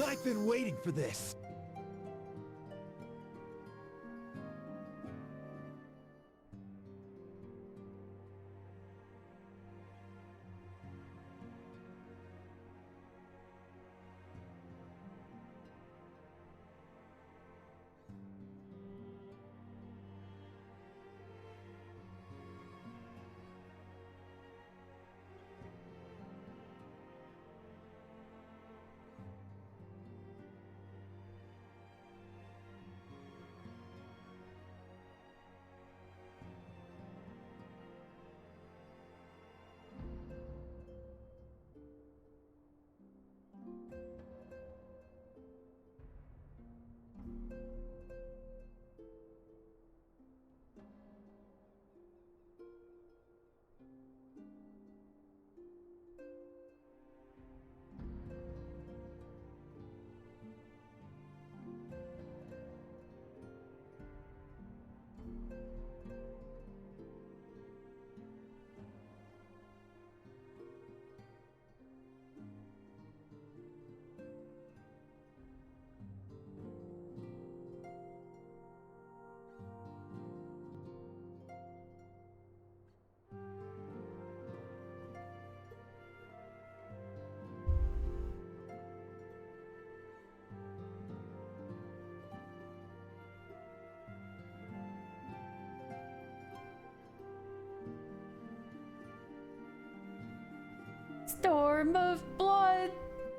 I've been waiting for this. Storm of blood,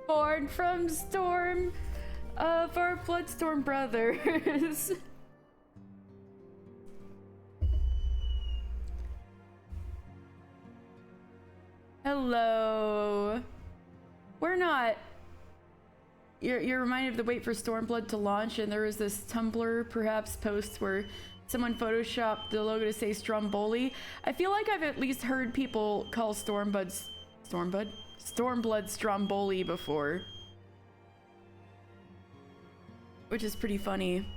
born from storm of our bloodstorm brothers. Hello. We're not. You're reminded of the wait for Stormblood to launch, and there was this Tumblr perhaps post where someone photoshopped the logo to say Stromboli. I feel like I've at least heard people call Stormblood Stromboli before, which is pretty funny.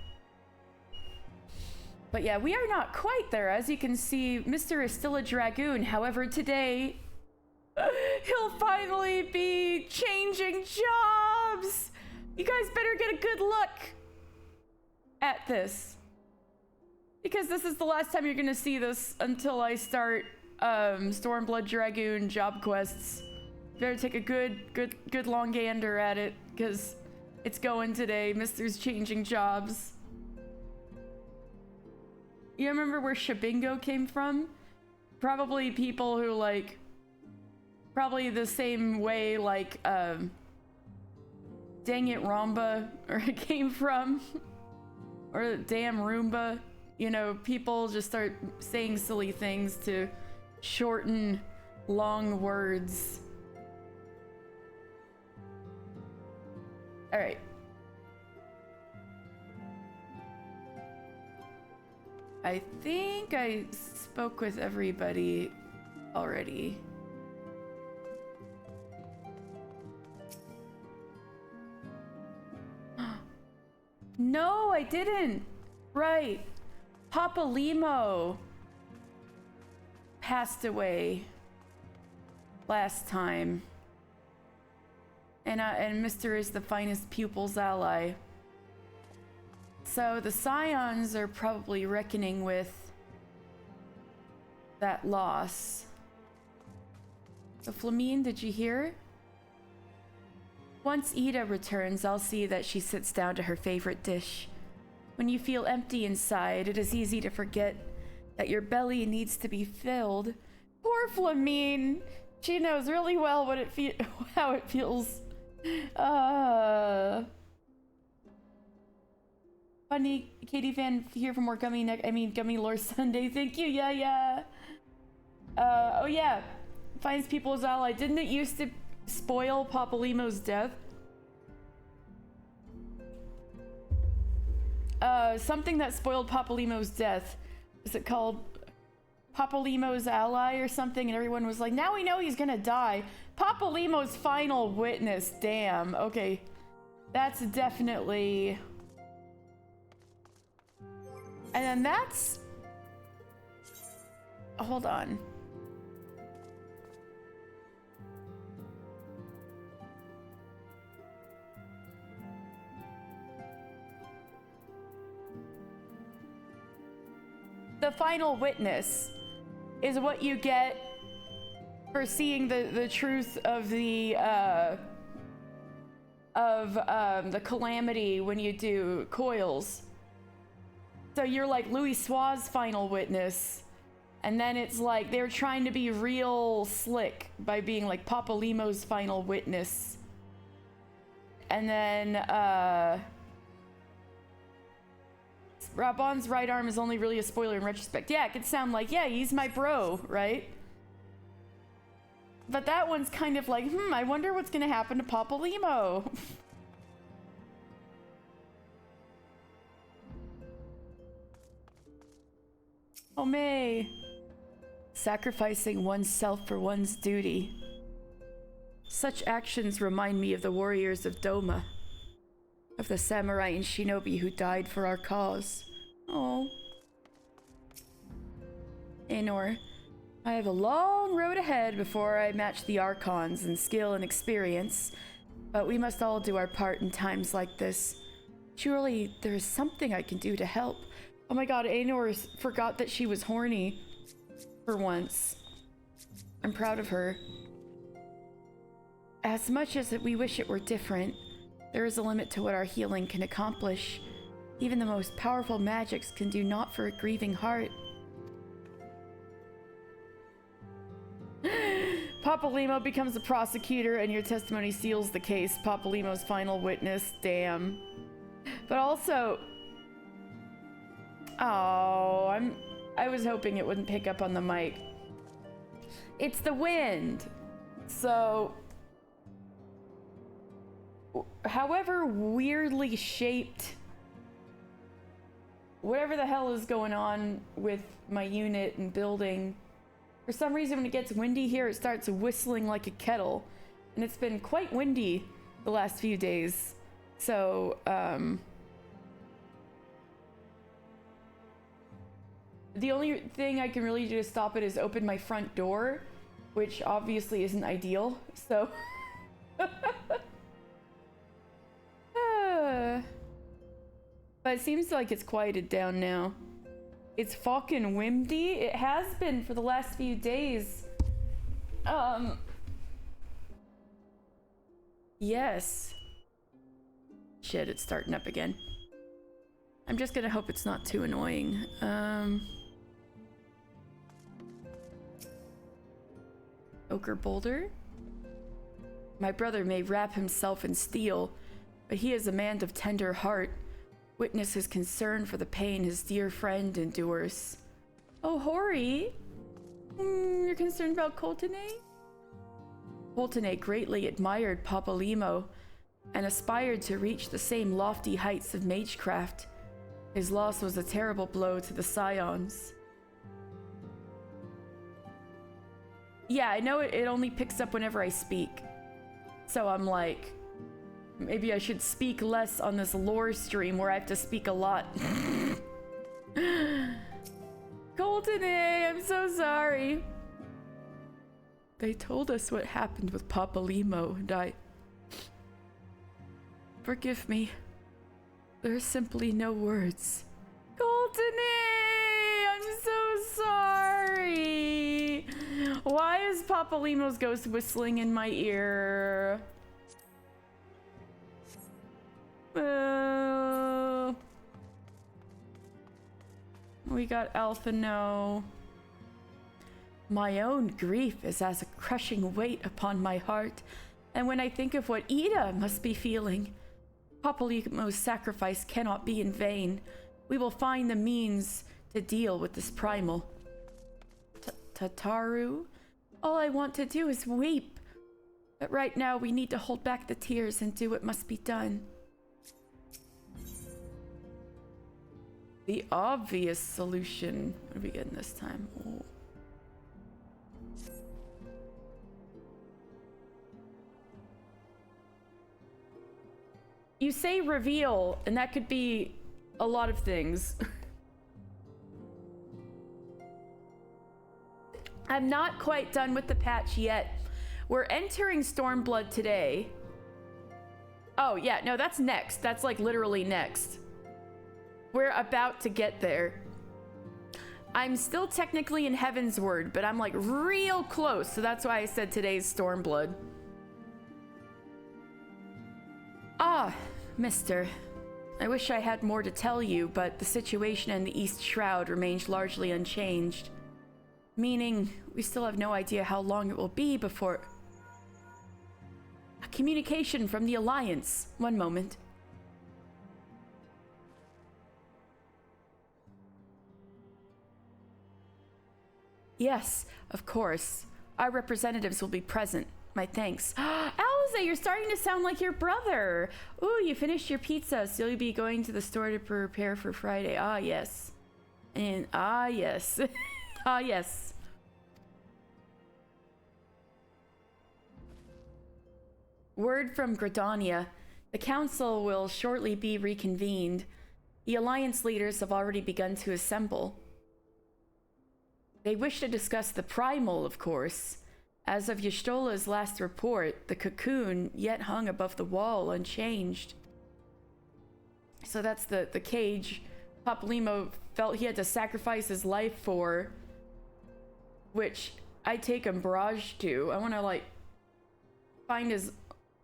But yeah, we are not quite there. As you can see, Mr. is still a dragoon. However, today he'll finally be changing jobs. You guys better get a good look at this, because this is the last time you're gonna see this until I start Stormblood Dragoon job quests. Better take a good long gander at it, because it's going today. Mister's changing jobs. You remember where Shabingo came from? Probably people who like, probably the same way like Dang It Romba or it came from, or Damn Roomba. You know, people just start saying silly things to shorten long words. All right. I think I spoke with everybody already. No, I didn't. Right. Papa Limo passed away last time. And Mr. is the finest pupil's ally. So the Scions are probably reckoning with that loss. So Flamine, did you hear? Once Ida returns, I'll see that she sits down to her favorite dish. When you feel empty inside, it is easy to forget that your belly needs to be filled. Poor Flamine! She knows really well what how it feels. Funny, Katie fan here for more Gummy Lore Sunday. Thank you, yeah. Oh yeah, finds people as ally. Didn't it used to spoil Papa Limo's death? Something that spoiled Papa Limo's death. Is it called Papa Limo's ally or something? And everyone was like, now we know he's gonna die. Papa Limo's final witness. Damn. Okay. That's definitely... And then that's... Hold on. The final witness is what you get for seeing the truth of the calamity when you do coils. So you're like Louis Sua's final witness, and then it's like they're trying to be real slick by being like Papa Limo's final witness. And then Rabon's right arm is only really a spoiler in retrospect. Yeah, it could sound like, yeah, he's my bro, right? But that one's kind of like, I wonder what's gonna happen to Papa Limo. Oh, May. Sacrificing oneself for one's duty. Such actions remind me of the warriors of Doma, of the samurai and shinobi who died for our cause. Oh. Aenor, I have a long road ahead before I match the Archons in skill and experience, but we must all do our part in times like this. Surely there is something I can do to help. Oh my god, Aenor forgot that she was horny for once. I'm proud of her. As much as we wish it were different, there is a limit to what our healing can accomplish. Even the most powerful magics can do naught for a grieving heart. Papa Limo becomes a prosecutor and your testimony seals the case. Papa Limo's final witness. Damn. But also... Oh, I was hoping it wouldn't pick up on the mic. It's the wind. So... However weirdly shaped, whatever the hell is going on with my unit and building, for some reason when it gets windy here it starts whistling like a kettle, and it's been quite windy the last few days. So the only thing I can really do to stop it is open my front door, which obviously isn't ideal, so but it seems like it's quieted down now. It's fucking windy. It has been for the last few days. Yes. Shit, it's starting up again. I'm just gonna hope it's not too annoying. Ochre boulder? My brother may wrap himself in steel, but he is a man of tender heart. Witness his concern for the pain his dear friend endures. Oh, Hori! You're concerned about Coltene? Coltene greatly admired Papa Limo and aspired to reach the same lofty heights of magecraft. His loss was a terrible blow to the Scions. Yeah, I know it only picks up whenever I speak. So I'm like... Maybe I should speak less on this lore stream where I have to speak a lot. Coltene, I'm so sorry. They told us what happened with Papa Limo, and I... Forgive me. There's simply no words. Coltene, I'm so sorry. Why is Papa Limo's ghost whistling in my ear? We got Alpha No. My own grief is as a crushing weight upon my heart, and when I think of what Ida must be feeling, Papa Limo's sacrifice cannot be in vain. We will find the means to deal with this primal. Tataru? All I want to do is weep. But right now we need to hold back the tears and do what must be done. The obvious solution. What are we getting this time? Oh. You say reveal, and that could be a lot of things. I'm not quite done with the patch yet. We're entering Stormblood today. Oh, yeah, no, that's next. That's like literally next. We're about to get there. I'm still technically in Heaven's Word, but I'm like real close, so that's why I said today's Stormblood. Ah, mister. I wish I had more to tell you, but the situation in the East Shroud remains largely unchanged. Meaning, we still have no idea how long it will be before... A communication from the Alliance. One moment. Yes, of course. Our representatives will be present. My thanks. Alize, you're starting to sound like your brother. Ooh, you finished your pizza, so you'll be going to the store to prepare for Friday. Ah, yes. And, ah, yes. Ah, yes. Word from Gridania. The council will shortly be reconvened. The Alliance leaders have already begun to assemble. They wish to discuss the primal, of course. As of Y'shtola's last report, the cocoon yet hung above the wall, unchanged. So that's the cage Papalymo felt he had to sacrifice his life for. Which I take umbrage to. I want to, like, find his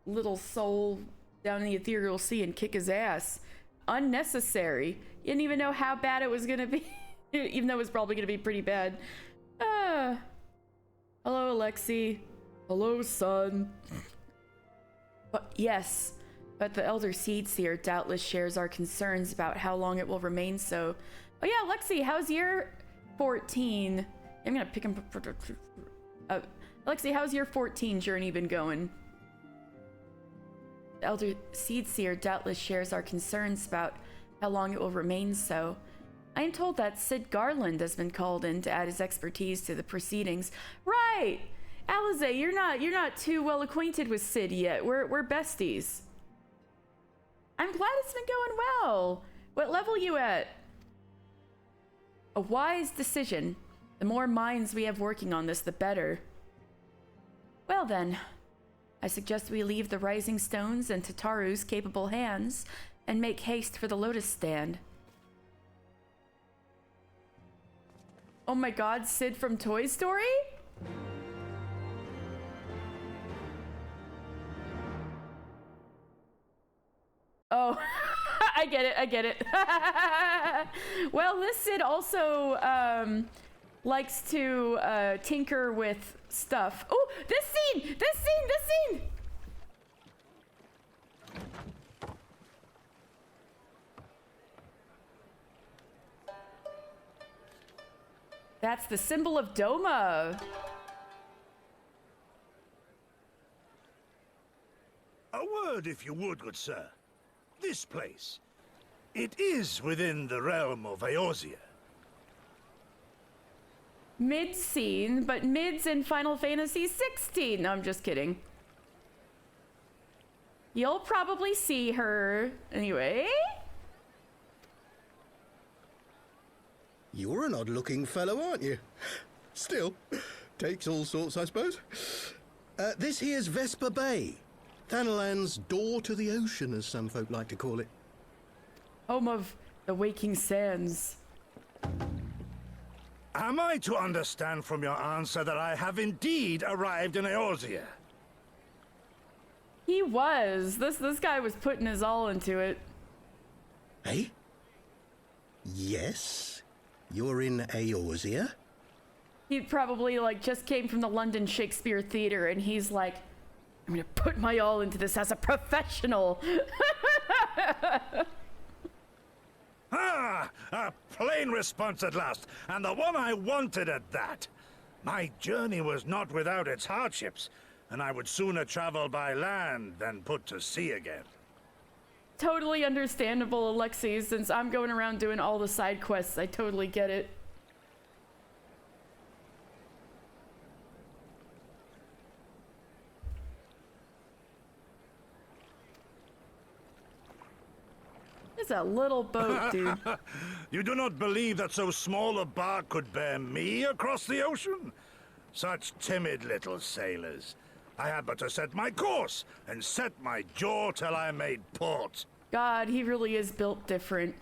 little soul down in the ethereal sea and kick his ass. Unnecessary. You didn't even know how bad it was going to be. Even though it was probably going to be pretty bad. Hello, Alexei. Hello, son. But yes, but the Elder Seedseer doubtless shares our concerns about how long it will remain so. Oh yeah, Alexei, how's year 14? I'm going to pick him. Alexei, how's year 14 journey been going? The Elder Seedseer doubtless shares our concerns about how long it will remain so. I am told that Sid Garland has been called in to add his expertise to the proceedings. Right! Alize, you're not too well acquainted with Sid yet. We're besties. I'm glad it's been going well. What level you at? A wise decision. The more minds we have working on this, the better. Well then, I suggest we leave the Rising Stones in Tataru's capable hands and make haste for the Lotus Stand. Oh my god, Sid from Toy Story? Oh, I get it. Well, this Sid also likes to tinker with stuff. Oh, this scene! That's the symbol of Doma. A word, if you would, good sir. This place, it is within the realm of Eorzea. Mid-scene, but mids in Final Fantasy 16. No, I'm just kidding. You'll probably see her. Anyway. You're an odd-looking fellow, aren't you? Still, takes all sorts, I suppose. This here's Vesper Bay. Thanalan's door to the ocean, as some folk like to call it. Home of the Waking Sands. Am I to understand from your answer that I have indeed arrived in Eorzea? He was. This guy was putting his all into it. Eh? Yes? You're in Eorzea? He probably, like, just came from the London Shakespeare Theatre, and he's like, I'm gonna put my all into this as a professional. Ah! A plain response at last, and the one I wanted at that. My journey was not without its hardships, and I would sooner travel by land than put to sea again. Totally understandable, Alexei, since I'm going around doing all the side quests. I totally get it. It's a little boat, dude. You do not believe that so small a bark could bear me across the ocean? Such timid little sailors. I had but to set my course and set my jaw till I made port. God, he really is built different.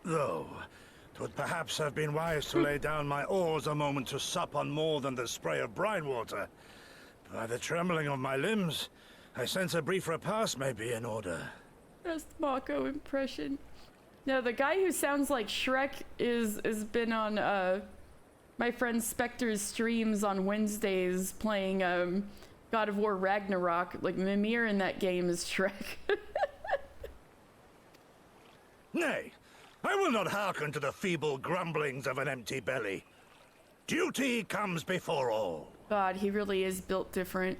Though, 'twould perhaps have been wise to lay down my oars a moment to sup on more than the spray of brine water. By the trembling of my limbs, I sense a brief repast may be in order. Best Mako impression. No, the guy who sounds like Shrek is been on my friend Spectre's streams on Wednesdays playing God of War Ragnarok. Like Mimir in that game is Shrek. Nay, I will not hearken to the feeble grumblings of an empty belly. Duty comes before all. God, he really is built different.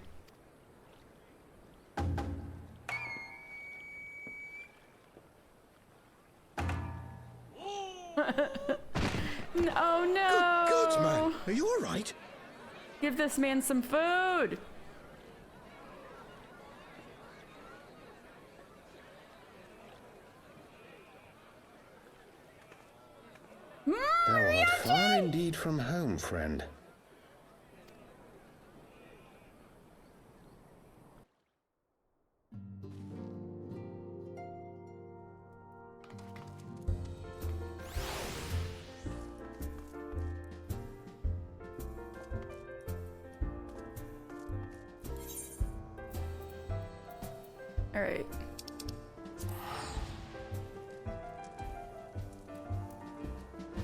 Oh no! Good man. Are you all right? Give this man some food. Thou art far indeed from home, friend. All right.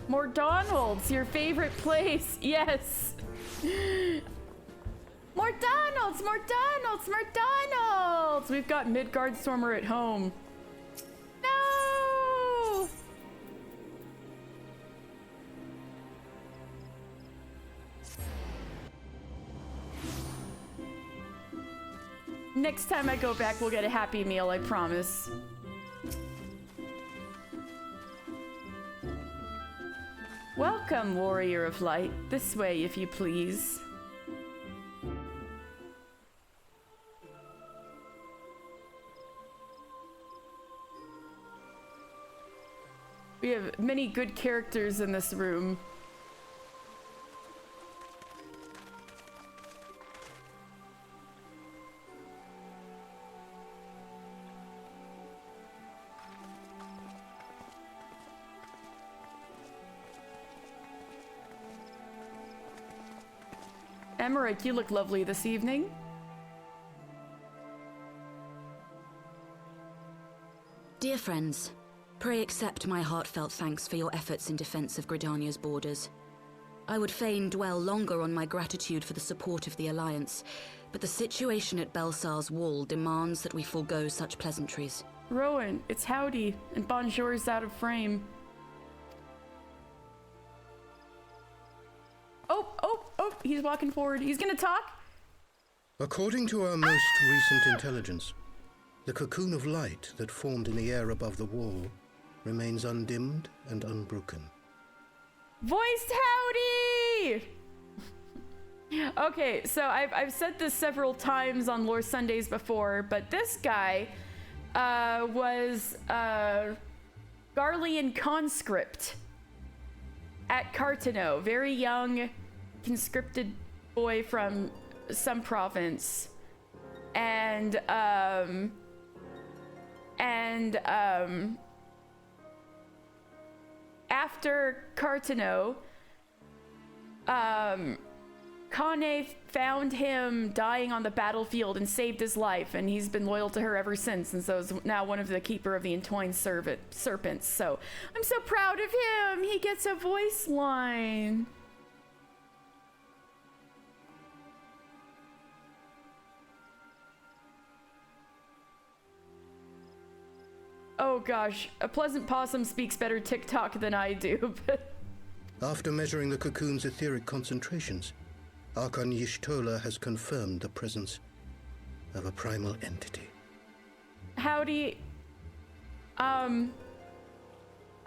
More Donald's, your favorite place. Yes. More Donald's, more Donald's, more Donald's. We've got Midgard Stormer at home. No. Next time I go back, we'll get a Happy Meal, I promise. Welcome, Warrior of Light. This way, if you please. We have many good characters in this room. Emmerich, you look lovely this evening. Dear friends, pray accept my heartfelt thanks for your efforts in defense of Gridania's borders. I would fain dwell longer on my gratitude for the support of the Alliance, but the situation at Belsar's wall demands that we forego such pleasantries. Rowan, it's howdy, and bonjour's out of frame. Oh, he's walking forward. He's gonna talk? According to our most recent intelligence, the cocoon of light that formed in the air above the wall remains undimmed and unbroken. Voiced howdy! Okay, so I've said this several times on Lore Sundays before, but this guy was Garlean conscript at Cartano, very young conscripted boy from some province, and after Cartano, Kane found him dying on the battlefield and saved his life, and he's been loyal to her ever since, and so is now one of the keeper of the entwined serpents. So I'm so proud of him. He gets a voice line. Oh gosh, a pleasant possum speaks better TikTok than I do. After measuring the cocoon's etheric concentrations, Archon Y'shtola has confirmed the presence of a primal entity. Howdy. I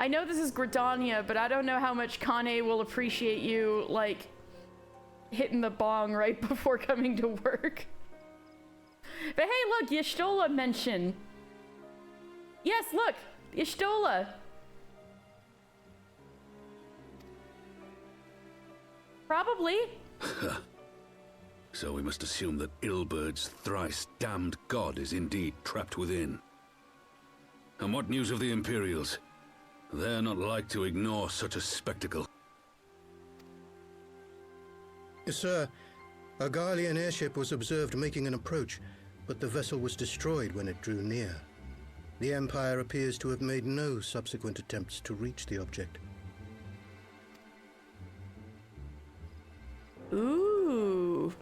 know this is Gridania, but I don't know how much Kane will appreciate you, like, hitting the bong right before coming to work. But hey, look, Y'shtola mentioned. Yes, look, Y'shtola. Probably. So we must assume that Ilbert's thrice-damned god is indeed trapped within. And what news of the Imperials? They're not like to ignore such a spectacle. Sir, a Garlean airship was observed making an approach, but the vessel was destroyed when it drew near. The Empire appears to have made no subsequent attempts to reach the object. Ooh.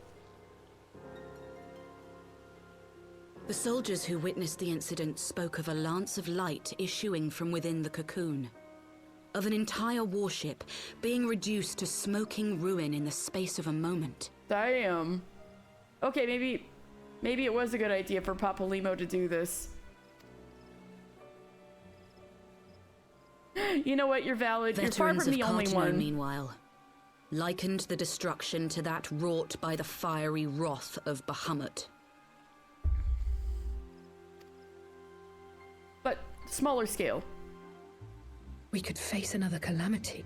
The soldiers who witnessed the incident spoke of a lance of light issuing from within the cocoon. Of an entire warship being reduced to smoking ruin in the space of a moment. Damn. Okay, maybe it was a good idea for Papalymo to do this. You know what? You're valid. Veterans You're far from the of only Cartano, one. meanwhile, likened the destruction to that wrought by the fiery wrath of Bahamut. But smaller scale. We could face another calamity.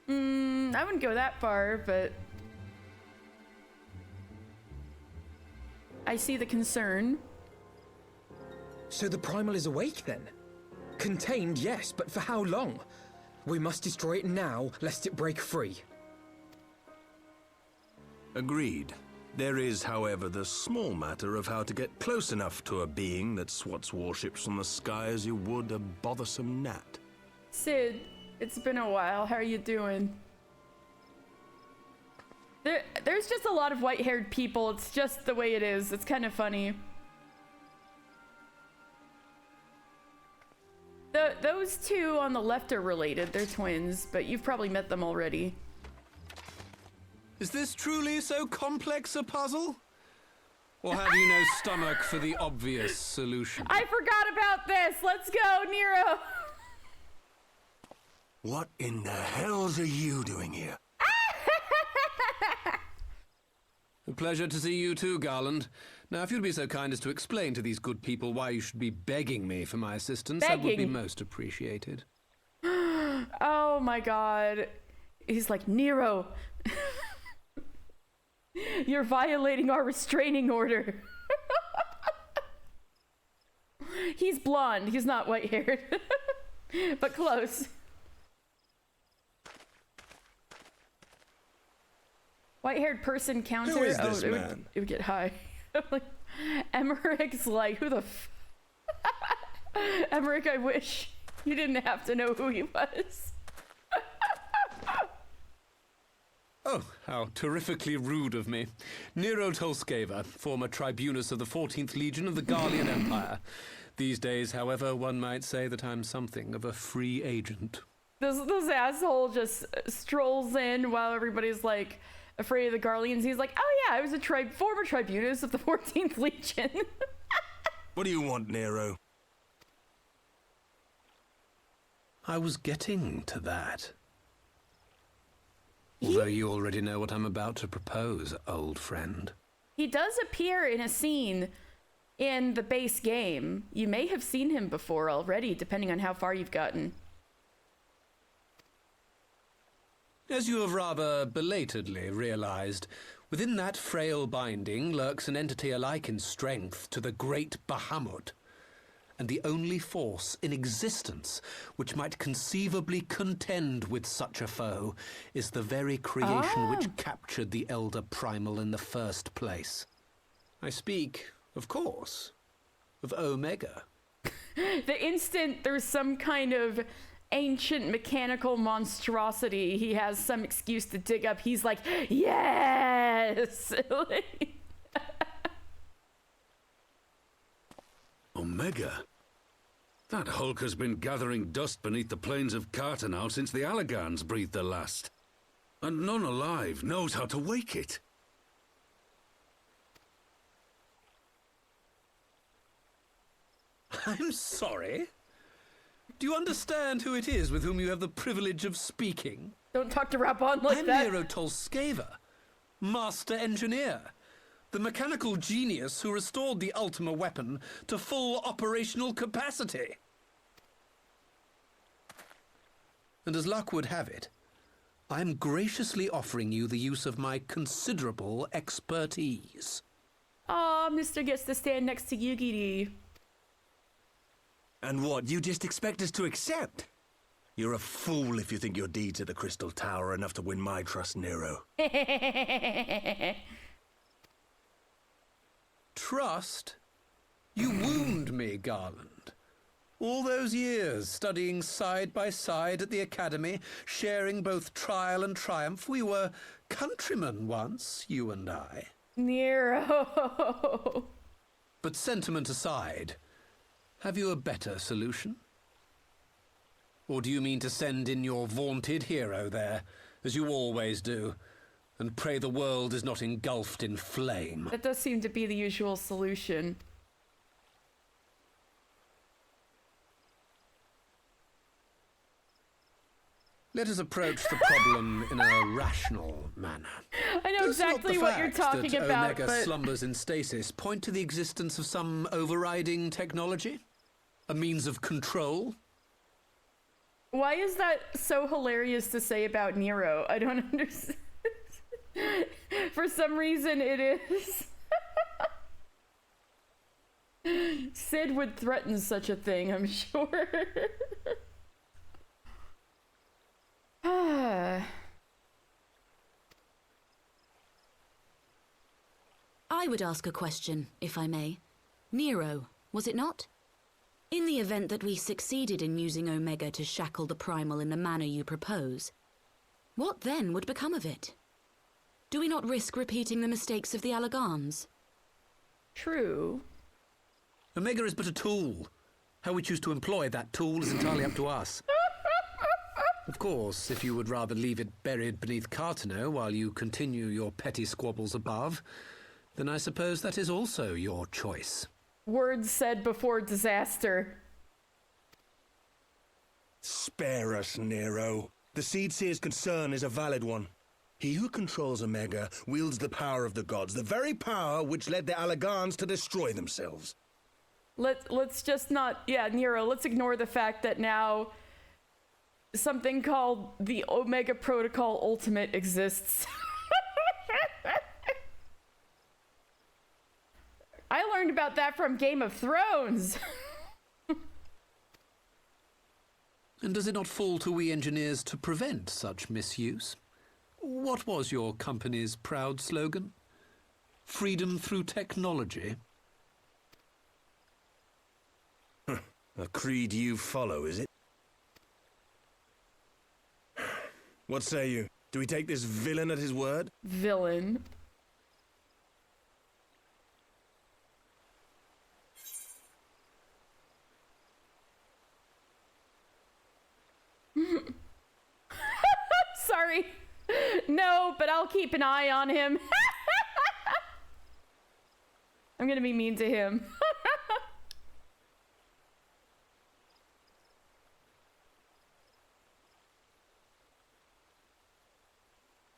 I wouldn't go that far, but I see the concern. So the Primal is awake then? Contained, yes, but for how long? We must destroy it now, lest it break free. Agreed. There is, however, the small matter of how to get close enough to a being that swats warships from the sky as you would a bothersome gnat. Sid, it's been a while. How are you doing? There's just a lot of white-haired people. It's just the way it is. It's kind of funny. Those two on the left are related. They're twins, but you've probably met them already. Is this truly so complex a puzzle? Or have you no stomach for the obvious solution? I forgot about this. Let's go, Nero. What in the hells are you doing here? A pleasure to see you too, Garland. Now, if you'd be so kind as to explain to these good people why you should be begging me for my assistance, that would be most appreciated. Oh my god. He's like, Nero, you're violating our restraining order. He's blonde. He's not white-haired. But close. White-haired person counter. Who is this man? It would get high. Like, Emmerich's like, who the Emmerich, I wish you didn't have to know who he was. Oh, how terrifically rude of me. Nero Tolskeva, former tribunus of the 14th Legion of the Garlean Empire. These days, however, one might say that I'm something of a free agent. This asshole just strolls in while everybody's like afraid of the Garleans. He's like, oh yeah, I was a former tribunus of the 14th Legion. What do you want, Nero? I was getting to that. Although you already know what I'm about to propose, old friend. He does appear in a scene in the base game. You may have seen him before already, depending on how far you've gotten. As you have rather belatedly realized, within that frail binding lurks an entity alike in strength to the great Bahamut, and the only force in existence which might conceivably contend with such a foe is the very creation which captured the Elder Primal in the first place. I speak, of course, of Omega. The instant there's some kind of ancient mechanical monstrosity he has some excuse to dig up, he's like, yes! Omega? That hulk has been gathering dust beneath the plains of Cartano since the Allagans breathed their last. And none alive knows how to wake it. I'm sorry? Do you understand who it is with whom you have the privilege of speaking? Don't talk to Rapon like that. I'm Nero Tolskeva, Master Engineer, the mechanical genius who restored the Ultima weapon to full operational capacity. And as luck would have it, I am graciously offering you the use of my considerable expertise. Aw, Mr. gets to stand next to Yugiri. And what, you just expect us to accept? You're a fool if you think your deeds at the Crystal Tower are enough to win my trust, Nero. Trust? You wound me, Garland. All those years, studying side by side at the Academy, sharing both trial and triumph, we were countrymen once, you and I. Nero. But sentiment aside, have you a better solution? Or do you mean to send in your vaunted hero there, as you always do, and pray the world is not engulfed in flame? That does seem to be the usual solution. Let us approach the problem in a rational manner. I know exactly what you're talking that about, Omega but... slumbers in stasis point to the existence of some overriding technology? A means of control? Why is that so hilarious to say about Nero? I don't understand. For some reason it is. Sid would threaten such a thing, I'm sure. I would ask a question, if I may. Nero, was it not? In the event that we succeeded in using Omega to shackle the Primal in the manner you propose, what then would become of it? Do we not risk repeating the mistakes of the Allagans? True. Omega is but a tool. How we choose to employ that tool is entirely up to us. Of course, if you would rather leave it buried beneath Cartano while you continue your petty squabbles above, then I suppose that is also your choice. Words said before disaster. Spare us, Nero. The Seedseer's concern is a valid one. He who controls Omega wields the power of the gods, the very power which led the Allagans to destroy themselves. Let's just not... Yeah, Nero, let's ignore the fact that now something called the Omega Protocol Ultimate exists. I learned about that from Game of Thrones. And does it not fall to we engineers to prevent such misuse? What was your company's proud slogan? Freedom through technology? A creed you follow, is it? What say you? Do we take this villain at his word? Villain. Sorry. No, but I'll keep an eye on him. I'm gonna be mean to him.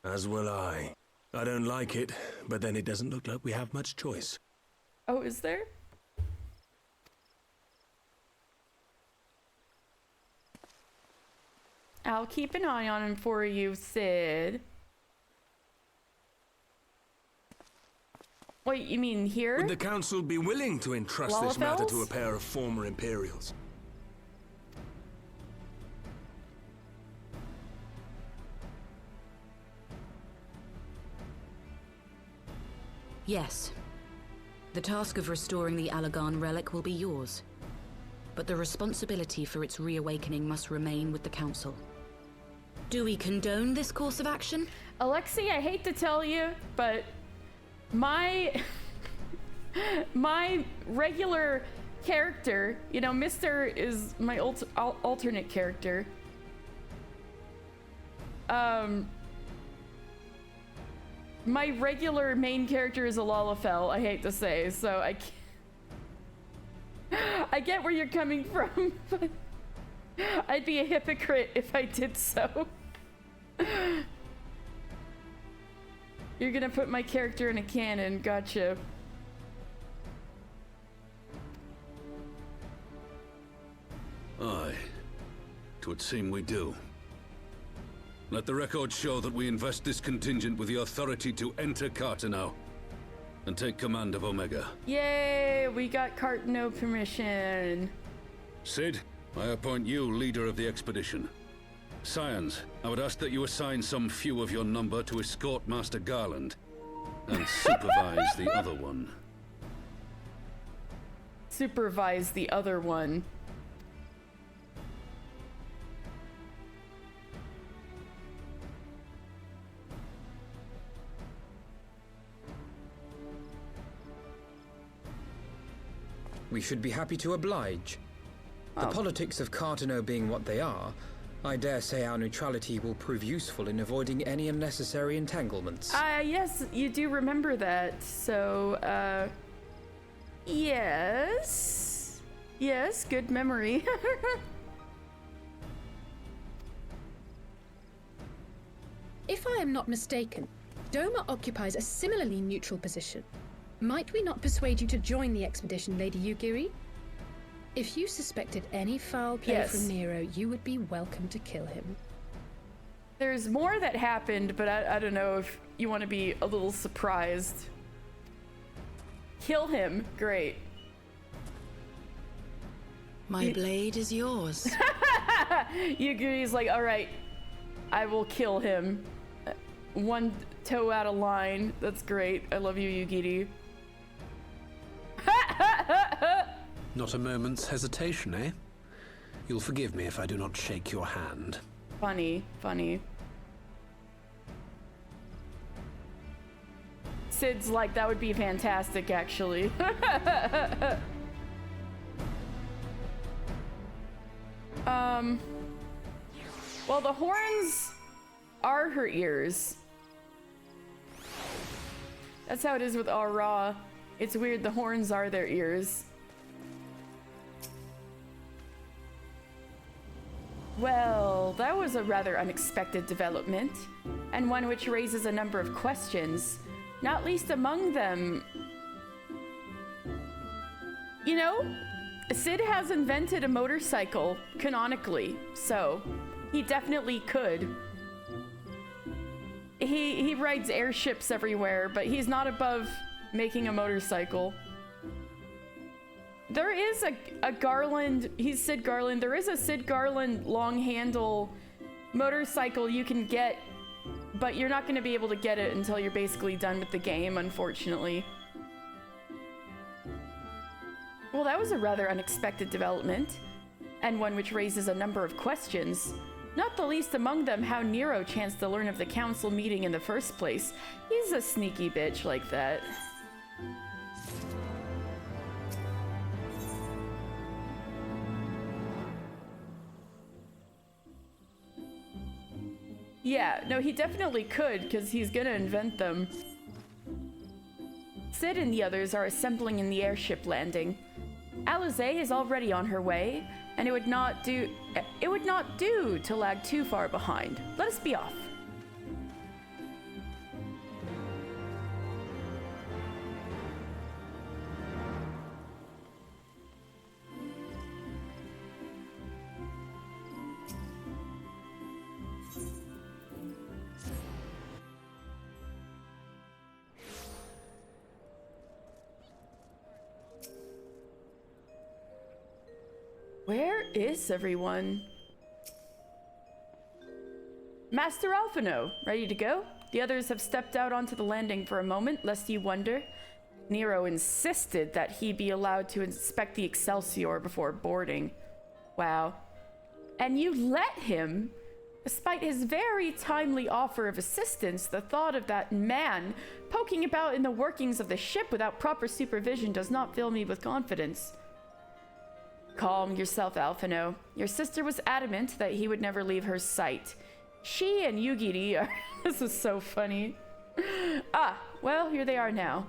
As will I. I don't like it, but then it doesn't look like we have much choice. Oh, is there? I'll keep an eye on him for you, Sid. Wait, you mean here? Would the Council be willing to entrust this matter to a pair of former Imperials? Yes. The task of restoring the Allagan relic will be yours. But the responsibility for its reawakening must remain with the Council. Do we condone this course of action? Alexei, I hate to tell you, but my my regular character, you know, Mr. is my alternate character. My regular main character is a Lalafell, I hate to say, so I can't. I get where you're coming from, but I'd be a hypocrite if I did so. You're gonna put my character in a canon, gotcha. Aye, 'twould seem we do. Let the record show that we invest this contingent with the authority to enter Cartano and take command of Omega. Yay, we got Cartano permission. Cid, I appoint you leader of the expedition. Scions, I would ask that you assign some few of your number to escort Master Garland and supervise the other one. Supervise the other one. We should be happy to oblige. The politics of Cartano being what they are, I dare say our neutrality will prove useful in avoiding any unnecessary entanglements. Yes, you do remember that. So, yes. Yes, good memory. If I am not mistaken, Doma occupies a similarly neutral position. Might we not persuade you to join the expedition, Lady Yugiri? If you suspected any foul play from Nero, you would be welcome to kill him. There's more that happened, but I don't know if you want to be a little surprised. Kill him. Great. My blade is yours. Yugiri's like, all right, I will kill him. One toe out of line. That's great. I love you, Yugiri. Not a moment's hesitation, eh? You'll forgive me if I do not shake your hand. Funny, funny. Sid's like, that would be fantastic, actually. Well, the horns are her ears. That's how it is with Ra. It's weird, the horns are their ears. Well, that was a rather unexpected development, and one which raises a number of questions, not least among them. You know, Cid has invented a motorcycle, canonically, so he definitely could. He rides airships everywhere, but he's not above making a motorcycle. There is a Garland, he's Cid Garland, there is a Cid Garland long handle motorcycle you can get, but you're not going to be able to get it until you're basically done with the game, unfortunately. Well, that was a rather unexpected development, and one which raises a number of questions. Not the least among them how Nero chanced to learn of the council meeting in the first place. He's a sneaky bitch like that. Yeah, no, he definitely could, because he's gonna invent them. Cid and the others are assembling in the airship landing. Alizé is already on her way, and it would not do to lag too far behind. Let us be off. Where is everyone? Master Alphino, ready to go? The others have stepped out onto the landing for a moment, lest you wonder. Nero insisted that he be allowed to inspect the Excelsior before boarding. Wow. And you let him? Despite his very timely offer of assistance, the thought of that man poking about in the workings of the ship without proper supervision does not fill me with confidence. Calm yourself, Alphino. Your sister was adamant that he would never leave her sight. She and Yugiri are... This is so funny. Ah, well, here they are now.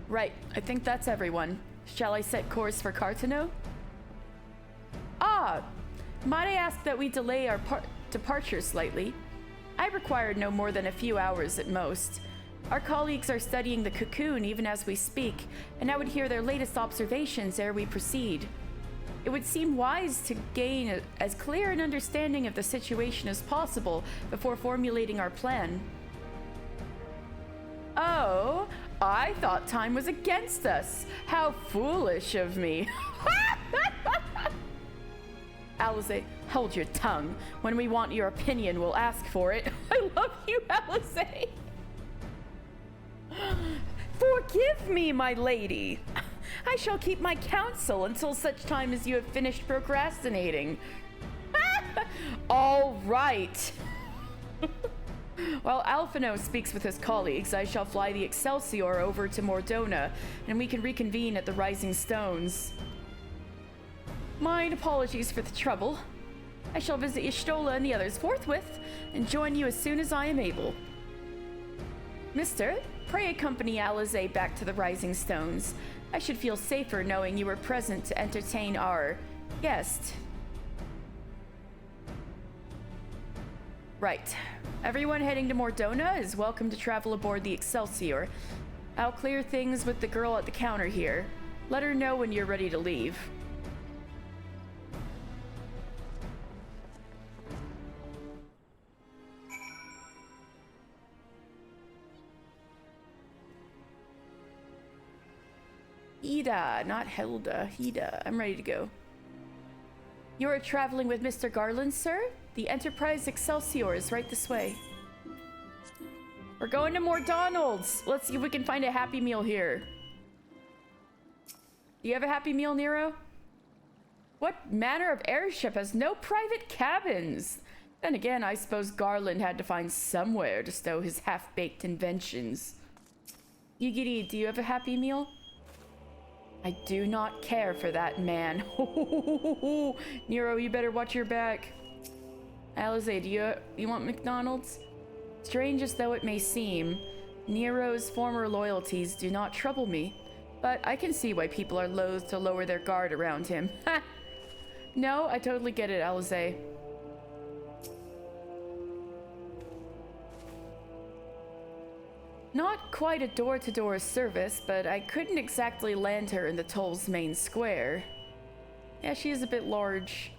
Right, I think that's everyone. Shall I set course for Cartano? Ah, might I ask that we delay our departure slightly? I required no more than a few hours at most. Our colleagues are studying the cocoon even as we speak, and I would hear their latest observations ere we proceed. It would seem wise to gain as clear an understanding of the situation as possible before formulating our plan. Oh, I thought time was against us. How foolish of me. Alice, hold your tongue. When we want your opinion, we'll ask for it. I love you, Alice. Forgive me, my lady. I shall keep my counsel until such time as you have finished procrastinating. All right. While Alphino speaks with his colleagues, I shall fly the Excelsior over to Mordona, and we can reconvene at the Rising Stones. My apologies for the trouble. I shall visit Y'shtola and the others forthwith, and join you as soon as I am able. Mister, pray accompany Alize back to the Rising Stones. I should feel safer knowing you were present to entertain our guest. Right. Everyone heading to Mordona is welcome to travel aboard the Excelsior. I'll clear things with the girl at the counter here. Let her know when you're ready to leave. Hida, not Hilda. Hida. I'm ready to go. You are traveling with Mr. Garland, sir? The Enterprise Excelsior is right this way. We're going to Mordonald's. Let's see if we can find a Happy Meal here. Do you have a Happy Meal, Nero? What manner of airship has no private cabins? Then again, I suppose Garland had to find somewhere to stow his half-baked inventions. Yugiri, do you have a Happy Meal? I do not care for that man. Nero, you better watch your back. Alize, do you want McDonald's? Strange as though it may seem, Nero's former loyalties do not trouble me, but I can see why people are loath to lower their guard around him. Ha! No, I totally get it, Alize. Not quite a door-to-door service, but I couldn't exactly land her in the toll's main square. Yeah, she is a bit large.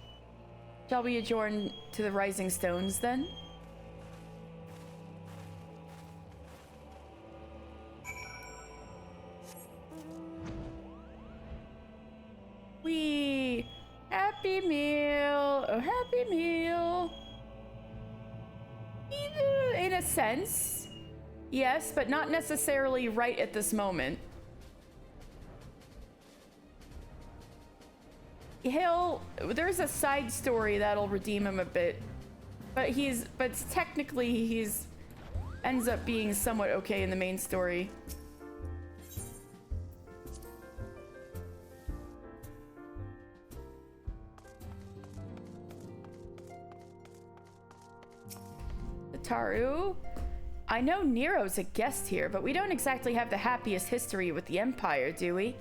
Shall we adjourn to the Rising Stones, then? Wee! Happy Meal! A Happy Meal! In a sense. Yes, but not necessarily right at this moment. There's a side story that'll redeem him a bit. But technically he's ends up being somewhat okay in the main story. Taru? I know Nero's a guest here, but we don't exactly have the happiest history with the Empire, do we?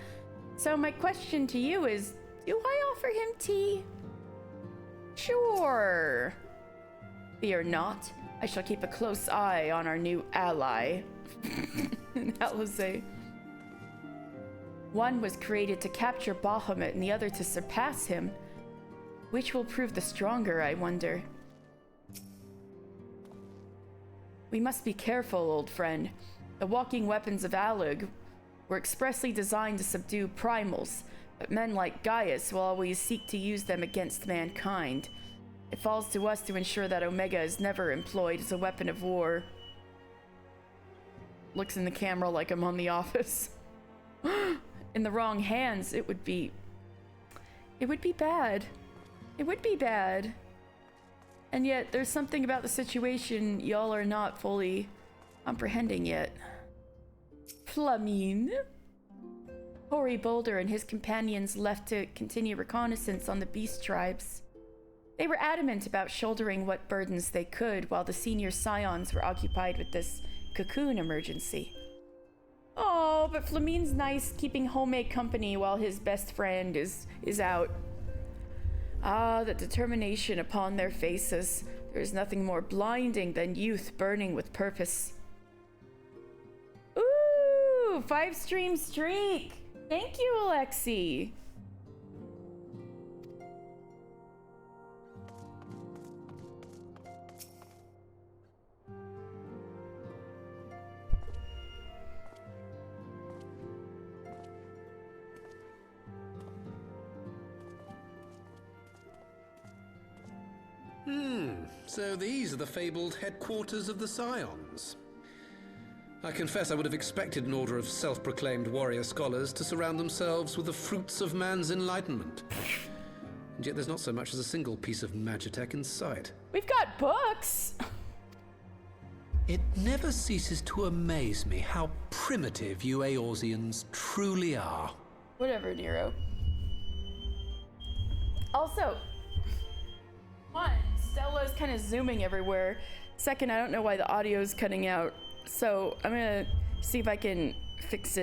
So my question to you is, do I offer him tea? Sure. Fear not. I shall keep a close eye on our new ally. Alize. One was created to capture Bahamut and the other to surpass him. Which will prove the stronger, I wonder? We must be careful, old friend. The walking weapons of Alug were expressly designed to subdue primals, but men like Gaius will always seek to use them against mankind. It falls to us to ensure that Omega is never employed as a weapon of war. Looks in the camera like I'm on The Office. In the wrong hands, it would be bad. It would be bad. And yet, there's something about the situation y'all are not fully comprehending yet. Flamine? Hoary Boulder and his companions left to continue reconnaissance on the beast tribes. They were adamant about shouldering what burdens they could while the senior scions were occupied with this cocoon emergency. Oh, but Flamine's nice, keeping homemade company while his best friend is out. Ah, the determination upon their faces. There is nothing more blinding than youth burning with purpose. 5-stream streak. Thank you, Alexi. So these are the fabled headquarters of the Scions. I confess I would have expected an order of self-proclaimed warrior scholars to surround themselves with the fruits of man's enlightenment. And yet there's not so much as a single piece of magitech in sight. We've got books. It never ceases to amaze me how primitive you Eorzeans truly are. Whatever, Nero. Also, one, Stella's kind of zooming everywhere. Second, I don't know why the audio's cutting out. So I'm gonna see if I can fix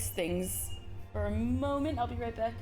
things for a moment. I'll be right back.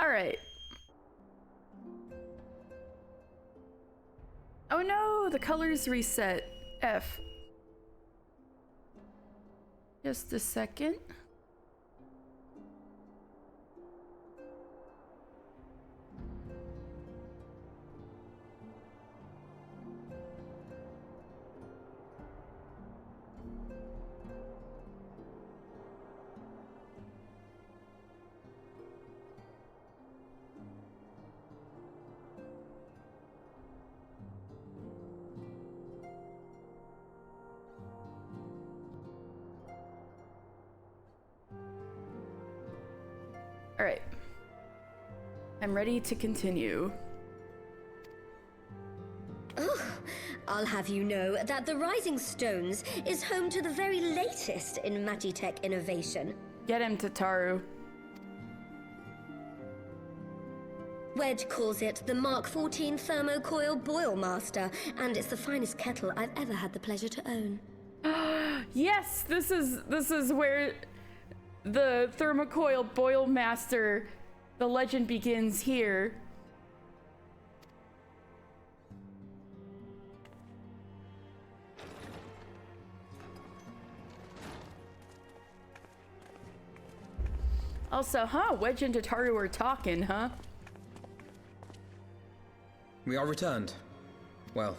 All right. Oh no, the colors reset. F. Just a second. All right. I'm ready to continue. Oh, I'll have you know that the Rising Stones is home to the very latest in Magitech innovation. Get him, Tataru. Wedge calls it the Mark 14 Thermocoil Boil Master, and it's the finest kettle I've ever had the pleasure to own. Yes, this is where the Thermocoil Boil Master, the legend begins here. Also, Wedge and Tataru are talking, huh? We are returned. Well,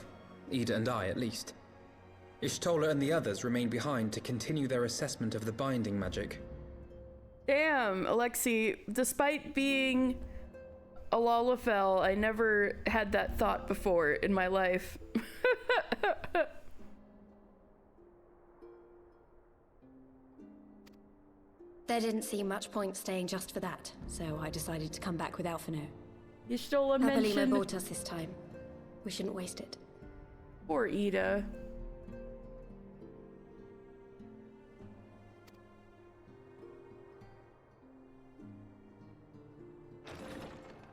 Ida and I, at least. Ishtola and the others remain behind to continue their assessment of the binding magic. Damn, Alexi, despite being a Lalafell, I never had that thought before in my life. There didn't seem much point staying just for that, so I decided to come back with Alphino. Ishtola Apolima mentioned... bought us this time. We shouldn't waste it. Poor Ida.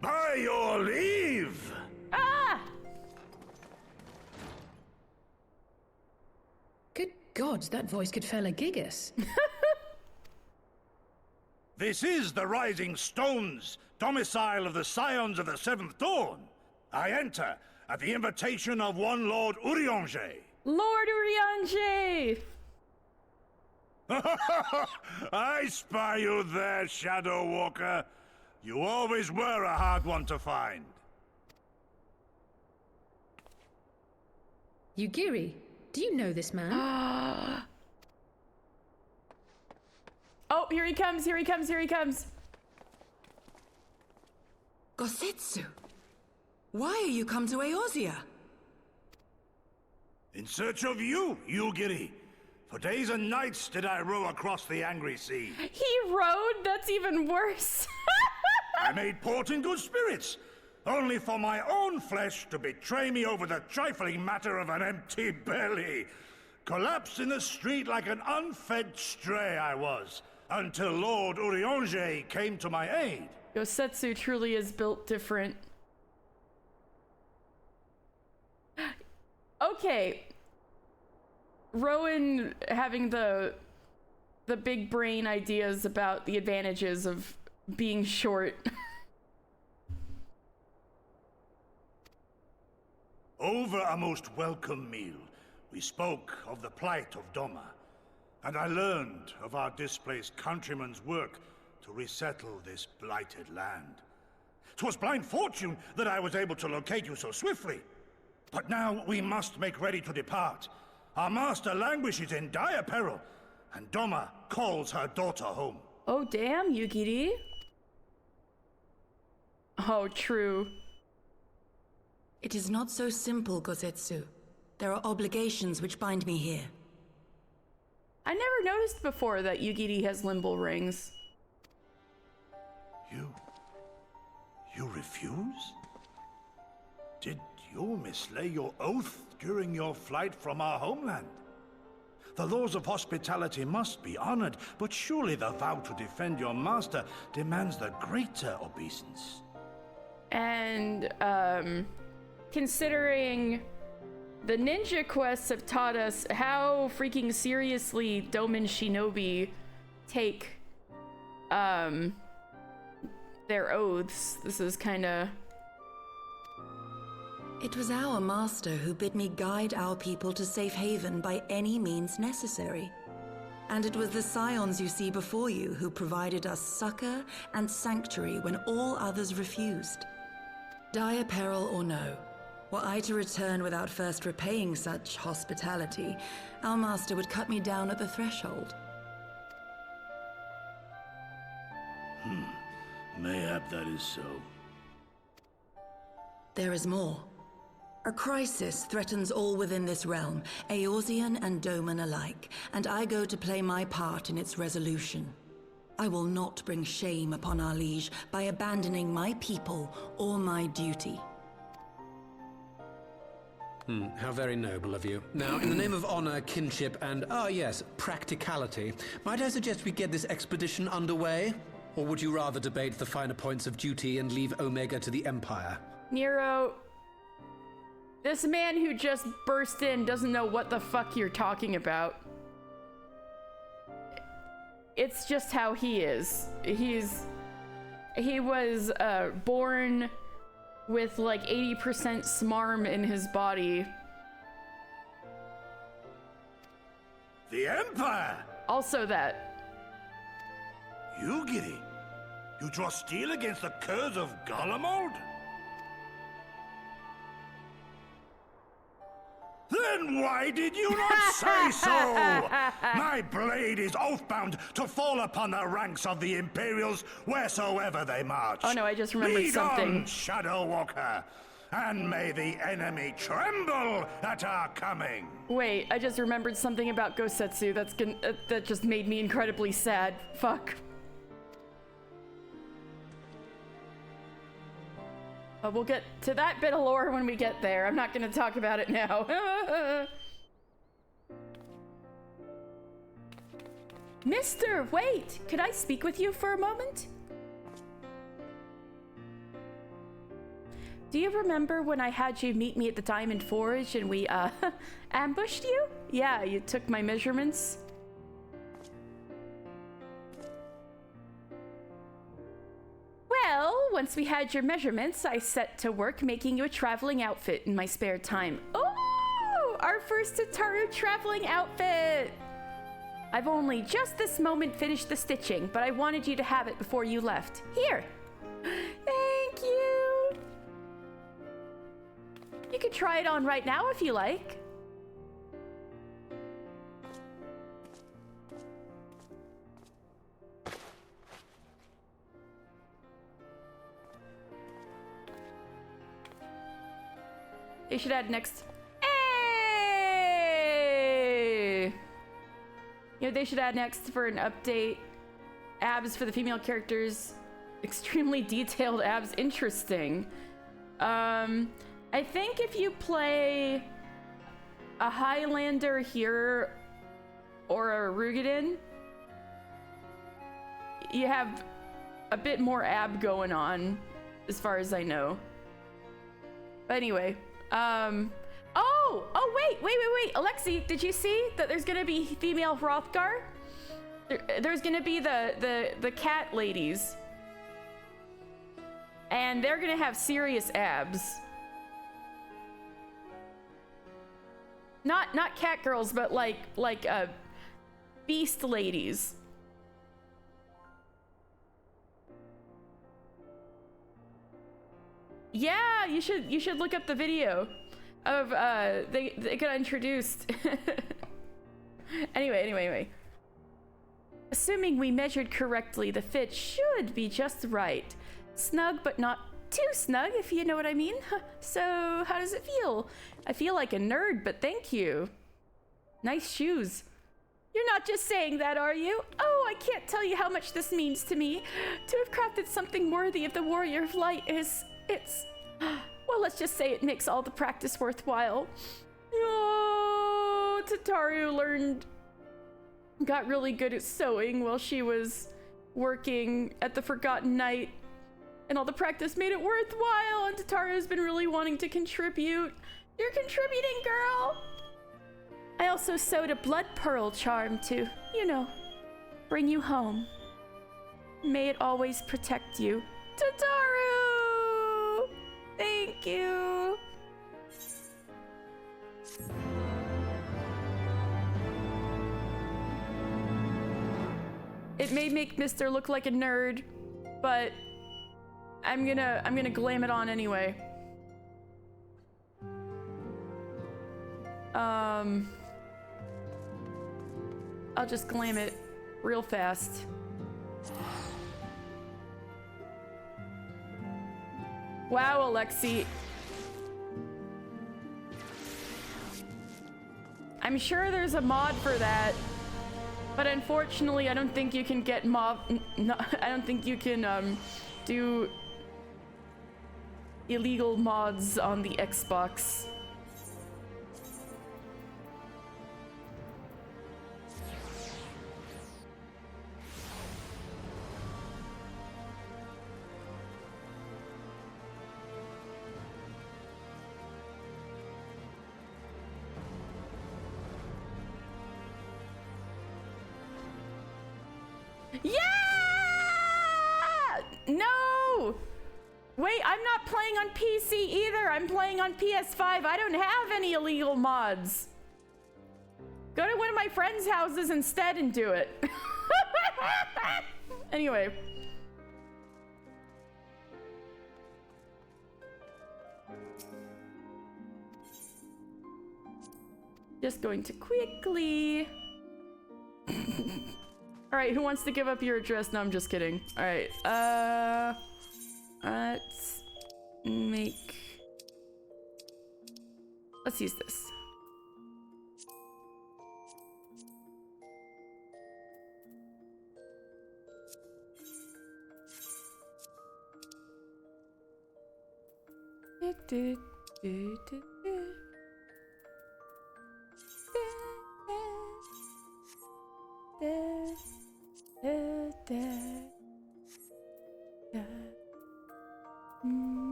By your leave! Ah! Good God, that voice could fell a gigas. This is the Rising Stones, domicile of the Scions of the Seventh Dawn. I enter at the invitation of one Lord Urianger. Lord Urianger! I spy you there, Shadow Walker. You always were a hard one to find. Yugiri, do you know this man? Oh, here he comes, here he comes, here he comes. Gosetsu, why are you come to Eorzea? In search of you, Yugiri. For days and nights did I row across the angry sea. He rowed? That's even worse. I made port in good spirits, only for my own flesh to betray me over the trifling matter of an empty belly. Collapsed in the street like an unfed stray I was, until Lord Urianger came to my aid. Gosetsu truly is built different. Okay. Rowan having the big brain ideas about the advantages of being short. Over a most welcome meal, we spoke of the plight of Doma, and I learned of our displaced countrymen's work to resettle this blighted land. 'Twas blind fortune that I was able to locate you so swiftly. But now we must make ready to depart. Our master languishes in dire peril, and Doma calls her daughter home. Oh, damn, Yugiri. Oh, true. It is not so simple, Gosetsu. There are obligations which bind me here. I never noticed before that Yugiri has limbo rings. You refuse? Did you mislay your oath during your flight from our homeland? The laws of hospitality must be honored, but surely the vow to defend your master demands the greater obeisance. And, considering the ninja quests have taught us how freaking seriously Domin Shinobi take, their oaths, this is kinda... It was our master who bid me guide our people to safe haven by any means necessary. And it was the scions you see before you who provided us succor and sanctuary when all others refused. Dire peril or no, were I to return without first repaying such hospitality, our master would cut me down at the threshold. Mayhap that is so. There is more. A crisis threatens all within this realm, Eorzean and Doman alike, and I go to play my part in its resolution. I will not bring shame upon our liege by abandoning my people or my duty. How very noble of you. Now, in the name of honor, kinship, and, yes, practicality, might I suggest we get this expedition underway? Or would you rather debate the finer points of duty and leave Omega to the Empire? Nero, this man who just burst in doesn't know what the fuck you're talking about. It's just how he is. He was born with like 80% smarm in his body. The Empire! Also that. Yugiri, you draw steel against the curse of Garlemald? Then why did you not say so? My blade is oath-bound to fall upon the ranks of the Imperials wheresoever they march. Oh no, I just remembered Lead something. on, Shadow Walker, and may the enemy tremble at our coming. Wait, I just remembered something about Gosetsu that just made me incredibly sad. Fuck. We'll get to that bit of lore when we get there. I'm not going to talk about it now. Mister, wait! Could I speak with you for a moment? Do you remember when I had you meet me at the Diamond Forge and we, ambushed you? Yeah, you took my measurements. Well, once we had your measurements, I set to work making you a traveling outfit in my spare time. Oh, our first Tataru traveling outfit! I've only just this moment finished the stitching, but I wanted you to have it before you left. Here! Thank you! You can try it on right now if you like. They should add next. Hey! You know, they should add next for an update. Abs for the female characters. Extremely detailed abs. Interesting. I think if you play a Highlander here or a Rugadin, you have a bit more ab going on, as far as I know. But anyway, oh, wait. Alexi, did you see that there's gonna be female Hrothgar? There's gonna be the cat ladies. And they're gonna have serious abs. Not cat girls, but like beast ladies. Yeah, you should look up the video of they got introduced. Anyway. Assuming we measured correctly, the fit should be just right. Snug, but not too snug, if you know what I mean. So, how does it feel? I feel like a nerd, but thank you. Nice shoes. You're not just saying that, are you? Oh, I can't tell you how much this means to me. To have crafted something worthy of the Warrior of Light it's... Well, let's just say it makes all the practice worthwhile. Oh, Tataru got really good at sewing while she was working at the Forgotten Knight. And all the practice made it worthwhile, and Tataru's been really wanting to contribute. You're contributing, girl! I also sewed a blood pearl charm to, you know, bring you home. May it always protect you. Tataru! Thank you! It may make Mister look like a nerd, but I'm gonna glam it on anyway. I'll just glam it real fast. Wow, Alexi. I'm sure there's a mod for that, but unfortunately I don't think you can get I don't think you can do illegal mods on the Xbox. Yeah! No! Wait, I'm not playing on PC either. I'm playing on PS5. I don't have any illegal mods. Go to one of my friends' houses instead and do it. Anyway. Just going to quickly... Alright, who wants to give up your address? No, I'm just kidding. Alright, let's use this.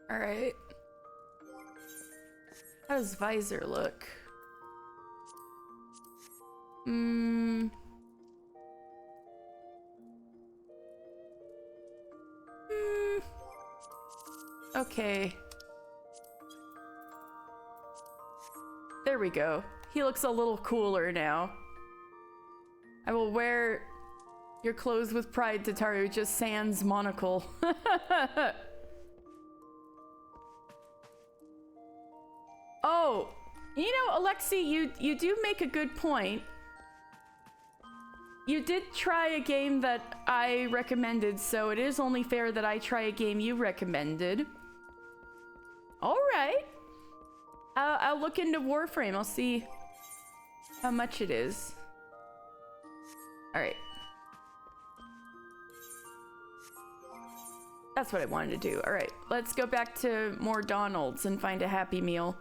All right. How does visor look? Okay. There we go. He looks a little cooler now. I will wear your clothes with pride, Tataru, just sans monocle. Oh, you know, Alexi, you do make a good point. You did try a game that I recommended, so it is only fair that I try a game you recommended. All right. I'll look into Warframe. I'll see how much it is. All right. That's what I wanted to do. All right, let's go back to more Donald's and find a Happy Meal.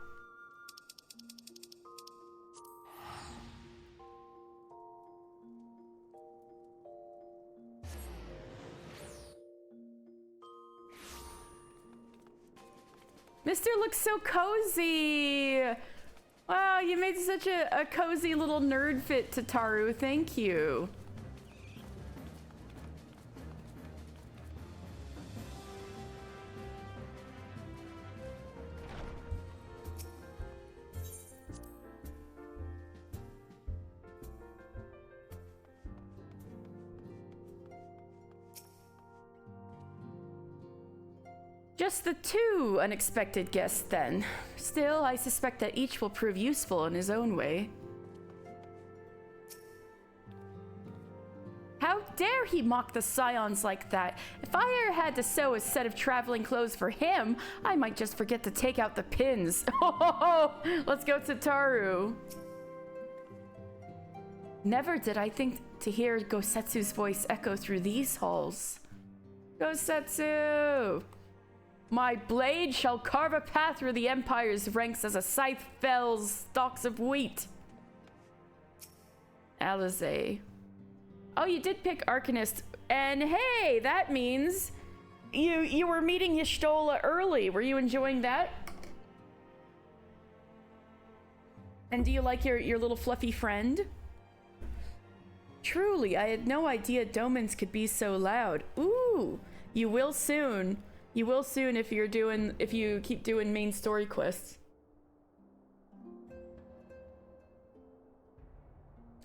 Mister looks so cozy. Wow, you made such a cozy little nerd fit, Tataru. Thank you. Just the 2 unexpected guests, then. Still, I suspect that each will prove useful in his own way. How dare he mock the Scions like that? If I ever had to sew a set of traveling clothes for him, I might just forget to take out the pins. Let's go to Taru. Never did I think to hear Gosetsu's voice echo through these halls. Gosetsu! My blade shall carve a path through the Empire's ranks as a scythe fells stalks of wheat. Alizé. Oh, you did pick Arcanist. And hey, that means you were meeting Y'shtola early. Were you enjoying that? And do you like your little fluffy friend? Truly, I had no idea Domans could be so loud. Ooh, you will soon. You will soon if you keep doing main story quests.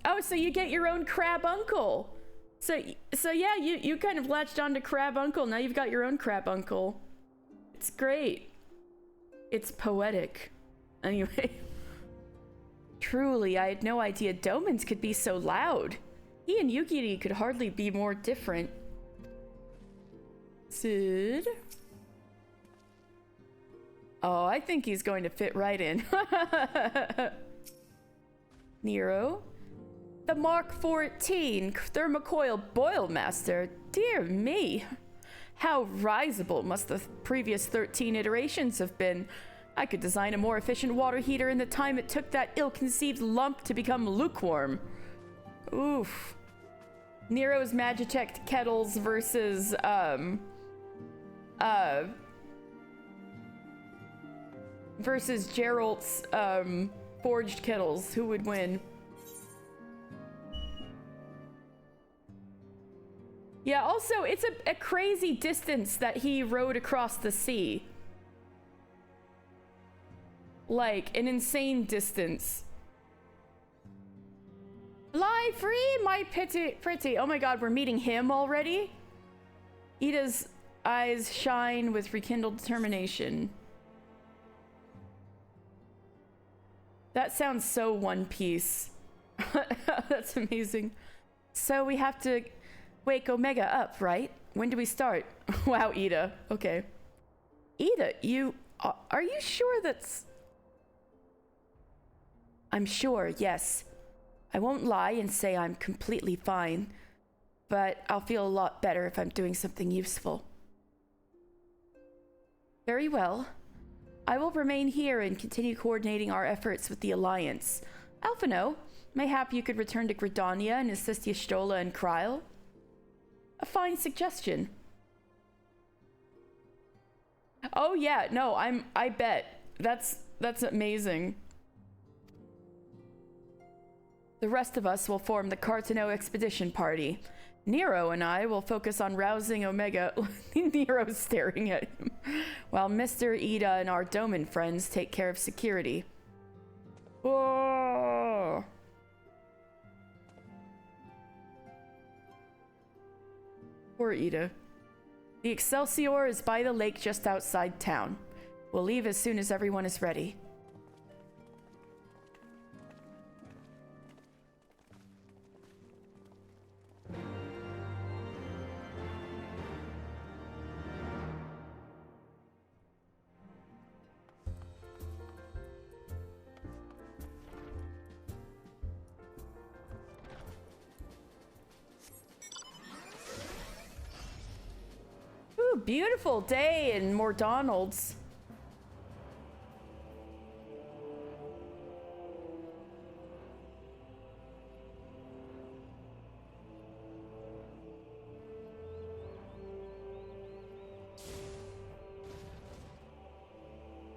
Oh, so you get your own crab uncle. So yeah, you kind of latched on to crab uncle. Now you've got your own crab uncle. It's great. It's poetic. Anyway. Truly, I had no idea Domans could be so loud. He and Yugiri could hardly be more different. Sid? Oh, I think he's going to fit right in. Nero? The Mark 14 Thermocoil Boilmaster. Dear me. How risible must the previous 13 iterations have been. I could design a more efficient water heater in the time it took that ill-conceived lump to become lukewarm. Oof. Nero's Magitech kettles versus, versus Geralt's, forged kettles. Who would win? Yeah, also, it's a crazy distance that he rode across the sea. Like, an insane distance. Fly free, my pretty. Oh my god, we're meeting him already? Ida's eyes shine with rekindled determination. That sounds so One Piece. That's amazing. So we have to wake Omega up, right? When do we start? Wow, Ida. Okay. Ida, are you sure that's... I'm sure, yes. I won't lie and say I'm completely fine, but I'll feel a lot better if I'm doing something useful. Very well. I will remain here and continue coordinating our efforts with the Alliance. Alphino, mayhap you could return to Gridania and assist Y'shtola and Kryl? A fine suggestion. Oh yeah, no, I bet. That's amazing. The rest of us will form the Cartano Expedition Party. Nero and I will focus on rousing Omega. Nero's staring at him. While Mr. Ida and our Doman friends take care of security. Whoa! Poor Ida. The Excelsior is by the lake just outside town. We'll leave as soon as everyone is ready. Ooh, beautiful day in Mordonald's.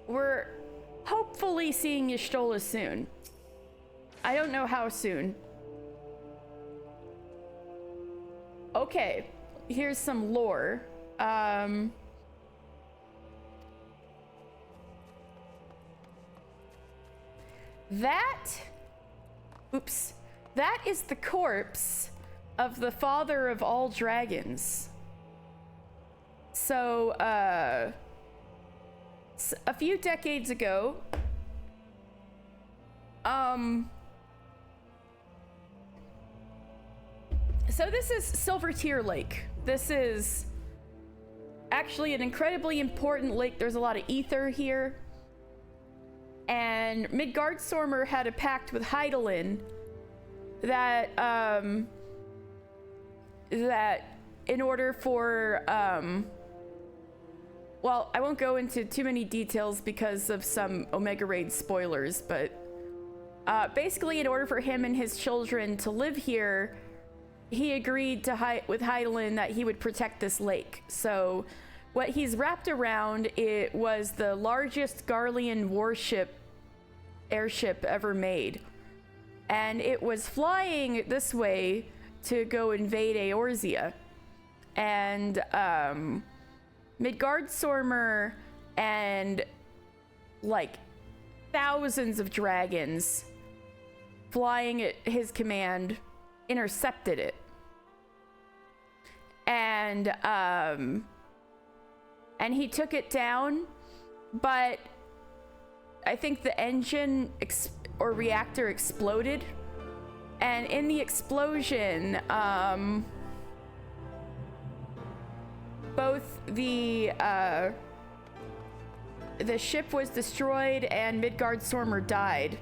We're hopefully seeing Y'shtola soon. I don't know how soon. Okay, here's some lore. That is the corpse of the father of all dragons. So, a few decades ago, so this is Silvertear Lake. This is actually an incredibly important lake. There's a lot of ether here. And Midgardsormr had a pact with Hydaelyn that in order for well, I won't go into too many details because of some Omega Raid spoilers, but basically in order for him and his children to live here, he agreed to with Hydaelyn that he would protect this lake. So what he's wrapped around, it was the largest Garlean airship ever made. And it was flying this way to go invade Eorzea. And Midgardsormr and like thousands of dragons flying at his command intercepted it. And he took it down, but I think the engine or reactor exploded. And in the explosion, both the ship was destroyed and Midgardsormr died.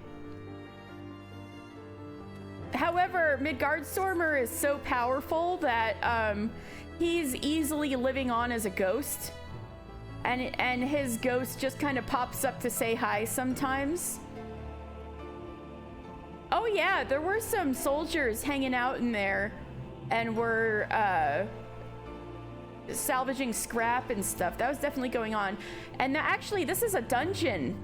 However, Midgardsormr is so powerful that he's easily living on as a ghost. and his ghost just kind of pops up to say hi sometimes. Oh yeah, there were some soldiers hanging out in there and were salvaging scrap and stuff. That was definitely going on. And actually, this is a dungeon.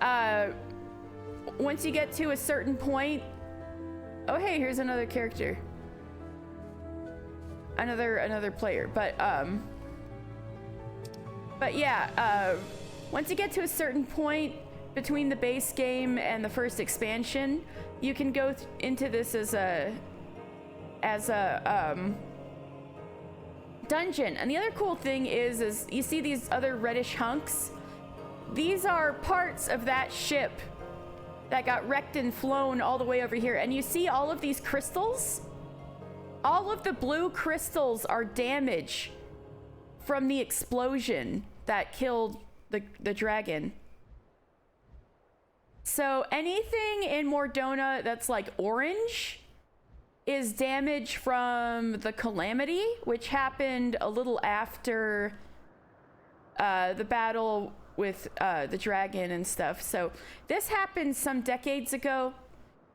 Once you get to a certain point... Oh hey, here's another character. Another player. But yeah, once you get to a certain point between the base game and the first expansion, you can go into this as a dungeon. And the other cool thing is you see these other reddish hunks. These are parts of that ship that got wrecked and flown all the way over here. And you see all of these crystals? All of the blue crystals are damage from the explosion that killed the dragon. So anything in Mordona that's like orange is damage from the Calamity, which happened a little after the battle with the dragon and stuff. So this happened some decades ago.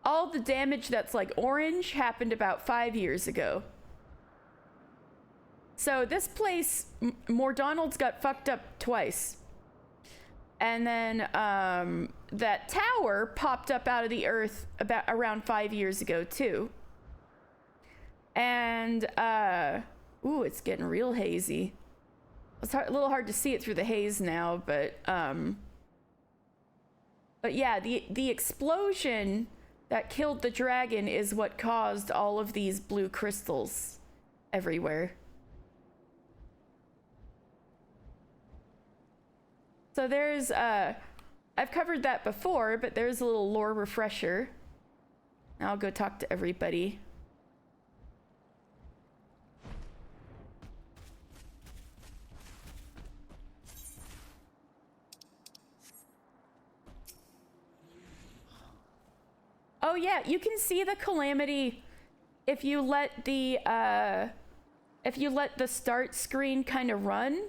All the damage that's like orange happened about 5 years ago. So this place, Mordonald's got fucked up twice. And then that tower popped up out of the earth around 5 years ago too. And ooh, it's getting real hazy. It's a little hard to see it through the haze now, but yeah, the explosion that killed the dragon is what caused all of these blue crystals everywhere. So there's, I've covered that before, but there's a little lore refresher. I'll go talk to everybody. Oh yeah, you can see the Calamity if you let the start screen kind of run.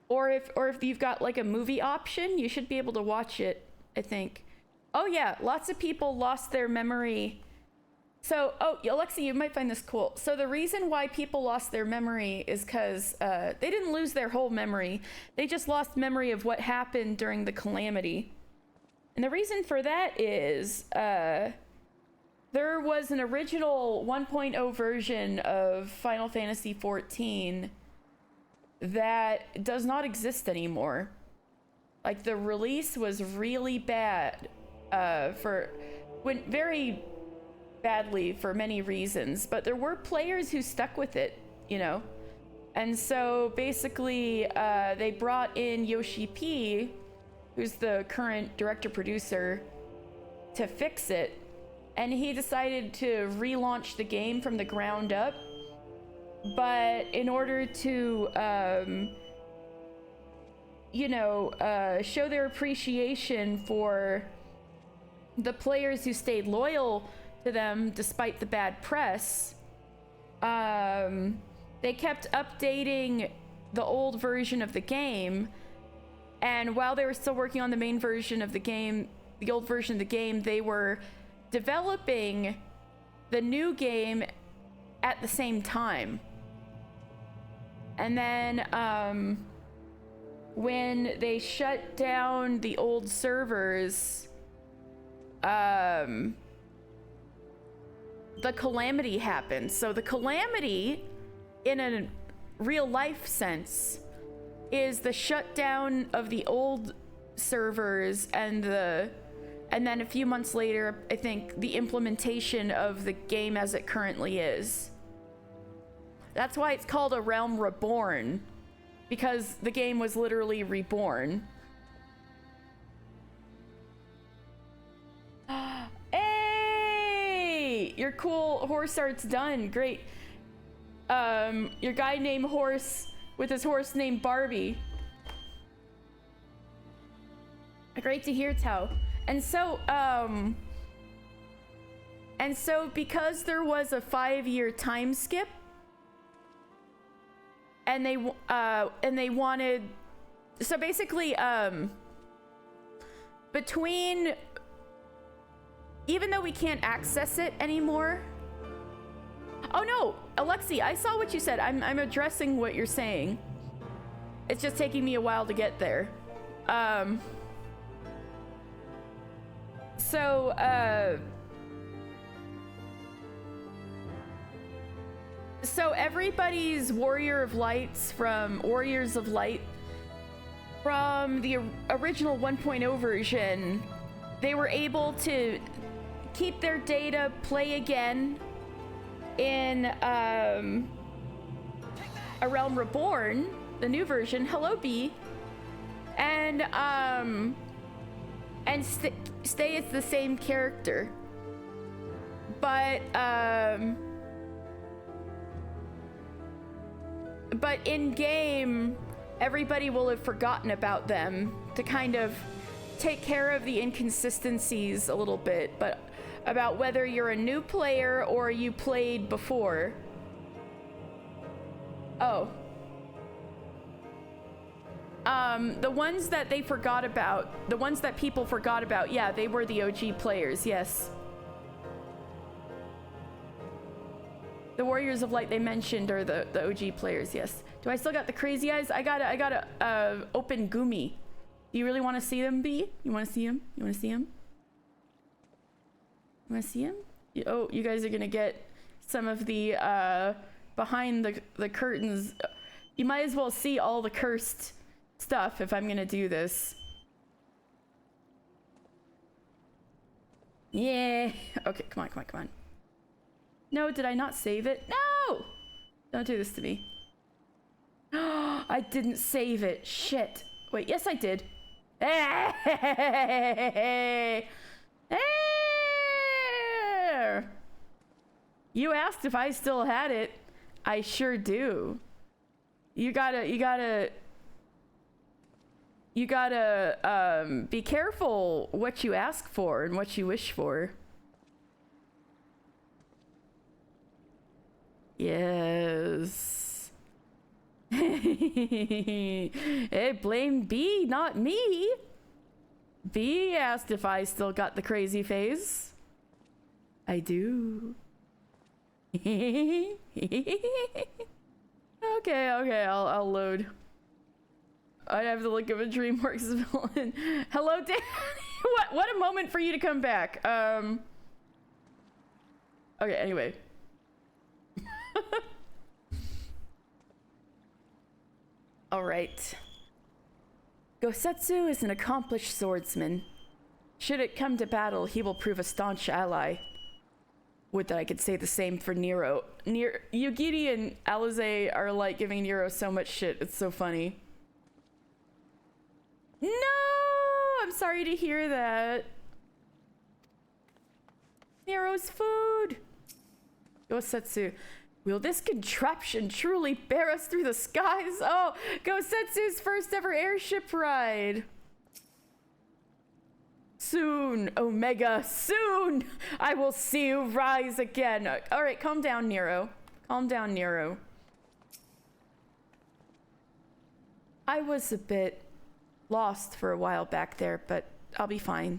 Or if you've got like a movie option, you should be able to watch it, I think. Oh yeah, lots of people lost their memory. So, oh, Alexa, you might find this cool. So the reason why people lost their memory is because they didn't lose their whole memory. They just lost memory of what happened during the Calamity. And the reason for that is there was an original 1.0 version of Final Fantasy XIV that does not exist anymore. Like, the release was really bad, went very badly for many reasons, but there were players who stuck with it, you know? And so basically, they brought in Yoshi P, who's the current director-producer, to fix it, and he decided to relaunch the game from the ground up. But in order to, show their appreciation for the players who stayed loyal to them despite the bad press, they kept updating the old version of the game. And while they were still working on the main version of the game, the old version of the game, they were developing the new game at the same time. And then when they shut down the old servers, the Calamity happened. So the Calamity, in a real life sense, is the shutdown of the old servers and then a few months later, I think, the implementation of the game as it currently is. That's why it's called A Realm Reborn, because the game was literally reborn. Hey! Your cool horse art's done. Great. Your guy named Horse with his horse named Barbie. Great to hear, Tao. And so because there was a 5-year time skip, and they wanted So basically, between, even though we can't access it anymore. Oh no, Alexi, I saw what you said. I'm addressing what you're saying. It's just taking me a while to get there. So everybody's Warriors of Light from the original 1.0 version, they were able to keep their data, play again in A Realm Reborn, the new version. Hello, B. And stay as the same character. But in game, everybody will have forgotten about them to kind of take care of the inconsistencies a little bit, but about whether you're a new player or you played before. Oh. The ones that they forgot about, the ones that people forgot about, yeah, they were the OG players, yes. The Warriors of Light they mentioned are the OG players, yes. Do I still got the crazy eyes? I got a open Gumi. Do you really want to see them, B? You want to see them? You want to see them? You want to see them? Oh, you guys are gonna get some of the behind the curtains. You might as well see all the cursed stuff if I'm gonna do this. Yeah. Okay, come on. No, did I not save it? No! Don't do this to me. I didn't save it. Shit. Wait, yes I did. You asked if I still had it. I sure do. You gotta be careful what you ask for and what you wish for. Yes. Hey, blame B, not me. B asked if I still got the crazy phase. I do. Okay, I'll load. I have the look of a DreamWorks villain. Hello, Danny. What a moment for you to come back. Okay, anyway. All right. Gosetsu is an accomplished swordsman. Should it come to battle, he will prove a staunch ally. Would that I could say the same for Nero. Yugiri and Alize are like giving Nero so much shit. It's so funny. No! I'm sorry to hear that. Nero's food. Gosetsu. Will this contraption truly bear us through the skies? Oh, Gosetsu's first ever airship ride. Soon, Omega, soon! I will see you rise again. All right, calm down, Nero. Calm down, Nero. I was a bit lost for a while back there, but I'll be fine.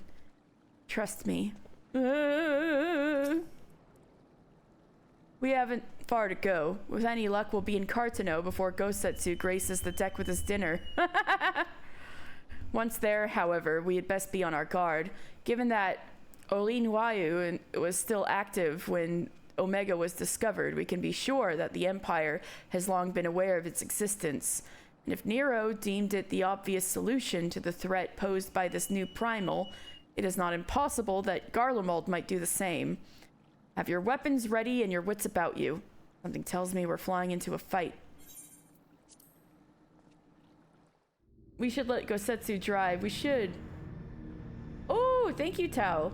Trust me. We haven't far to go. With any luck, we'll be in Cartano before Gosetsu graces the deck with his dinner. Once there, however, we had best be on our guard. Given that Olinuayu was still active when Omega was discovered, we can be sure that the Empire has long been aware of its existence. And if Nero deemed it the obvious solution to the threat posed by this new primal, it is not impossible that Garlemald might do the same. Have your weapons ready and your wits about you. Something tells me we're flying into a fight. We should let Gosetsu drive. We should. Oh, thank you, Tao.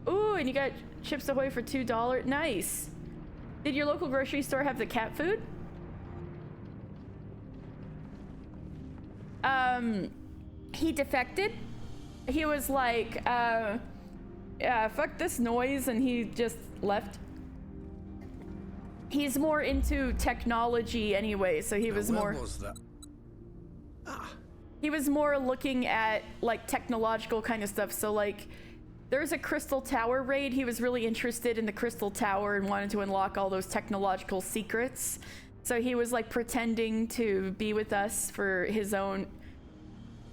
Ooh, and you got Chips Ahoy for $2. Nice. Did your local grocery store have the cat food? He defected. He was like, yeah, fuck this noise, and he just left. He's more into technology anyway, so he was more... Where was that? He was more looking at, like, technological kind of stuff. So, like, there's a Crystal Tower raid. He was really interested in the Crystal Tower and wanted to unlock all those technological secrets. So he was, like, pretending to be with us for his own,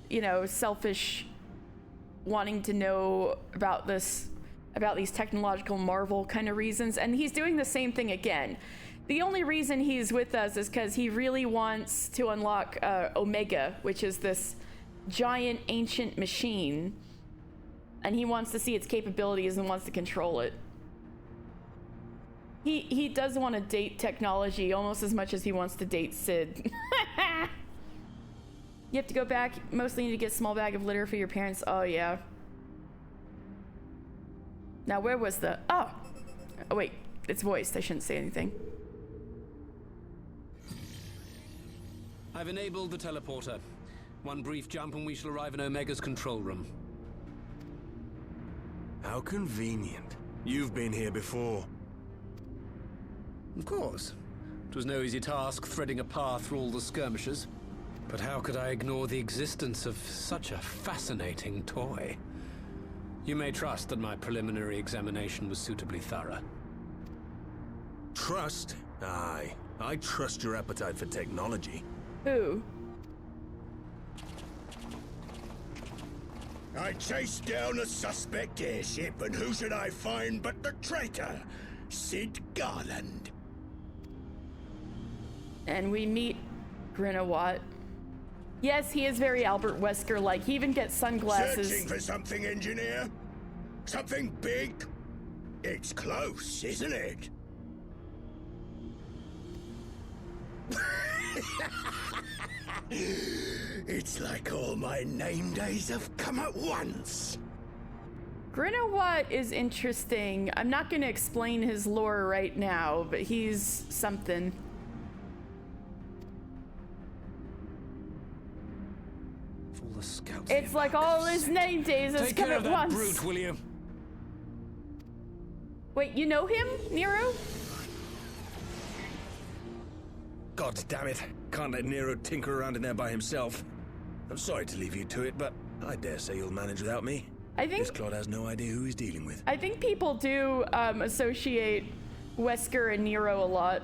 you know, selfish wanting to know about this, about these technological marvel kind of reasons. And he's doing the same thing again. The only reason he's with us is because he really wants to unlock Omega, which is this giant ancient machine. And he wants to see its capabilities and wants to control it. He does want to date technology almost as much as he wants to date Sid. You have to go back. Mostly need to get a small bag of litter for your parents. Oh, yeah. Now, where was the... Oh, wait. It's voiced. I shouldn't say anything. I've enabled the teleporter. One brief jump and we shall arrive in Omega's control room. How convenient. You've been here before. Of course. It was no easy task threading a path through all the skirmishes. But how could I ignore the existence of such a fascinating toy? You may trust that my preliminary examination was suitably thorough. Trust? Aye. I trust your appetite for technology. Who? I chased down a suspect airship, and who should I find but the traitor, Sid Garland. And we meet Grinawat. Yes, he is very Albert Wesker-like. He even gets sunglasses. Searching for something, engineer? Something big? It's close, isn't it? It's like all my name days have come at once. Grinawat is interesting. I'm not going to explain his lore right now, but he's something. All the scouts. It's like all his name days has come at once. Brute, will you? Wait, you know him, Nero? God damn it. Can't let Nero tinker around in there by himself. I'm sorry to leave you to it, but I dare say you'll manage without me. I think this clod has no idea who he's dealing with. I think people do associate Wesker and Nero a lot.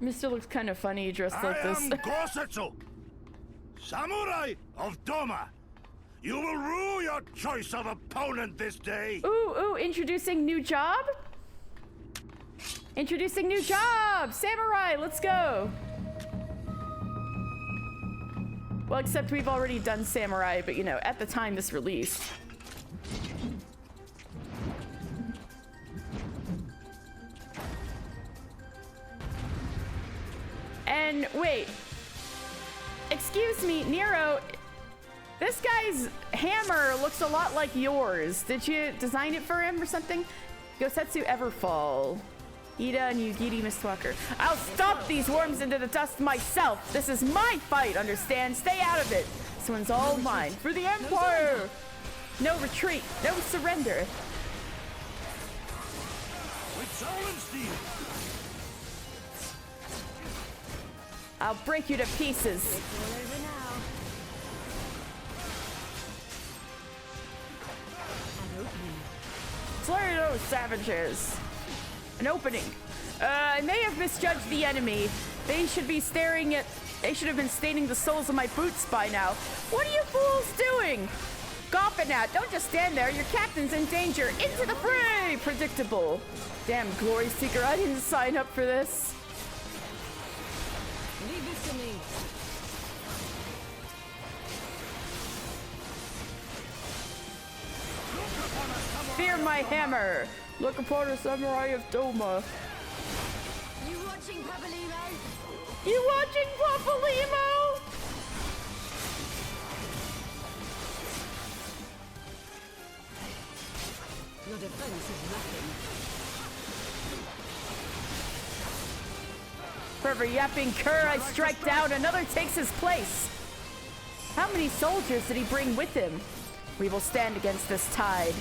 Mr. looks kind of funny dressed like this. I am Gosetsu, Samurai of Doma. You will rue your choice of opponent this day. Ooh, introducing new job? Introducing new job! Samurai, let's go! Well, except we've already done Samurai, but you know, at the time this released. And wait, excuse me, Nero, this guy's hammer looks a lot like yours. Did you design it for him or something? Gosetsu Everfall. Ida and Yugiri Mistwalker. I'll stomp these worms into the dust myself. This is my fight, understand? Stay out of it. This one's all mine. For the Empire! No retreat, no surrender. With Solenstein. I'll break you to pieces. Slay those savages. An opening. I may have misjudged the enemy. They should have been staining the soles of my boots by now. What are you fools doing? Gopping at. Don't just stand there. Your captain's in danger. Into the fray. Predictable. Damn glory seeker. I didn't sign up for this. Leave this to me. Fear my hammer. Look upon a samurai of Doma. You watching, Papalimo? You watching, Papalimo? Your defense is lacking. For every yapping cur I strike down, another takes his place. How many soldiers did he bring with him? We will stand against this tide.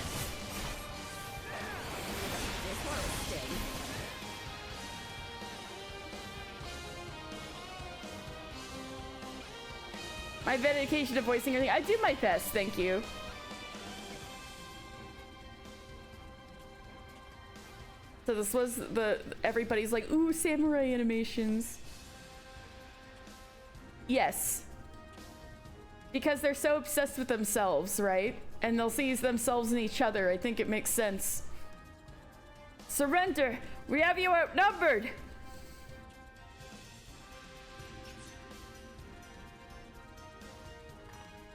My dedication to voicing everything. I do my best, thank you. So this was everybody's like, ooh, samurai animations. Yes. Because they're so obsessed with themselves, right? And they'll see themselves in each other. I think it makes sense. Surrender! We have you outnumbered!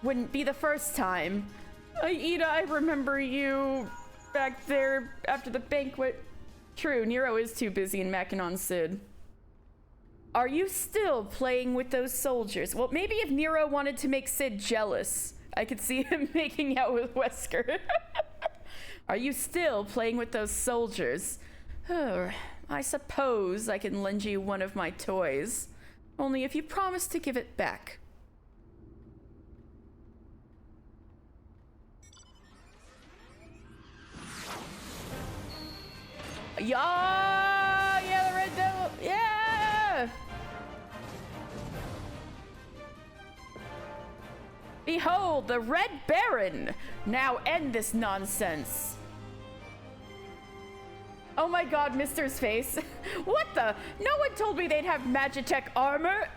Wouldn't be the first time. Aida, I remember you back there after the banquet. True, Nero is too busy in Mackinac Sid. Are you still playing with those soldiers? Well, maybe if Nero wanted to make Sid jealous, I could see him making out with Wesker. Are you still playing with those soldiers? Oh, I suppose I can lend you one of my toys. Only if you promise to give it back. Yeah, the Red Devil, yeah! Behold, the Red Baron! Now end this nonsense. Oh my god, Mister's face. What the? No one told me they'd have Magitech armor.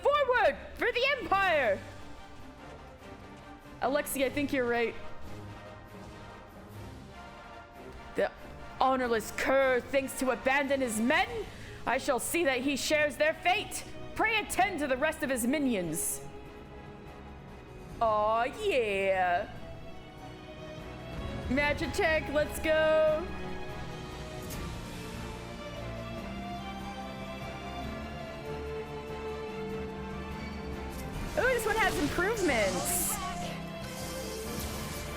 Forward! For the Empire! Alexi, I think you're right. The honorless cur thinks to abandon his men? I shall see that he shares their fate. Pray attend to the rest of his minions. Aw, yeah. Magitech, let's go. Ooh, this one has improvements.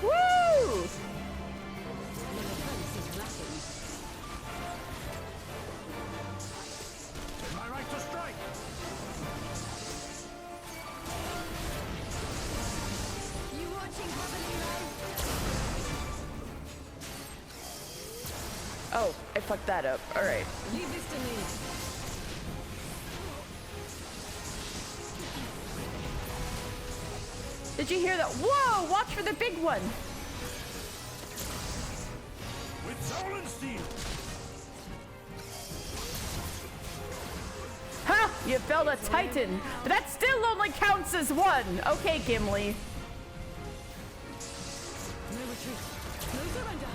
Woo! My right to strike. You watching, Pavelino? Oh, I fucked that up. All right. Leave this to me. Did you hear that? Whoa! Watch for the big one. With soul and steel. Ha! You felled a Titan, but that still only counts as one. Okay, Gimli. No retreat. No surrender.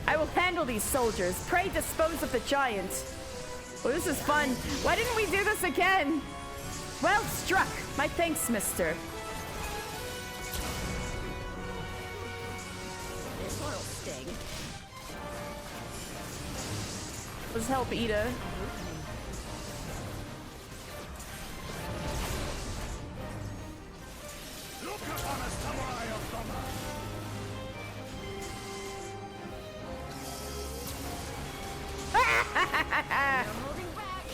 I will handle these soldiers. Pray dispose of the giant. Well, this is fun. Why didn't we do this again? Well struck. My thanks, mister. This one'll sting. Let's help Ida. Look upon us, samurai of Doma. I'm holding back.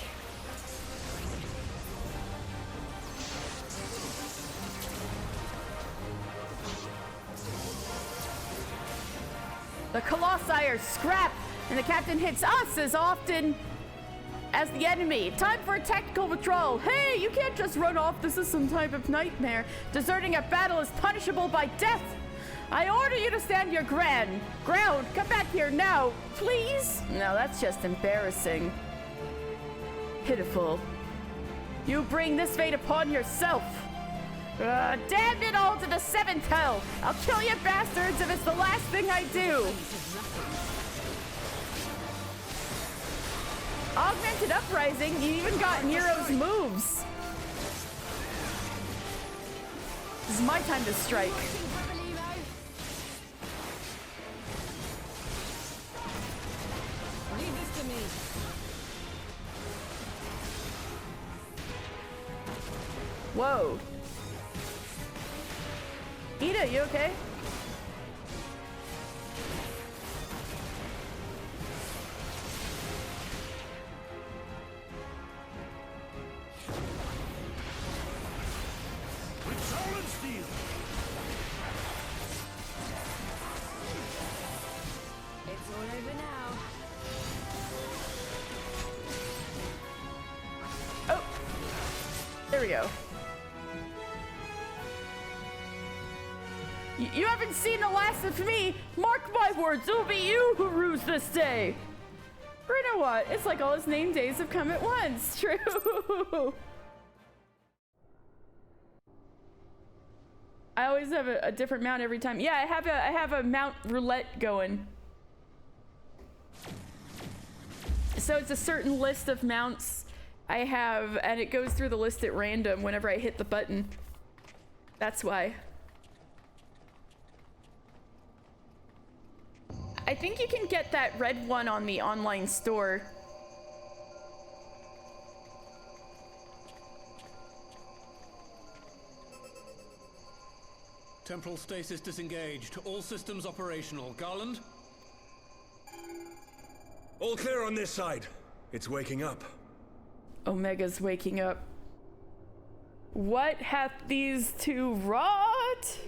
The Colossi are scrap, and the captain hits us as often as the enemy. Time for a tactical withdrawal. Hey, you can't just run off. This is some type of nightmare. Deserting a battle is punishable by death. I order you to stand your ground. Come back here now, please. No, that's just embarrassing. Pitiful. You bring this fate upon yourself. Damn it all to the seventh hell! I'll kill you bastards if it's the last thing I do! Augmented Uprising, you even got Nero's moves! This is my time to strike. Leave this to me. Whoa. Ida, you okay? There we go. You haven't seen the last of me. Mark my words, it'll be you who rules this day. Or you know what? It's like all his name days have come at once. True. I always have a different mount every time. Yeah, I have a mount roulette going. So it's a certain list of mounts I have, and it goes through the list at random whenever I hit the button. That's why. I think you can get that red one on the online store. Temporal stasis disengaged. All systems operational. Garland? All clear on this side. It's waking up. Omega's waking up. What hath these two wrought?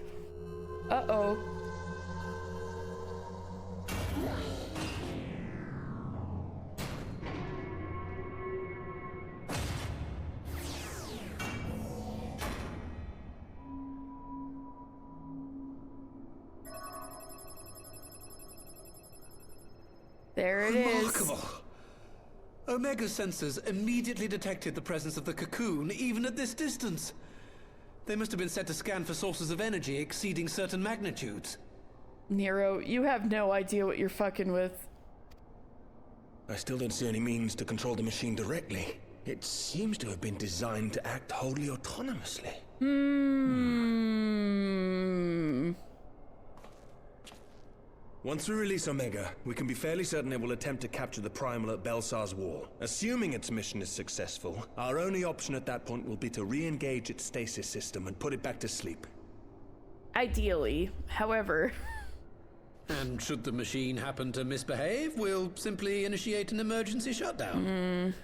Uh-oh. There it is. Remarkable. Omega sensors immediately detected the presence of the cocoon, even at this distance. They must have been set to scan for sources of energy exceeding certain magnitudes. Nero, you have no idea what you're fucking with. I still don't see any means to control the machine directly. It seems to have been designed to act wholly autonomously. Once we release Omega, we can be fairly certain it will attempt to capture the Primal at Belsar's Wall. Assuming its mission is successful, our only option at that point will be to re-engage its stasis system and put it back to sleep. Ideally, however... And should the machine happen to misbehave, we'll simply initiate an emergency shutdown.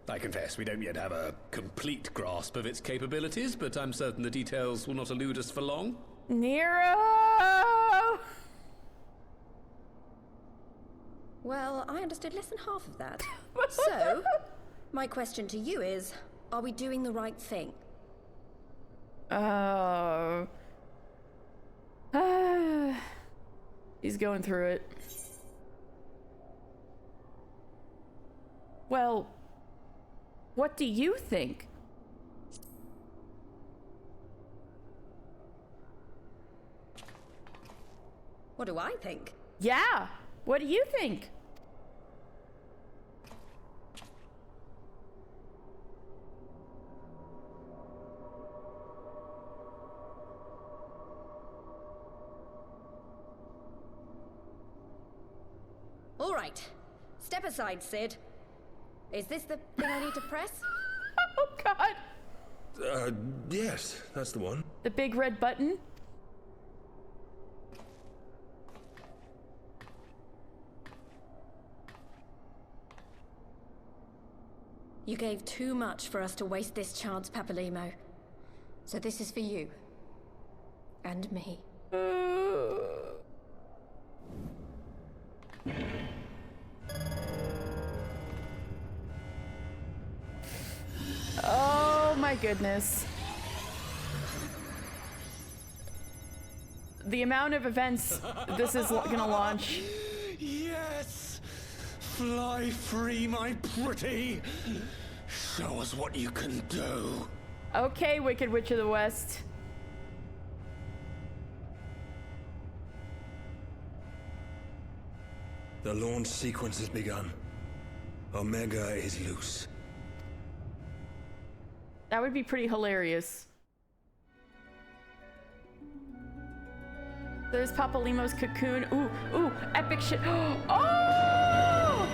I confess, we don't yet have a complete grasp of its capabilities, but I'm certain the details will not elude us for long. Nero! Well, I understood less than half of that. So, my question to you is, are we doing the right thing? He's going through it. Well, what do you think? What do I think? Yeah, what do you think? All right. Step aside, Sid. Is this the thing I need to press? Oh, God. Yes, that's the one. The big red button? You gave too much for us to waste this chance, Papalimo. So this is for you. And me. Oh my goodness. The amount of events this is gonna launch. Yes! Fly free, my pretty! Show us what you can do. Okay, Wicked Witch of the West. The launch sequence has begun. Omega is loose. That would be pretty hilarious. There's Papalimo's cocoon. Ooh, epic shit. Oh!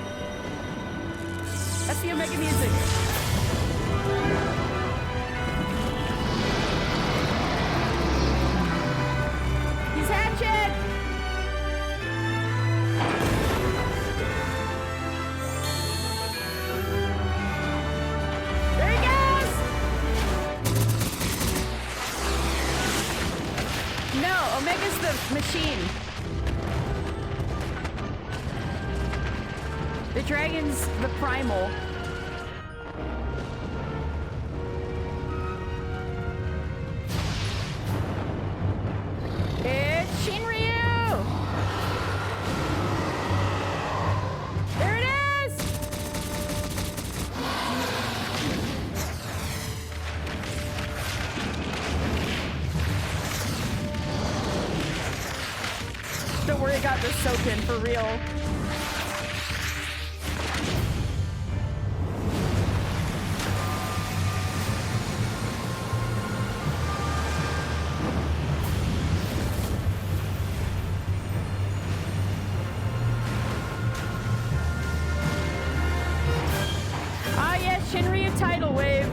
That's the Omega music. He's hatchet! There he goes! No, Omega's the machine. The dragon's the primal. this soak in for real. Ah yes, Shinryu tidal wave.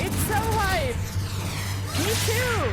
It's so hype. Me too.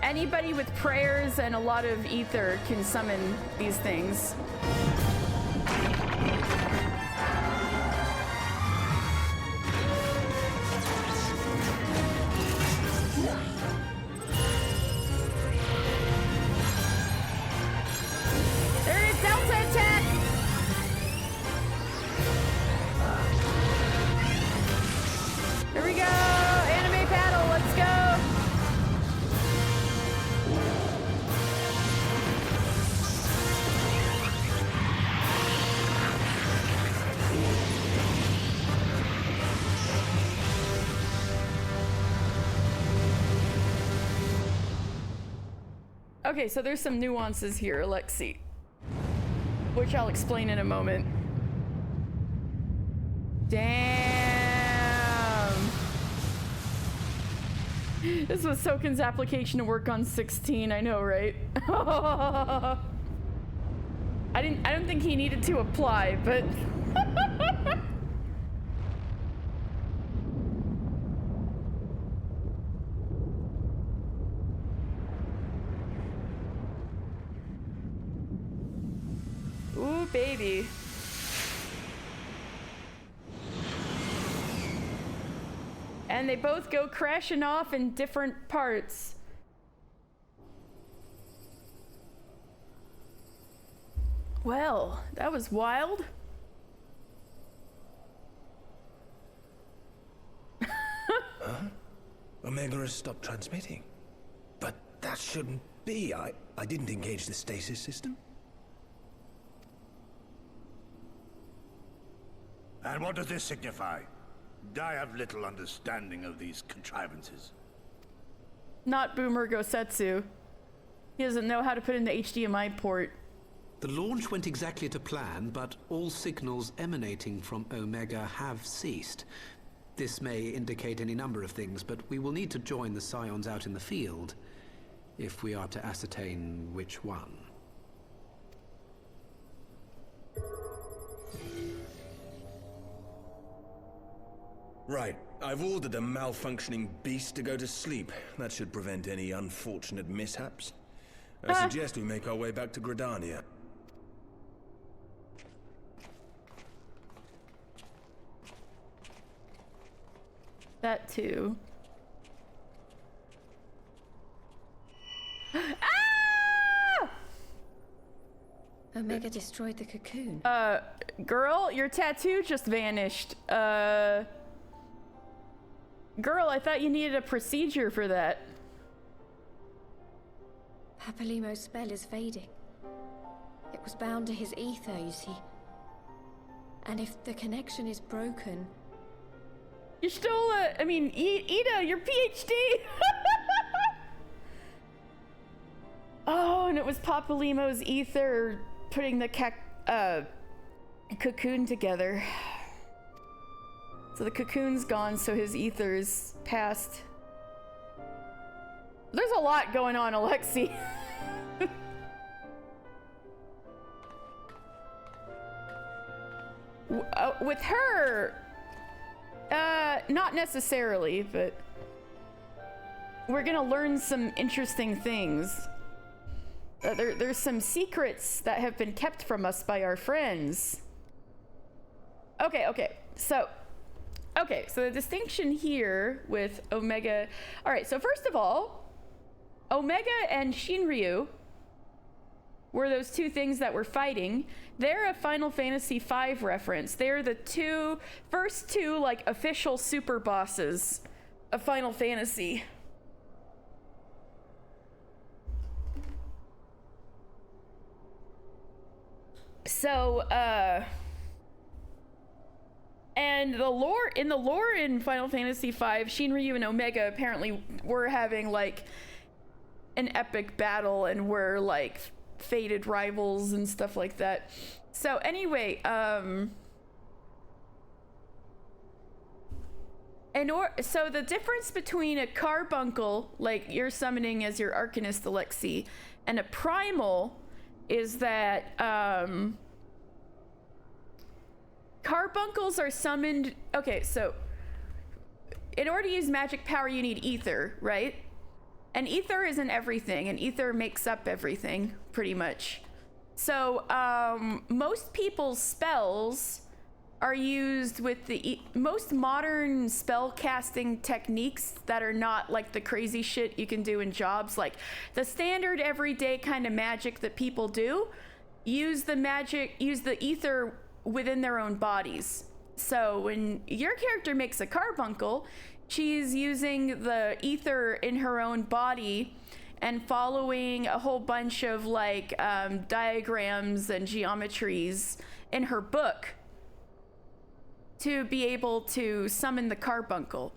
Anybody with prayers and a lot of ether can summon these things. There is Delta attack! Here we go! Anime battle, let's go! Okay, so there's some nuances here, let's see. Which I'll explain in a moment. Damn! This was Soken's application to work on 16, I know, right? I don't think he needed to apply, but ooh, baby. And they both go crashing off in different parts. Well, that was wild. Huh? Omega has stopped transmitting. But that shouldn't be. I didn't engage the stasis system. And what does this signify? I have little understanding of these contrivances. Not Boomer Gosetsu. He doesn't know how to put in the HDMI port. The launch went exactly to plan, but all signals emanating from Omega have ceased. This may indicate any number of things, but we will need to join the Scions out in the field if we are to ascertain which one. Right. I've ordered a malfunctioning beast to go to sleep. That should prevent any unfortunate mishaps. I suggest we make our way back to Gridania. That too. Ah! Omega destroyed the cocoon. Girl, your tattoo just vanished. Girl, I thought you needed a procedure for that. Papalimo's spell is fading. It was bound to his ether, you see. And if the connection is broken... You stole Ida, your PhD! Oh, and it was Papalimo's ether putting the cocoon together. So the cocoon's gone, so his ether's passed. There's a lot going on, Alexi. With her, not necessarily, but we're gonna learn some interesting things. There's some secrets that have been kept from us by our friends. Okay, so the distinction here with Omega. All right, so first of all, Omega and Shinryu were those two things that were fighting. They're a Final Fantasy V reference. They're the first two like official super bosses of Final Fantasy. So, and the lore in Final Fantasy V, Shinryu and Omega apparently were having like an epic battle and were like fated rivals and stuff like that. So anyway, so the difference between a carbuncle, like you're summoning as your Arcanist Alexi, and a primal is that carbuncles are summoned. Okay, so in order to use magic power, you need ether, right? And ether isn't everything, and ether makes up everything, pretty much. So most people's spells are used with the most modern spell casting techniques that are not like the crazy shit you can do in jobs, like the standard everyday kind of magic that people do. Use the ether within their own bodies. So when your character makes a carbuncle, she's using the ether in her own body and following a whole bunch of like diagrams and geometries in her book to be able to summon the carbuncle.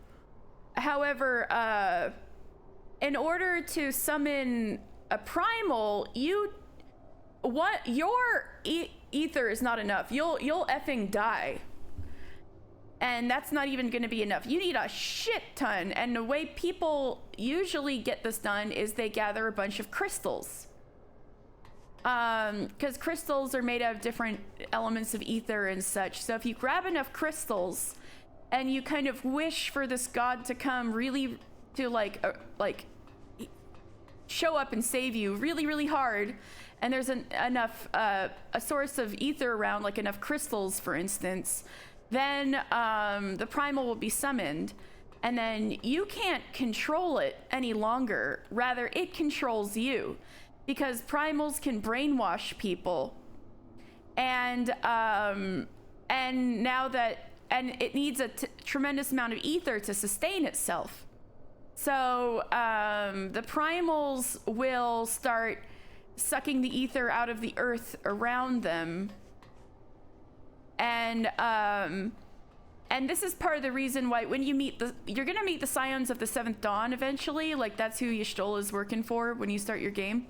However, in order to summon a primal, your ether is not enough. You'll effing die. And that's not even going to be enough. You need a shit ton. And the way people usually get this done is they gather a bunch of crystals. Because crystals are made out of different elements of ether and such. So if you grab enough crystals and you kind of wish for this god to come really to like show up and save you really, really hard, and there's enough a source of ether around, like enough crystals, for instance, then the primal will be summoned, and then you can't control it any longer. Rather, it controls you, because primals can brainwash people, and now that it needs a tremendous amount of ether to sustain itself. So the primals will start sucking the ether out of the earth around them. And this is part of the reason why when you meet you're gonna meet the Scions of the Seventh Dawn eventually. Like that's who Y'shtola is working for when you start your game.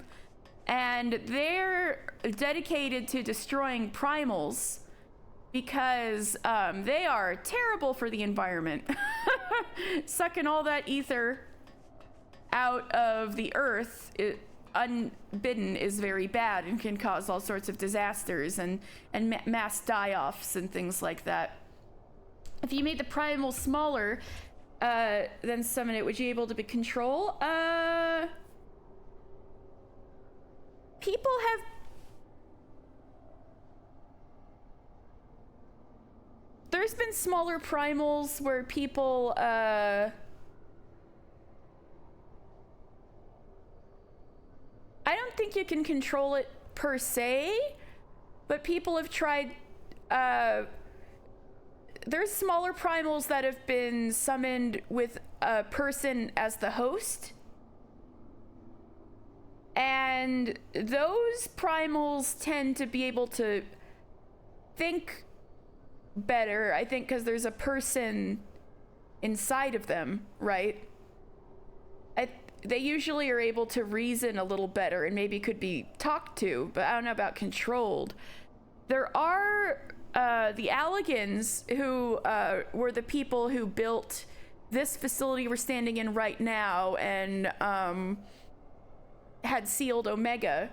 And they're dedicated to destroying primals because they are terrible for the environment. Sucking all that ether out of the earth unbidden is very bad and can cause all sorts of disasters and mass die-offs and things like that. If you made the primal smaller, then summon it, would you be able to control? People have... There's been smaller primals where people, I don't think you can control it per se, but people have tried, there's smaller primals that have been summoned with a person as the host. And those primals tend to be able to think better, I think, because there's a person inside of them, right? They usually are able to reason a little better and maybe could be talked to, but I don't know about controlled. There are the Alligans, who were the people who built this facility we're standing in right now and had sealed Omega,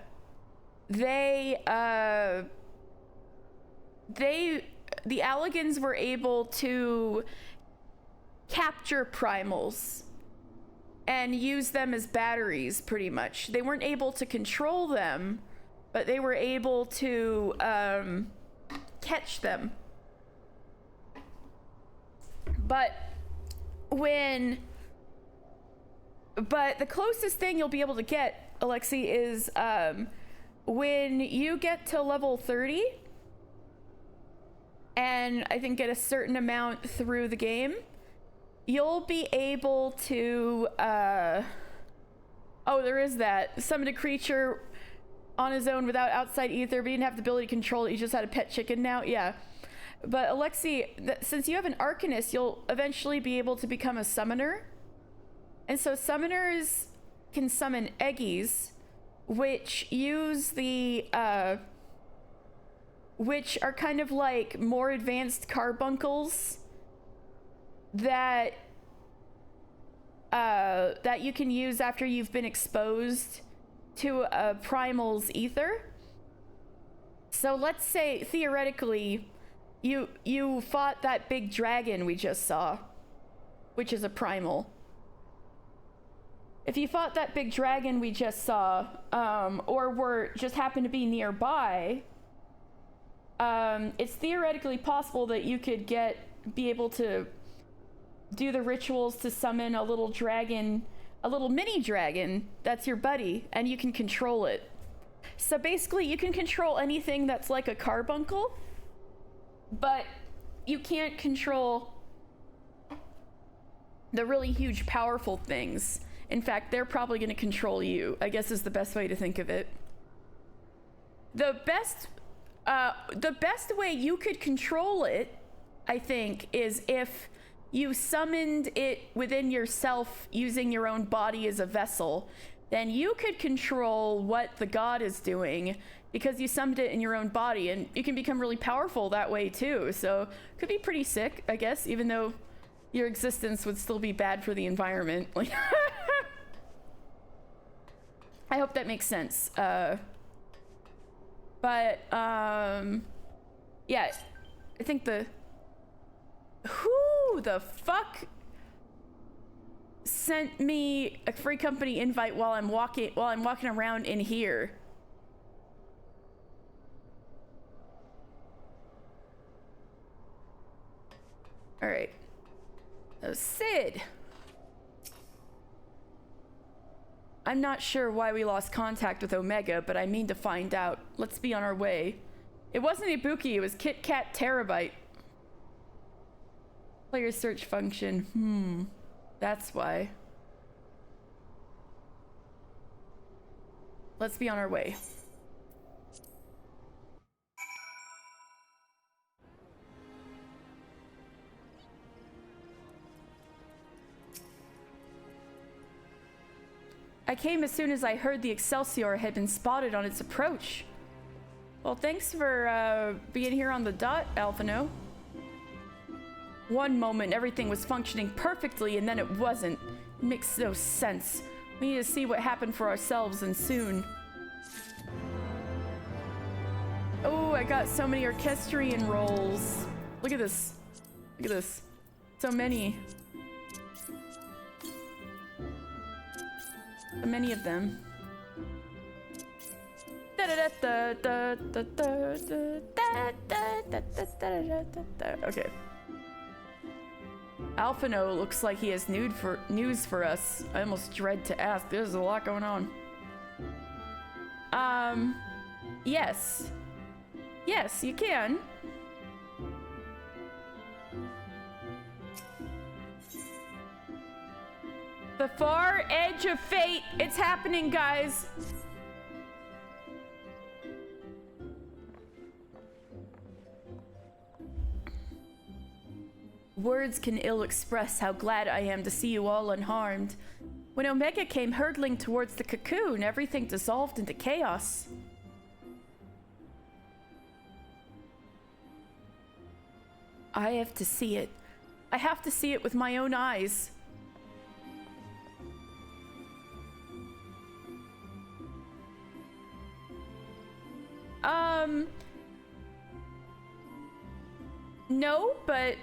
the Alligans were able to capture primals and use them as batteries, pretty much. They weren't able to control them, but they were able to catch them. But the closest thing you'll be able to get, Alexei, is when you get to level 30, and I think get a certain amount through the game, you'll be able to, oh, there is that. Summon a creature on his own without outside ether, but he didn't have the ability to control it. He just had a pet chicken now. Yeah. But Alexei, since you have an Arcanist, you'll eventually be able to become a summoner. And so summoners can summon Eggies, which use the, which are kind of like more advanced carbuncles that you can use after you've been exposed to a primal's ether. So let's say theoretically you fought that big dragon we just saw, which is a primal. If you fought that big dragon we just saw, or were just happened to be nearby, it's theoretically possible that you could be able to do the rituals to summon a little dragon, a little mini dragon that's your buddy, and you can control it. So basically you can control anything that's like a carbuncle, but you can't control the really huge powerful things. In fact, they're probably going to control you, I guess is the best way to think of it. The best way you could control it, I think, is if you summoned it within yourself using your own body as a vessel. Then you could control what the god is doing because you summoned it in your own body, and you can become really powerful that way too. So could be pretty sick, I guess, even though your existence would still be bad for the environment. Like, I hope that makes sense. Yeah, I think who the fuck sent me a free company invite while I'm walking around in here? All right. Oh, Sid. I'm not sure why we lost contact with Omega, but I mean to find out. Let's be on our way. It wasn't Ibuki, it was Kit Kat Terabyte. Player search function. That's why. Let's be on our way. I came as soon as I heard the Excelsior had been spotted on its approach. Well, thanks for being here on the dot, Alphino. One moment, everything was functioning perfectly, and then it wasn't. It makes no sense. We need to see what happened for ourselves, and soon. Oh, I got so many orchestrion rolls. Look at this. Look at this. So many. So many of them. Okay. Alphino looks like he has news for us. I almost dread to ask. There's a lot going on. Yes. Yes, you can. The far edge of fate. It's happening, guys. Words can ill express how glad I am to see you all unharmed. When Omega came hurtling towards the cocoon, everything dissolved into chaos. I have to see it. I have to see it with my own eyes. No, but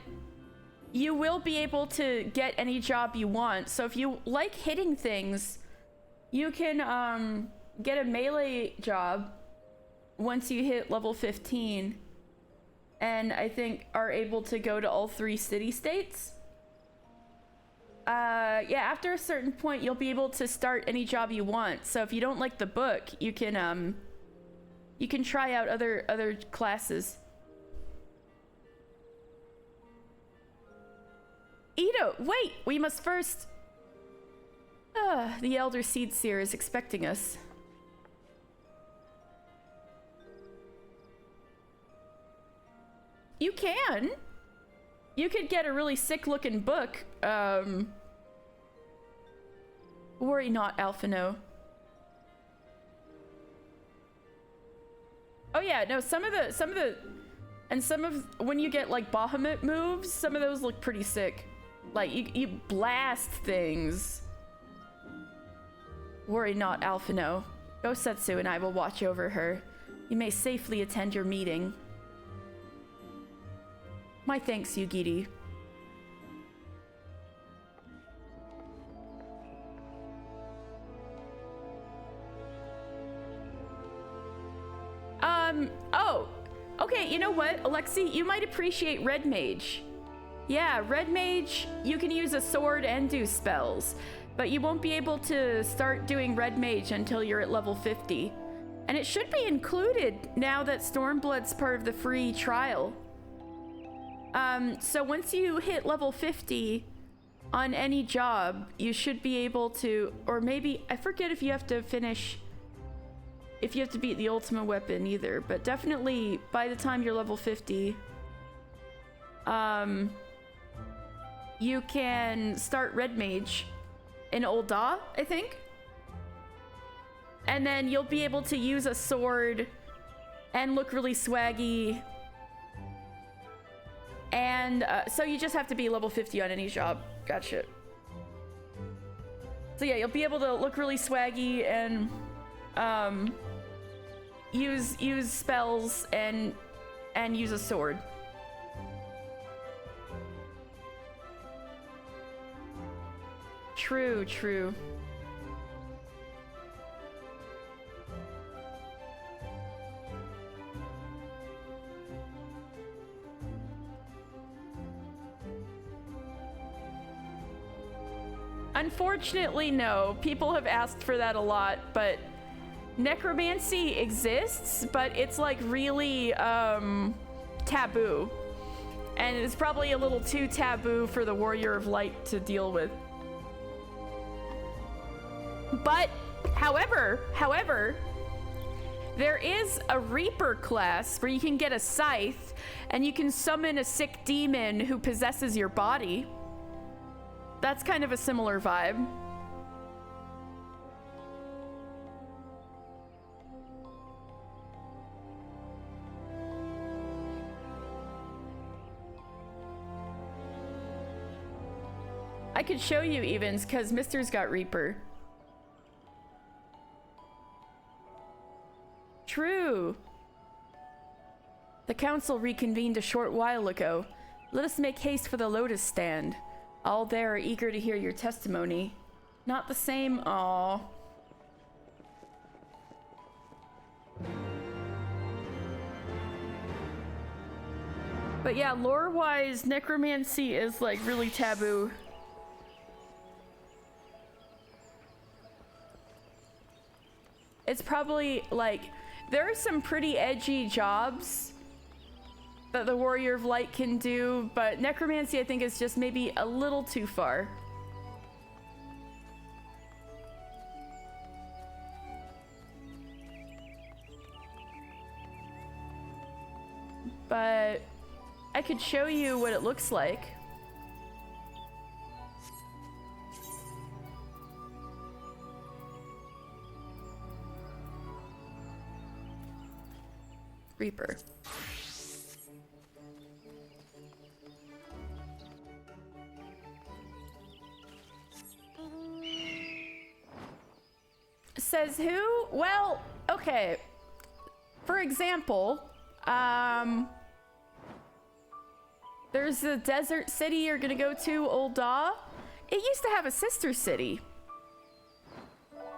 you will be able to get any job you want. So if you like hitting things, you can get a melee job once you hit level 15, and I think are able to go to all 3 city-states. Yeah, after a certain point, you'll be able to start any job you want. So if you don't like the book, you can try out other classes. Ito, wait! We must first... the Elder Seedseer is expecting us. You can! You could get a really sick-looking book. Worry not, Alphino. Oh yeah, no, some of when you get like Bahamut moves, some of those look pretty sick. Like you blast things. Worry not, Alphino. Go Setsu and I will watch over her. You may safely attend your meeting. My thanks, Yugiri. Oh, okay, you know what, Alexi, you might appreciate Red Mage. Yeah, Red Mage, you can use a sword and do spells, but you won't be able to start doing Red Mage until you're at level 50. And it should be included now that Stormblood's part of the free trial. So once you hit level 50 on any job, you should be able to, or maybe, I forget if you have to finish, if you have to beat the ultimate weapon either, but definitely by the time you're level 50, you can start Red Mage in Ul'dah, I think. And then you'll be able to use a sword and look really swaggy. And so you just have to be level 50 on any job. Gotcha. So yeah, you'll be able to look really swaggy and use spells and use a sword. True, true. Unfortunately, no. People have asked for that a lot, but necromancy exists, but it's like really taboo. And it's probably a little too taboo for the Warrior of Light to deal with. But, however, there is a Reaper class where you can get a scythe and you can summon a sick demon who possesses your body. That's kind of a similar vibe. I could show you Evans, because Mister's got Reaper. True. The council reconvened a short while ago. Let us make haste for the Lotus Stand. All there are eager to hear your testimony. Not the same, aw. But yeah, lore-wise, necromancy is like really taboo. It's probably like, there are some pretty edgy jobs that the Warrior of Light can do, but necromancy I think is just maybe a little too far. But I could show you what it looks like. Reaper. says who? Well, okay. For example, there's a desert city you're gonna go to, Ul'dah. It used to have a sister city.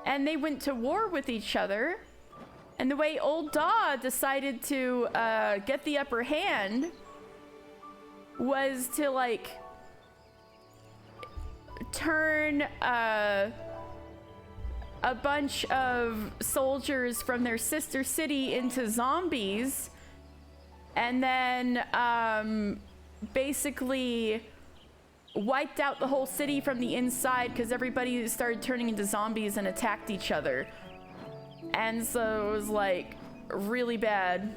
And they went to war with each other. And the way Ul'dah decided to get the upper hand was to, like, turn a bunch of soldiers from their sister city into zombies, and then basically wiped out the whole city from the inside because everybody started turning into zombies and attacked each other. And so it was like really bad.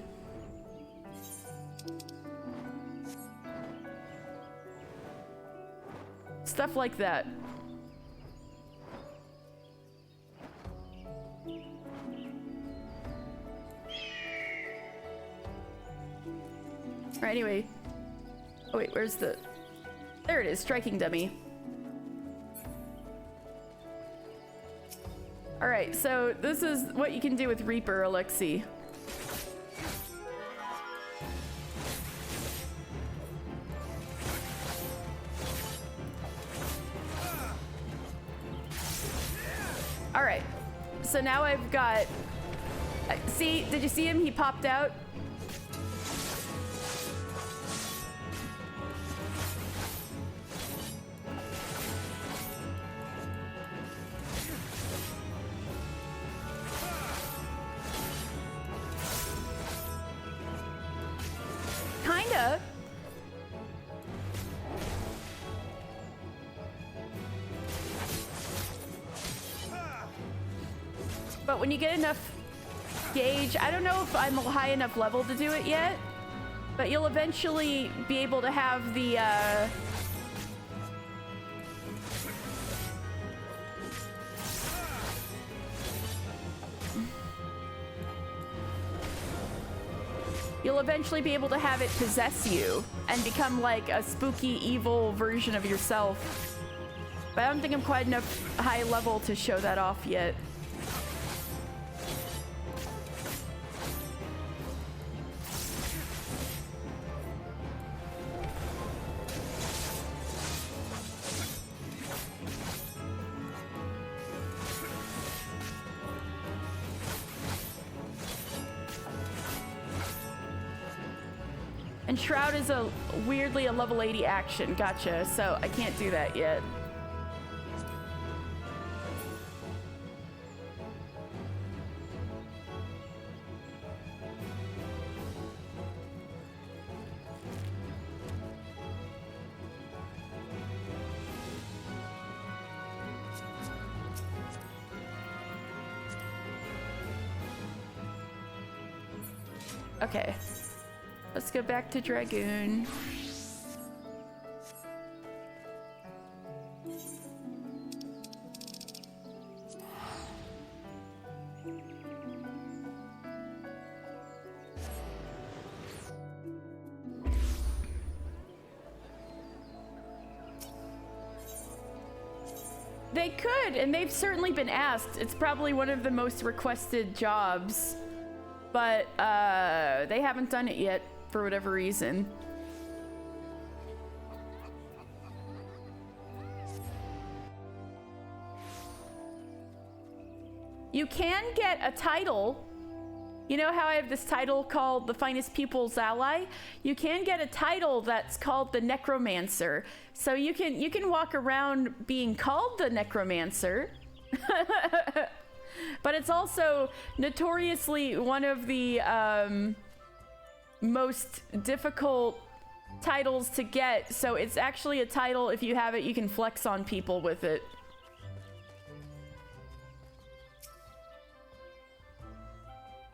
Stuff like that. Alright, anyway. Oh wait, where's the... There it is, striking dummy. Alright, so this is what you can do with Reaper, Alexi. Alright, so now I've got... See, did you see him? He popped out. Kinda. But when you get enough gauge, I don't know if I'm a high enough level to do it yet, but you'll eventually be able to have the you'll eventually be able to have it possess you and become like a spooky, evil version of yourself. But I don't think I'm quite enough high level to show that off yet. And Shroud is weirdly a level 80 action. Gotcha. So I can't do that yet. Okay. Let's go back to Dragoon. They could, and they've certainly been asked. It's probably one of the most requested jobs, but they haven't done it yet. For whatever reason. You can get a title. You know how I have this title called the Finest Pupil's Ally? You can get a title that's called the Necromancer. So you can walk around being called the Necromancer. But it's also notoriously one of the most difficult titles to get, so it's actually a title, if you have it, you can flex on people with it.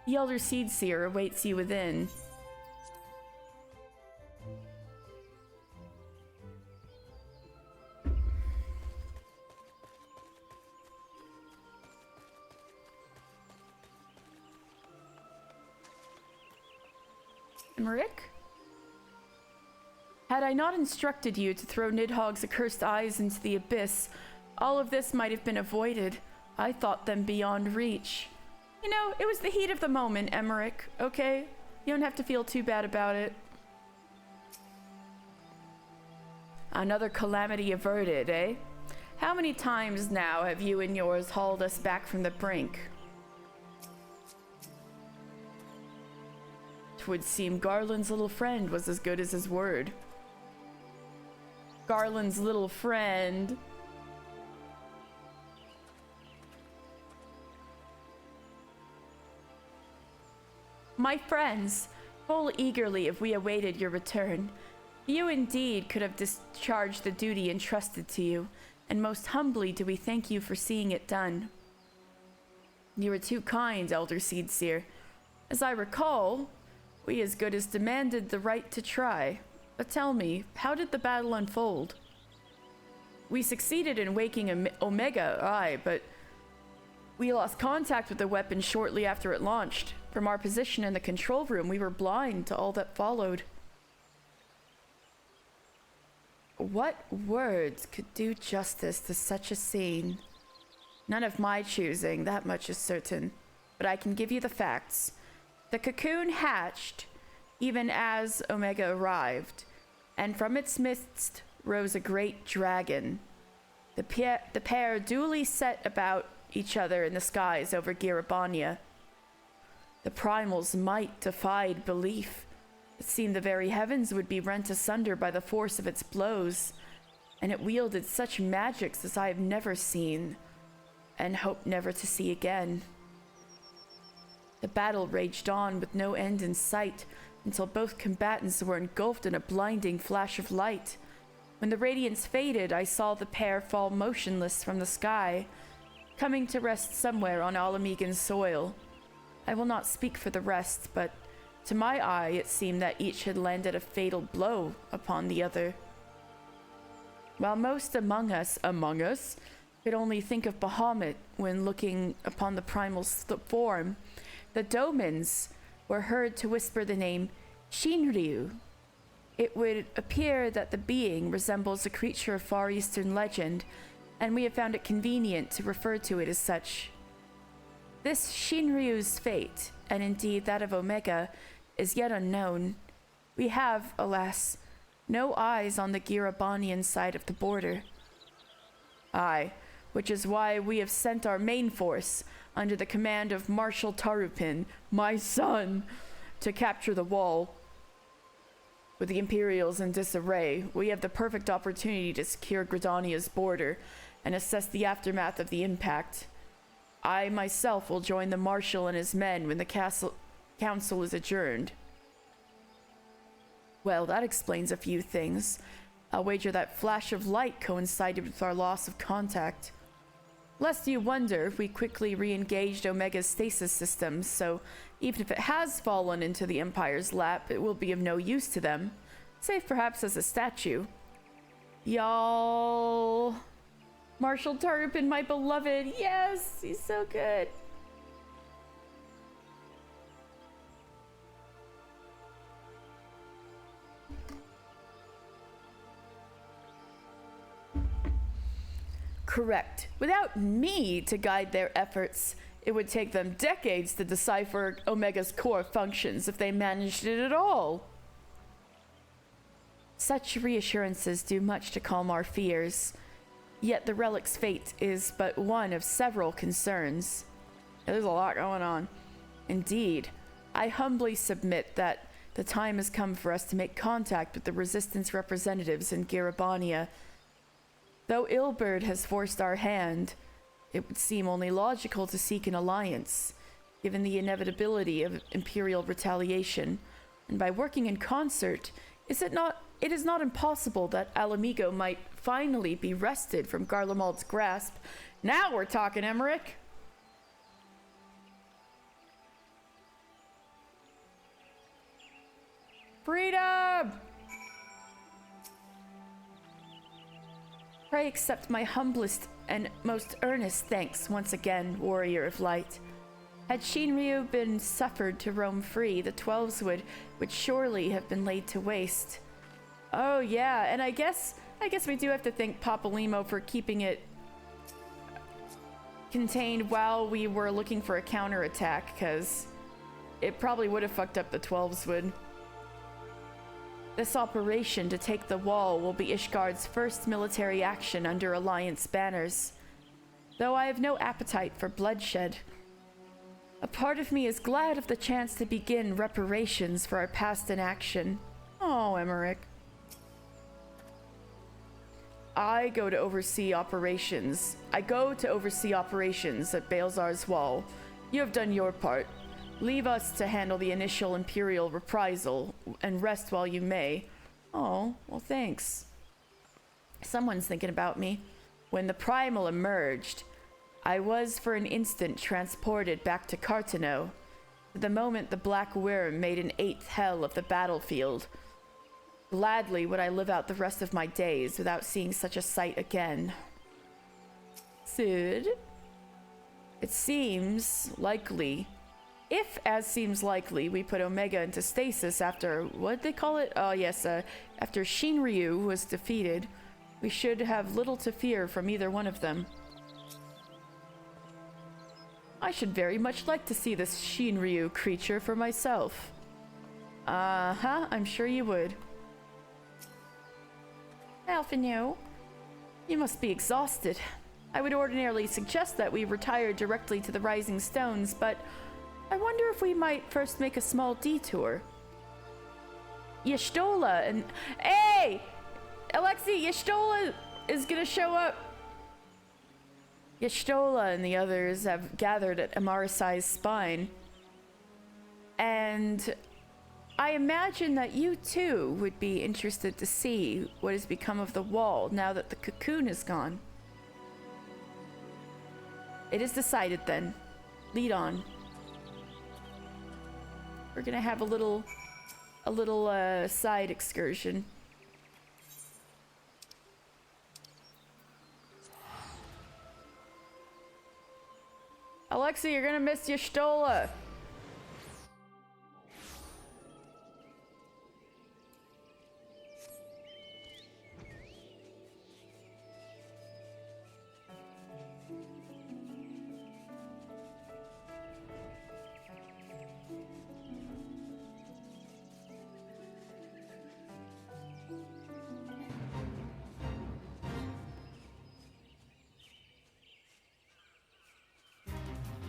The Elder Seed Seer awaits you within. Emmerich? Had I not instructed you to throw Nidhogg's accursed eyes into the abyss, all of this might have been avoided. I thought them beyond reach. You know, it was the heat of the moment, Emmerich, okay? You don't have to feel too bad about it. Another calamity averted, eh? How many times now have you and yours hauled us back from the brink? 'Twould seem Garland's little friend was as good as his word. Garland's little friend. My friends, full eagerly have we awaited your return. You indeed could have discharged the duty entrusted to you, and most humbly do we thank you for seeing it done. You were too kind, Elder Seedseer. As I recall, we as good as demanded the right to try. But tell me, how did the battle unfold? We succeeded in waking Omega, aye, but we lost contact with the weapon shortly after it launched. From our position in the control room, we were blind to all that followed. What words could do justice to such a scene? None of my choosing, that much is certain. But I can give you the facts. The cocoon hatched even as Omega arrived, and from its midst rose a great dragon. The pair duly set about each other in the skies over Girabania. The primal's might defied belief. It seemed the very heavens would be rent asunder by the force of its blows, and it wielded such magics as I have never seen, and hope never to see again. The battle raged on with no end in sight, until both combatants were engulfed in a blinding flash of light. When the radiance faded, I saw the pair fall motionless from the sky, coming to rest somewhere on Alamegan's soil. I will not speak for the rest, but to my eye, it seemed that each had landed a fatal blow upon the other. While most among us could only think of Bahamut when looking upon the primal form, the Domans were heard to whisper the name Shinryu. It would appear that the being resembles a creature of Far Eastern legend, and we have found it convenient to refer to it as such. This Shinryu's fate, and indeed that of Omega, is yet unknown. We have, alas, no eyes on the Girabanian side of the border. Aye, which is why we have sent our main force, under the command of Marshal Tarupin, my son, to capture the wall. With the Imperials in disarray, we have the perfect opportunity to secure Gridania's border and assess the aftermath of the impact. I myself will join the Marshal and his men when the council is adjourned. Well, that explains a few things. I'll wager that flash of light coincided with our loss of contact. Lest you wonder, we quickly re-engaged Omega's stasis system, so even if it has fallen into the Empire's lap, it will be of no use to them, save perhaps as a statue. Y'all... Marshal Tarupin, my beloved, yes, he's so good. Correct. Without me to guide their efforts, it would take them decades to decipher Omega's core functions if they managed it at all. Such reassurances do much to calm our fears, yet the relic's fate is but one of several concerns. There's a lot going on. Indeed, I humbly submit that the time has come for us to make contact with the Resistance representatives in Girabania. Though Ilberd has forced our hand, it would seem only logical to seek an alliance, given the inevitability of Imperial retaliation. And by working in concert, it is not impossible that Alamigo might finally be wrested from Garlemald's grasp. Now we're talking, Emmerich! Freedom! Pray accept my humblest and most earnest thanks once again, warrior of light. Had Shinryu been suffered to roam free, the 12s would surely have been laid to waste. Oh yeah, and I guess we do have to thank Papa Limo for keeping contained while we were looking for a counterattack, because it probably would have fucked up the 12s would. This operation to take the wall will be Ishgard's first military action under Alliance banners, though I have no appetite for bloodshed. A part of me is glad of the chance to begin reparations for our past inaction. Oh, Emmerich. I go to oversee operations at Balzar's Wall. You have done your part. Leave us to handle the initial Imperial reprisal, and rest while you may. Oh, well thanks. Someone's thinking about me. When the Primal emerged, I was for an instant transported back to Cartano. The moment the Black Worm made an 8th hell of the battlefield. Gladly would I live out the rest of my days without seeing such a sight again. Sid? It seems likely. If, as seems likely, we put Omega into stasis after, what'd they call it? Oh yes, after Shinryu was defeated, we should have little to fear from either one of them. I should very much like to see this Shinryu creature for myself. Uh-huh, I'm sure you would. Alphino, you must be exhausted. I would ordinarily suggest that we retire directly to the Rising Stones, but I wonder if we might first make a small detour. Y'shtola and... Hey! Alexei, Y'shtola is gonna show up. Y'shtola and the others have gathered at Amarisai's spine. And I imagine that you too would be interested to see what has become of the wall now that the cocoon is gone. It is decided then. Lead on. We're gonna have a little side excursion. Alexei, you're gonna miss Y'shtola.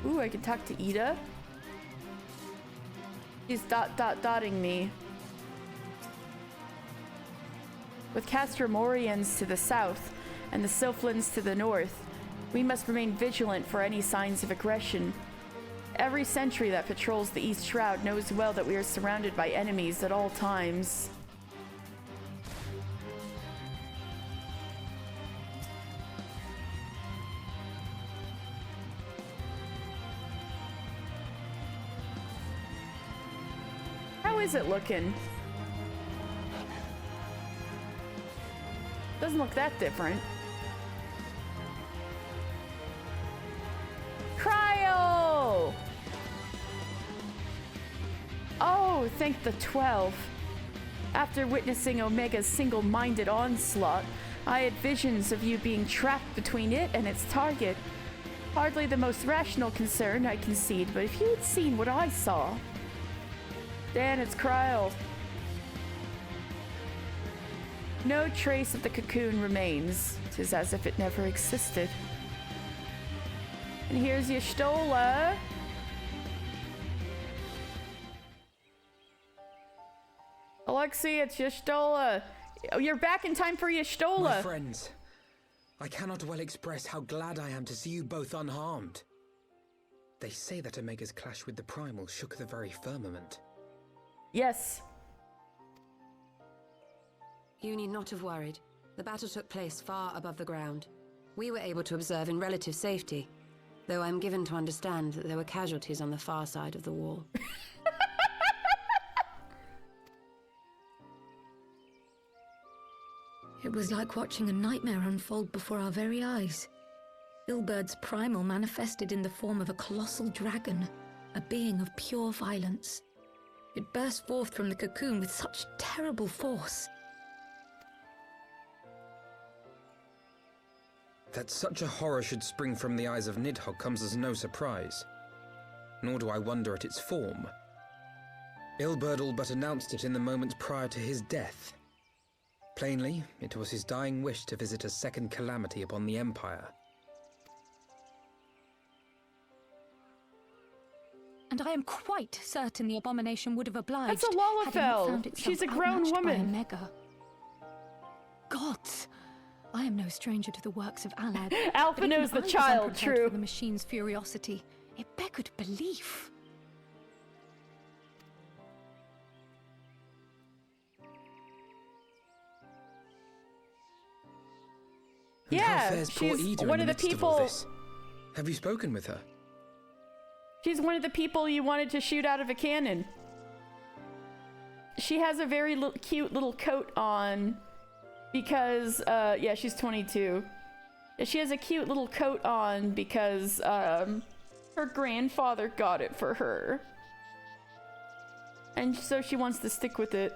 Ooh, I can talk to Ida. She's dotting me. With Castromorians to the south and the Sylphlins to the north, we must remain vigilant for any signs of aggression. Every sentry that patrols the East Shroud knows well that we are surrounded by enemies at all times. How is it looking? Doesn't look that different. Cryo! Oh, thank the 12. After witnessing Omega's single-minded onslaught, I had visions of you being trapped between it and its target. Hardly the most rational concern, I concede, but if you had seen what I saw... Dan, it's Cryo. No trace of the cocoon remains. 'Tis as if it never existed. And here's Y'shtola. Alexei, it's Y'shtola. Oh, you're back in time for Y'shtola. My friends, I cannot well express how glad I am to see you both unharmed. They say that Omega's clash with the Primal shook the very firmament. Yes. You need not have worried. The battle took place far above the ground. We were able to observe in relative safety, though I'm given to understand that there were casualties on the far side of the wall. It was like watching a nightmare unfold before our very eyes. Ilberd's primal manifested in the form of a colossal dragon, a being of pure violence. It burst forth from the cocoon with such terrible force. That such a horror should spring from the eyes of Nidhogg comes as no surprise. Nor do I wonder at its form. Ilberdal but announced it in the moments prior to his death. Plainly, it was his dying wish to visit a second calamity upon the Empire. And I am quite certain the abomination would have obliged. That's a had it not Lalafell. found itself She's a grown outmatched by woman. Omega. Gods, I am no stranger to the works of Alad. Alpha but even knows the I was child, unprepared true. for the machine's furiosity. It beggared belief. And how Yeah, fares poor she's Ida in one the of the midst of all people. this? Have you spoken with her? She's one of the people you wanted to shoot out of a cannon. She has a very cute little coat on because, yeah, she's 22. She has a cute little coat on because, her grandfather got it for her. And so she wants to stick with it.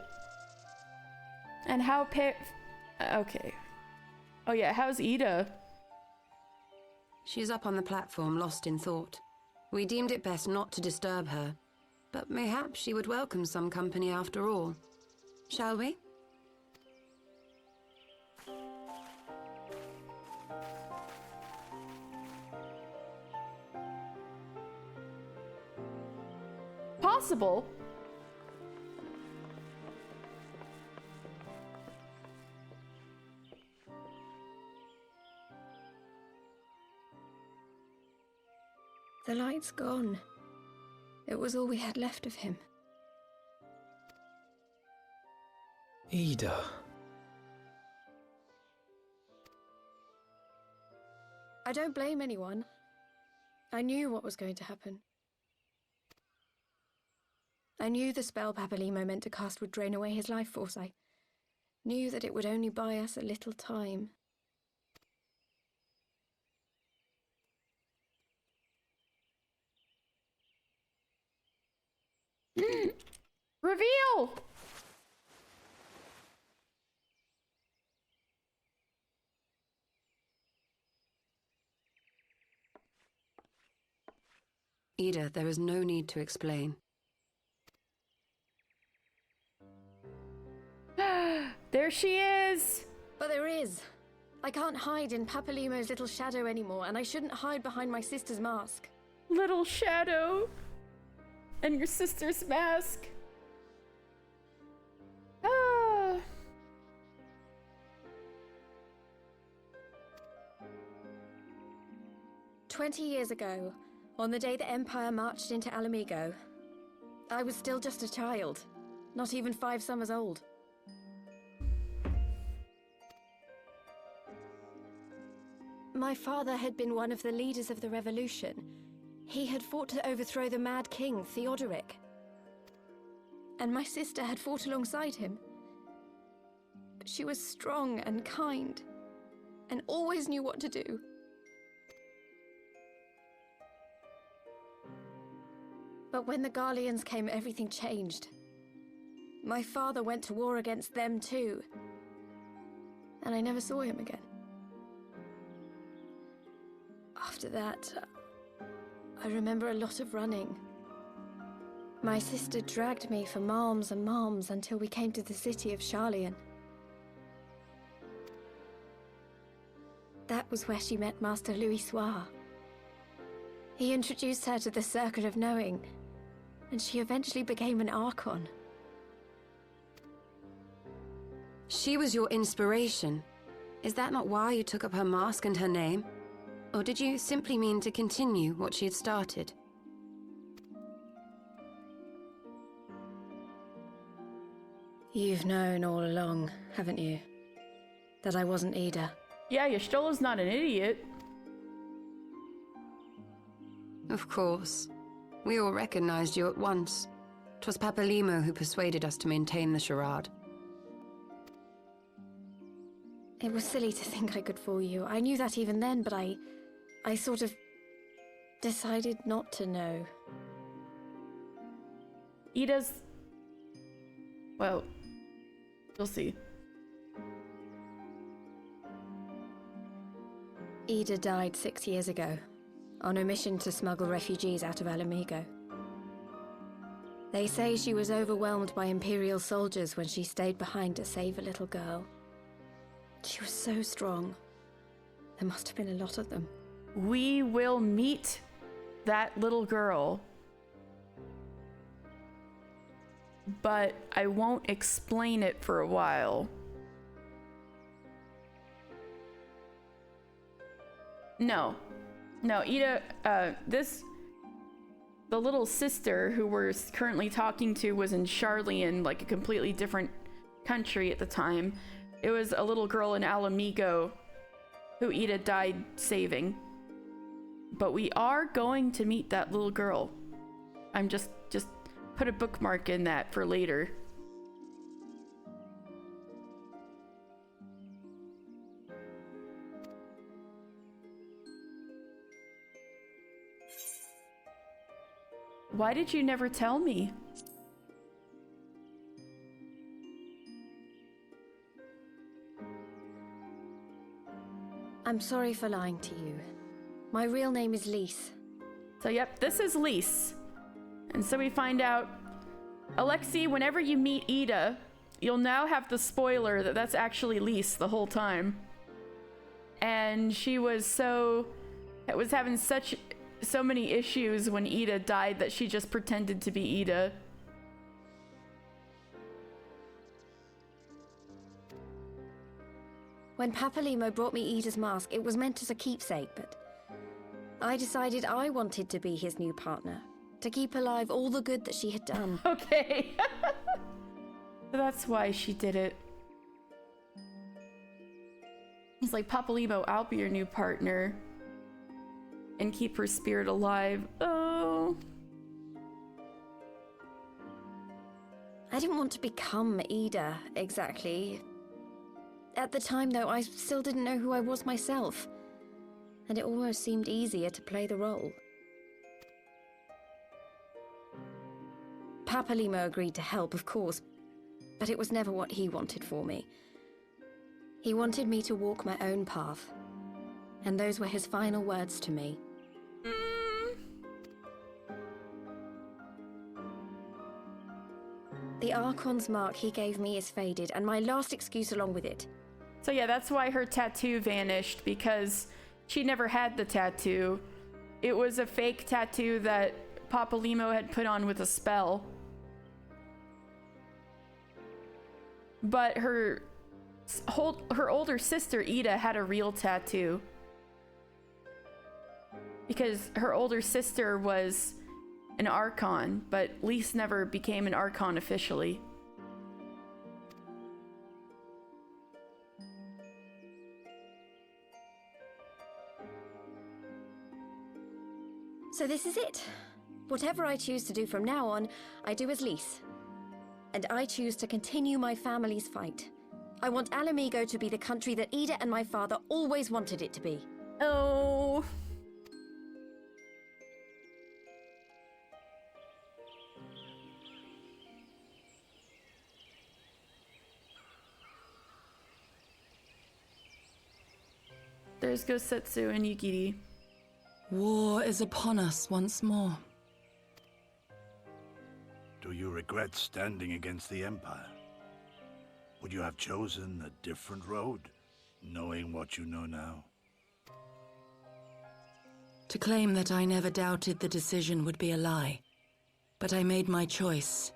And how okay. Oh yeah, how's Ida? She's up on the platform, lost in thought. We deemed it best not to disturb her, but mayhap she would welcome some company after all. Shall we? Possible. The light's gone. It was all we had left of him. Ida. I don't blame anyone. I knew what was going to happen. I knew the spell Papalimo meant to cast would drain away his life force. I knew that it would only buy us a little time. Reveal! Ida, there is no need to explain. There she is! But there is. I can't hide in Papalimo's little shadow anymore, and I shouldn't hide behind my sister's mask. Little shadow. And your sister's mask. Ah. 20 years ago, on the day the Empire marched into Alamigo, I was still just a child, not even 5 summers old. My father had been one of the leaders of the revolution. He had fought to overthrow the Mad King, Theodoric. And my sister had fought alongside him. But she was strong and kind, and always knew what to do. But when the Garleans came, everything changed. My father went to war against them too, and I never saw him again. After that, I remember a lot of running. My sister dragged me for malms and malms until we came to the city of Sharlayan. That was where she met Master Louis Soir. He introduced her to the Circle of Knowing, and she eventually became an Archon. She was your inspiration. Is that not why you took up her mask and her name? Or did you simply mean to continue what she had started? You've known all along, haven't you? That I wasn't Ida. Yeah, Y'shtola's not an idiot. Of course. We all recognized you at once. 'Twas Papalimo who persuaded us to maintain the charade. It was silly to think I could fool you. I knew that even then, but I sort of decided not to know. Ida's... Well, you'll see. Ida died 6 years ago, on a mission to smuggle refugees out of Alamigo. They say she was overwhelmed by Imperial soldiers when she stayed behind to save a little girl. She was so strong. There must have been a lot of them. We will meet that little girl, but I won't explain it for a while. No, Ida, the little sister who we're currently talking to was in Charlian, like a completely different country at the time. It was a little girl in Alamigo who Ida died saving. But we are going to meet that little girl. I'm just put a bookmark in that for later. Why did you never tell me? I'm sorry for lying to you. My real name is Lise. So yep, this is Lise. And so we find out, Alexei, whenever you meet Ida, you'll now have the spoiler that that's actually Lise the whole time. And she was having so many issues when Ida died that she just pretended to be Ida. When Papalimo brought me Ida's mask, it was meant as a keepsake, but I decided I wanted to be his new partner, to keep alive all the good that she had done. Okay. That's why she did it. It's like, Papalimo, I'll be your new partner. And keep her spirit alive. Oh. I didn't want to become Ida, exactly. At the time, though, I still didn't know who I was myself. And it almost seemed easier to play the role. Papalimo agreed to help, of course, but it was never what he wanted for me. He wanted me to walk my own path. And those were his final words to me. The Archon's mark he gave me is faded, and my last excuse along with it. So yeah, that's why her tattoo vanished, because she never had the tattoo. It was a fake tattoo that Papalimo had put on with a spell. But her older sister, Ida, had a real tattoo. Because her older sister was an Archon, but Lise never became an Archon officially. So this is it. Whatever I choose to do from now on, I do as Lise. And I choose to continue my family's fight. I want Alamigo to be the country that Ida and my father always wanted it to be. Oh. There's Gosetsu and Yugiri. War is upon us once more. Do you regret standing against the Empire? Would you have chosen a different road, knowing what you know now? To claim that I never doubted the decision would be a lie. But I made my choice,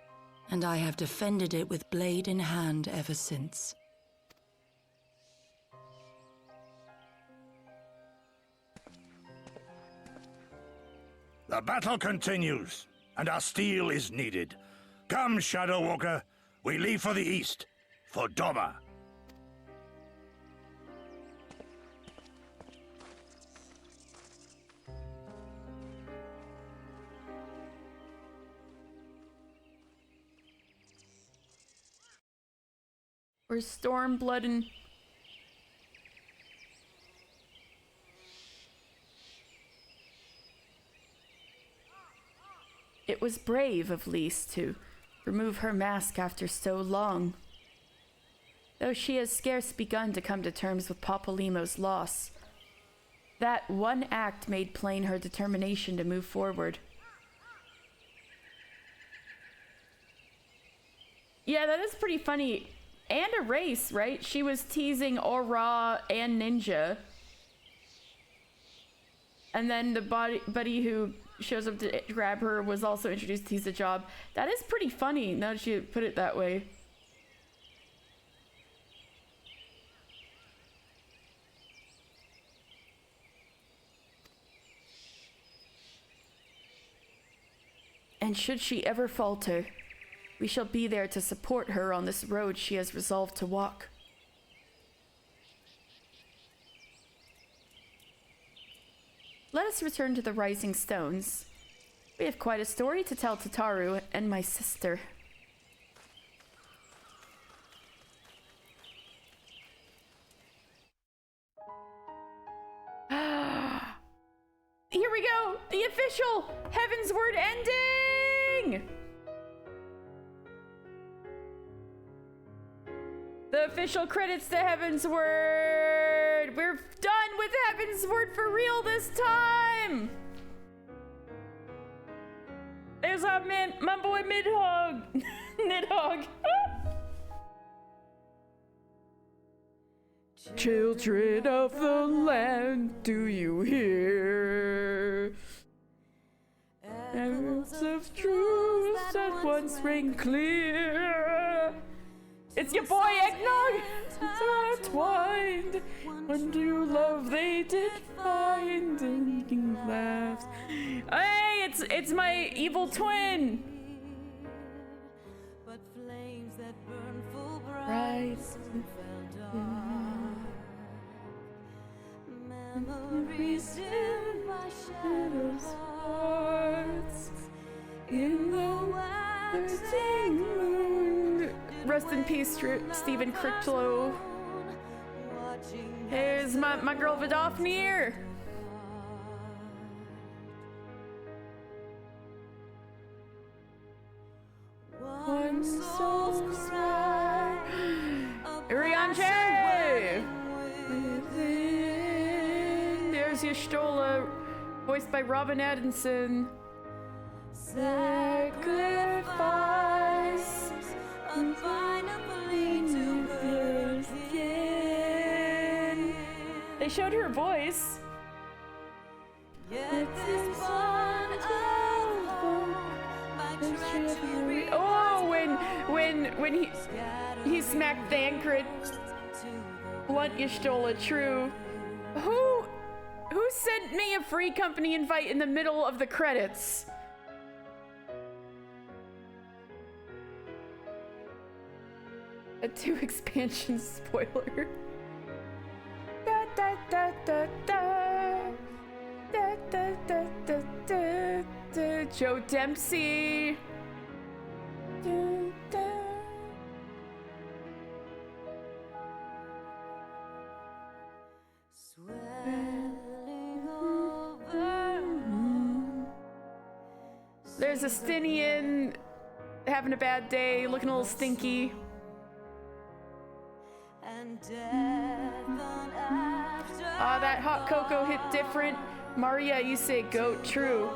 and I have defended it with blade in hand ever since. The battle continues, and our steel is needed. Come, Shadow Walker, we leave for the east, for Doma. Or Stormblood and... It was brave of Lise to remove her mask after so long. Though she has scarce begun to come to terms with Papalimo's loss, That one act made plain her determination to move forward. Yeah, that is pretty funny. And a race, right? She was teasing Aura and Ninja. And then the buddy who shows up to grab her was also introduced to tease the job. That is pretty funny, now that you put it that way. And should she ever falter, we shall be there to support her on this road she has resolved to walk. Let us return to the Rising Stones. We have quite a story to tell to Taru and my sister. Here we go! The official Heaven's Word ending! The official credits to Heaven's Word! We're done with Heaven's Word for real this time! There's my boy Nidhogg. Nidhogg. Children of the land, do you hear? Arrows of truth that once rang clear. It's your boy Eggnog! Intertwined, when true love they did find, and laughs. Hey, it's my evil twin! But flames that burn full bright memories in my shadows hearts in the waxing moon. Rest in peace, Stephen Critchlow. Here's my girl Vidofnir. One soul's cry, Urianche! There's Y'shtola, voiced by Robin Attinson. Sacrifice, unfinably to birth again. They showed her voice. Yet this one oh, when he smacked Thancred. Blunt Y'shtola, true. Who sent me a free company invite in the middle of the credits? A 2 expansion spoiler. Da da da da da. Da da da da da da. Joe Dempsey. Da, da. There's a Stinian having a bad day, looking a little stinky. That hot cocoa hit different. Maria, you say goat, true.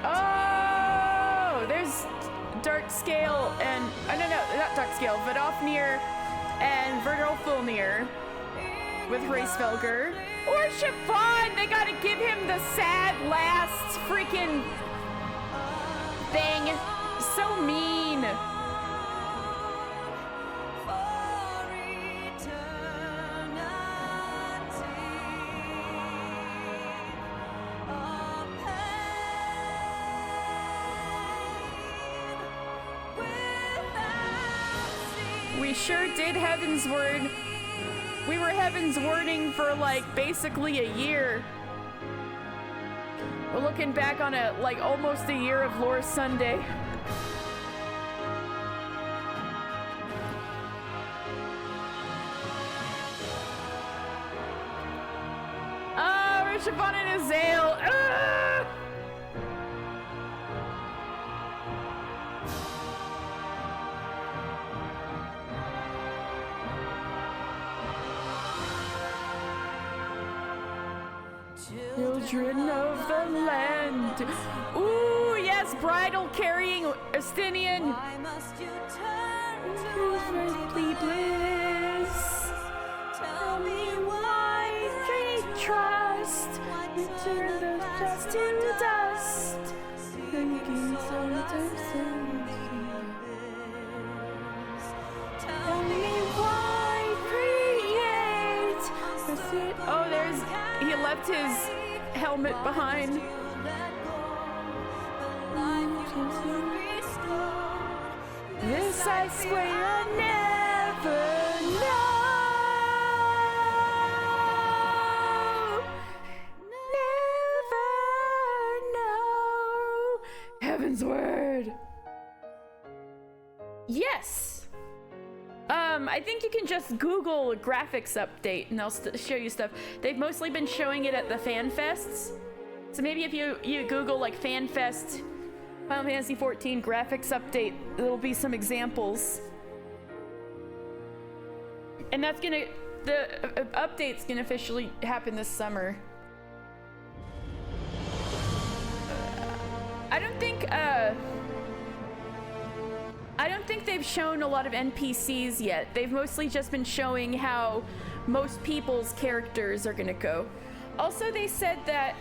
Oh, there's Dark Scale and no, not Dark Scale, Vidofnir and Verdolfilnir with Hraesvelgr. Or Chiffon! They gotta give him the sad last freaking thing. So mean. We sure did Heaven's Word. We were Heaven's Wording for like basically a year. We're looking back on it like almost a year of Lore Sunday. Oh, Siobhan and Azale. Ah! Children of the land. Ooh, yes, bridal carrying Estinian. Why must you turn to earthly bliss? Tell me why they trust. Return the dust to dust. Thinking tell me why create. Oh, there's. He left his helmet behind. This I swear I never know. Never know. Heaven's word. Yes. I think you can just Google graphics update and I'll show you stuff. They've mostly been showing it at the fan fests. So maybe if you Google like fan fest Final Fantasy XIV graphics update, there'll be some examples. And that's the update's gonna officially happen this summer. I don't think they've shown a lot of NPCs yet. They've mostly just been showing how most people's characters are gonna go. Also, they said that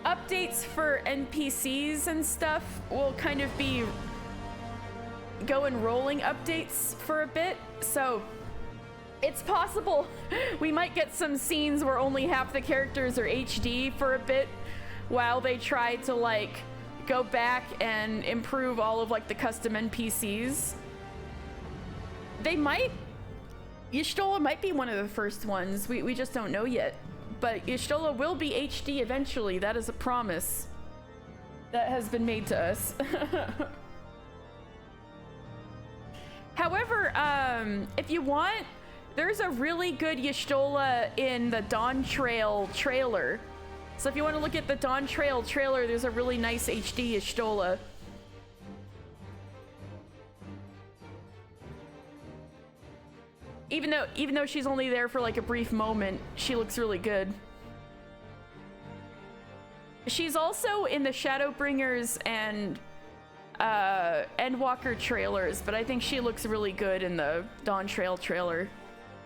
updates for NPCs and stuff will kind of be rolling updates for a bit. So it's possible we might get some scenes where only half the characters are HD for a bit while they try to like go back and improve all of like the custom NPCs. Y'shtola might be one of the first ones. We just don't know yet. But Y'shtola will be HD eventually. That is a promise that has been made to us. However, if you want, there's a really good Y'shtola in the Dawn Trail trailer. So if you want to look at the Dawn Trail trailer, there's a really nice HD Y'shtola. Even though she's only there for like a brief moment, she looks really good. She's also in the Shadowbringers and Endwalker trailers, but I think she looks really good in the Dawn Trail trailer.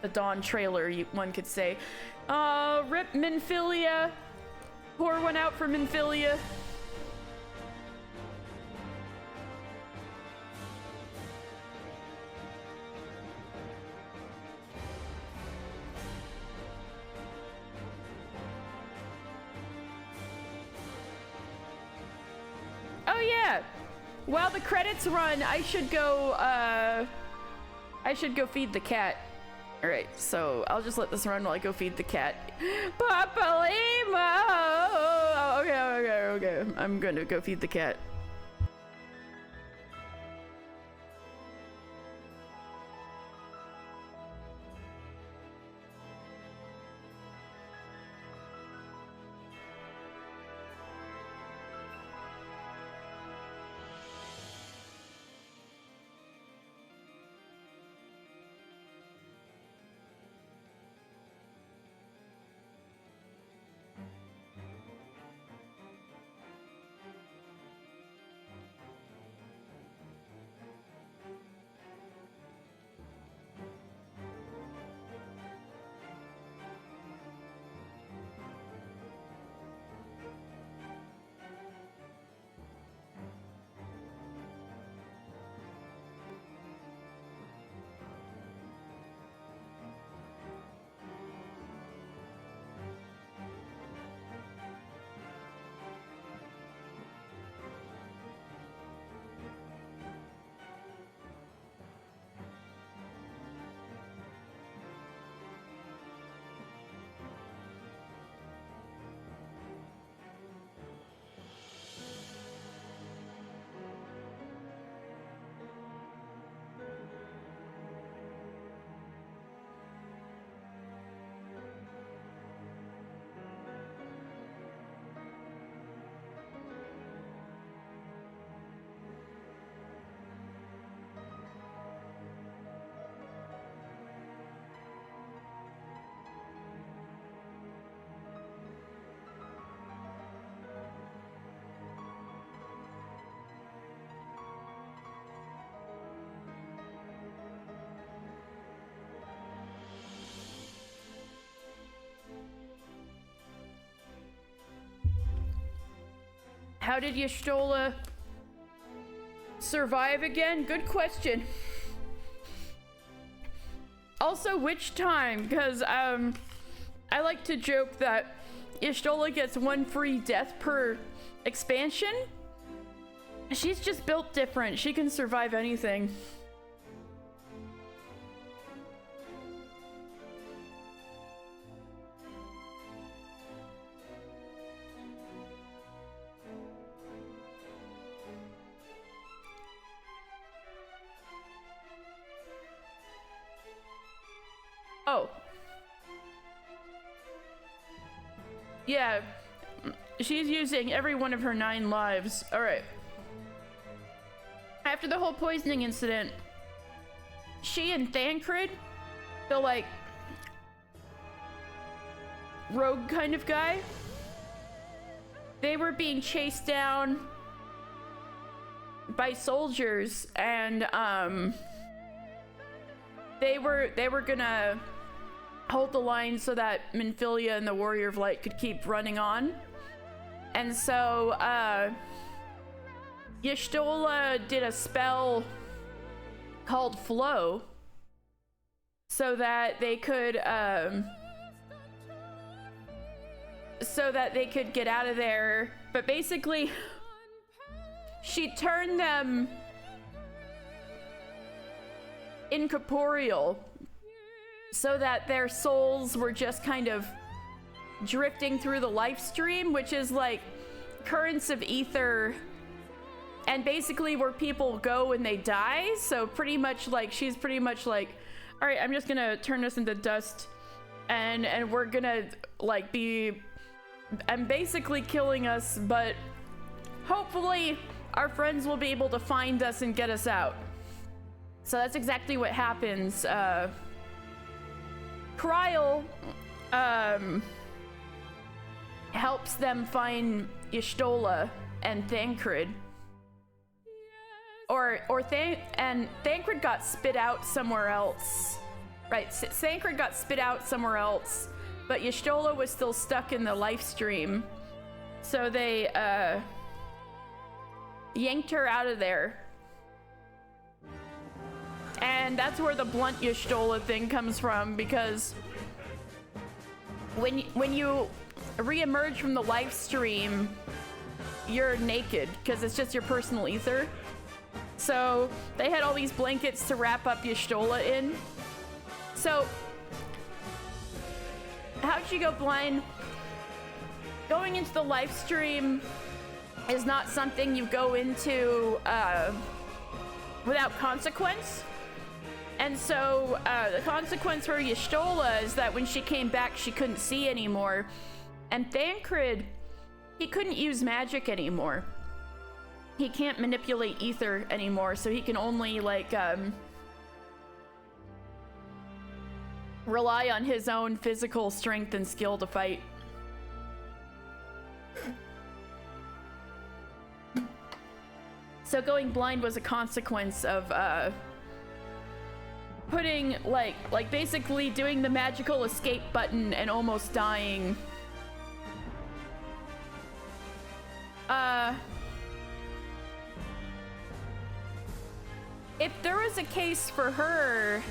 The Dawn trailer, one could say. Rip Minfilia. Pour one out for Minfilia. Oh yeah. While the credits run, I should go feed the cat. All right, so I'll just let this run while I go feed the cat. Papalimo! Okay. I'm gonna go feed the cat. How did Y'shtola survive again? Good question. Also, which time? Because I like to joke that Y'shtola gets 1 free death per expansion. She's just built different. She can survive anything. Oh. Yeah. She's using every one of her 9 lives. Alright. After the whole poisoning incident, she and Thancred, the like rogue kind of guy, they were being chased down by soldiers, and they were gonna hold the line so that Minfilia and the Warrior of Light could keep running on. And so Y'shtola did a spell called Flow so that they could get out of there. But basically, she turned them incorporeal so that their souls were just kind of drifting through the life stream, which is like currents of ether, and basically where people go when they die. So pretty much like she's pretty much like, all right, I'm just gonna turn this into dust, and we're gonna like I'm basically killing us, but hopefully our friends will be able to find us and get us out. So that's exactly what happens. Kryl helps them find Y'shtola and Thancred. And Thancred got spit out somewhere else. Right, Thancred got spit out somewhere else, but Y'shtola was still stuck in the life stream. So they yanked her out of there. And that's where the blunt Y'shtola thing comes from, because when you re-emerge from the life stream, you're naked because it's just your personal ether. So they had all these blankets to wrap up Y'shtola in. So how'd she go blind? Going into the life stream is not something you go into without consequence. And so the consequence for Y'shtola is that when she came back, she couldn't see anymore. And Thancred, he couldn't use magic anymore. He can't manipulate ether anymore, so he can only like rely on his own physical strength and skill to fight. So going blind was a consequence of putting like basically doing the magical escape button and almost dying. If there was a case for her,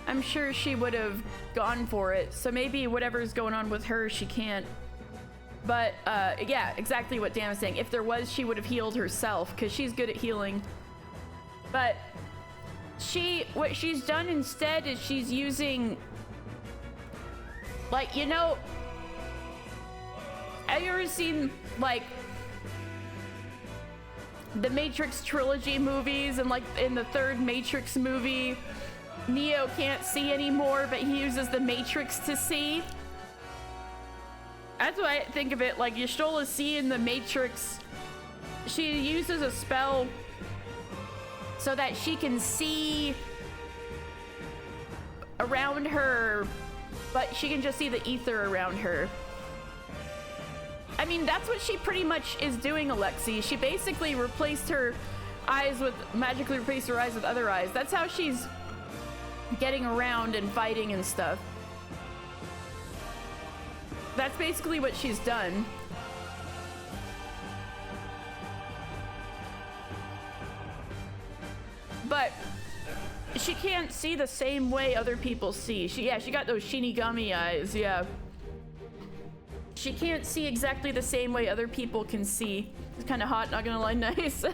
I'm sure she would have gone for it. So maybe whatever's going on with her, she can't. But yeah, exactly what Dan was saying. If there was, she would have healed herself because she's good at healing. But what she's done instead is she's using, like, you know, have you ever seen like the Matrix trilogy movies, and like in the third Matrix movie, Neo can't see anymore, but he uses the Matrix to see? That's what I think of it, like Y'shtola seeing the Matrix. She uses a spell so that she can see around her, but she can just see the ether around her. I mean, that's what she pretty much is doing, Alexi. She basically replaced her eyes with, magically replaced her eyes with other eyes. That's how she's getting around and fighting and stuff. That's basically what she's done. But she can't see the same way other people see. She got those Shinigami eyes, yeah. She can't see exactly the same way other people can see. It's kind of hot, not gonna lie, nice.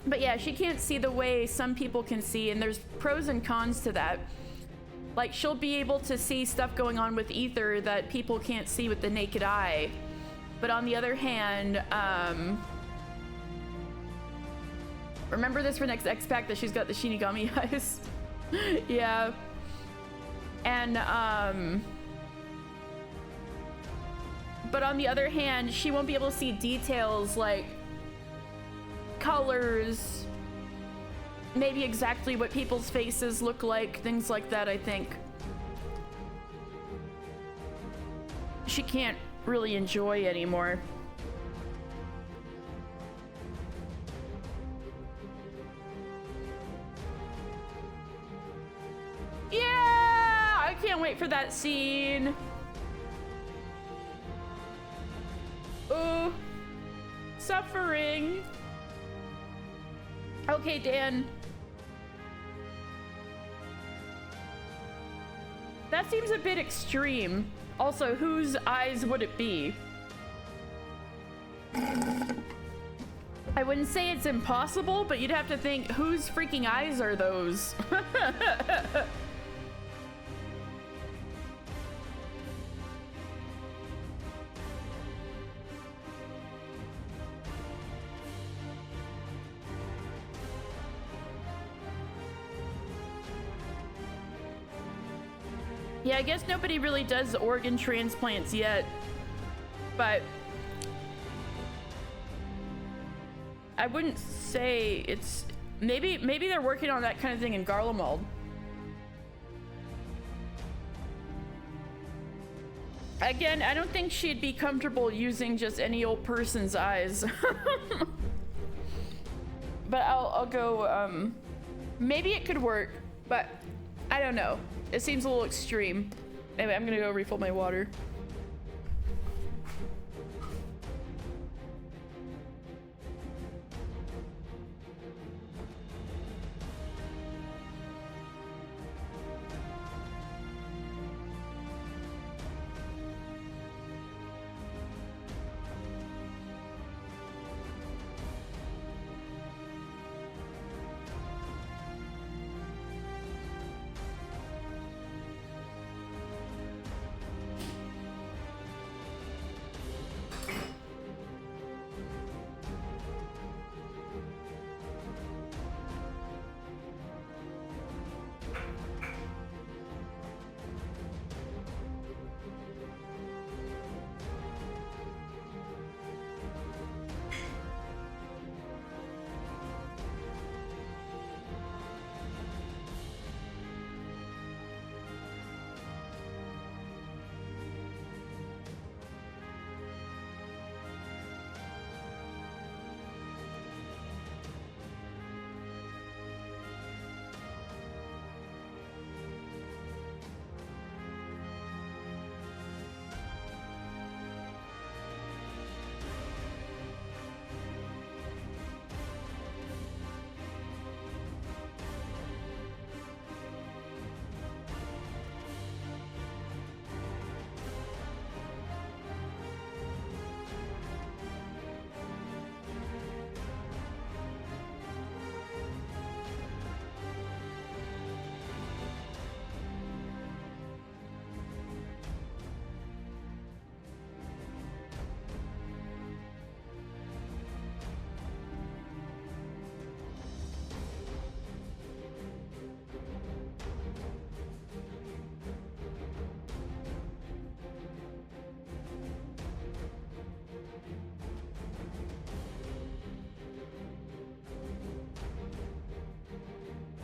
But yeah, she can't see the way some people can see, and there's pros and cons to that. Like, she'll be able to see stuff going on with ether that people can't see with the naked eye. But on the other hand, remember this for next X-Pack, that she's got the Shinigami eyes? Yeah. And, but on the other hand, she won't be able to see details like colors, maybe exactly what people's faces look like, things like that, I think. She can't really enjoy anymore. Yeah! I can't wait for that scene. Ooh. Suffering. Okay, Dan. That seems a bit extreme. Also, whose eyes would it be? I wouldn't say it's impossible, but you'd have to think, whose freaking eyes are those? Yeah, I guess nobody really does organ transplants yet, but I wouldn't say it's... Maybe they're working on that kind of thing in Garlemald. Again, I don't think she'd be comfortable using just any old person's eyes. But I'll go, maybe it could work, but I don't know. It seems a little extreme. Anyway, I'm gonna go refill my water.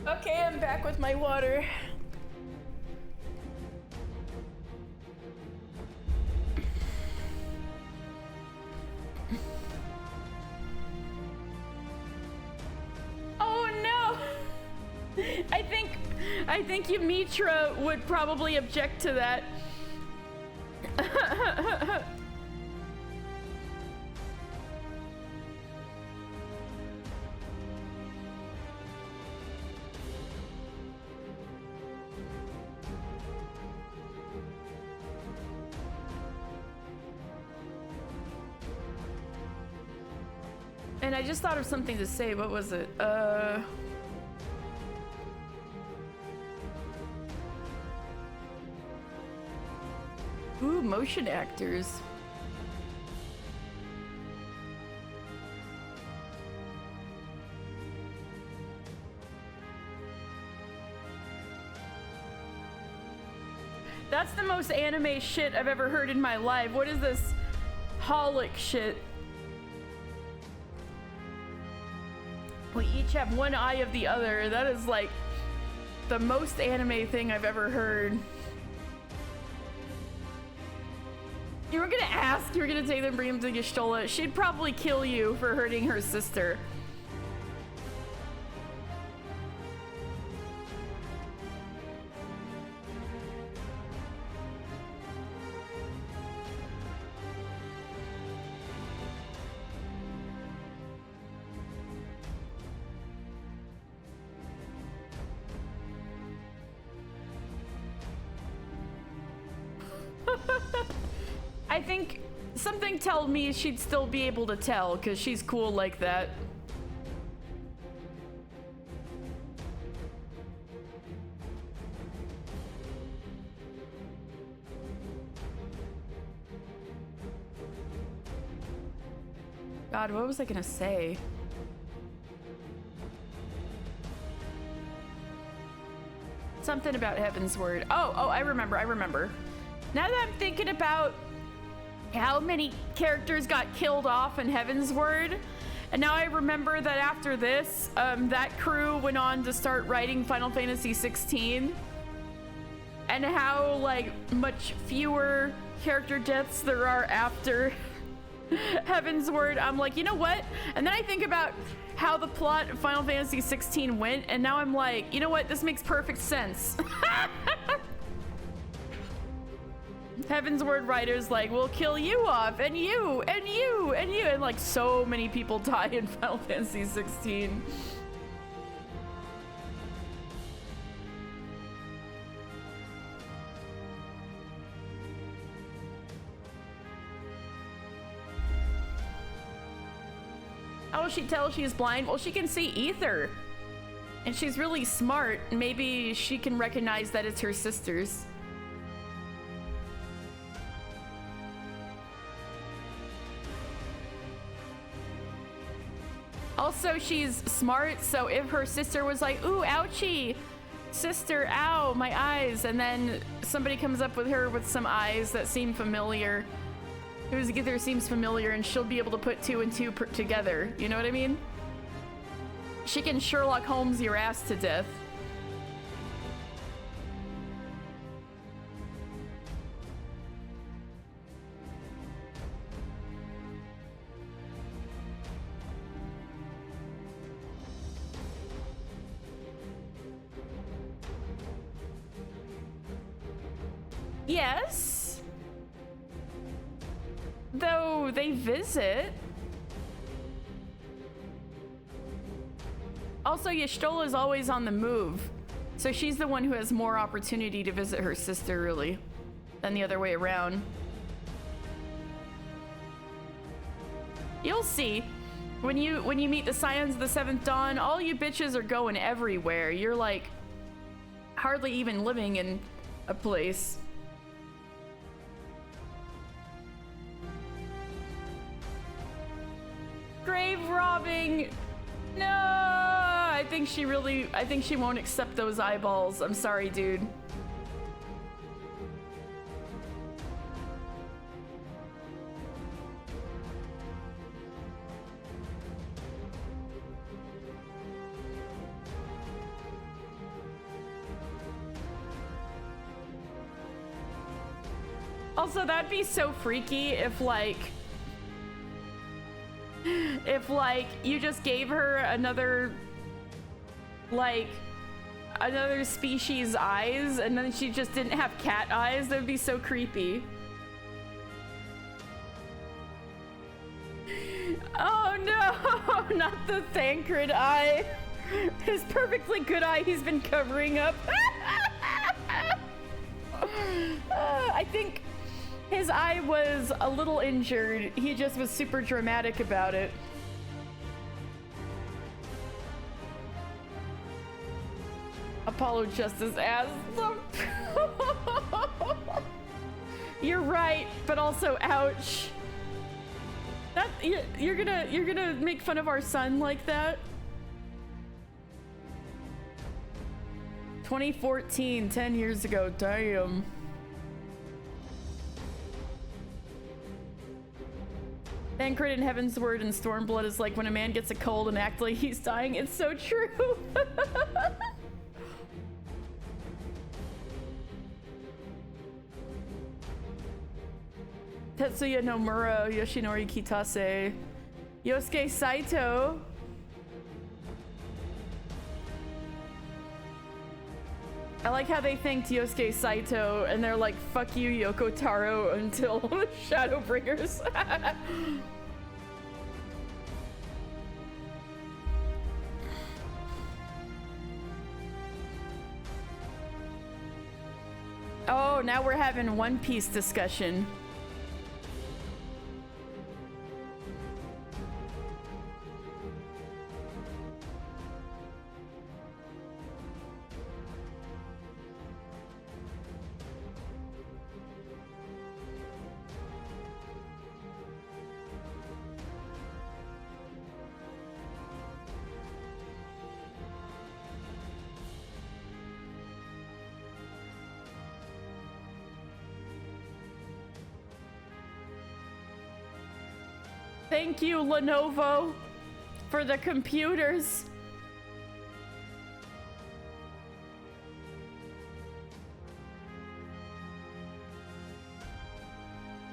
Okay, I'm back with my water. Oh no! I think Yamitra would probably object to that. And I just thought of something to say. What was it? Ooh, motion actors. That's the most anime shit I've ever heard in my life. What is this holic shit? We each have one eye of the other. That is like the most anime thing I've ever heard. You were gonna ask, you were gonna take them and bring them to Y'shtola. She'd probably kill you for hurting her sister. I think something told me she'd still be able to tell because she's cool like that. God, what was I gonna say? Something about Heaven's Word. Oh, I remember. Now that I'm thinking about how many characters got killed off in Heaven's Word, and now I remember that after this, that crew went on to start writing Final Fantasy 16, and how like much fewer character deaths there are after Heaven's Word. I'm like, you know what? And then I think about how the plot of Final Fantasy 16 went, and now I'm like, you know what? This makes perfect sense. Heaven's Word writers like, we'll kill you off, and you, and you, and you, and like so many people die in Final Fantasy 16. How will she tell she's blind? Well, she can see ether. And she's really smart. Maybe she can recognize that it's her sister's. Also, she's smart, so if her sister was like, ooh, ouchie, sister, ow, my eyes, and then somebody comes up with her with some eyes that seem familiar, whose either seems familiar, and she'll be able to put two and two together. You know what I mean? She can Sherlock Holmes your ass to death. Yes. Though they visit. Also, Y'shtola is always on the move, so she's the one who has more opportunity to visit her sister, really, than the other way around. You'll see. When you meet the Scions of the Seventh Dawn, all you bitches are going everywhere. You're like hardly even living in a place. Grave robbing. No, I think she won't accept those eyeballs. I'm sorry, dude. Also, that'd be so freaky if you just gave her another species eyes and then she just didn't have cat eyes. That would be so creepy. Oh no, not the Thancred eye. His perfectly good eye he's been covering up. I think his eye was a little injured. He just was super dramatic about it. Apollo Justice asked them. You're right, but also ouch. That you're gonna make fun of our son like that? 2014, 10 years ago, damn. Anchored in Heaven's Word and Stormblood is like when a man gets a cold and acts like he's dying. It's so true. Tetsuya Nomura, Yoshinori Kitase, Yosuke Saito. I like how they thanked Yosuke Saito and they're like, fuck you, Yoko Taro, until Shadowbringers. Oh, now we're having One Piece discussion. Thank you, Lenovo, for the computers.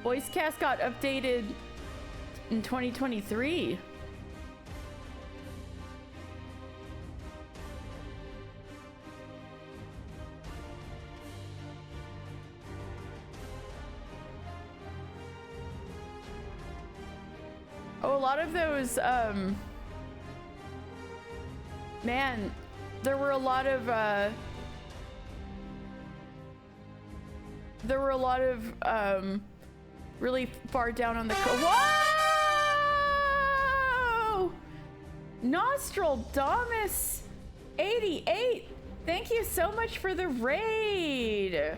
Voice cast got updated in 2023. Oh, a lot of those, man, there were a lot of, really far down on the Whoa! Nostradamus 88, thank you so much for the raid.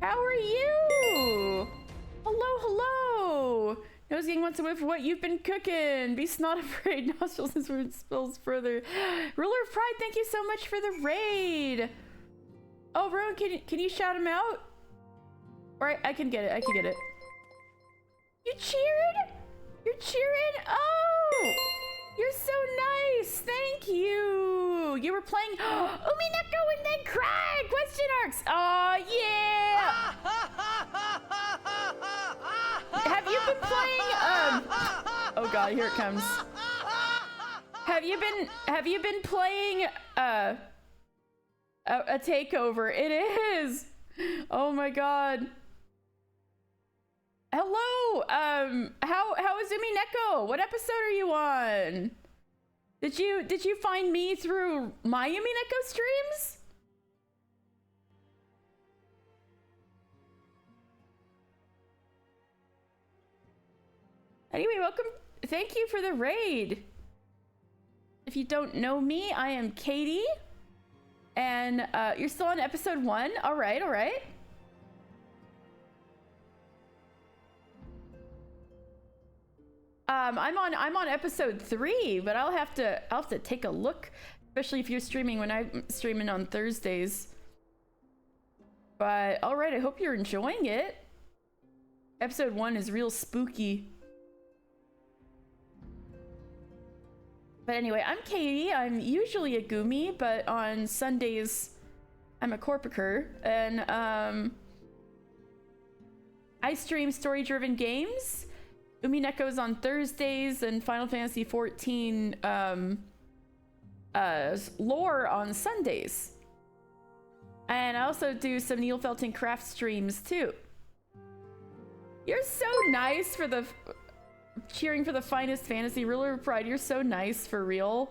How are you? Hello, hello. Nosegang wants to whiff what you've been cooking. Beast not afraid. Nostrils and word spills further. Ruler of Pride, thank you so much for the raid. Oh, Rowan, can you shout him out? Or I can get it. I can get it. You cheered? You're cheering? Oh, you're so nice. Thank you. You were playing Umineko and then cried. Question marks. Oh yeah. Have you been playing? Oh god, here it comes. Have you been playing a takeover? It is. Oh my god. Hello. How is Umineko? What episode are you on? Did you find me through my Umineko streams? Anyway, welcome. Thank you for the raid. If you don't know me, I am Katie. And you're still on episode 1. All right, all right. I'm on episode 3, but I'll have to take a look, especially if you're streaming when I'm streaming on Thursdays. But all right, I hope you're enjoying it. Episode 1 is real spooky. But anyway, I'm Katie. I'm usually a Gumi, but on Sundays, I'm a Corpiker. And I stream story-driven games. Umineko's on Thursdays, and Final Fantasy XIV lore on Sundays. And I also do some Neil Felton craft streams, too. You're so nice for the... cheering for the finest fantasy. Ruler of Pride, you're so nice, for real.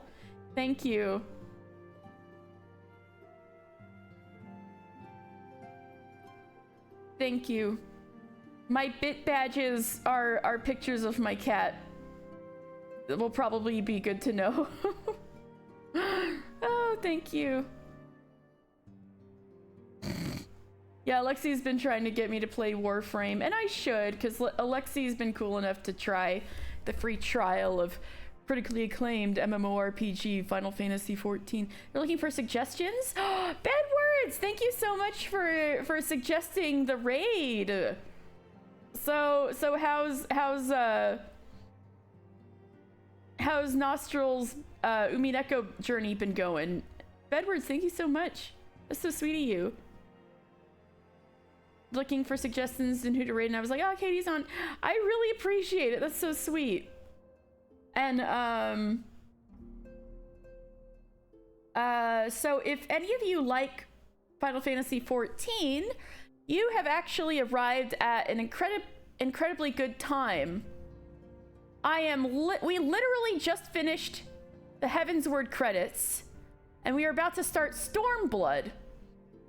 Thank you. Thank you. My bit badges are pictures of my cat. It will probably be good to know. Oh, thank you. Yeah, Alexi's been trying to get me to play Warframe, and I should, because Alexi's been cool enough to try the free trial of critically acclaimed MMORPG Final Fantasy XIV. You're looking for suggestions? Bad words! Thank you so much for suggesting the raid. So how's Nostrils Umineko journey been going? Bedwards, thank you so much. That's so sweet of you. Looking for suggestions and who to raid, and I was like, oh, Katie's on. I really appreciate it. That's so sweet. And so if any of you like Final Fantasy XIV, you have actually arrived at an incredibly good time. We literally just finished the Heavensward credits, and we are about to start Stormblood.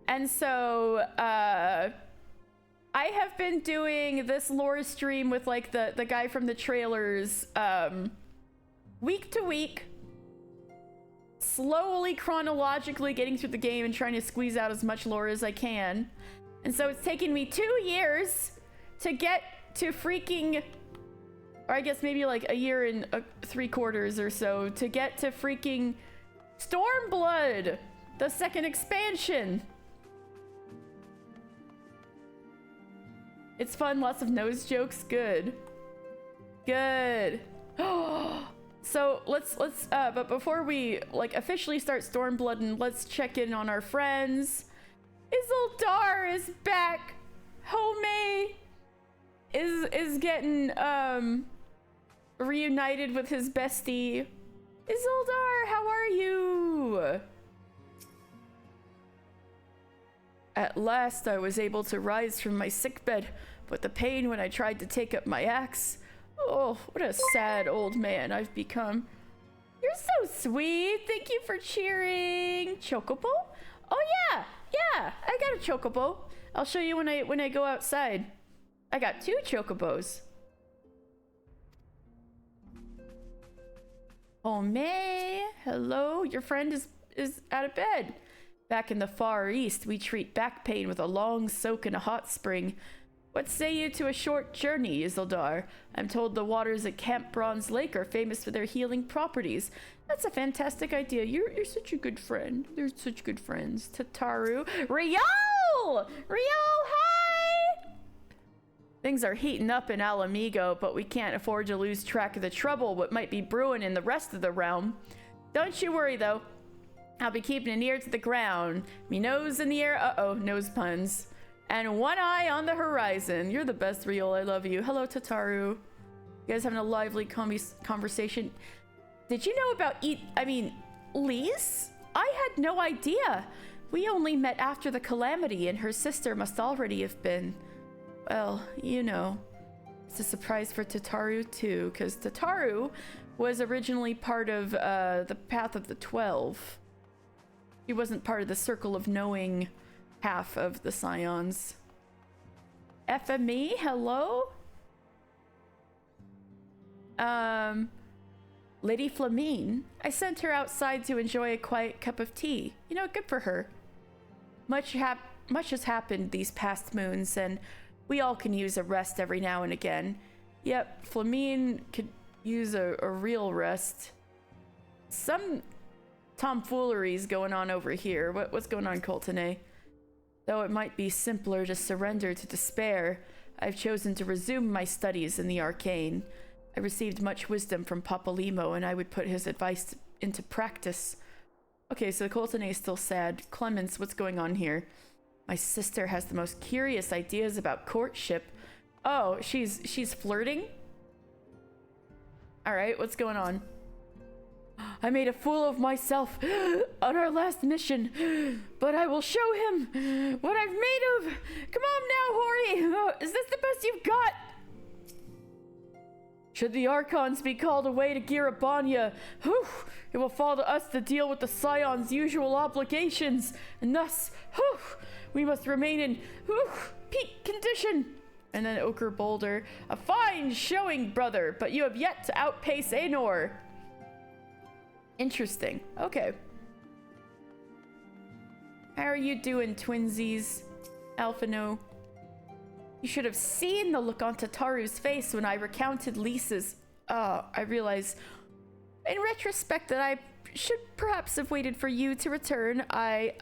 And so I have been doing this lore stream with like the guy from the trailers week to week, slowly chronologically getting through the game and trying to squeeze out as much lore as I can. And so it's taken me 2 years to get to freaking, or I guess maybe like a year and 3/4 or so to get to freaking Stormblood, the second expansion. It's fun, lots of nose jokes. Good. So let's but before we like officially start Stormblood, and let's check in on our friends. Isildur is back. Home is getting reunited with his bestie. Isildur, how are you? At last I was able to rise from my sickbed, but the pain when I tried to take up my axe. Oh, what a sad old man I've become. You're so sweet. Thank you for cheering. Chocobo? Oh yeah, I got a chocobo. I'll show you when I go outside. I got 2 chocobos. Oh May, hello. Your friend is out of bed. Back in the Far East, we treat back pain with a long soak in a hot spring. What say you to a short journey, Isildur? I'm told the waters at Camp Bronze Lake are famous for their healing properties. That's a fantastic idea. You're such a good friend. They're such good friends. Tataru. Rial! Rial, hi! Things are heating up in Alamigo, but we can't afford to lose track of the trouble what might be brewing in the rest of the realm. Don't you worry, though. I'll be keeping an ear to the ground. Me nose in the air. Uh-oh, nose puns. And one eye on the horizon. You're the best, Riol. I love you. Hello, Tataru. You guys having a lively conversation. Did you know about Lise? I had no idea. We only met after the calamity, and her sister must already have been. Well, you know. It's a surprise for Tataru, too, because Tataru was originally part of the Path of the 12. He wasn't part of the Circle of Knowing half of the Scions. FME, hello? Lady Flamine. I sent her outside to enjoy a quiet cup of tea. You know, good for her. Much has happened these past moons, and we all can use a rest every now and again. Yep, Flamine could use a real rest. Some tomfoolery's going on over here. What's going on, Coltone? Though it might be simpler to surrender to despair, I've chosen to resume my studies in the arcane. I received much wisdom from Papalymo, and I would put his advice into practice. Okay, so Coltone is still sad. Clemens, what's going on here? My sister has the most curious ideas about courtship. Oh, she's flirting? Alright, what's going on? I made a fool of myself on our last mission, but I will show him what I've made of. Come on now, Hori. Oh, is this the best you've got? Should the Archons be called away to Girabanya, it will fall to us to deal with the Scion's usual obligations, and thus, we must remain in peak condition. And then Ochre Boulder, a fine showing, brother, but you have yet to outpace Aenor. Interesting. Okay. How are you doing, twinsies? Alphino. You should have seen the look on Tataru's face when I recounted Lisa's... I realize in retrospect that I should perhaps have waited for you to return. I,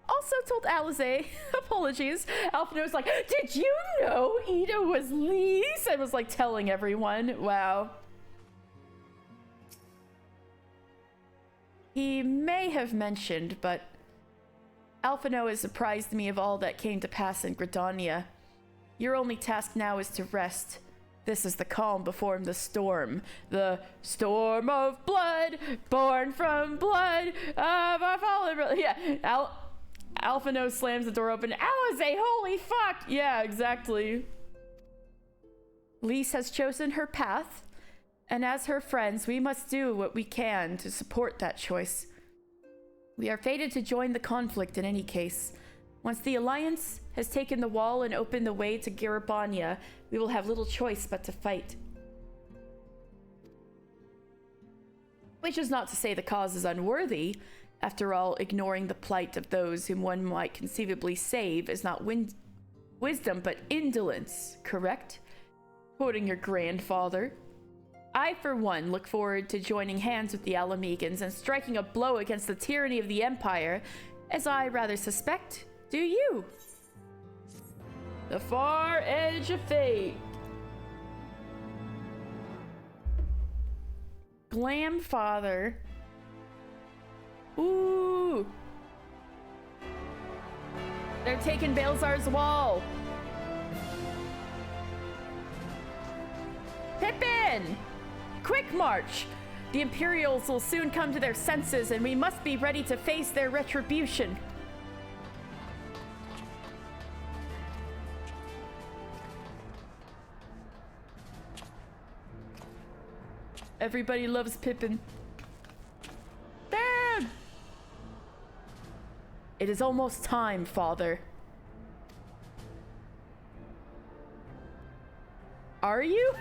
also told Alize, apologies. Alphino was like, did you know Ida was Lise? I was like telling everyone. Wow. He may have mentioned, but Alphino has surprised me of all that came to pass in Gridania. Your only task now is to rest. This is the calm before the storm. The storm of blood, born from blood of our fallen brother. Yeah, Alphino slams the door open. Alize, holy fuck! Yeah, exactly. Lise has chosen her path, and as her friends, we must do what we can to support that choice. We are fated to join the conflict in any case. Once the Alliance has taken the wall and opened the way to Garabania, we will have little choice but to fight. Which is not to say the cause is unworthy. After all, ignoring the plight of those whom one might conceivably save is not wisdom but indolence, correct? Quoting your grandfather. I, for one, look forward to joining hands with the Alamegans and striking a blow against the tyranny of the Empire, as I rather suspect, do you? The far edge of fate. Glam father. Ooh. They're taking Balzar's wall. Pippin! Quick march! The Imperials will soon come to their senses, and we must be ready to face their retribution. Everybody loves Pippin. Damn! It is almost time, Father. Are you?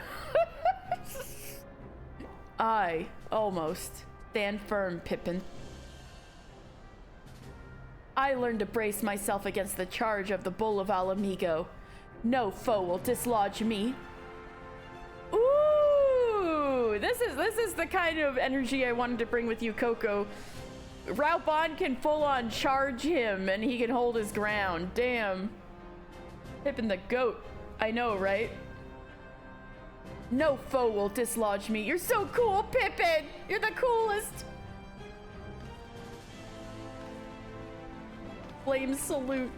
I, almost. Stand firm, Pippin. I learned to brace myself against the charge of the Bull of Alamigo. No foe will dislodge me. Ooh! This is the kind of energy I wanted to bring with you, Coco. Raubon can full-on charge him, and he can hold his ground. Damn. Pippin the goat. I know, right? No foe will dislodge me. You're so cool, Pippin! You're the coolest! Flame salute.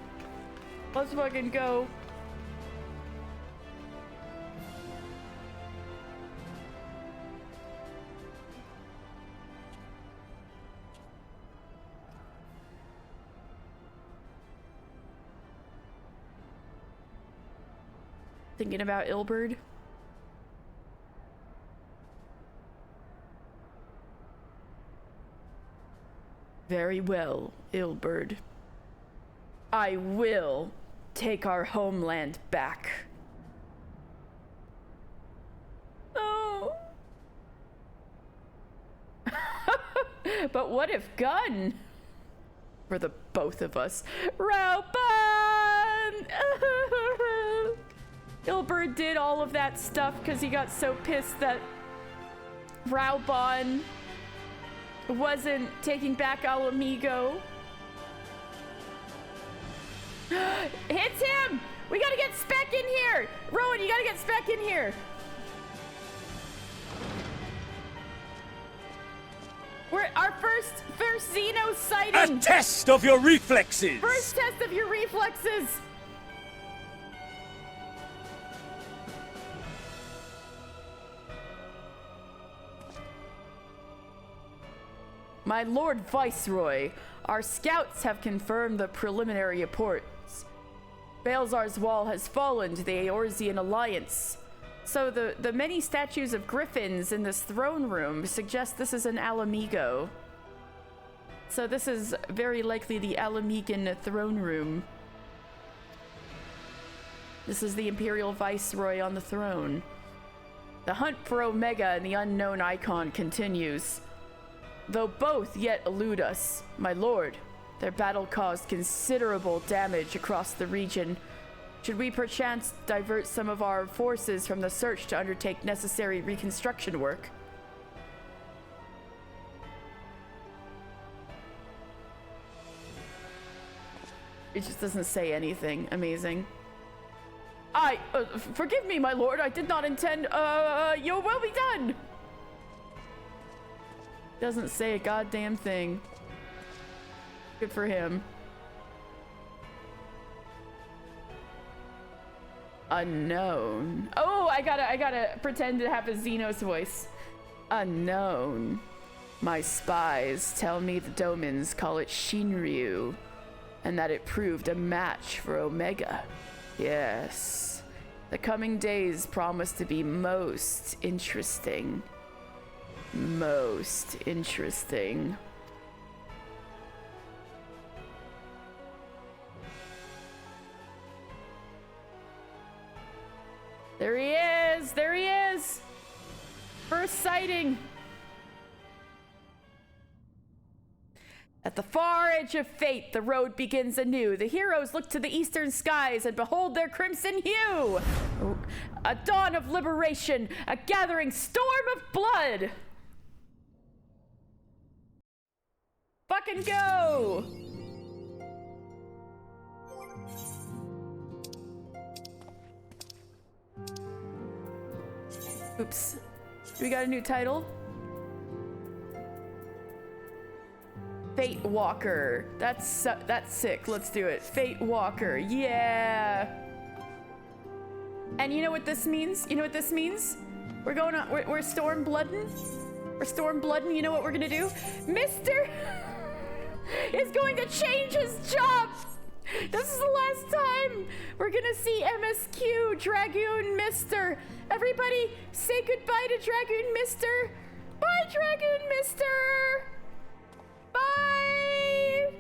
Let's fucking go. Thinking about Ilberd. Very well, Ilberd. I will take our homeland back. Oh. But what if Gunn? For the both of us. Raubon! Ilberd did all of that stuff because he got so pissed that Raubon wasn't taking back Alamigo. Hits him! We gotta get Spec in here! Rowan, you gotta get Spec in here! We're our first Xeno sighting! A test of your reflexes! First test of your reflexes! My Lord Viceroy, our scouts have confirmed the preliminary reports. Balzar's wall has fallen to the Eorzean Alliance. So the many statues of griffins in this throne room suggest this is an Alamigo. So this is very likely the Alamegan throne room. This is the Imperial Viceroy on the throne. The hunt for Omega and the unknown icon continues. Though both yet elude us, my lord, Their battle caused considerable damage across the region. Should we perchance divert some of our forces from the search to undertake necessary reconstruction work? It just doesn't say anything. Amazing. Forgive me, my lord. I did not intend, your will be done. Doesn't say a goddamn thing. Good for him. Unknown. Oh, I gotta pretend to have a Xenos voice. Unknown. My spies tell me the Domans call it Shinryu, and that it proved a match for Omega. Yes. The coming days promise to be most interesting. Most interesting. There he is! There he is! First sighting! At the far edge of fate, the road begins anew. The heroes look to the eastern skies and behold their crimson hue! A dawn of liberation, a gathering storm of blood! Fucking go! Oops. We got a new title. Fate Walker. That's sick. Let's do it. Fate Walker. Yeah. And you know what this means? You know what this means? We're going on. We're Stormblooding. We're Stormblooding. You know what we're gonna do? Mister is going to change his job. This is the last time we're gonna see MSQ Dragoon Mister. Everybody, say goodbye to Dragoon Mister. Bye, Dragoon Mister. Bye.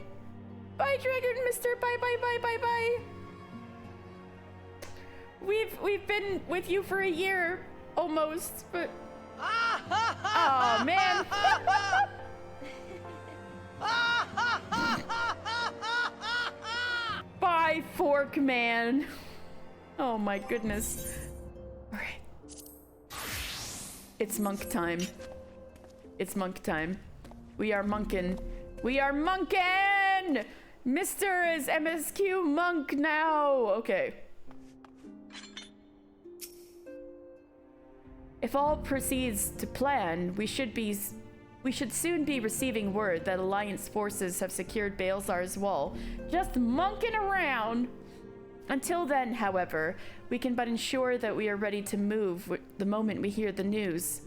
Bye, Dragoon Mister. Bye, bye, bye, bye, bye. We've been with you for a year, almost, but. Oh man. Bye, Fork Man. Oh my goodness. All right. It's monk time. It's monk time. We are monkin'. We are monkin'! Mr. is MSQ monk now. Okay. If all proceeds to plan, we should soon be receiving word that Alliance forces have secured Balzar's wall. Just monking around. Until then, however, we can but ensure that we are ready to move the moment we hear the news.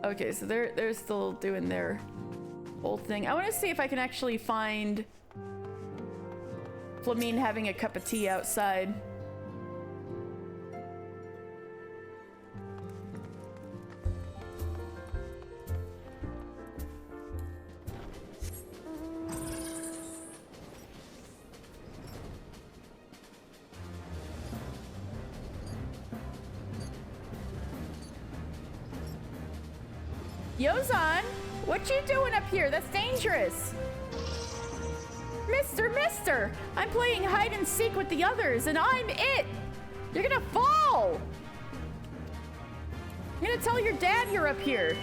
Okay, so they're still doing their whole thing. I want to see if I can actually find Flamine having a cup of tea outside. Yozan, what you doing up here? That's dangerous. Mister, I'm playing hide and seek with the others, and I'm it. You're gonna fall. I'm gonna tell your dad you're up here.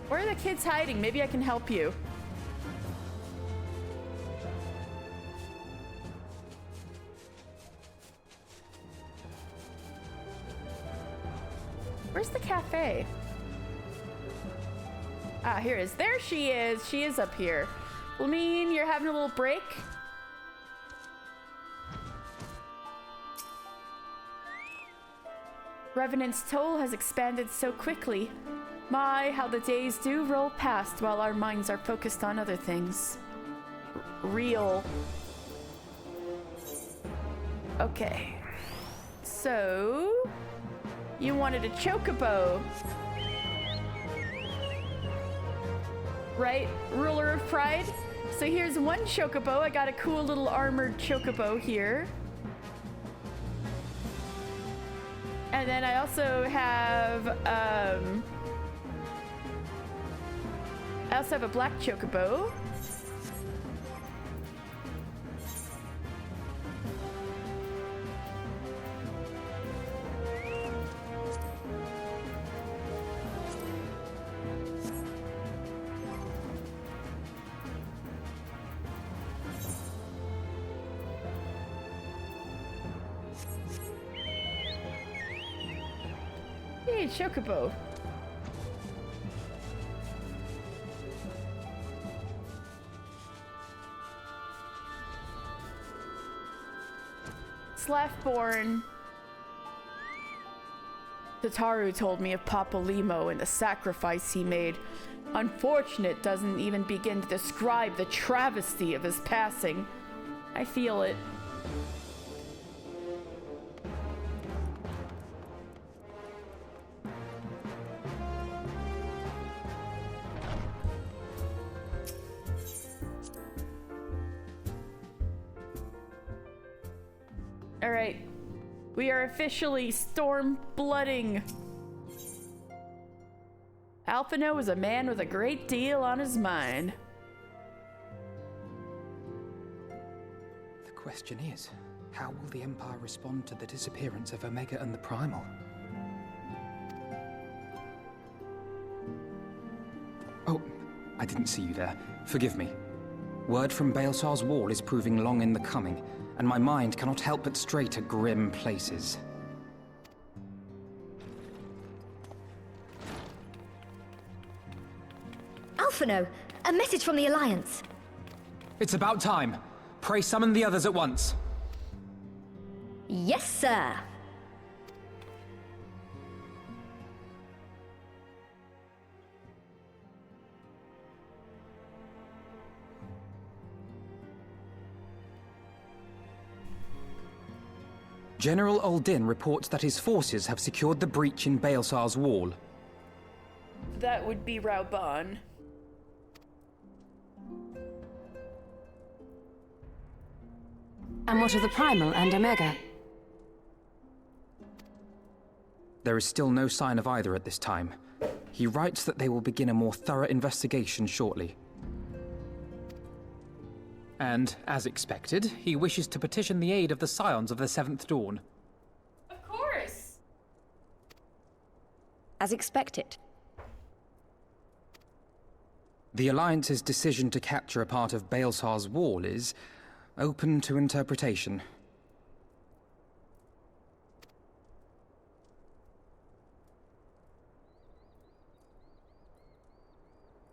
Where are the kids hiding? Maybe I can help you. Where's the cafe? Ah, here it is. There she is. She is up here. Flamine, you're having a little break? Revenant's toll has expanded so quickly. My, how the days do roll past while our minds are focused on other things. Real. Okay. So... you wanted a chocobo. Right? Ruler of Pride? So here's one chocobo. I got a cool little armored chocobo here. And then I also have a black chocobo. Hey, chocobo. Slaftborn. Tataru told me of Papalymo and the sacrifice he made. Unfortunate doesn't even begin to describe the travesty of his passing. I feel it. Alright. We are officially Stormblooding. Alphino is a man with a great deal on his mind. The question is, how will the Empire respond to the disappearance of Omega and the Primal? Oh, I didn't see you there. Forgive me. Word from Baelsar's wall is proving long in the coming, and my mind cannot help but stray to grim places. Alphino, a message from the Alliance. It's about time. Pray summon the others at once. Yes, sir. General Uldin reports that his forces have secured the breach in Baelsar's wall. That would be Rauban. And what of the Primal and Omega? There is still no sign of either at this time. He writes that they will begin a more thorough investigation shortly. And, as expected, he wishes to petition the aid of the Scions of the Seventh Dawn. Of course! As expected. The Alliance's decision to capture a part of Baelsar's wall is open to interpretation.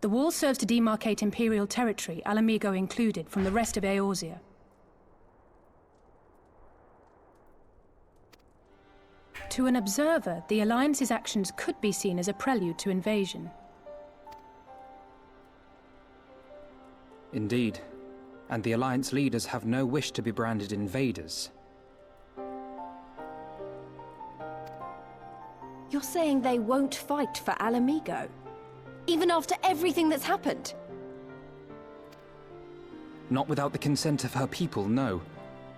The wall serves to demarcate Imperial territory, Alamigo included, from the rest of Eorzea. To an observer, the Alliance's actions could be seen as a prelude to invasion. Indeed. And the Alliance leaders have no wish to be branded invaders. You're saying they won't fight for Alamigo? Even after everything that's happened? Not without the consent of her people, no.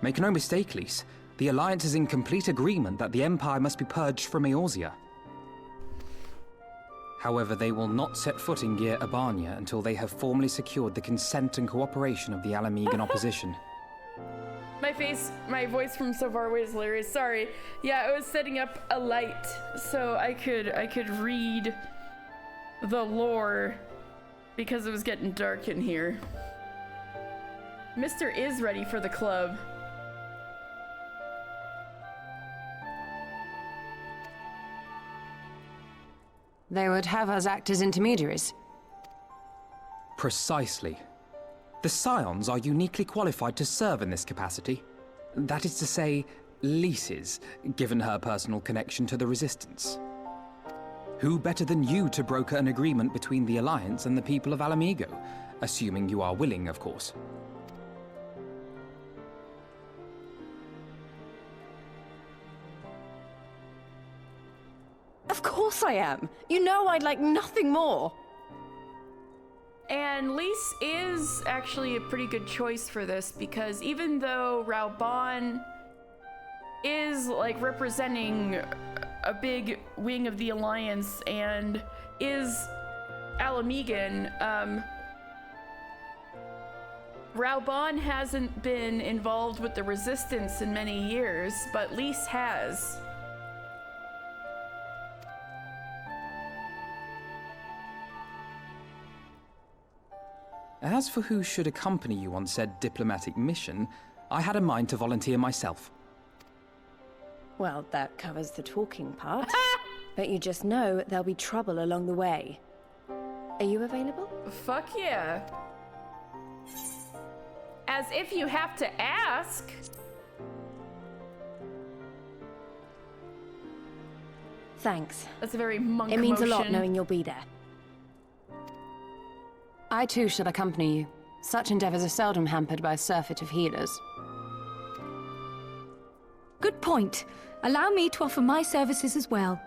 Make no mistake, Lys. The Alliance is in complete agreement that the Empire must be purged from Eorzea. However, they will not set foot in Gyr Abania until they have formally secured the consent and cooperation of the Alamigan opposition. My voice from so far away is hilarious. Sorry. Yeah, I was setting up a light so I could read the lore because it was getting dark in here. Mr. is ready for the club. They would have us act as intermediaries. Precisely. The Scions are uniquely qualified to serve in this capacity. That is to say, Lys's, given her personal connection to the Resistance. Who better than you to broker an agreement between the Alliance and the people of Alamigo? Assuming you are willing, of course. Of course I am. You know I'd like nothing more. And Lys is actually a pretty good choice for this because even though Rauban is like representing a big wing of the Alliance and is Alamegan. Raoban hasn't been involved with the Resistance in many years, but Lys has. As for who should accompany you on said diplomatic mission, I had a mind to volunteer myself. Well, that covers the talking part. But you just know there'll be trouble along the way. Are you available? Fuck yeah. As if you have to ask. Thanks. That's a very monk It means motion. a lot knowing you'll be there. I too shall accompany you. Such endeavors are seldom hampered by a surfeit of healers. Good point. Allow me to offer my services as well.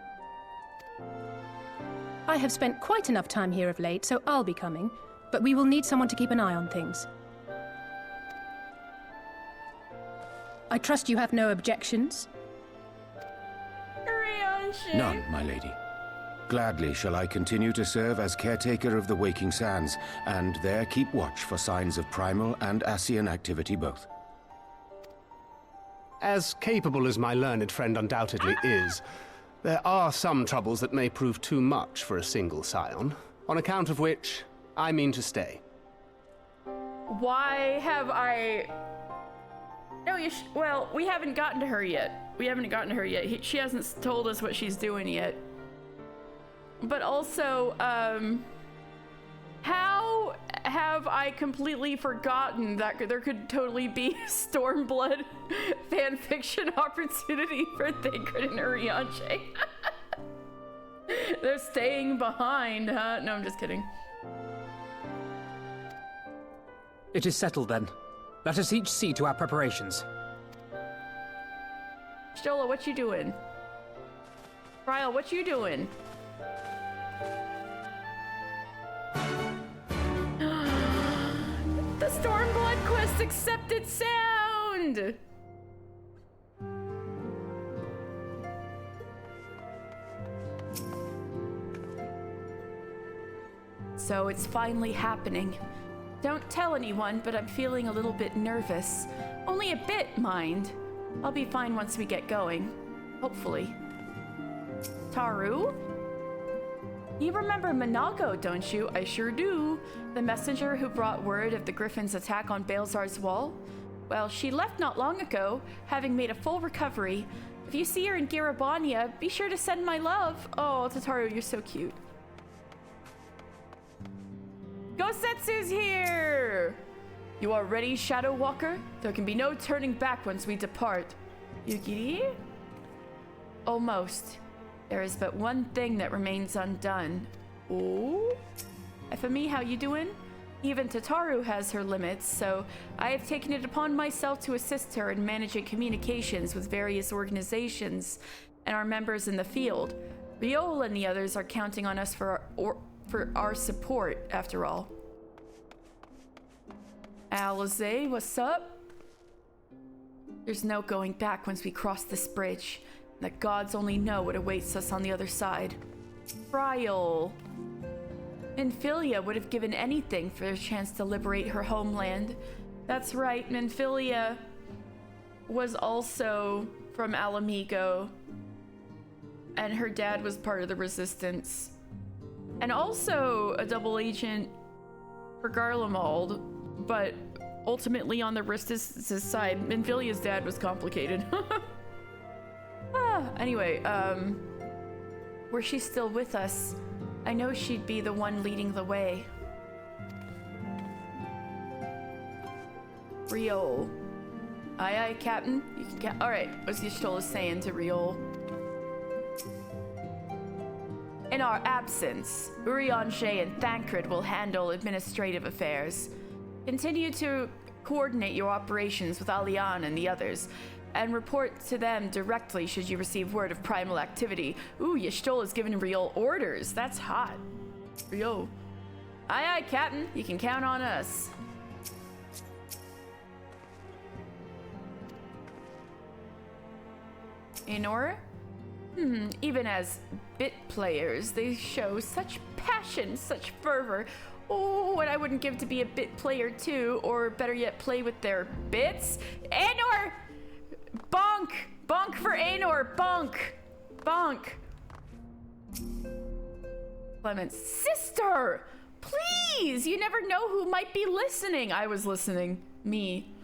I have spent quite enough time here of late, so I'll be coming. But we will need someone to keep an eye on things. I trust you have no objections? None, my lady. Gladly shall I continue to serve as caretaker of the Waking Sands, and there keep watch for signs of primal and Ascian activity both. As capable as my learned friend undoubtedly is, there are some troubles that may prove too much for a single scion, on account of which I mean to stay. Why have I... No, well, we haven't gotten to her yet. She hasn't told us what she's doing yet. But also, how have I completely forgotten that there could totally be Stormblood fanfiction opportunity for Thancred and Urianger? They're staying behind, huh? No, I'm just kidding. It is settled then. Let us each see to our preparations. Stola, what you doing? Ryle, what you doing? The Stormblood quest accepted sound! So it's finally happening. Don't tell anyone, but I'm feeling a little bit nervous. Only a bit, mind. I'll be fine once we get going. Hopefully. Taru? You remember Minago, don't you? I sure do. The messenger who brought word of the Griffin's attack on Balezar's wall? Well, she left not long ago, having made a full recovery. If you see her in Garabania, be sure to send my love. Oh, Tataru, you're so cute. Gosetsu's here! You are ready, Shadow Walker? There can be no turning back once we depart. Yukiri? Almost. There is but one thing that remains undone. Ooh? FME, how you doing? Even Tataru has her limits, so I have taken it upon myself to assist her in managing communications with various organizations and our members in the field. Riol and the others are counting on us for our support, after all. Alize, what's up? There's no going back once we cross this bridge. The gods only know what awaits us on the other side. Riol. Minfilia would have given anything for a chance to liberate her homeland. That's right, Minfilia was also from Alamigo, and her dad was part of the Resistance. And also a double agent for Garlemald, but ultimately on the Resistance side, Minfilia's dad was complicated. Anyway, were she still with us, I know she'd be the one leading the way. Riol. Aye aye, Captain. You can alright, what's Y'shtola saying to Riol? In our absence, Urianger and Thancred will handle administrative affairs. Continue to coordinate your operations with Alian and the others, and report to them directly should you receive word of primal activity. Ooh, Y'shtola's giving Riol orders. That's hot. Riol. Aye aye, Captain. You can count on us. Inor? Even as bit players, they show such passion, such fervor. Oh, what I wouldn't give to be a bit player too, or better yet, play with their bits. Aenor! Bonk! Bonk for Aenor! Bonk! Bonk! Clement's sister! Please! You never know who might be listening. I was listening. Me.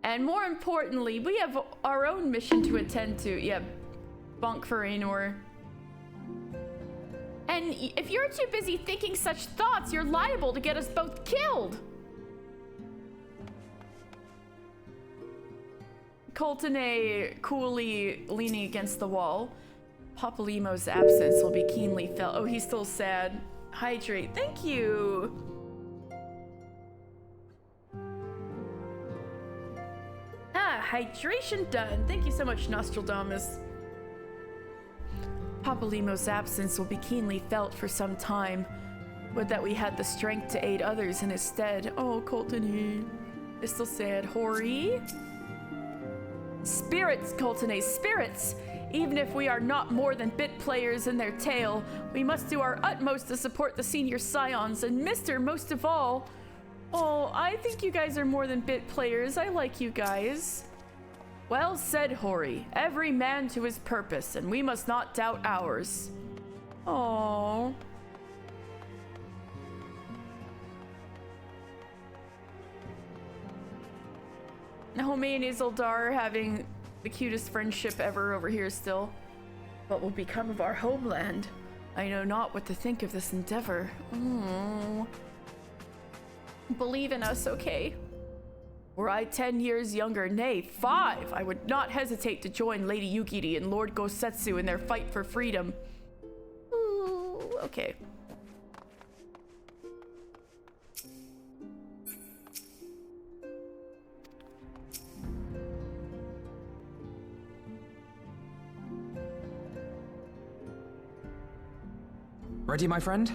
And more importantly, we have our own mission to attend to. Yeah, bonk for Aenor. And if you're too busy thinking such thoughts, you're liable to get us both killed. Coltene coolly leaning against the wall. Papalymo's absence will be keenly felt. Oh, he's still sad. Hydrate. Thank you. Hydration done. Thank you so much, Nostradamus. Papalymo's absence will be keenly felt for some time. Would that we had the strength to aid others in his stead. Oh, Coltene is still sad. Hori. Spirits, Coltene, spirits! Even if we are not more than bit players in their tale, we must do our utmost to support the senior scions, and Mr. most of all. Oh, I think you guys are more than bit players. I like you guys. Well said, Hori. Every man to his purpose, and we must not doubt ours. Oh. Naomi and Isildur are having the cutest friendship ever over here still. What will become of our homeland? I know not what to think of this endeavor. Oh. Believe in us, okay? Were I 10 years younger, nay, 5, I would not hesitate to join Lady Yugiri and Lord Gosetsu in their fight for freedom. Ooh, okay. Ready, my friend?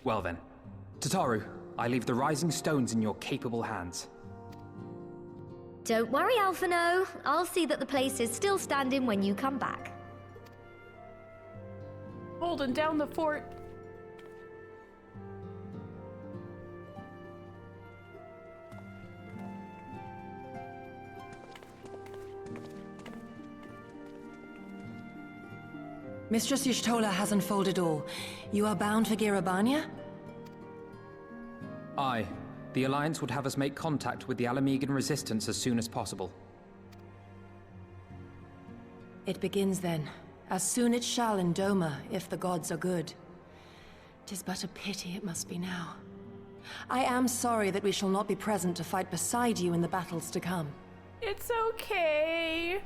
Well then, Tataru, I leave the rising stones in your capable hands. Don't worry, Alphino. I'll see that the place is still standing when you come back. Holding down the fort. Mistress Y'shtola has unfolded all. You are bound for Girabania? Aye. The Alliance would have us make contact with the Alamegan resistance as soon as possible. It begins then. As soon it shall in Doma, if the gods are good. 'Tis but a pity it must be now. I am sorry that we shall not be present to fight beside you in the battles to come. It's okay.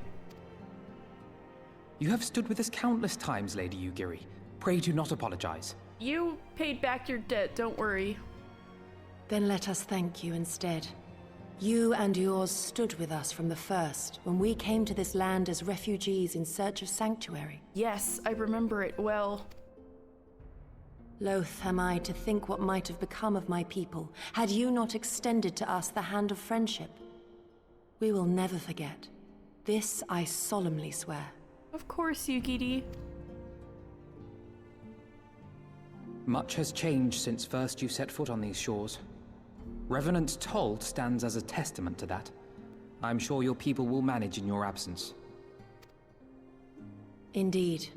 You have stood with us countless times, Lady Yugiri. Pray do not apologize. You paid back your debt, don't worry. Then let us thank you instead. You and yours stood with us from the first, when we came to this land as refugees in search of sanctuary. Yes, I remember it well. Loath am I to think what might have become of my people, had you not extended to us the hand of friendship. We will never forget. This I solemnly swear. Of course, Yugiri. Much has changed since first you set foot on these shores. Revenant Told stands as a testament to that. I'm sure your people will manage in your absence. Indeed.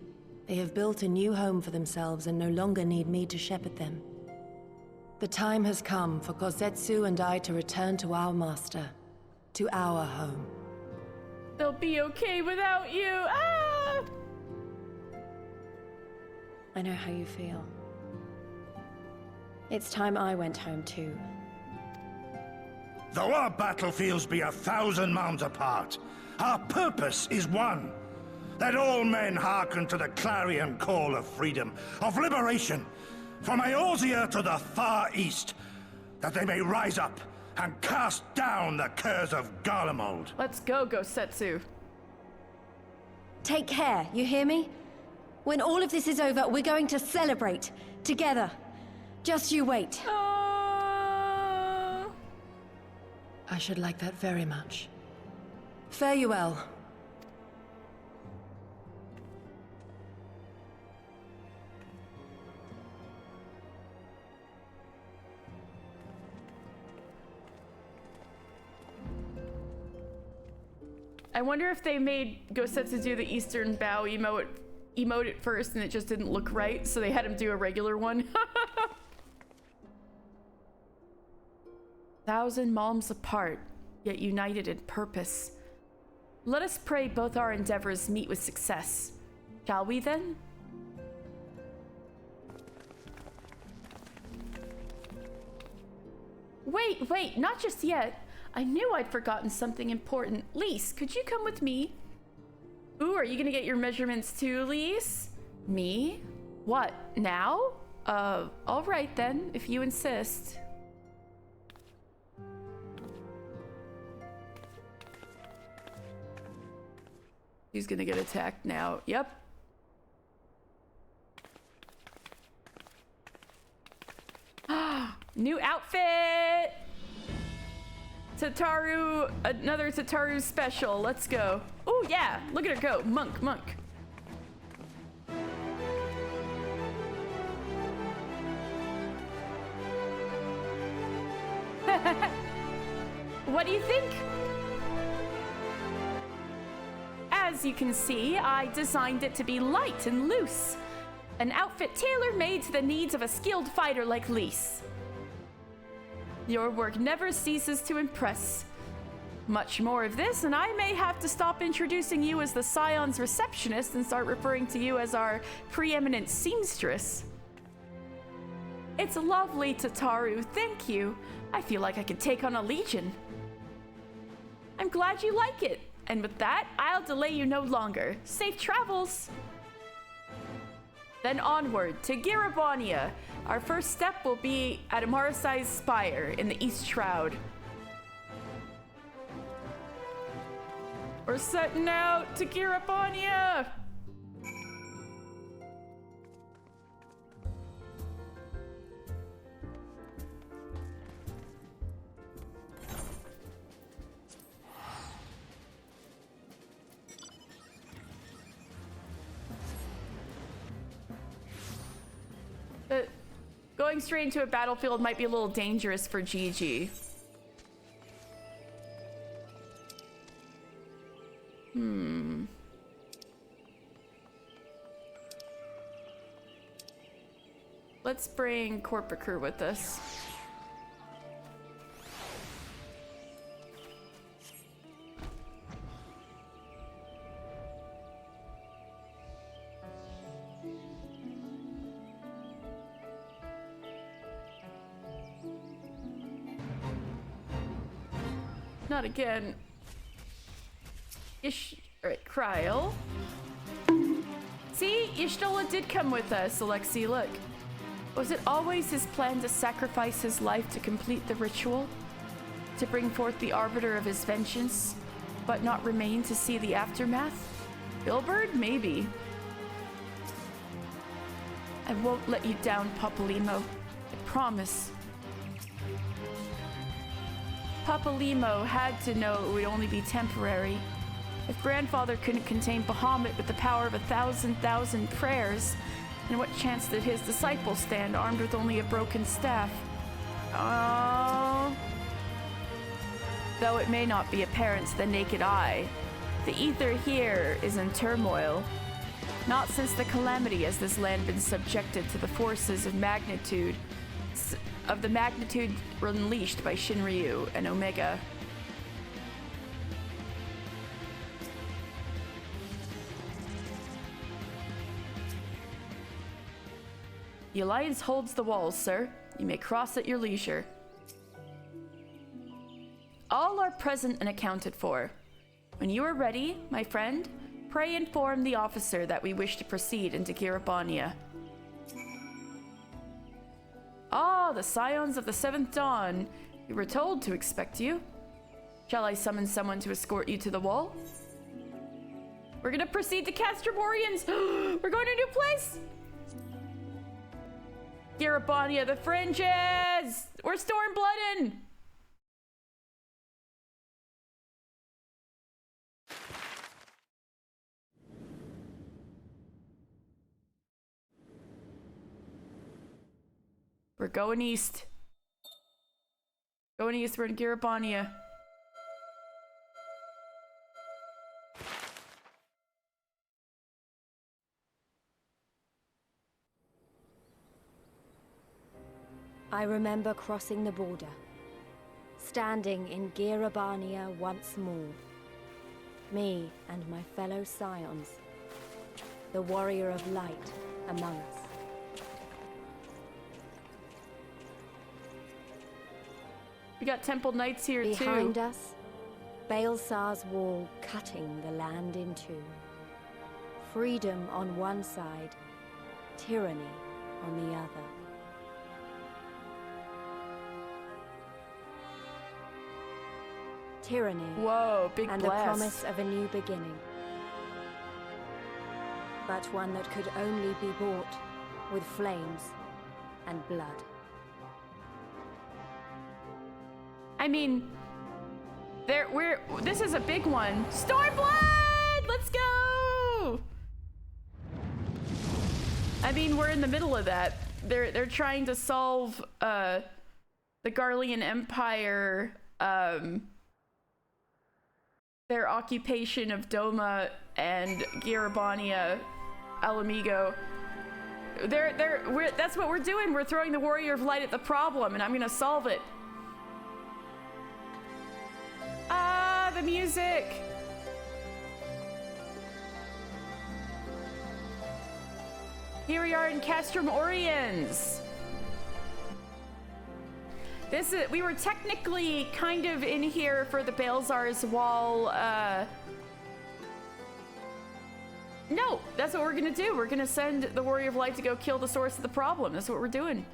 They have built a new home for themselves and no longer need me to shepherd them. The time has come for Gosetsu and I to return to our master, to our home. They'll be okay without you. Ah! I know how you feel. It's time I went home too. Though our battlefields be 1,000 mounds apart, our purpose is one. That all men hearken to the clarion call of freedom, of liberation, from Eorzea to the far east, that they may rise up and cast down the curse of Garlemald. Let's go, Gosetsu. Take care, you hear me? When all of this is over, we're going to celebrate. Together. Just you wait. I should like that very much. Fare you well. I wonder if they made Gosetsu do the Eastern Bow emote at first and it just didn't look right, so they had him do a regular one. 1,000 malms apart, yet united in purpose. Let us pray both our endeavors meet with success. Shall we then? Wait, not just yet. I knew I'd forgotten something important. Lise, could you come with me? Ooh, are you gonna get your measurements too, Lise? Me? What, now? All right then, if you insist. He's gonna get attacked now. Yep. New outfit! Tataru, another Tataru special. Let's go. Oh yeah, look at her go. Monk. What do you think? As you can see, I designed it to be light and loose. An outfit tailor-made to the needs of a skilled fighter like Lise. Your work never ceases to impress. Much more of this, and I may have to stop introducing you as the Scion's receptionist and start referring to you as our preeminent seamstress. It's lovely, Tataru. Thank you. I feel like I could take on a legion. I'm glad you like it. And with that, I'll delay you no longer. Safe travels! Then onward to Girabania. Our first step will be at Amarasai's spire in the East Shroud. We're setting out to Girabania! Going straight into a battlefield might be a little dangerous for Gigi. Let's bring Korpakur with us. Not again. Alright, Kryl. See? Y'shtola did come with us, Alexei, look. Was it always his plan to sacrifice his life to complete the ritual? To bring forth the arbiter of his vengeance, but not remain to see the aftermath? Bilbird? Maybe. I won't let you down, Papalymo. I promise. Papalymo had to know it would only be temporary. If Grandfather couldn't contain Bahamut with the power of 1,000,000 prayers, then what chance did his disciples stand armed with only a broken staff? Oh. Though it may not be apparent to the naked eye, the ether here is in turmoil. Not since the calamity has this land been subjected to the forces of the magnitude unleashed by Shinryu and Omega. The Alliance holds the walls, sir. You may cross at your leisure. All are present and accounted for. When you are ready, my friend, pray inform the officer that we wish to proceed into Girabania. Ah, the Scions of the Seventh Dawn. We were told to expect you. Shall I summon someone to escort you to the wall? We're gonna proceed to Castromorians. We're going to a new place. Girabania, the fringes. We're Stormbloodin'. We're going east. Going east, we're in Garabania. I remember crossing the border, standing in Garabania once more. Me and my fellow scions, the warrior of light among us. We got Temple Knights here too. Behind us, Baelsar's wall cutting the land in two. Freedom on one side, tyranny on the other. Tyranny. Whoa, big and blast. the promise of a new beginning. But one that could only be bought with flames and blood. I mean, this is a big one. Stormblood! Let's go! I mean, we're in the middle of that. They're trying to solve the Garlean Empire, their occupation of Doma and Garabania, Alamigo. That's what we're doing. We're throwing the Warrior of Light at the problem, and I'm gonna solve it. Ah, the music! Here we are in Castrum Oriens. We were technically kind of in here for the Baelsar's Wall, No, that's what we're gonna do. We're gonna send the Warrior of Light to go kill the source of the problem. That's what we're doing.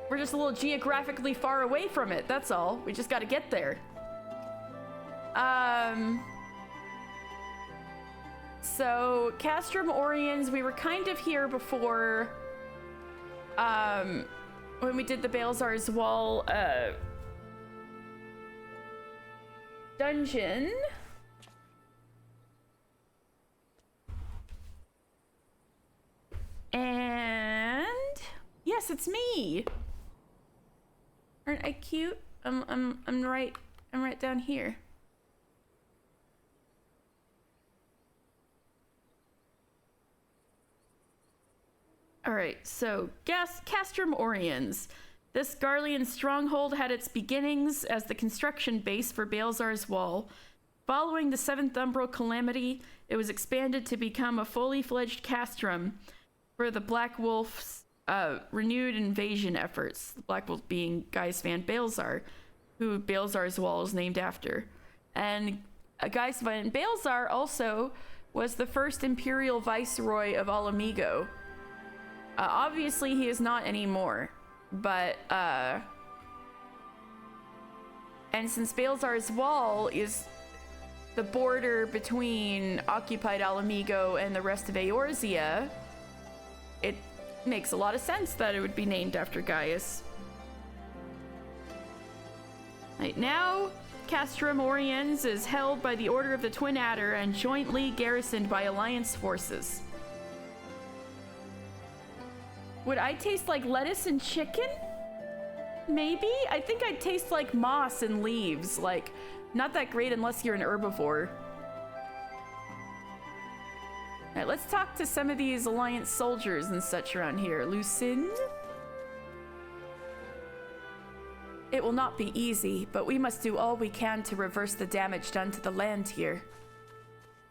We're just a little geographically far away from it, that's all. We just gotta get there. So, Castrum Oriens, we were kind of here before, when we did the Baelsar's Wall, dungeon. And yes, it's me. Aren't I cute? I'm right down here. All right, so Castrum Oriens. This Garlean stronghold had its beginnings as the construction base for Baelsar's Wall. Following the Seventh Umbral Calamity, it was expanded to become a fully fledged castrum for the Black Wolf's renewed invasion efforts. The Black Wolf being Gaius van Baelsar, who Baelsar's Wall is named after. And Gaius van Baelsar also was the first imperial viceroy of Alamigo. Obviously, he is not anymore, but, and since Baelsar's Wall is the border between occupied Alamigo and the rest of Eorzea, it makes a lot of sense that it would be named after Gaius. Right now, Castrum Oriens is held by the Order of the Twin Adder and jointly garrisoned by Alliance forces. Would I taste like lettuce and chicken? Maybe? I think I'd taste like moss and leaves. Like, not that great unless you're an herbivore. Alright, let's talk to some of these Alliance soldiers and such around here. Lucinda? It will not be easy, but we must do all we can to reverse the damage done to the land here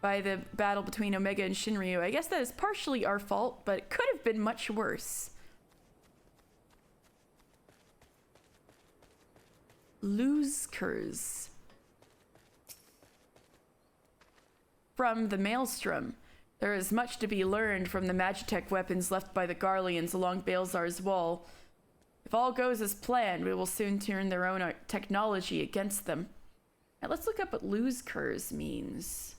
by the battle between Omega and Shinryu. I guess that is partially our fault, but it could have been much worse. Luzkers. From the Maelstrom. There is much to be learned from the Magitech weapons left by the Garleans along Baelsar's Wall. If all goes as planned, we will soon turn their own technology against them. Now let's look up what Luzkers means.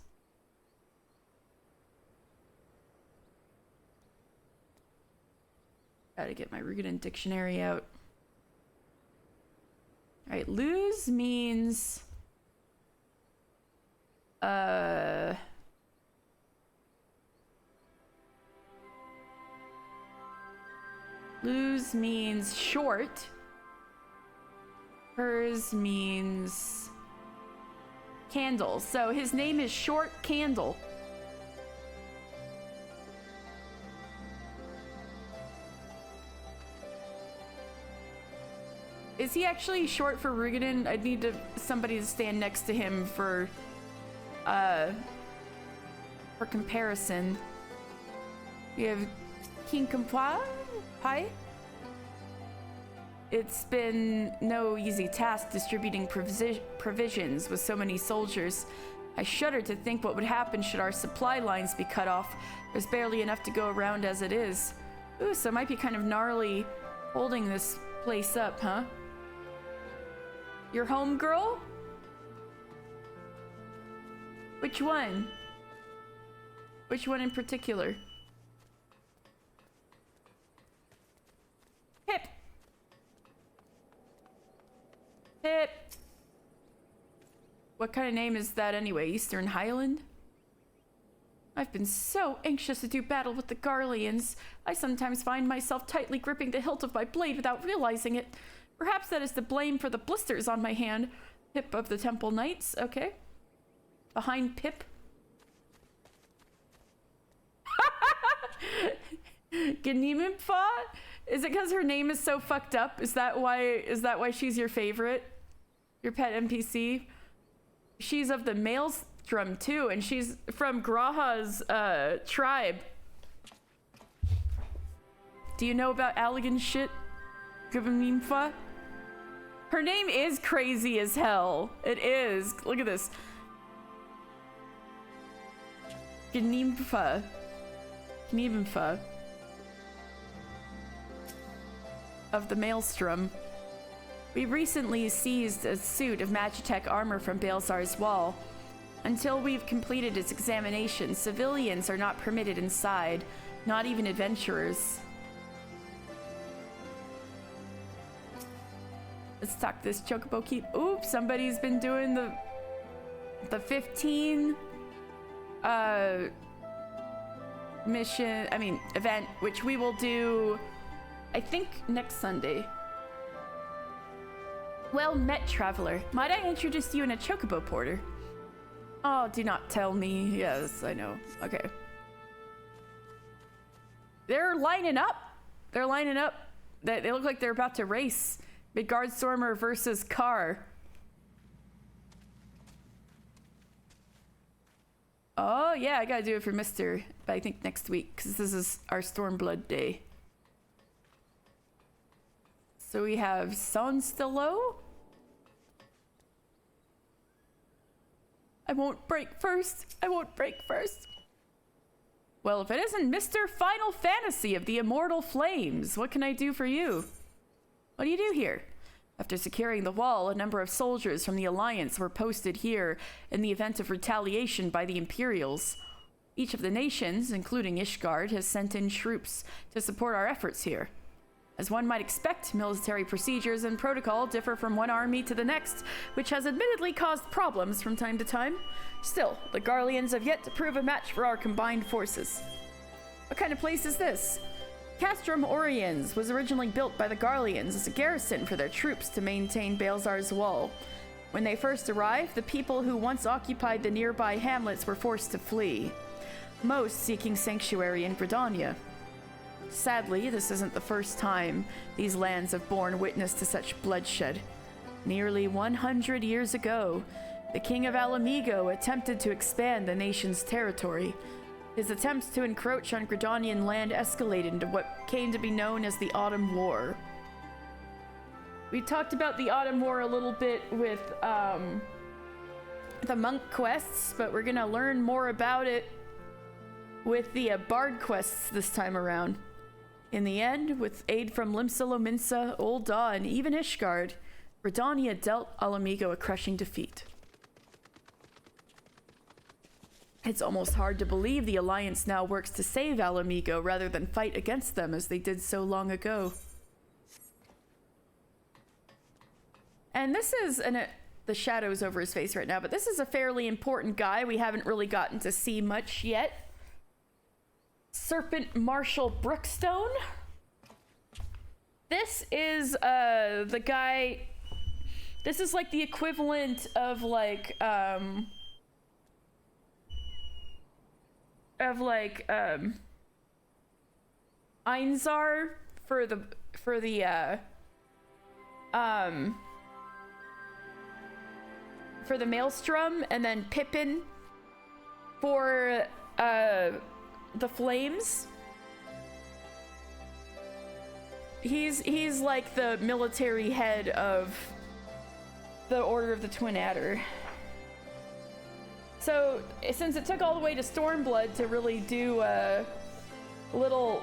Gotta get my Rugadan dictionary out. Alright, lose means... Luz means short. Hers means candle. So his name is Short Candle. Is he actually short for Rugadin? I'd need somebody to stand next to him for comparison. We have King Comply. Hi. It's been no easy task distributing provisions with so many soldiers. I shudder to think what would happen should our supply lines be cut off. There's barely enough to go around as it is. Ooh, so it might be kind of gnarly holding this place up, huh? Your home girl? Which one? Which one in particular? Pip! Pip! What kind of name is that anyway? Eastern Highland? I've been so anxious to do battle with the Garleans. I sometimes find myself tightly gripping the hilt of my blade without realizing it. Perhaps that is the blame for the blisters on my hand. Pip of the Temple Knights, okay. Behind Pip. Gnimimfa? Is it because her name is so fucked up? Is that why she's your favorite? Your pet NPC? She's of the Maelstrom too, and she's from Graha's tribe. Do you know about Allagan's shit? Gnimimfa? Her name is crazy as hell. It is. Look at this. Gnimimfa. Gnimimfa. Of the Maelstrom. We recently seized a suit of Magitech armor from Baelsar's wall. Until we've completed its examination, civilians are not permitted inside, not even adventurers. Let's talk this Chocobo Keep. Oops, somebody's been doing the 15 event, which we will do, I think, next Sunday. Well met, traveler. Might I introduce you in a Chocobo Porter? Oh, do not tell me. Yes, I know. Okay. They're lining up. They're lining up. They look like they're about to race. Midgardstormer versus Carr. Oh, yeah, I gotta do it for Mr. But I think next week, because this is our Stormblood day. So we have Sonstello. I won't break first. I won't break first. Well, if it isn't Mr. Final Fantasy of the Immortal Flames, what can I do for you? What do you do here? After securing the wall, a number of soldiers from the Alliance were posted here in the event of retaliation by the Imperials. Each of the nations, including Ishgard, has sent in troops to support our efforts here. As one might expect, military procedures and protocol differ from one army to the next, which has admittedly caused problems from time to time. Still, the Garleans have yet to prove a match for our combined forces. What kind of place is this? Castrum Oriens was originally built by the Garleans as a garrison for their troops to maintain Baelsar's wall. When they first arrived, the people who once occupied the nearby hamlets were forced to flee, most seeking sanctuary in Gridania. Sadly, this isn't the first time these lands have borne witness to such bloodshed. Nearly 100 years ago, the King of Alamigo attempted to expand the nation's territory. His attempts to encroach on Gridanian land escalated into what came to be known as the Autumn War. We talked about the Autumn War a little bit with the monk quests, but we're gonna learn more about it with the bard quests this time around. In the end, with aid from Limsa Lominsa, Ul'dah, and even Ishgard, Gridania dealt Alamigo a crushing defeat. It's almost hard to believe the Alliance now works to save Alamigo rather than fight against them as they did so long ago. And this is, the shadow's over his face right now, but this is a fairly important guy we haven't really gotten to see much yet. Serpent Marshal Brookstone. This is the guy. This is like the equivalent of like Einzar for the Maelstrom, and then Pippin for the Flames. He's like the military head of the Order of the Twin Adder. So since it took all the way to Stormblood to really do a little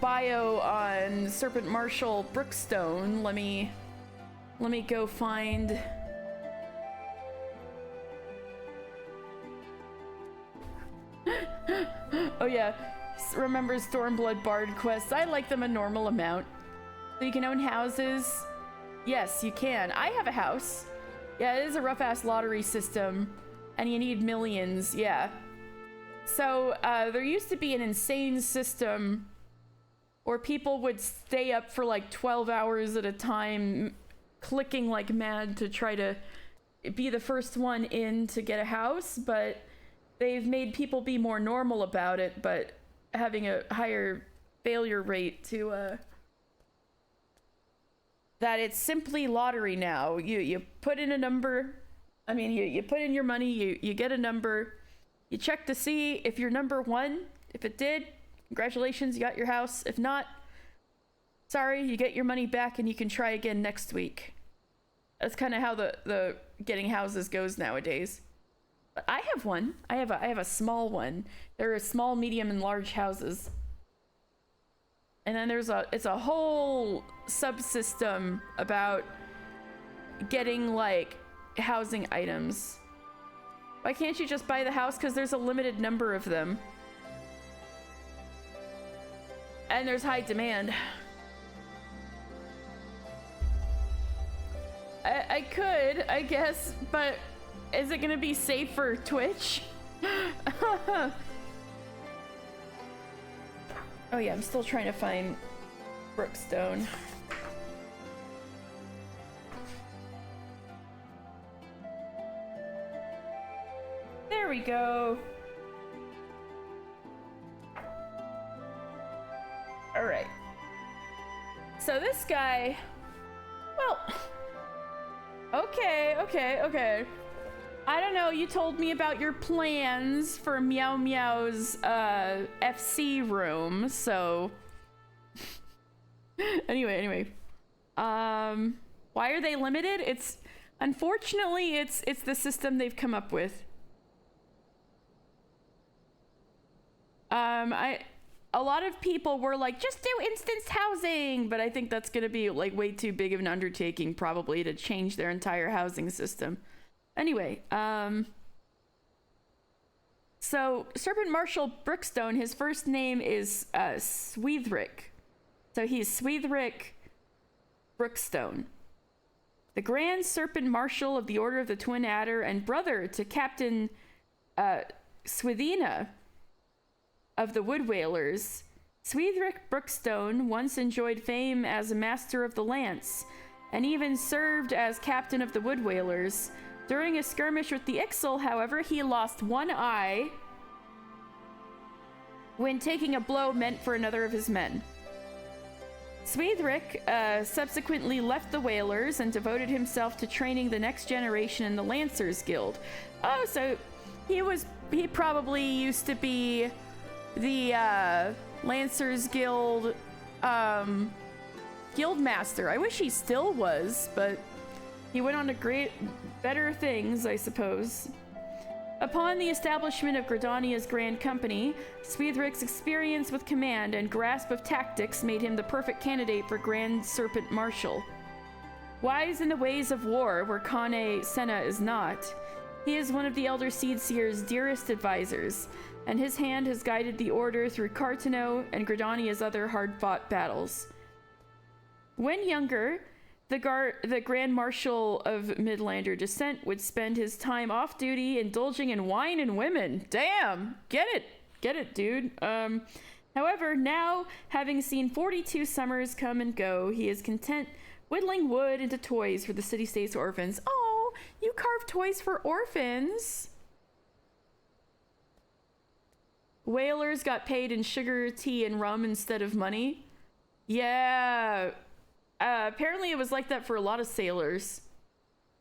bio on Serpent Marshal Brookstone, let me go find. Oh yeah, remember Stormblood Bard quests? I like them a normal amount. So you can own houses. Yes, you can. I have a house. Yeah, it is a rough-ass lottery system, and you need millions, yeah. So, there used to be an insane system where people would stay up for like 12 hours at a time, clicking like mad to try to be the first one in to get a house, but they've made people be more normal about it, but having a higher failure rate to, that it's simply lottery now. You put in a number. I mean, you put in your money, you get a number. You check to see if you're number one. If it did, congratulations, you got your house. If not, sorry, you get your money back and you can try again next week. That's kind of how the getting houses goes nowadays. But I have one. I have a small one. There are small, medium, and large houses. And then it's a whole subsystem about getting like housing items. Why can't you just buy the house? Because there's a limited number of them. And there's high demand. I could, I guess, but is it gonna be safe for Twitch? Oh yeah, I'm still trying to find Brookstone. There we go. All right. So this guy, well, okay. I don't know, you told me about your plans for Meow Meow's FC room, so anyway. Why are they limited? Unfortunately it's the system they've come up with. A lot of people were like, just do instanced housing, but I think that's gonna be like way too big of an undertaking probably to change their entire housing system. Anyway, so Serpent Marshal Brookstone, his first name is Swethric. So he's Swethric Brookstone, the Grand Serpent Marshal of the Order of the Twin Adder and brother to Captain Swethina of the Wood Whalers. Swethric Brookstone once enjoyed fame as a master of the lance, and even served as captain of the Wood Whalers. During a skirmish with the Ixal, however, he lost one eye when taking a blow meant for another of his men. Swethric subsequently left the Whalers and devoted himself to training the next generation in the Lancers Guild. Oh, so he probably used to be the Lancers Guild guildmaster. I wish he still was, but he went on to better things, I suppose. Upon the establishment of Gridania's Grand Company, Swethric's experience with command and grasp of tactics made him the perfect candidate for Grand Serpent Marshal. Wise in the ways of war, where Kane Senna is not, he is one of the Elder Seedseer's dearest advisors, and his hand has guided the Order through Cartano and Gridania's other hard-fought battles. When younger, the Grand Marshal of Midlander descent would spend his time off-duty indulging in wine and women. Damn! Get it, dude. However, now, having seen 42 summers come and go, he is content whittling wood into toys for the city-state's orphans. Oh, you carve toys for orphans. Whalers got paid in sugar, tea, and rum instead of money. Yeah. Apparently it was like that for a lot of sailors.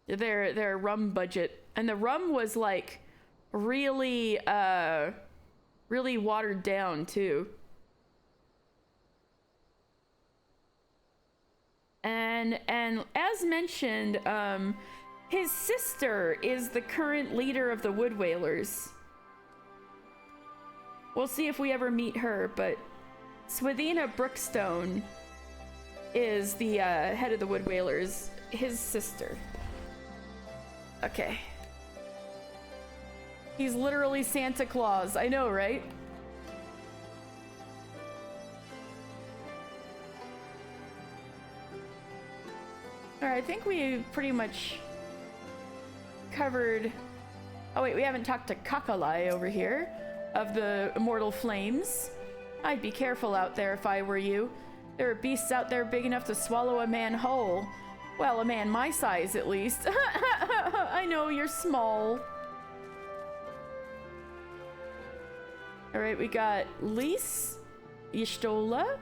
Their rum budget. And the rum was like really watered down too. And as mentioned, his sister is the current leader of the Wood Whalers. We'll see if we ever meet her, but Swithina Brookstone is the head of the Wood Whalers, his sister. Okay. He's literally Santa Claus. I know, right? Alright, I think we pretty much covered... Oh wait, we haven't talked to Kakalai over here of the Immortal Flames. I'd be careful out there if I were you. There are beasts out there big enough to swallow a man whole. Well, a man my size at least. I know, you're small. Alright, we got Lys Y'shtola.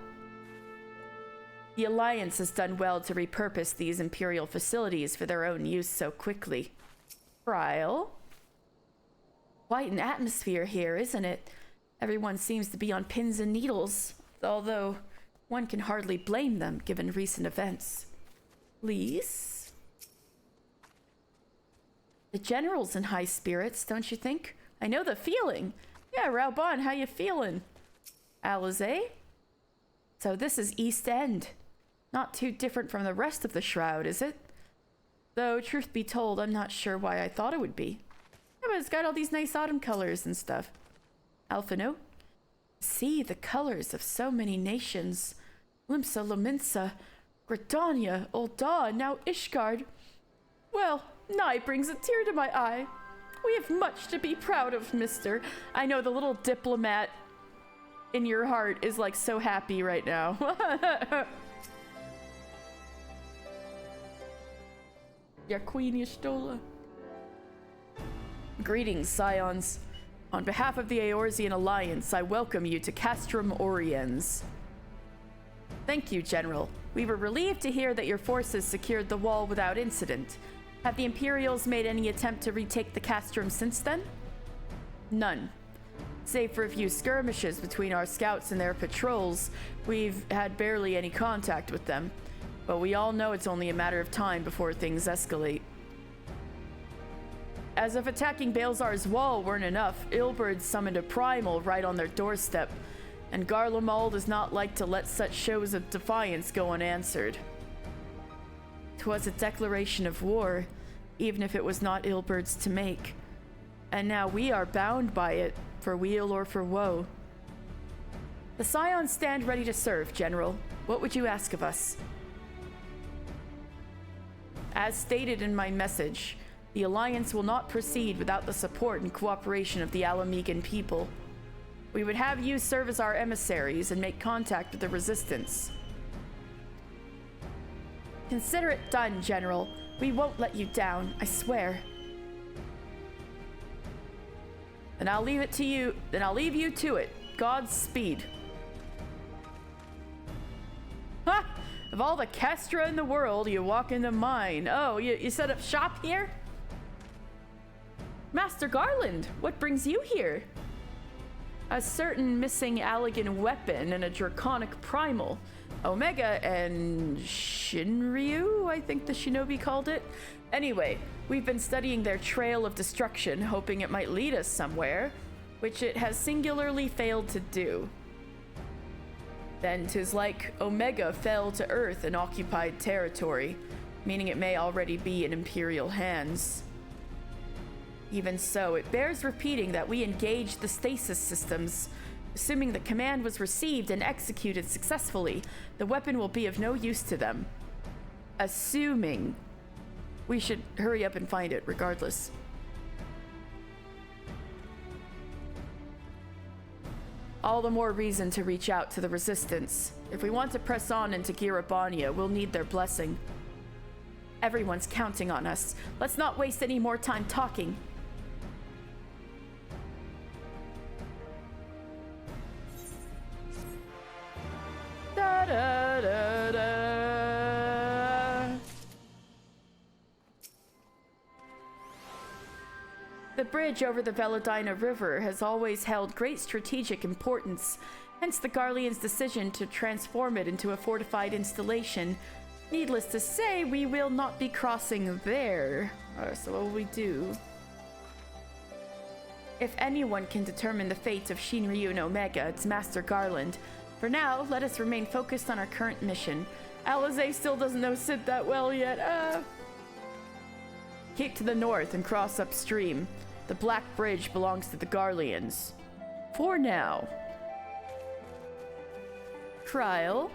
The Alliance has done well to repurpose these Imperial facilities for their own use so quickly. Trial. Quite an atmosphere here, isn't it? Everyone seems to be on pins and needles, although one can hardly blame them given recent events. Lys? The General's in high spirits, don't you think? I know the feeling. Yeah, Raubon, how you feeling? Alize? So this is East End. Not too different from the rest of the Shroud, is it? Though, truth be told, I'm not sure why I thought it would be. Yeah, but it's got all these nice autumn colors and stuff. Alphino? See the colors of so many nations. Limsa, Lominsa, Gridania, Ul'dah, now Ishgard. Well, nigh brings a tear to my eye. We have much to be proud of, mister. I know the little diplomat in your heart is like so happy right now. Yeah, Queen Y'shtola. Greetings, Scions. On behalf of the Eorzean Alliance, I welcome you to Castrum Oriens. Thank you, General. We were relieved to hear that your forces secured the wall without incident. Have the Imperials made any attempt to retake the Castrum since then? None. Save for a few skirmishes between our scouts and their patrols, we've had barely any contact with them. But we all know it's only a matter of time before things escalate. As if attacking Baelzar's wall weren't enough, Ilberd summoned a primal right on their doorstep, and Garlemald does not like to let such shows of defiance go unanswered. 'Twas a declaration of war, even if it was not Ilberd's to make. And now we are bound by it, for weal or for woe. The Scions stand ready to serve, General. What would you ask of us? As stated in my message, the Alliance will not proceed without the support and cooperation of the Alamegan people. We would have you serve as our emissaries and make contact with the Resistance. Consider it done, General. We won't let you down, I swear. Then I'll leave you to it. Godspeed. Ha! Of all the Castra in the world, you walk into mine. Oh, you set up shop here? Master Garland, what brings you here? A certain missing Allegan weapon and a draconic primal. Omega and Shinryu, I think the shinobi called it. Anyway, we've been studying their trail of destruction, hoping it might lead us somewhere, which it has singularly failed to do. Then 'tis like Omega fell to Earth in occupied territory, meaning it may already be in Imperial hands. Even so, it bears repeating that we engaged the stasis systems. Assuming the command was received and executed successfully, the weapon will be of no use to them. Assuming. We should hurry up and find it, regardless. All the more reason to reach out to the Resistance. If we want to press on into Girabania, we'll need their blessing. Everyone's counting on us. Let's not waste any more time talking. Da, da, da, da. The bridge over the Veladina River has always held great strategic importance, hence the Garleans' decision to transform it into a fortified installation. Needless to say, we will not be crossing there. So what will we do? If anyone can determine the fate of Shinryu and Omega, it's Master Garland. For now, let us remain focused on our current mission. Alize still doesn't know Sid that well yet. Keep to the north and cross upstream. The Black Bridge belongs to the Garleans. For now. Trial.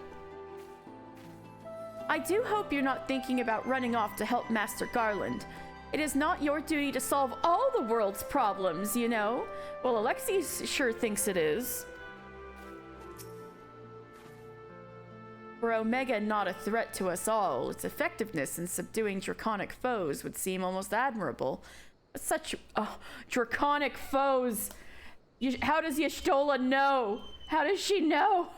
I do hope you're not thinking about running off to help Master Garland. It is not your duty to solve all the world's problems, you know? Well, Alexi's sure thinks it is. Were Omega not a threat to us all, its effectiveness in subduing draconic foes would seem almost admirable. Such draconic foes. How does Y'shtola know? How does she know?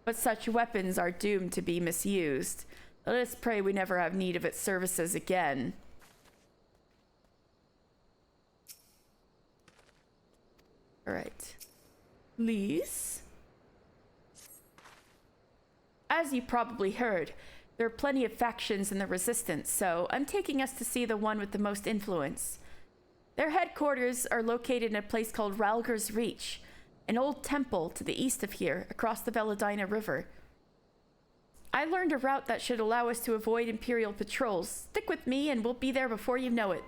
But such weapons are doomed to be misused. Let us pray we never have need of its services again. Alright. Lise? As you probably heard, there are plenty of factions in the Resistance, so I'm taking us to see the one with the most influence. Their headquarters are located in a place called Ralger's Reach, an old temple to the east of here, across the Veladina River. I learned a route that should allow us to avoid Imperial patrols. Stick with me and we'll be there before you know it.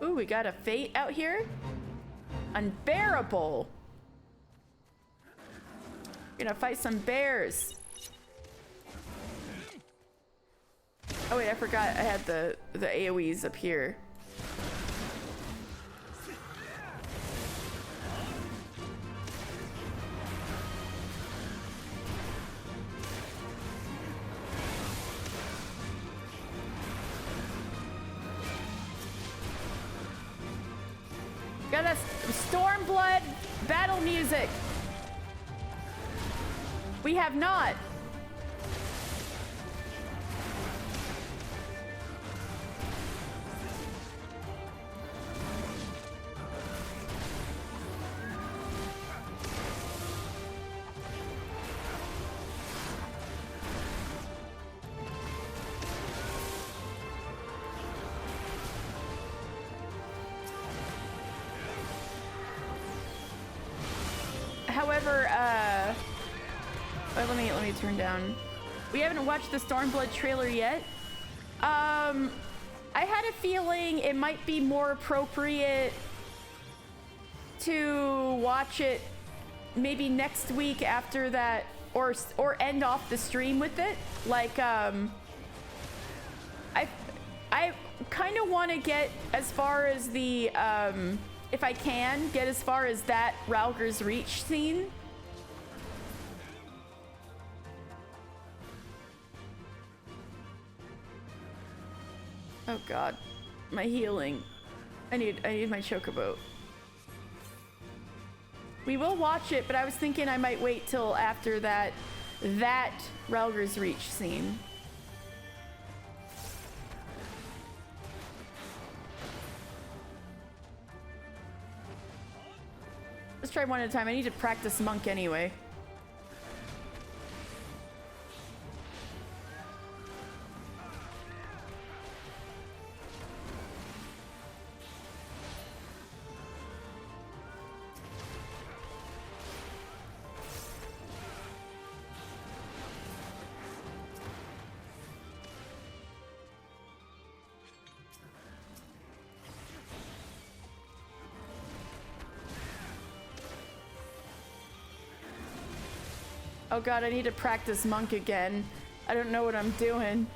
Ooh, we got a fate out here? Unbearable! We're gonna fight some bears. Oh wait, I forgot I had the AoEs up here. Got a Stormblood battle music. We have not. However, let me turn down. We haven't watched the Stormblood trailer yet. I had a feeling it might be more appropriate to watch it maybe next week after that, or end off the stream with it. Like, I kind of want to get as far as the, if I can, get as far as that Ralger's Reach scene. Oh god, my healing. I need my chocobo. We will watch it, but I was thinking I might wait till after that Ralger's Reach scene. Let's try one at a time. I need to practice monk anyway. Oh god, I need to practice monk again. I don't know what I'm doing.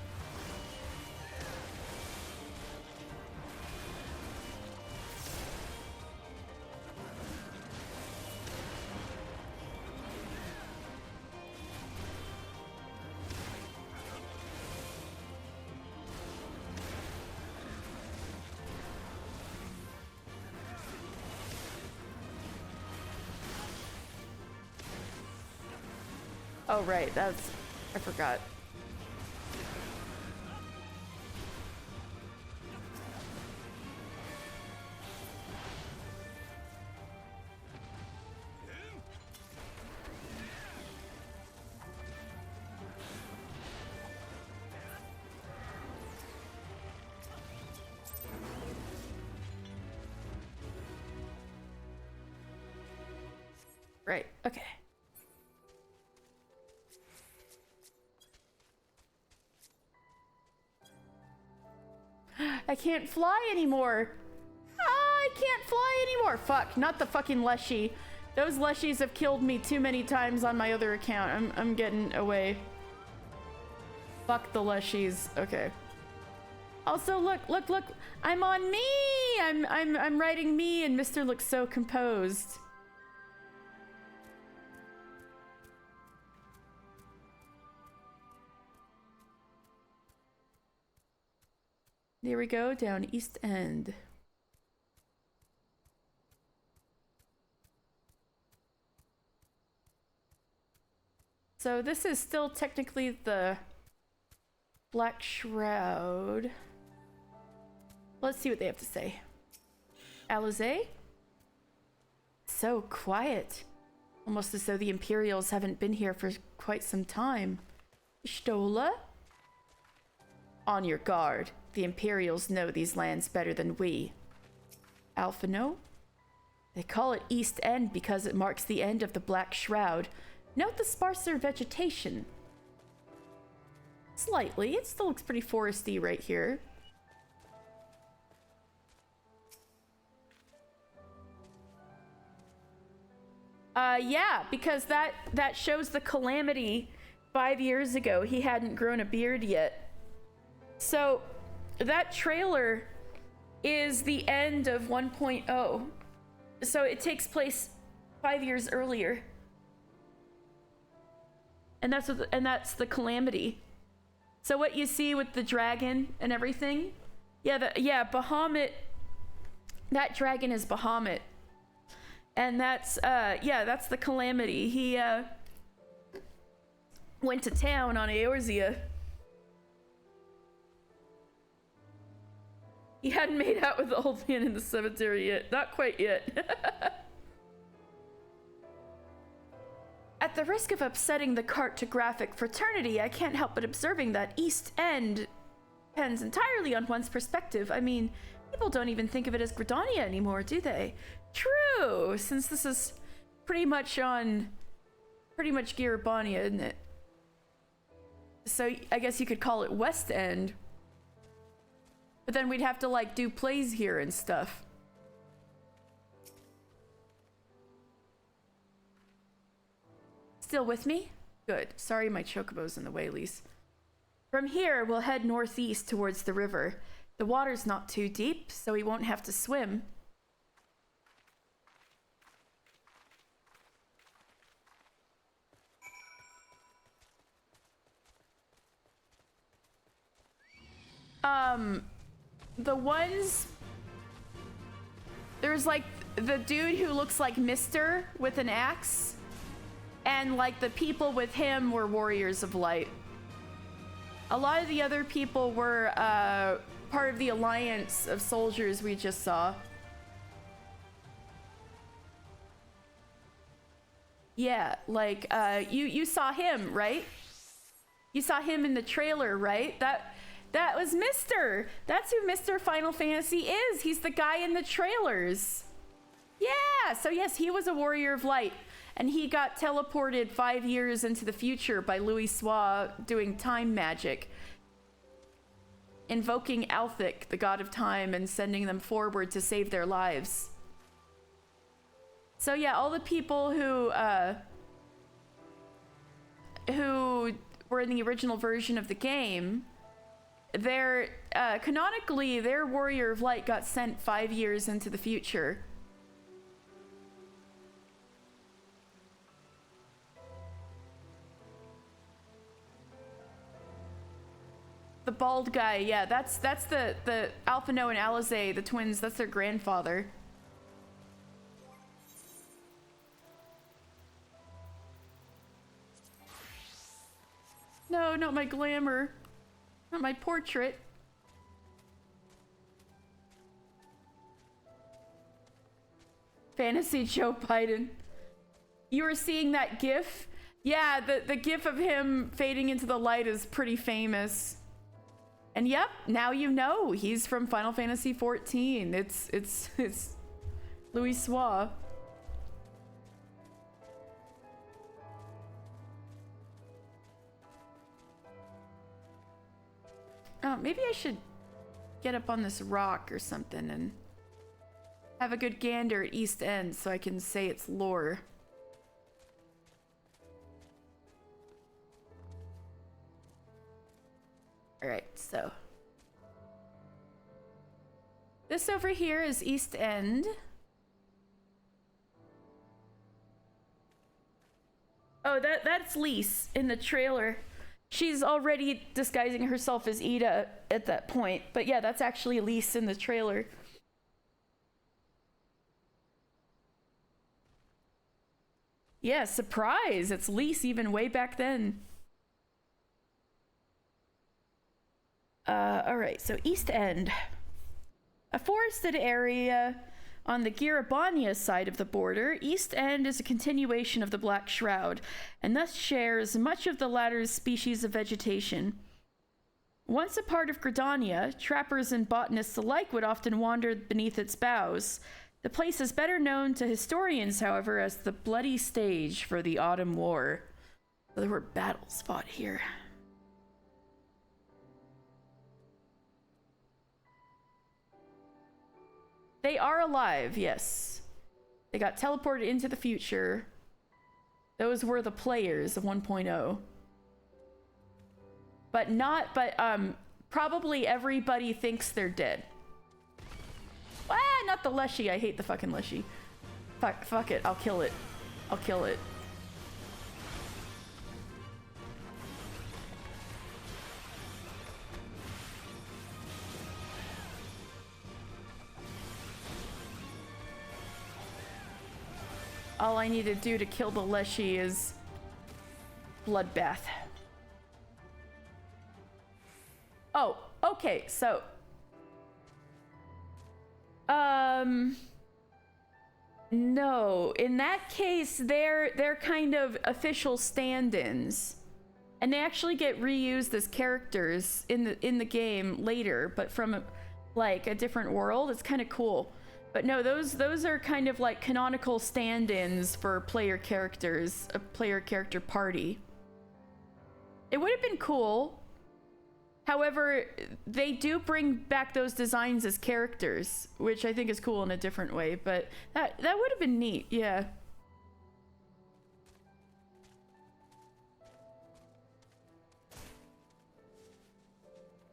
Oh, right, that's... I forgot. Right, okay. I can't fly anymore. I can't fly anymore. Fuck, not the fucking Leshy. Those Leshies have killed me too many times on my other account. I'm getting away. Fuck the Leshies. Okay. Also, look. I'm on me. I'm writing me, and Mr. looks so composed. There we go, down East End. So this is still technically the Black Shroud. Let's see what they have to say. Alizé? So quiet. Almost as though the Imperials haven't been here for quite some time. Stola? On your guard. The Imperials know these lands better than we. Alphino? They call it East End because it marks the end of the Black Shroud. Note the sparser vegetation. Slightly. It still looks pretty foresty right here. Yeah, because that shows the Calamity 5 years ago. He hadn't grown a beard yet. So that trailer is the end of 1.0. So it takes place 5 years earlier. And that's the Calamity. So what you see with the dragon and everything, Bahamut. That dragon is Bahamut, and that's the Calamity. He went to town on Eorzea. He hadn't made out with the old man in the cemetery yet. Not quite yet. At the risk of upsetting the cartographic fraternity, I can't help but observing that East End depends entirely on one's perspective. I mean, people don't even think of it as Gridania anymore, do they? True, since this is pretty much Garabania, isn't it? So I guess you could call it West End. But then we'd have to like do plays here and stuff. Still with me? Good. Sorry my chocobo's in the way, Lise. From here, we'll head northeast towards the river. The water's not too deep, so we won't have to swim. The ones... There's like the dude who looks like Mister with an axe. And like the people with him were warriors of light. A lot of the other people were part of the alliance of soldiers we just saw. Yeah, like you saw him, right? You saw him in the trailer, right? That was Mister. That's who Mr. Final Fantasy is. He's the guy in the trailers. Yeah, so yes, he was a warrior of light. And he got teleported 5 years into the future by Louis Sois doing time magic. Invoking Althic, the god of time, and sending them forward to save their lives. So yeah, all the people who who were in the original version of the game, their canonically, their Warrior of Light got sent 5 years into the future. The bald guy, yeah, that's the Alphino and Alizé, the twins, that's their grandfather. No, not my glamour. Not my portrait. Fantasy Joe Biden. You were seeing that gif? Yeah, the gif of him fading into the light is pretty famous. And yep, now you know he's from Final Fantasy XIV. It's Louis Soix. Maybe I should get up on this rock or something and have a good gander at East End so I can say its lore. Alright, so this over here is East End. Oh, that's Lise in the trailer. She's already disguising herself as Ida at that point. But yeah, that's actually Lise in the trailer. Yeah, surprise! It's Lise even way back then. Alright, so East End. A forested area on the Girabania side of the border, East End is a continuation of the Black Shroud, and thus shares much of the latter's species of vegetation. Once a part of Gridania, trappers and botanists alike would often wander beneath its boughs. The place is better known to historians, however, as the bloody stage for the Autumn War. There were battles fought here. They are alive, yes. They got teleported into the future. Those were the players of 1.0. But probably everybody thinks they're dead. Ah, not the Leshy. I hate the fucking Leshy. Fuck it. I'll kill it. I'll kill it. All I need to do to kill the Leshy is bloodbath. Oh, okay, so no, in that case they're kind of official stand-ins. And they actually get reused as characters in the game later, but from like a different world. It's kind of cool. But no, those are kind of like canonical stand-ins for player characters, a player character party. It would have been cool. However, they do bring back those designs as characters, which I think is cool in a different way, but that would have been neat, yeah.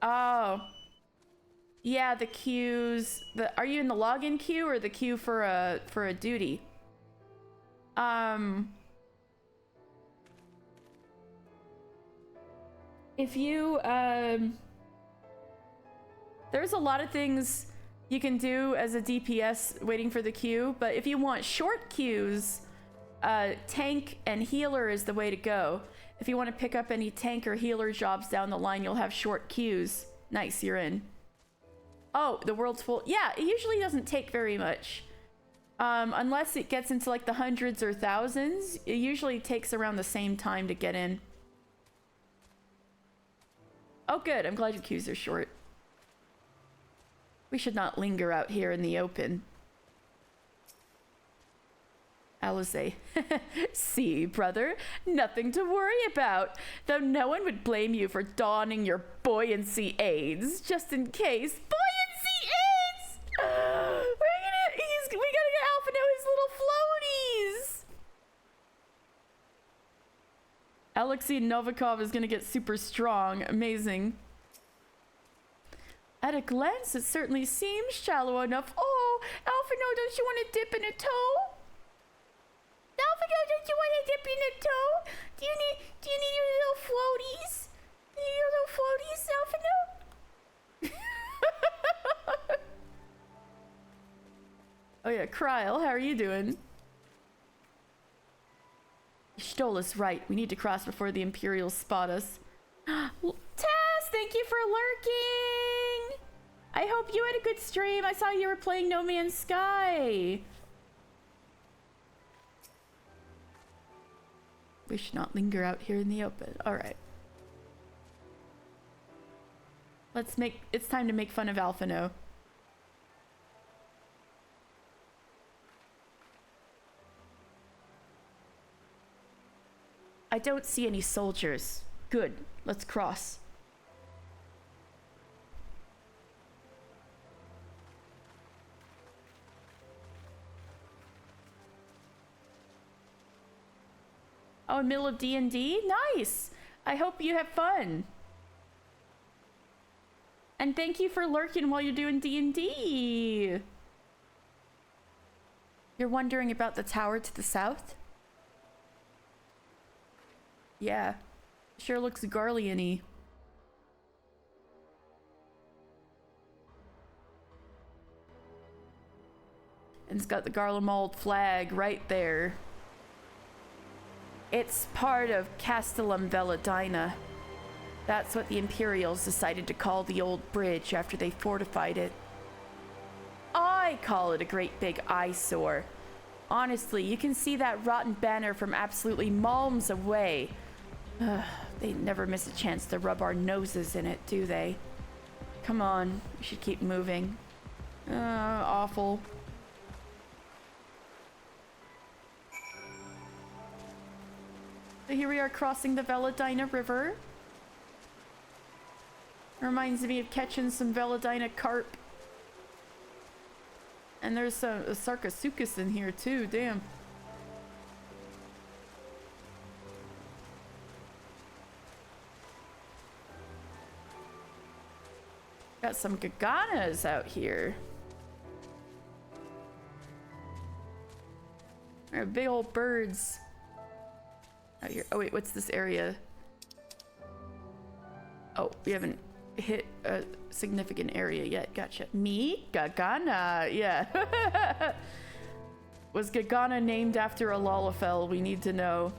Oh. Yeah, the queues. Are you in the login queue or the queue for a duty? If you there's a lot of things you can do as a DPS waiting for the queue, but if you want short queues, tank and healer is the way to go. If you want to pick up any tank or healer jobs down the line, you'll have short queues. Nice, you're in. Oh, the world's full. Yeah, it usually doesn't take very much. Unless it gets into like the hundreds or thousands, it usually takes around the same time to get in. Oh, good. I'm glad your queues are short. We should not linger out here in the open. Alizé. See, brother, nothing to worry about. Though no one would blame you for donning your buoyancy aids, just in case. Buoyancy aids! We gotta get Alphino his little Alexei Novikov is gonna get super strong. Amazing. At a glance, it certainly seems shallow enough. Oh, Alphino, don't you want to dip in a toe? Alphino, don't you want to dip in a toe? Do you need your little floaties? Do you need your little floaties, Alphino? Oh yeah, Kryl, how are you doing? Stolas right. We need to cross before the Imperials spot us. Tess, thank you for lurking. I hope you had a good stream. I saw you were playing No Man's Sky. We should not linger out here in the open. All right. It's time to make fun of Alphino. I don't see any soldiers. Good. Let's cross. Oh, in the middle of D&D? Nice! I hope you have fun. And thank you for lurking while you're doing D&D. You're wondering about the tower to the south? Yeah. Sure looks Garlean-y. And it's got the Garlemald flag right there. It's part of Castellum Veladina. That's what the Imperials decided to call the old bridge after they fortified it. I call it a great big eyesore. Honestly, you can see that rotten banner from absolutely malms away. They never miss a chance to rub our noses in it, do they? Come on, we should keep moving. Awful. So here we are crossing the Veladina River. Reminds me of catching some Veladina carp. And there's a Sarcosuchus in here too, damn. Got some Gaganas out here. They're big old birds. Out here. Oh wait, what's this area? Oh, we haven't hit a significant area yet. Gotcha. Me? Gagana. Yeah. Was Gagana named after a Lalafell? We need to know.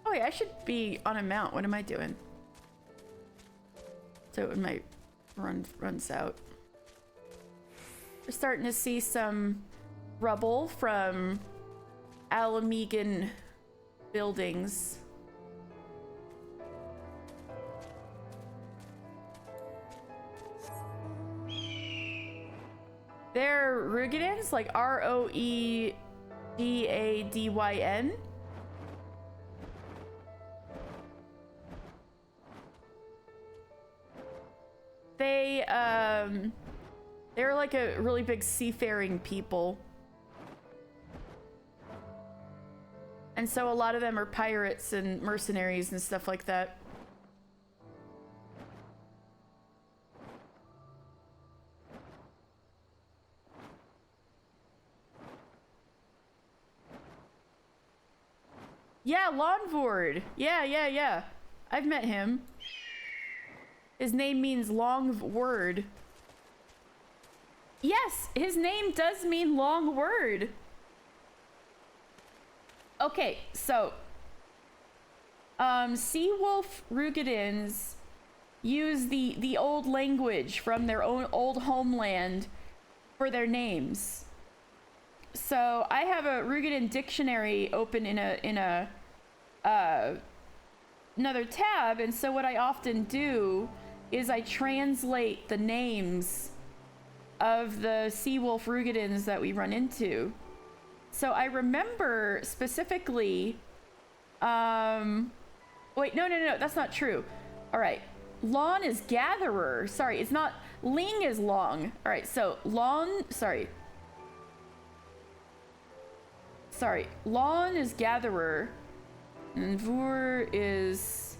Oh yeah, I should be on a mount. What am I doing? So when my runs out. We're starting to see some rubble from Alamegan buildings. They're Rugadins, like R-O-E-G-A-D-Y-N. They're like a really big seafaring people. And so a lot of them are pirates and mercenaries and stuff like that. Yeah, Lonvord. Yeah. I've met him. His name means long word. Yes, his name does mean long word. Okay, so Seawolf Rugadins use the old language from their own old homeland for their names. So I have a Rugadin dictionary open in another tab, and so what I often do is I translate the names of the Seawolf Rugadins that we run into. So I remember specifically, wait, no, that's not true. All right, Lon is gatherer. Sorry, it's not, Ling is long. All right, so Lon, sorry, Lon is gatherer, and Vur is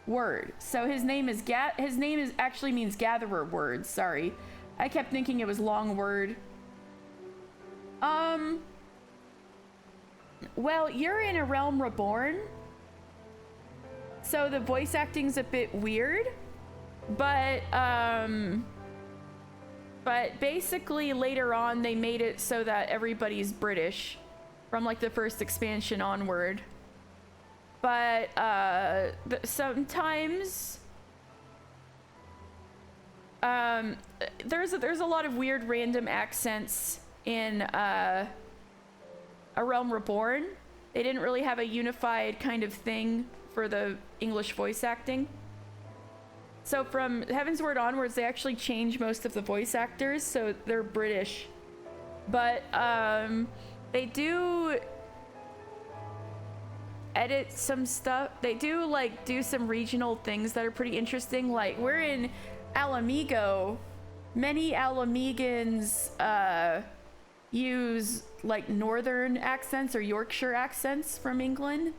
word. So his name is actually means gatherer word. Sorry, I kept thinking it was long word. Well, you're in A Realm Reborn, so the voice acting's a bit weird, but basically later on they made it so that everybody's British from like the first expansion onward. But sometimes there's a lot of weird random accents in A Realm Reborn. They didn't really have a unified kind of thing for the English voice acting. So from Heavensward onwards, they actually changed most of the voice actors, so they're British. But they do edit some stuff. They do like do some regional things that are pretty interesting. Like we're in Alamigo. Many Alamegans use like northern accents or Yorkshire accents from England.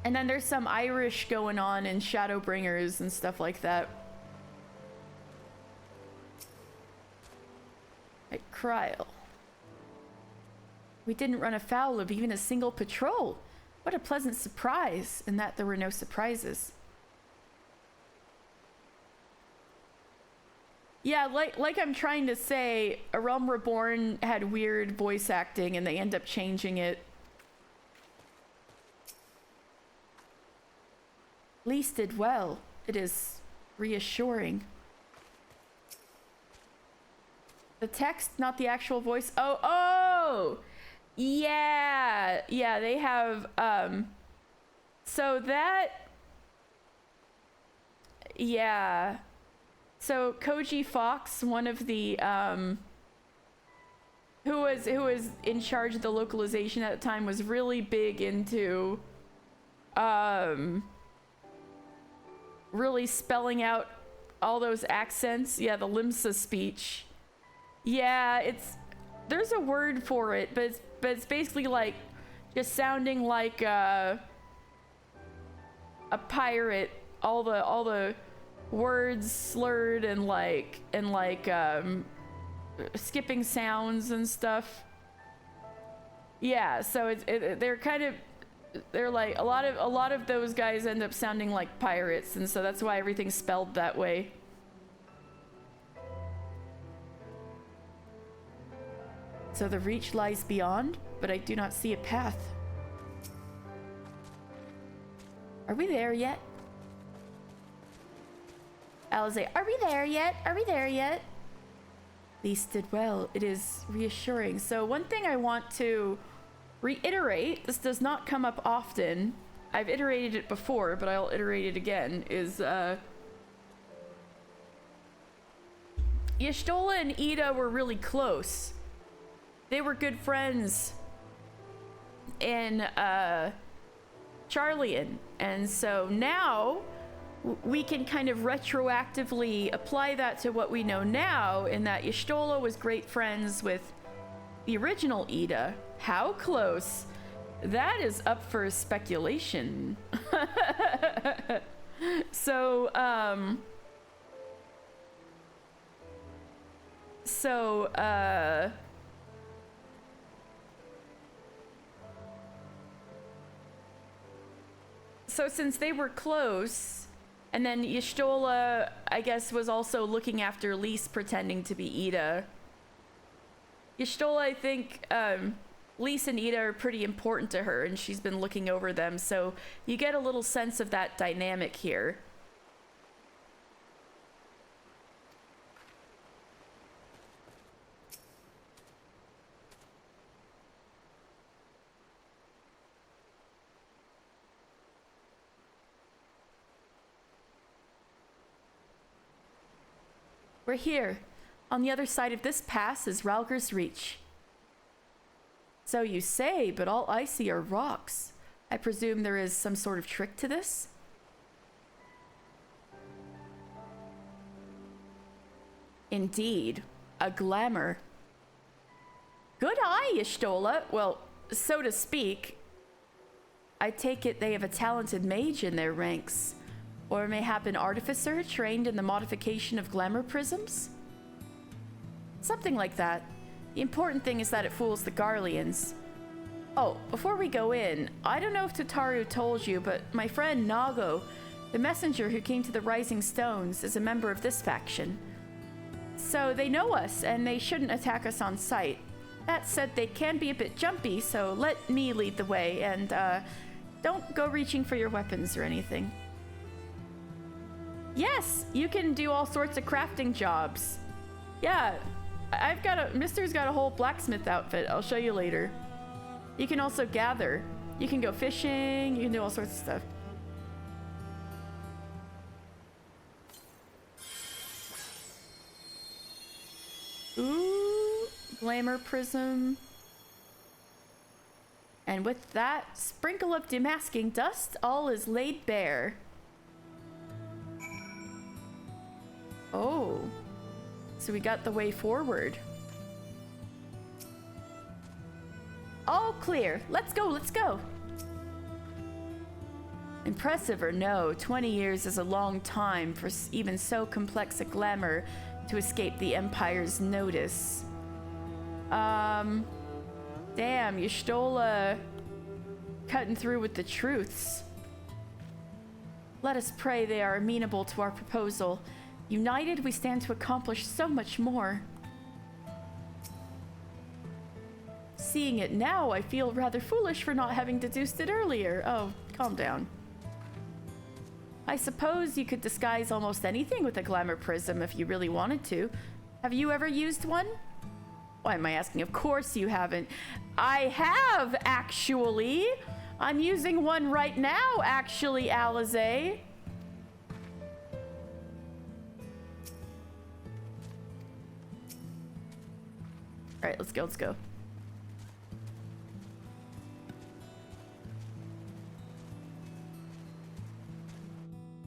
And then there's some Irish going on in Shadowbringers and stuff like that. At Kryl. We didn't run afoul of even a single patrol. What a pleasant surprise, in that there were no surprises. Yeah, like I'm trying to say, A Realm Reborn had weird voice acting and they end up changing it. Lys did well. It is reassuring. The text, not the actual voice. Oh! Yeah, they have, so that, yeah. So Koji Fox, one of the, who was in charge of the localization at the time, was really big into, really spelling out all those accents. Yeah, the Limsa speech. Yeah, there's a word for it, but it's basically like just sounding like a pirate. All the words slurred and like skipping sounds and stuff. Yeah, so they're like a lot of those guys end up sounding like pirates, and so that's why everything's spelled that way. So the reach lies beyond, but I do not see a path. Are we there yet? Alize, are we there yet? Are we there yet? Lys did well. It is reassuring. So one thing I want to reiterate, this does not come up often. I've iterated it before, but I'll iterate it again, is Y'shtola and Ida were really close. They were good friends in Charlian, and so now we can kind of retroactively apply that to what we know now, in that Y'shtola was great friends with the original Ida. How close? That is up for speculation. So since they were close, and then Y'shtola, I guess, was also looking after Lys pretending to be Ida. Y'shtola, I think, Lys and Ida are pretty important to her, and she's been looking over them, so you get a little sense of that dynamic here. We're here. On the other side of this pass is Ralger's Reach. So you say, but all I see are rocks. I presume there is some sort of trick to this? Indeed, a glamour. Good eye, Y'shtola. Well, so to speak. I take it they have a talented mage in their ranks. Or mayhap an artificer trained in the modification of glamour prisms? Something like that. The important thing is that it fools the Garleans. Oh, before we go in, I don't know if Tataru told you, but my friend Nago, the messenger who came to the Rising Stones, is a member of this faction. So they know us, and they shouldn't attack us on sight. That said, they can be a bit jumpy, so let me lead the way, and don't go reaching for your weapons or anything. Yes, you can do all sorts of crafting jobs. Yeah, Mister's got a whole blacksmith outfit. I'll show you later. You can also gather. You can go fishing. You can do all sorts of stuff. Ooh, glamour prism. And with that sprinkle of demasking dust, all is laid bare. Oh, so we got the way forward. All clear. Let's go, let's go. Impressive or no, 20 years is a long time for even so complex a glamour to escape the Empire's notice. Damn, Y'shtola cutting through with the truths. Let us pray they are amenable to our proposal. United, we stand to accomplish so much more. Seeing it now, I feel rather foolish for not having deduced it earlier. Oh, calm down. I suppose you could disguise almost anything with a glamour prism if you really wanted to. Have you ever used one? Why am I asking? Of course you haven't. I have, actually. I'm using one right now, actually, Alize. All right, let's go, let's go.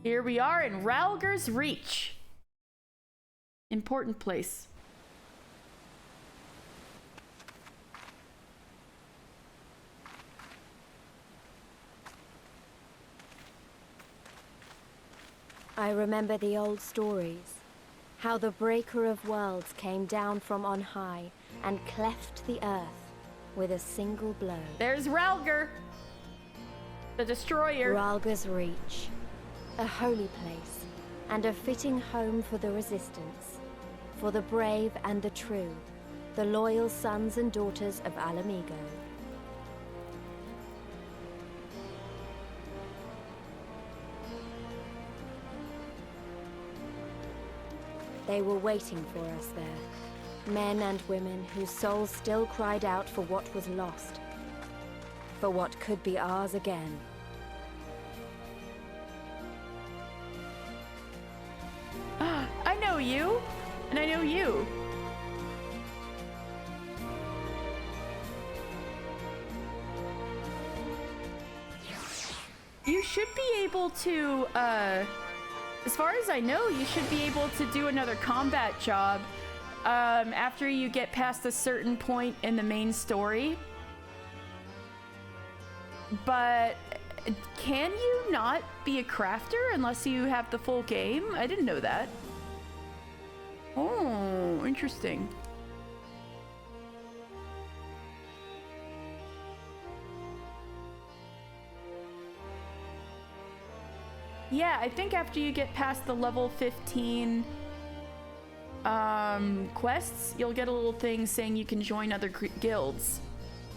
Here we are in Ralger's Reach. Important place. I remember the old stories. How the Breaker of Worlds came down from on high and cleft the earth with a single blow. There's Ralger, the Destroyer. Ralger's Reach. A holy place, and a fitting home for the resistance, for the brave and the true, the loyal sons and daughters of Alamigo. They were waiting for us there, men and women whose souls still cried out for what was lost, for what could be ours again. I know you, and I know you. You should be able to, as far as I know, you should be able to do another combat job after you get past a certain point in the main story. But can you not be a crafter unless you have the full game? I didn't know that. Oh, interesting. Yeah, I think after you get past the level 15 quests, you'll get a little thing saying you can join other guilds.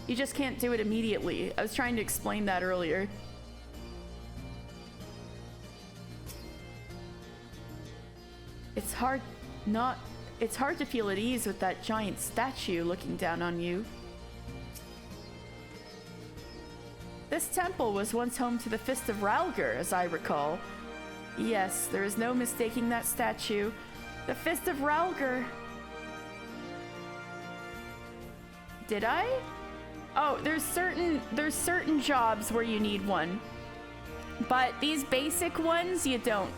You just can't do it immediately. I was trying to explain that earlier. It's hard to feel at ease with that giant statue looking down on you. This temple was once home to the Fist of Ralger, as I recall. Yes, there is no mistaking that statue. The Fist of Ralger. Did I? Oh, there's certain jobs where you need one. But these basic ones, you don't.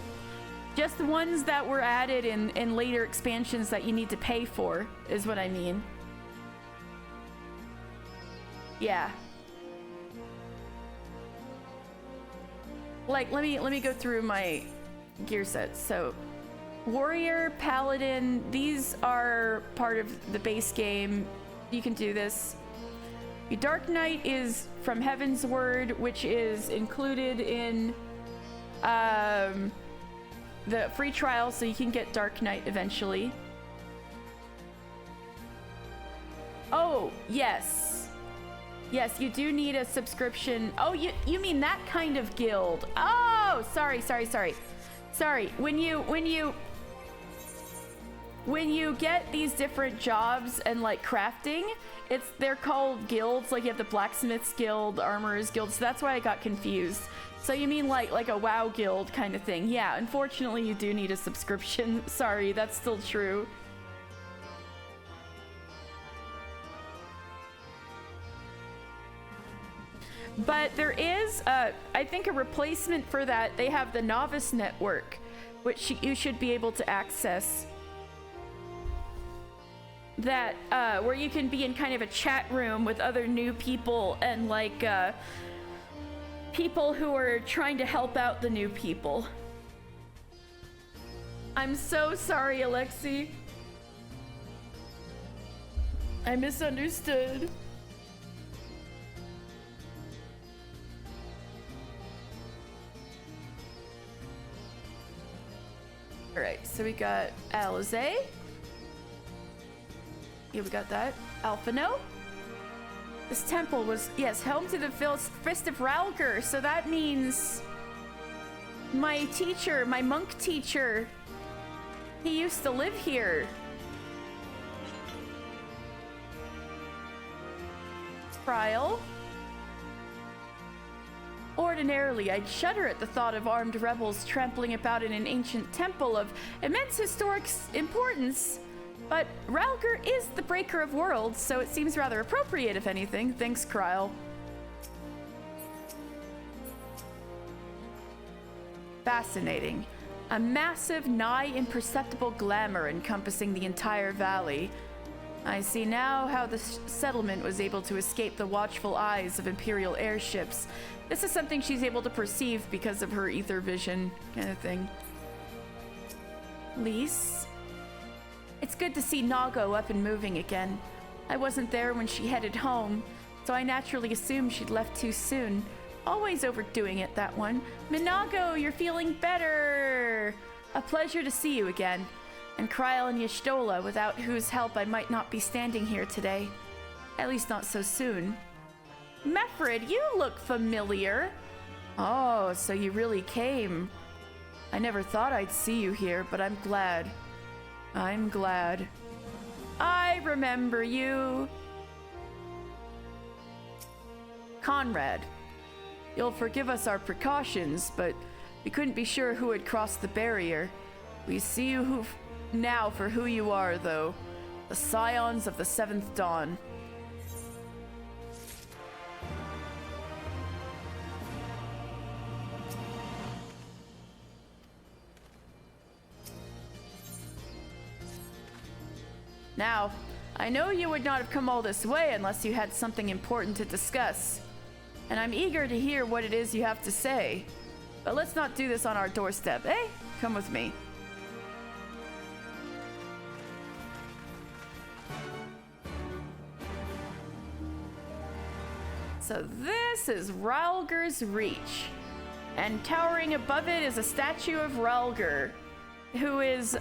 Just the ones that were added in later expansions that you need to pay for, is what I mean. Yeah. Like, let me go through my gear sets. So, Warrior, Paladin, these are part of the base game. You can do this. Your Dark Knight is from Heaven's Word, which is included in the free trial, so you can get Dark Knight eventually. Oh, yes. Yes, you do need a subscription. Oh, you mean that kind of guild. Oh, sorry. Sorry, when you get these different jobs and like crafting, they're called guilds. Like you have the Blacksmith's Guild, Armorer's Guild, so that's why I got confused. So you mean like a WoW guild kind of thing. Yeah, unfortunately you do need a subscription. Sorry, that's still true. But there is, I think, a replacement for that. They have the Novice Network, which you should be able to access. That, where you can be in kind of a chat room with other new people and, like, people who are trying to help out the new people. I'm so sorry, Alexi. I misunderstood. Alright, so we got Alizé. Yeah, we got that. Alphino. This temple was, yes, home to the Fist of Ralger, so that means my teacher, my monk teacher, he used to live here. Trial. Ordinarily, I'd shudder at the thought of armed rebels trampling about in an ancient temple of immense historic importance, but Ralger is the breaker of worlds, so it seems rather appropriate, if anything. Thanks, Kryl. Fascinating. A massive, nigh imperceptible glamour encompassing the entire valley. I see now how the settlement was able to escape the watchful eyes of Imperial airships. This is something she's able to perceive because of her ether vision kind of thing. Lise? It's good to see Nago up and moving again. I wasn't there when she headed home, so I naturally assumed she'd left too soon. Always overdoing it, that one. Minago, you're feeling better! A pleasure to see you again. And Kryl and Y'shtola, without whose help I might not be standing here today. At least not so soon. Mefrid, you look familiar. Oh, so you really came. I never thought I'd see you here, but I'm glad. I'm glad. I remember you. Conrad, you'll forgive us our precautions, but we couldn't be sure who had crossed the barrier. We see you now for who you are, though. The Scions of the Seventh Dawn. Now, I know you would not have come all this way unless you had something important to discuss. And I'm eager to hear what it is you have to say. But let's not do this on our doorstep, eh? Come with me. So this is Ralger's Reach. And towering above it is a statue of Ralger, who is,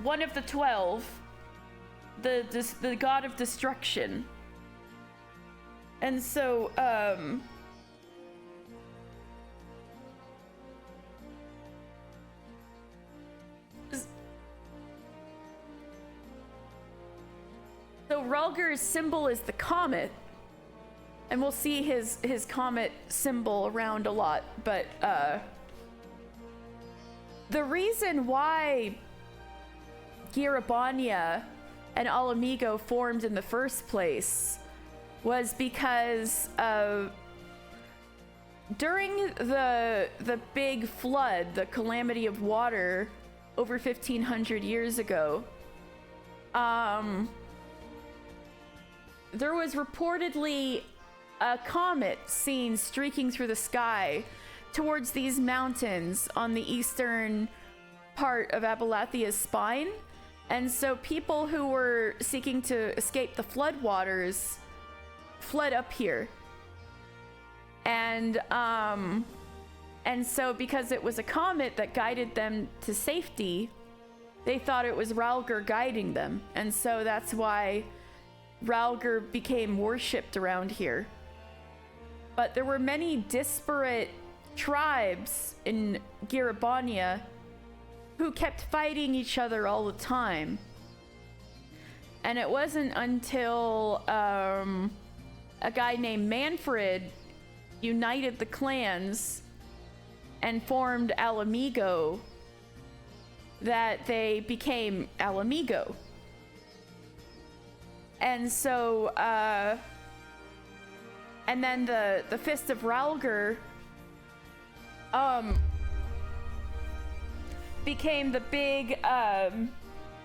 one of the 12, the god of destruction. And so, so Ralger's symbol is the comet, and we'll see his comet symbol around a lot, but the reason why Girabania and Alamigo formed in the first place was because during the big flood, the calamity of water over 1,500 years ago, there was reportedly a comet seen streaking through the sky towards these mountains on the eastern part of Abalathia's spine. And so people who were seeking to escape the floodwaters fled up here. And so because it was a comet that guided them to safety, they thought it was Ralger guiding them. And so that's why Ralger became worshipped around here. But there were many disparate tribes in Giribania who kept fighting each other all the time. And it wasn't until a guy named Manfred united the clans and formed Alamigo that they became Alamigo. And so, and then the Fist of Ralger became the big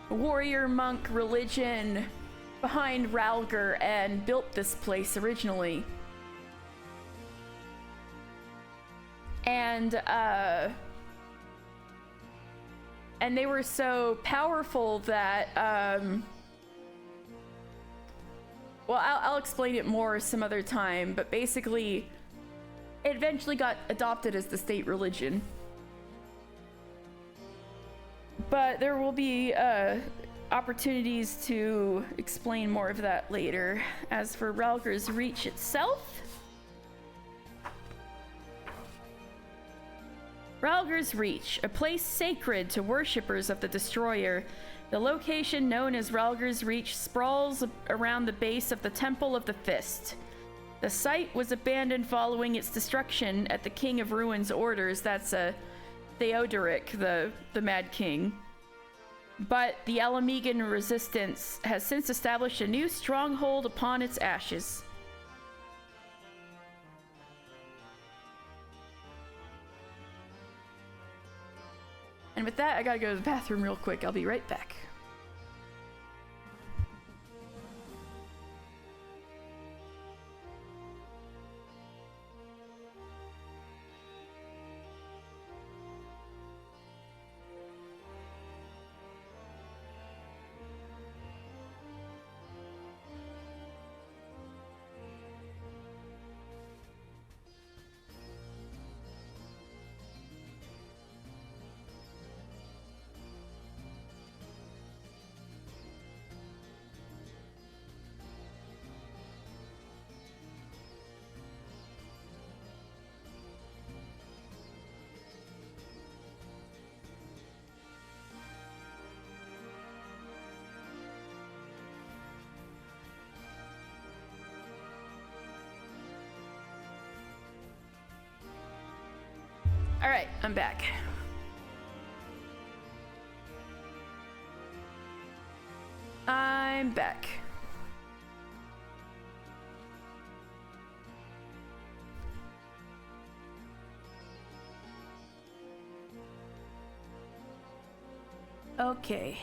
warrior monk religion behind Ralger and built this place originally. And they were so powerful that well, I'll explain it more some other time, but basically it eventually got adopted as the state religion. But there will be opportunities to explain more of that later. As for Ralger's Reach itself, Ralger's Reach, a place sacred to worshippers of the Destroyer. The location known as Ralger's Reach sprawls around the base of the Temple of the Fist. The site was abandoned following its destruction at the King of Ruins' orders. That's Theodoric, the Mad King. But the Alamigan resistance has since established a new stronghold upon its ashes. And with that, I gotta go to the bathroom real quick. I'll be right back. All right, I'm back. I'm back. Okay.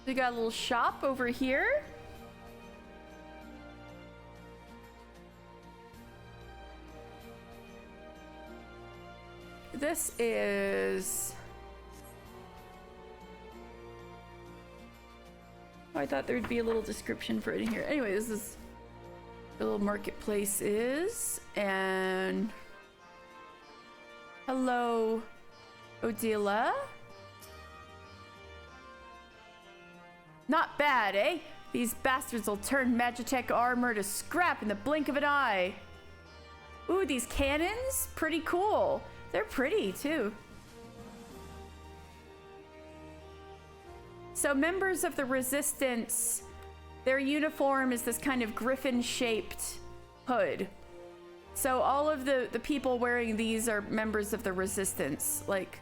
We got a little shop over here. This is... Oh, I thought there'd be a little description for it in here. Anyway, this is the little marketplace is, and hello, Odila. Not bad, eh? These bastards will turn Magitech armor to scrap in the blink of an eye. Ooh, these cannons? Pretty cool. They're pretty, too. So members of the Resistance, their uniform is this kind of griffin-shaped hood. So all of the people wearing these are members of the Resistance, like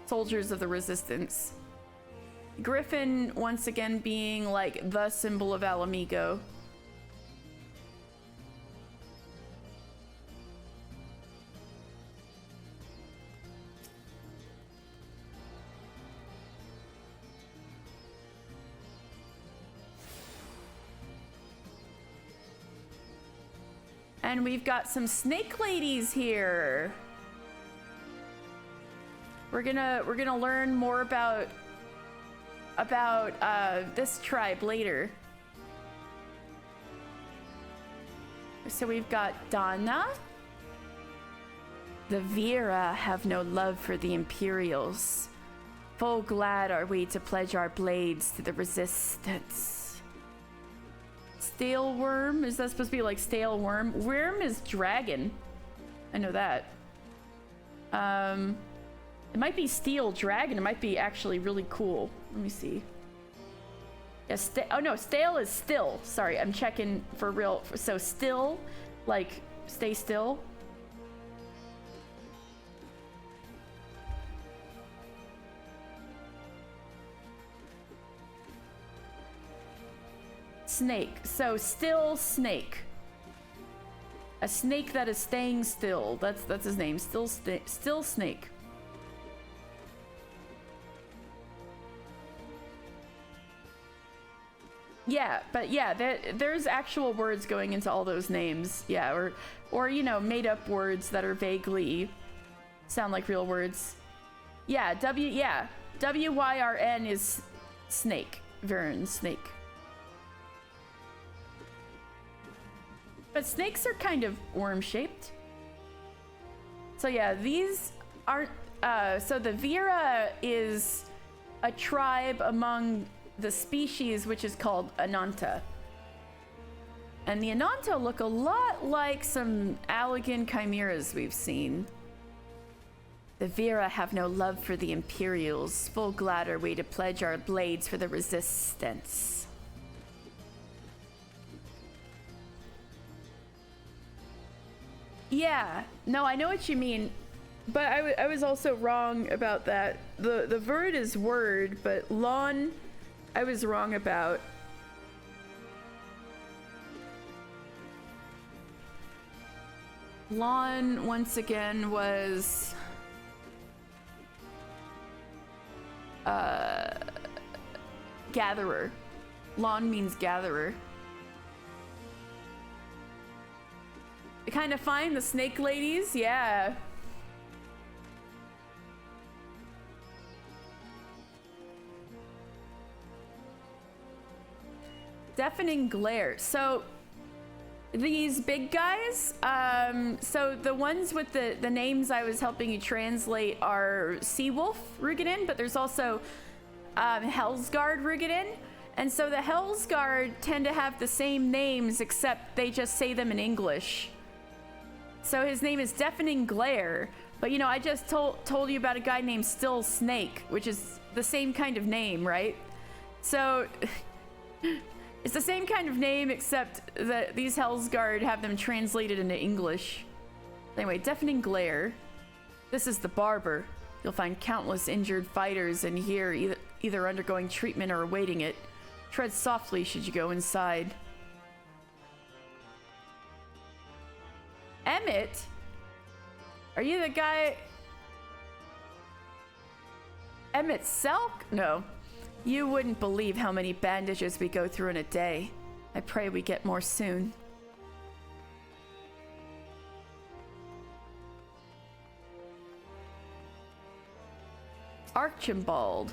soldiers of the Resistance. Griffin, once again, being like the symbol of Alamigo. And we've got some snake ladies here. We're gonna learn more about this tribe later. So we've got Donna. The Vera have no love for the Imperials. Full glad are we to pledge our blades to the Resistance. Stale worm? Is that supposed to be like stale worm? Worm is dragon. I know that. It might be steel dragon. It might be actually really cool. Let me see. Yeah, oh no, stale is still. Sorry, I'm checking for real. So still, like stay still. Snake. So still snake. A snake that is staying still. That's his name. Still snake. Yeah, but yeah, there's actual words going into all those names. Yeah, or you know, made up words that are vaguely sound like real words. Yeah, WYRN is snake. Vern, snake. But snakes are kind of worm-shaped. So yeah, these aren't... so the Vera is a tribe among the species which is called Ananta. And the Ananta look a lot like some Allegan chimeras we've seen. The Vera have no love for the Imperials. Full glad are we to pledge our blades for the Resistance. Yeah, no, I know what you mean, but I was also wrong about that. The word is word, but lawn, I was wrong about. Lawn, once again, was... gatherer. Lawn means gatherer. Kind of fine, the snake ladies, yeah. Deafening glare. So these big guys, so the ones with the names I was helping you translate are Seawolf Rugadin, but there's also Hellsguard Rugadin. And so the Hellsguard tend to have the same names, except they just say them in English. So his name is Deafening Glare, but you know, I just told you about a guy named Still Snake, which is the same kind of name, right? So it's the same kind of name, except that these Hellsguard have them translated into English. Anyway, Deafening Glare. This is the Barber. You'll find countless injured fighters in here, either undergoing treatment or awaiting it. Tread softly should you go inside. Emmett? Are you the guy... Emmett Selk? No. You wouldn't believe how many bandages we go through in a day. I pray we get more soon. Archibald.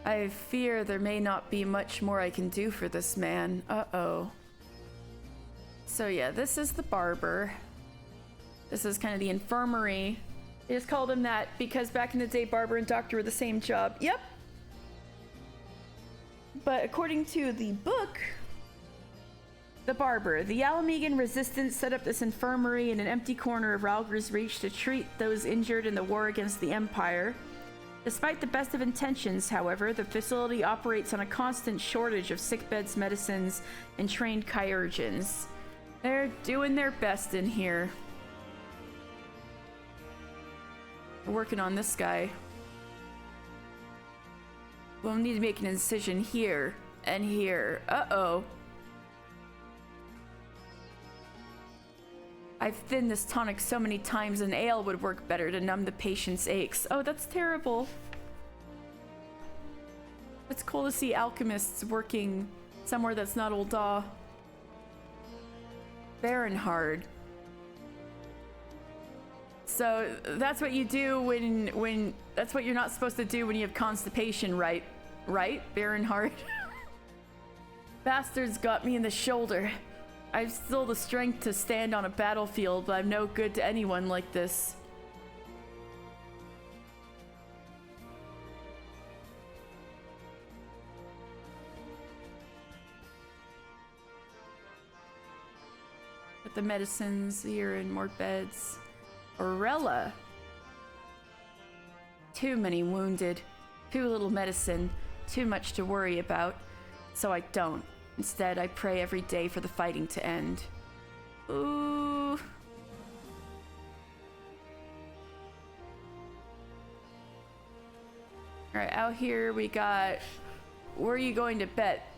I fear there may not be much more I can do for this man. Uh-oh. So yeah, this is the barber. This is kind of the infirmary. They just called him that because back in the day, barber and doctor were the same job. Yep. But according to the book, the barber, the Alamegan resistance set up this infirmary in an empty corner of Ralger's Reach to treat those injured in the war against the Empire. Despite the best of intentions, however, the facility operates on a constant shortage of sickbeds, medicines, and trained chirurgeons. They're doing their best in here. We're working on this guy. We'll need to make an incision here and here. Uh-oh. I've thinned this tonic so many times an ale would work better to numb the patient's aches. Oh, that's terrible. It's cool to see alchemists working somewhere that's not Ul'dah. Baronhard. So that's what you do when that's what you're not supposed to do when you have constipation, right? Right, Baronhard? Bastards got me in the shoulder. I've still the strength to stand on a battlefield, but I'm no good to anyone like this. Put the medicines here and more beds. Orella. Too many wounded. Too little medicine. Too much to worry about. So I don't. Instead, I pray every day for the fighting to end. Ooh. Alright, out here we got... Where are you going to bet?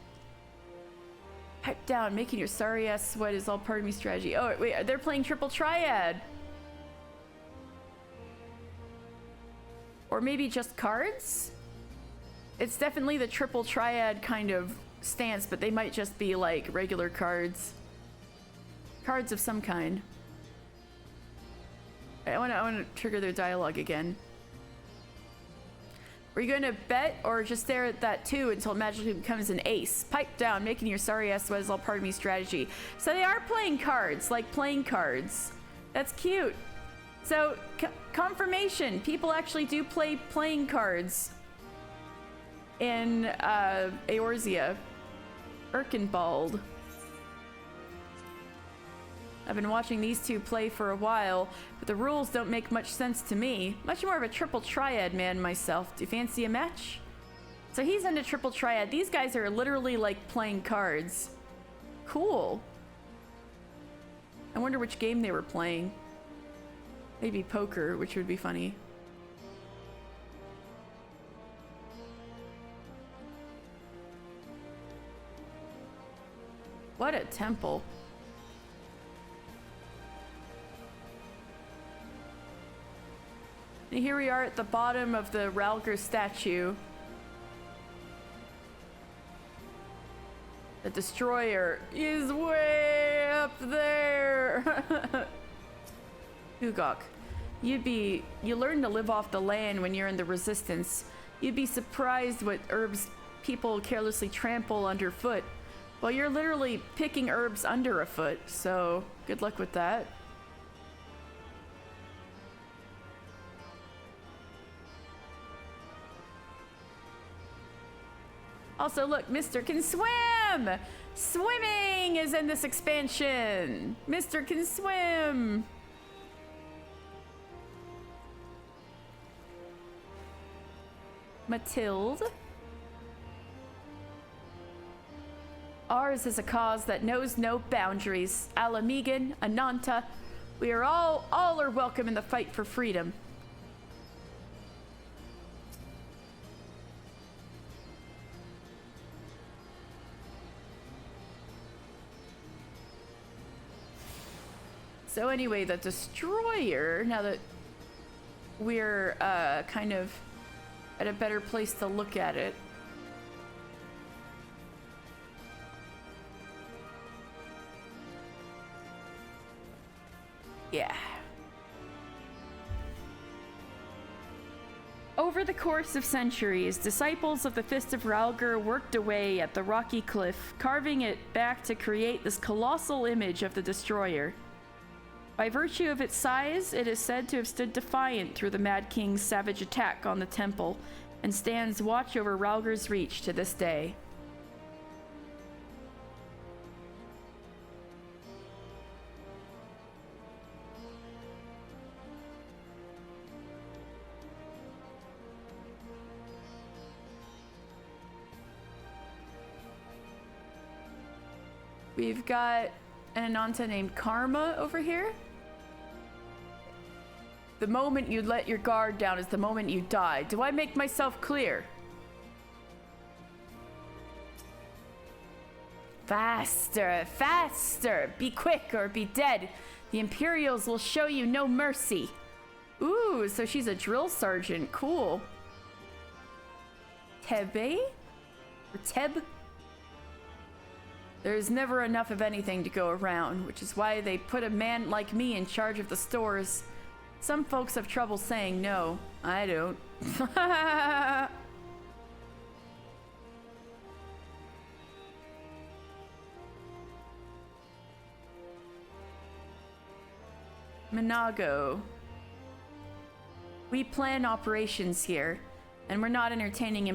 Pipe down, making your sorry ass sweat is all part of me strategy. Oh, wait, they're playing triple triad. Or maybe just cards? It's definitely the triple triad kind of stance, but they might just be like regular cards. Cards of some kind. I want to trigger their dialogue again. Are you going to bet or just stare at that too until it magically becomes an ace? Pipe down, making your sorry ass sweat is all part of me strategy. So they are playing cards, like playing cards. That's cute. So, confirmation, people actually do play playing cards in Eorzea. Erkenbald. I've been watching these two play for a while, but the rules don't make much sense to me. Much more of a triple triad man myself. Do you fancy a match? So he's into triple triad. These guys are literally like playing cards. Cool. I wonder which game they were playing. Maybe poker, which would be funny. What a temple. And here we are at the bottom of the Ralger statue. The destroyer is way up there. Ugok, you learn to live off the land when you're in the resistance. You'd be surprised what herbs people carelessly trample underfoot. Well, you're literally picking herbs under a foot, so good luck with that. Also, look, Mr. can swim! Swimming is in this expansion! Mr. can swim! Mathilde. Ours is a cause that knows no boundaries. Alamegan, Ananta, we are all are welcome in the fight for freedom. So anyway, the destroyer, now that we're kind of at a better place to look at it. Yeah. Over the course of centuries, disciples of the Fist of Ralger worked away at the rocky cliff, carving it back to create this colossal image of the destroyer. By virtue of its size, it is said to have stood defiant through the Mad King's savage attack on the temple, and stands watch over Ralger's reach to this day. We've got an Ananta named Karma over here. The moment you let your guard down is the moment you die. Do I make myself clear? Faster, faster! Be quick or be dead. The Imperials will show you no mercy. Ooh, so she's a drill sergeant. Cool. Tebe? Or Teb? There's never enough of anything to go around, which is why they put a man like me in charge of the stores. Some folks have trouble saying no. I don't. Minago. We plan operations here, and we're not entertaining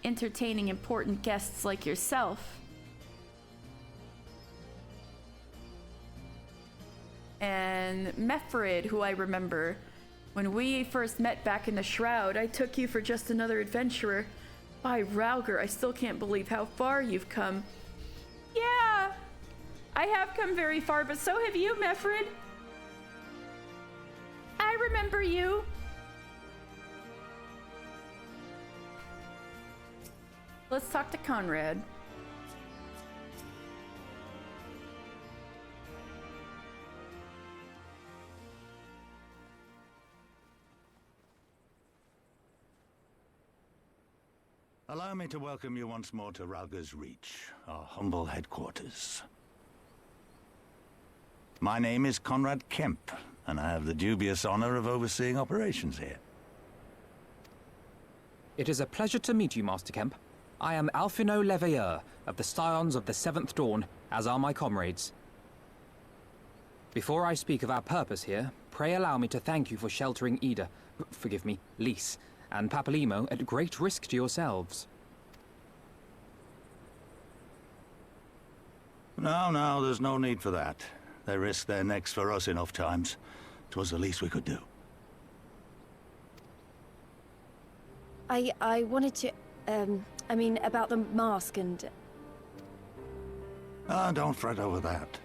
entertaining important guests like yourself. And Mefrid, who I remember. When we first met back in the Shroud, I took you for just another adventurer. By Rauger, I still can't believe how far you've come. Yeah, I have come very far, but so have you, Mefrid. I remember you. Let's talk to Conrad. Allow me to welcome you once more to Rauger's Reach, our humble headquarters. My name is Conrad Kemp, and I have the dubious honor of overseeing operations here. It is a pleasure to meet you, Master Kemp. I am Alphino Leveilleur of the Scions of the Seventh Dawn, as are my comrades. Before I speak of our purpose here, pray allow me to thank you for sheltering Ida, forgive me, Lys, and Papalymo at great risk to yourselves. No, there's no need for that. They risked their necks for us enough times. 'Twas the least we could do. I wanted to, I mean, about the mask and... Don't fret over that.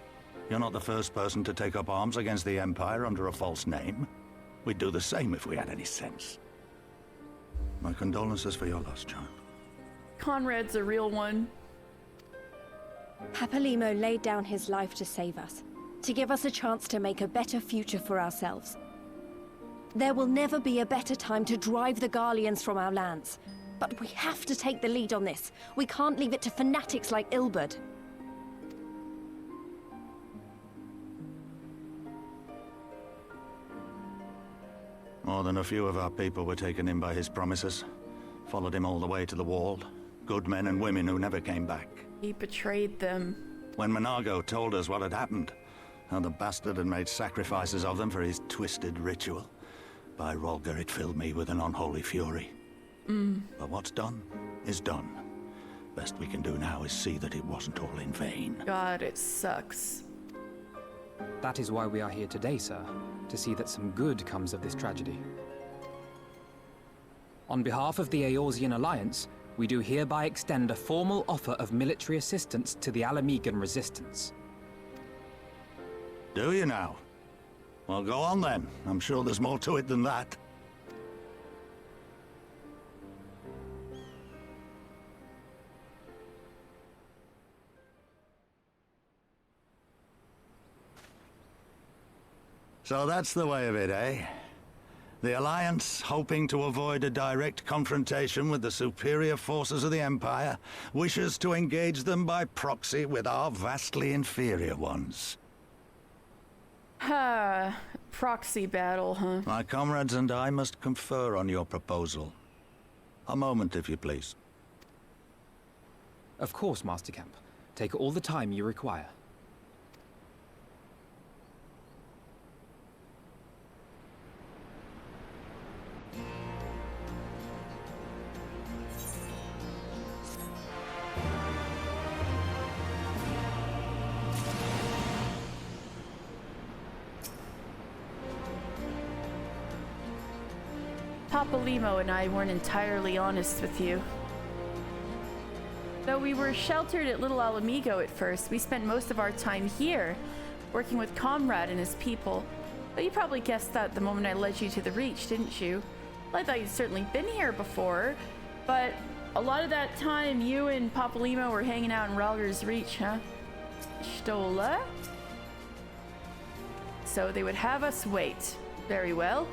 You're not the first person to take up arms against the Empire under a false name. We'd do the same if we had any sense. My condolences for your loss, child. Conrad's a real one. Papalymo laid down his life to save us, to give us a chance to make a better future for ourselves. There will never be a better time to drive the Garleans from our lands. But we have to take the lead on this. We can't leave it to fanatics like Ilberd. More than a few of our people were taken in by his promises. Followed him all the way to the wall. Good men and women who never came back. He betrayed them. When Minago told us what had happened, how the bastard had made sacrifices of them for his twisted ritual, by Rolger it filled me with an unholy fury. But what's done is done. Best we can do now is see that it wasn't all in vain. God, it sucks. That is why we are here today, sir, to see that some good comes of this tragedy. On behalf of the Eorzean Alliance, we do hereby extend a formal offer of military assistance to the Alamegan resistance. Do you now? Well, go on then. I'm sure there's more to it than that. So that's the way of it, eh? The Alliance, hoping to avoid a direct confrontation with the superior forces of the Empire, wishes to engage them by proxy with our vastly inferior ones. Proxy battle, huh? My comrades and I must confer on your proposal. A moment, if you please. Of course, Master Kemp. Take all the time you require. Papalymo and I weren't entirely honest with you. Though we were sheltered at Little Alamigo at first, we spent most of our time here, working with Comrade and his people. But you probably guessed that the moment I led you to the Reach, didn't you? Well, I thought you'd certainly been here before, but a lot of that time you and Papalymo were hanging out in Ralger's Reach, huh? Stola? So they would have us wait. Very well.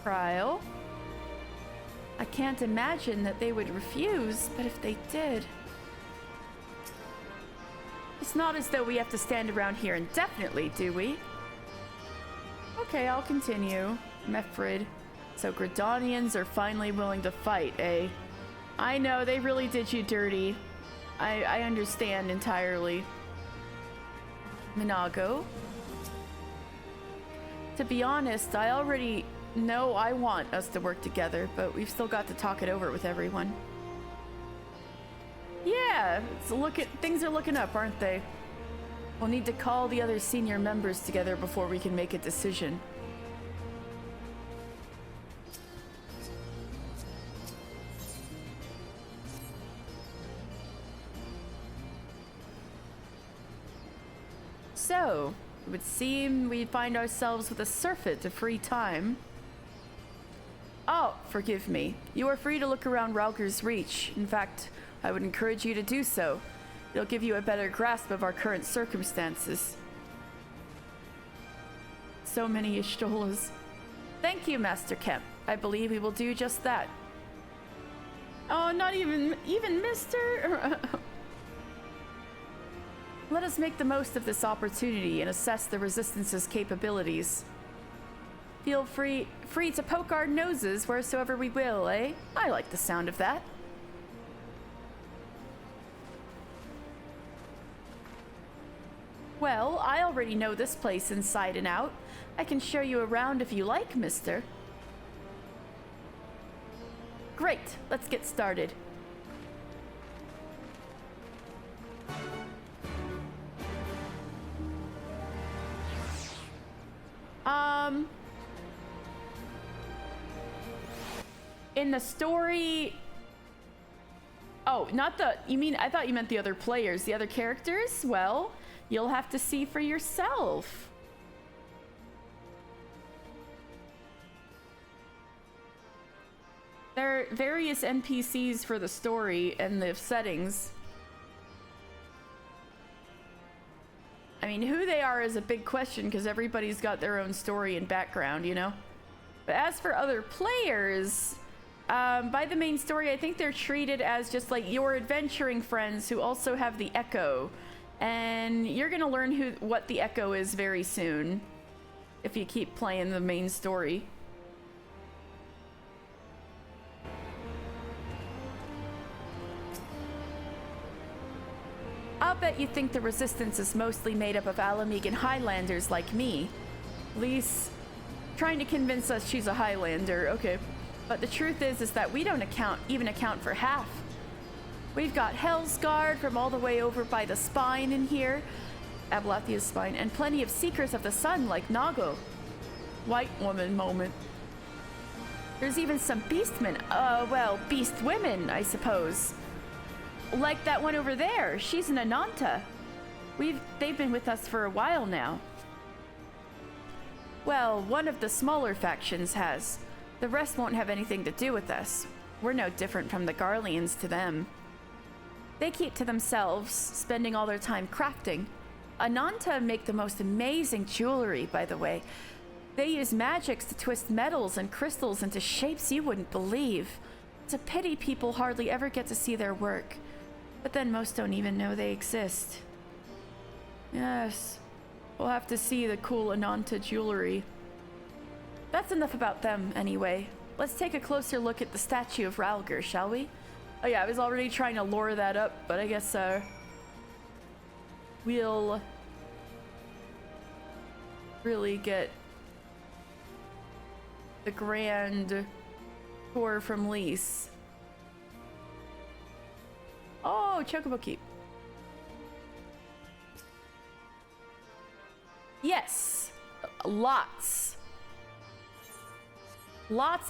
Trial. I can't imagine that they would refuse, but if they did... It's not as though we have to stand around here indefinitely, do we? Okay, I'll continue. Mefrid. So Gridanians are finally willing to fight, eh? I know, they really did you dirty. I understand entirely. Minago. To be honest, I already know I want us to work together, but we've still got to talk it over with everyone. Yeah, things are looking up, aren't they? We'll need to call the other senior members together before we can make a decision. So, it would seem we find ourselves with a surfeit of free time. Oh, forgive me. You are free to look around Ralger's Reach. In fact, I would encourage you to do so. It'll give you a better grasp of our current circumstances. So many Ishtolas. Thank you, Master Kemp. I believe we will do just that. Oh, not even Mr. Let us make the most of this opportunity and assess the Resistance's capabilities. Feel free to poke our noses wheresoever we will, eh? I like the sound of that. Well, I already know this place inside and out. I can show you around if you like, mister. Great, let's get started. In the story... Oh, not the... You mean... I thought you meant the other players. The other characters? Well, you'll have to see for yourself. There are various NPCs for the story and the settings. I mean, who they are is a big question because everybody's got their own story and background, you know? But as for other players, by the main story, I think they're treated as just like your adventuring friends who also have the Echo. And you're gonna learn what the Echo is very soon if you keep playing the main story. I'll bet you think the Resistance is mostly made up of Alamegan Highlanders like me. Lise trying to convince us she's a Highlander, okay. But the truth is that we don't even account for half. We've got Hellsguard from all the way over by the Spine in here, Abalathia's Spine, and plenty of Seekers of the Sun like Nago. White woman moment. There's even some beastmen, well, beast women, I suppose. Like that one over there, she's an Ananta. They've been with us for a while now. Well, one of the smaller factions has. The rest won't have anything to do with us. We're no different from the Garleans to them. They keep to themselves, spending all their time crafting. Ananta make the most amazing jewelry, by the way. They use magics to twist metals and crystals into shapes you wouldn't believe. It's a pity people hardly ever get to see their work. But then most don't even know they exist. Yes, we'll have to see the cool Ananta jewelry. That's enough about them, anyway. Let's take a closer look at the statue of Ralger, shall we? Oh yeah, I was already trying to lure that up, but I guess, we'll really get the grand tour from Lise. Oh, Chocobo Keep. Yes, lots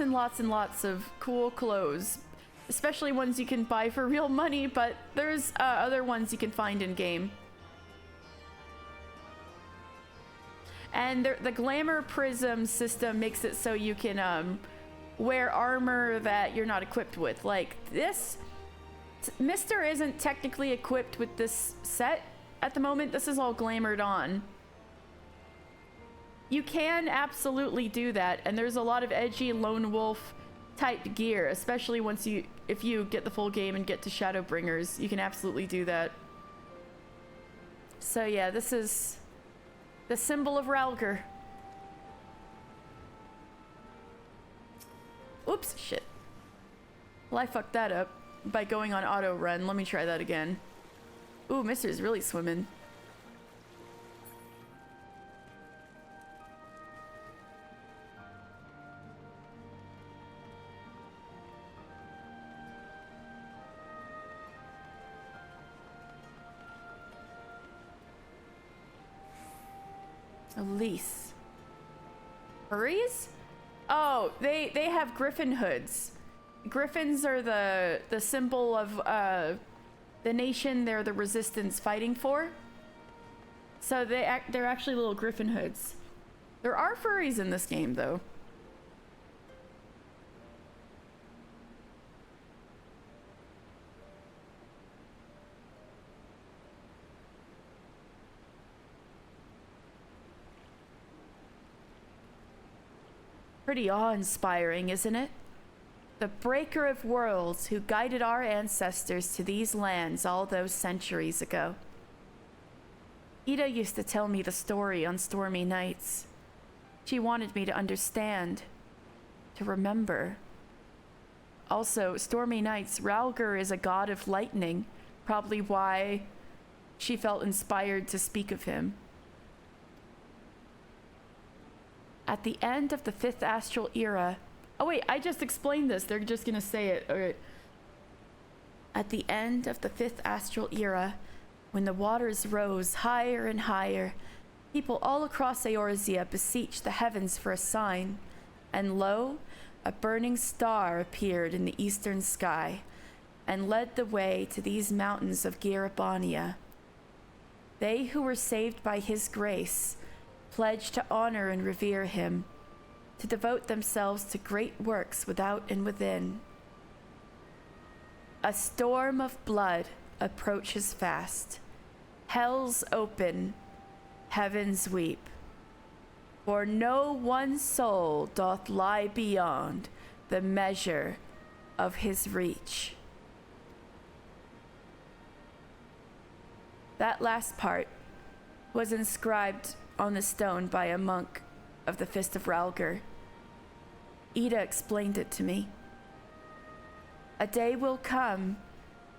and lots and lots of cool clothes. especially ones you can buy for real money, but there's other ones you can find in game. And the glamour prism system makes it so you can wear armor that you're not equipped with. Like this, Mister isn't technically equipped with this set at the moment. This is all glamored on. You can absolutely do that, and there's a lot of edgy lone wolf type gear, especially if you get the full game and get to Shadowbringers. You can absolutely do that. So yeah, this is the symbol of Ralger. Oops, shit. Well, I fucked that up by going on auto run. Let me try that again. Ooh, Mister's really swimming. Elise. Furries? Oh, they have griffin hoods. Griffins are the symbol of the nation they're the resistance fighting for. So they're actually little griffin hoods. There are furries in this game though. Pretty awe-inspiring, isn't it? The breaker of worlds who guided our ancestors to these lands all those centuries ago. Ida used to tell me the story on stormy nights. She wanted me to understand, to remember. Also, stormy nights, Ralger is a god of lightning, probably why she felt inspired to speak of him. At the end of the 5th astral era... Oh wait, I just explained this. They're just gonna say it. Okay. At the end of the 5th astral era, when the waters rose higher and higher, people all across Eorzea beseeched the heavens for a sign. And lo, a burning star appeared in the eastern sky and led the way to these mountains of Girabania. They who were saved by his grace pledged to honor and revere him, to devote themselves to great works without and within. A storm of blood approaches fast. Hells open, heavens weep. For no one soul doth lie beyond the measure of his reach. That last part was inscribed on the stone by a monk of the Fist of Ralger. Ida explained it to me. A day will come,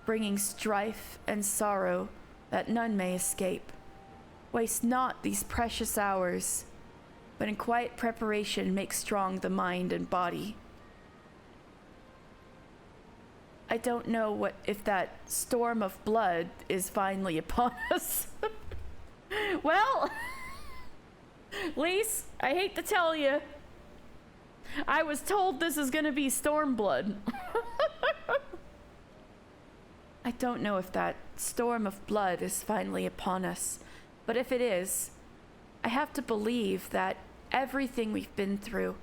bringing strife and sorrow that none may escape. Waste not these precious hours, but in quiet preparation make strong the mind and body. I don't know if that storm of blood is finally upon us. Well... Lise, I hate to tell you, I was told this is gonna be Stormblood. I don't know if that storm of blood is finally upon us, but if it is, I have to believe that everything we've been through,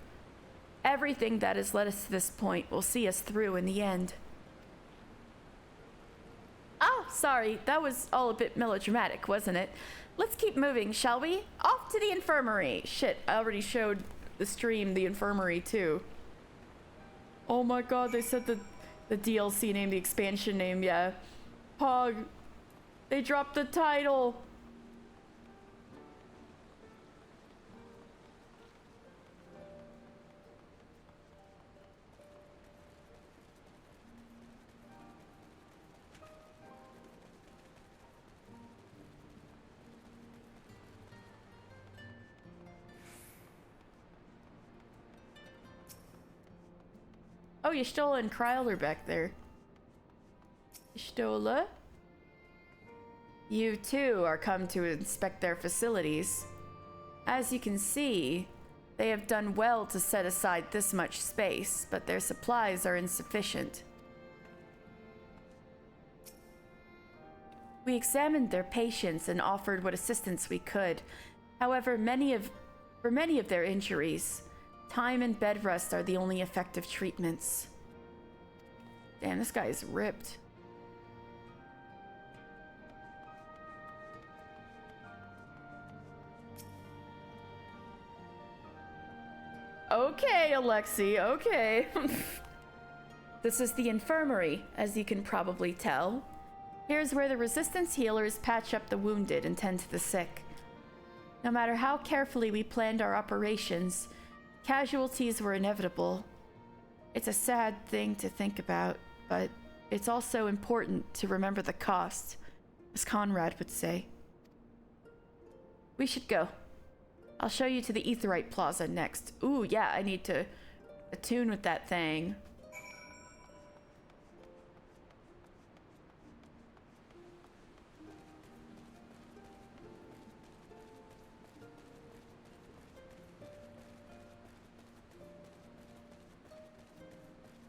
everything that has led us to this point, will see us through in the end. Oh, sorry, that was all a bit melodramatic, wasn't it? Let's keep moving, shall we? Off to the infirmary. Shit, I already showed the stream the infirmary too. Oh my god, they said the DLC name, the expansion name, yeah. Pog. They dropped the title. Oh, Y'shtola and Kryl are back there. Y'shtola? You too are come to inspect their facilities. As you can see, they have done well to set aside this much space, but their supplies are insufficient. We examined their patients and offered what assistance we could. However, for many of their injuries, time and bed rest are the only effective treatments. Damn, this guy is ripped. Okay, Alexei, okay. This is the infirmary, as you can probably tell. Here's where the resistance healers patch up the wounded and tend to the sick. No matter how carefully we planned our operations, casualties were inevitable. It's a sad thing to think about, but it's also important to remember the cost, as Conrad would say. We should go. I'll show you to the Aetheryte Plaza next. Ooh, yeah, I need to attune with that thing.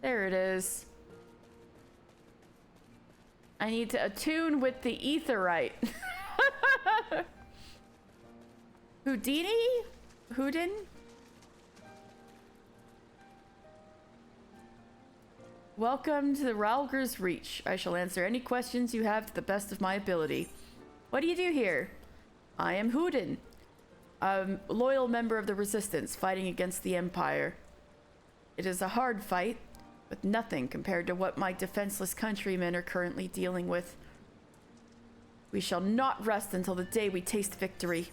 There it is. I need to attune with the Aetheryte. Houdini? Houdin? Welcome to the Ralger's Reach. I shall answer any questions you have to the best of my ability. What do you do here? I am Houdin, a loyal member of the Resistance fighting against the Empire. It is a hard fight, but nothing compared to what my defenseless countrymen are currently dealing with. We shall not rest until the day we taste victory.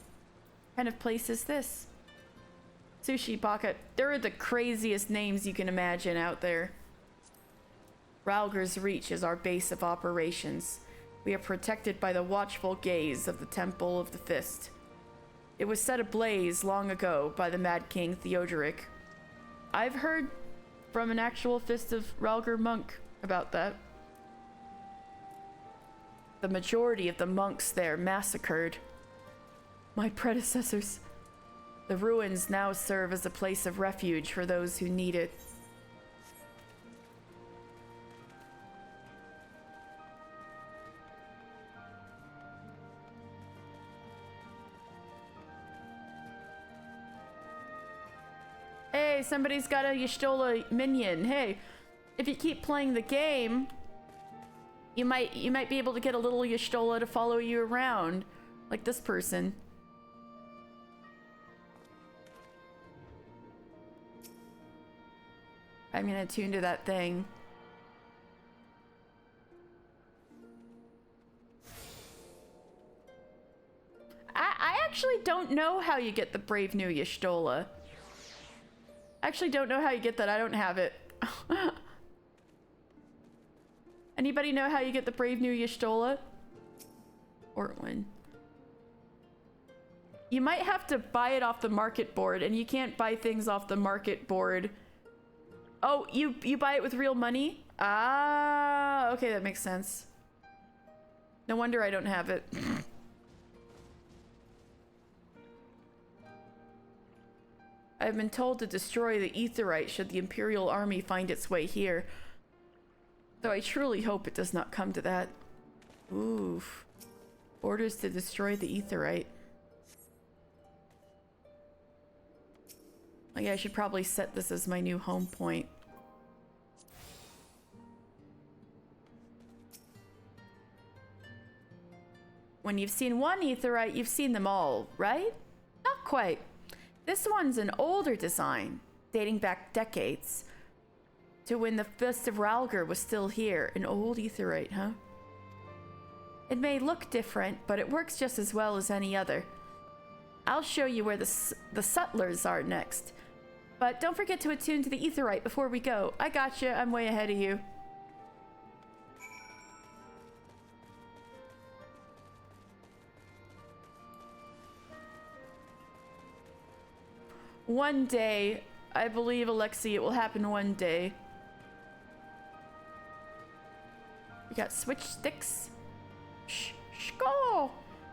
What kind of place is this? Sushi Baka. There are the craziest names you can imagine out there. Ralger's Reach is our base of operations. We are protected by the watchful gaze of the Temple of the Fist. It was set ablaze long ago by the Mad King Theodoric. I've heard from an actual Fist of Ralger monk about that. The majority of the monks there massacred. My predecessors. The ruins now serve as a place of refuge for those who need it. Hey, somebody's got a Y'shtola minion. Hey, if you keep playing the game, you might be able to get a little Y'shtola to follow you around, like this person. I'm gonna tune to that thing. I actually don't know how you get the brave new Y'shtola. I actually don't know how you get that. I don't have it. Anybody know how you get the brave new Y'shtola? Ortwin. You might have to buy it off the market board, and you can't buy things off the market board. Oh, you buy it with real money? Ah, okay, that makes sense. No wonder I don't have it. I've been told to destroy the Aetheryte should the Imperial army find its way here. Though I truly hope it does not come to that. Oof. Orders to destroy the Aetheryte. Oh yeah, I should probably set this as my new home point. When you've seen one Aetheryte, you've seen them all, right? Not quite. This one's an older design, dating back decades, to when the Fist of Ralger was still here. An old Aetheryte, huh? It may look different, but it works just as well as any other. I'll show you where the Sutlers are next. But don't forget to attune to the Aetheryte before we go. I gotcha, I'm way ahead of you. One day, I believe, Alexei, it will happen one day. We got switch sticks. Shko!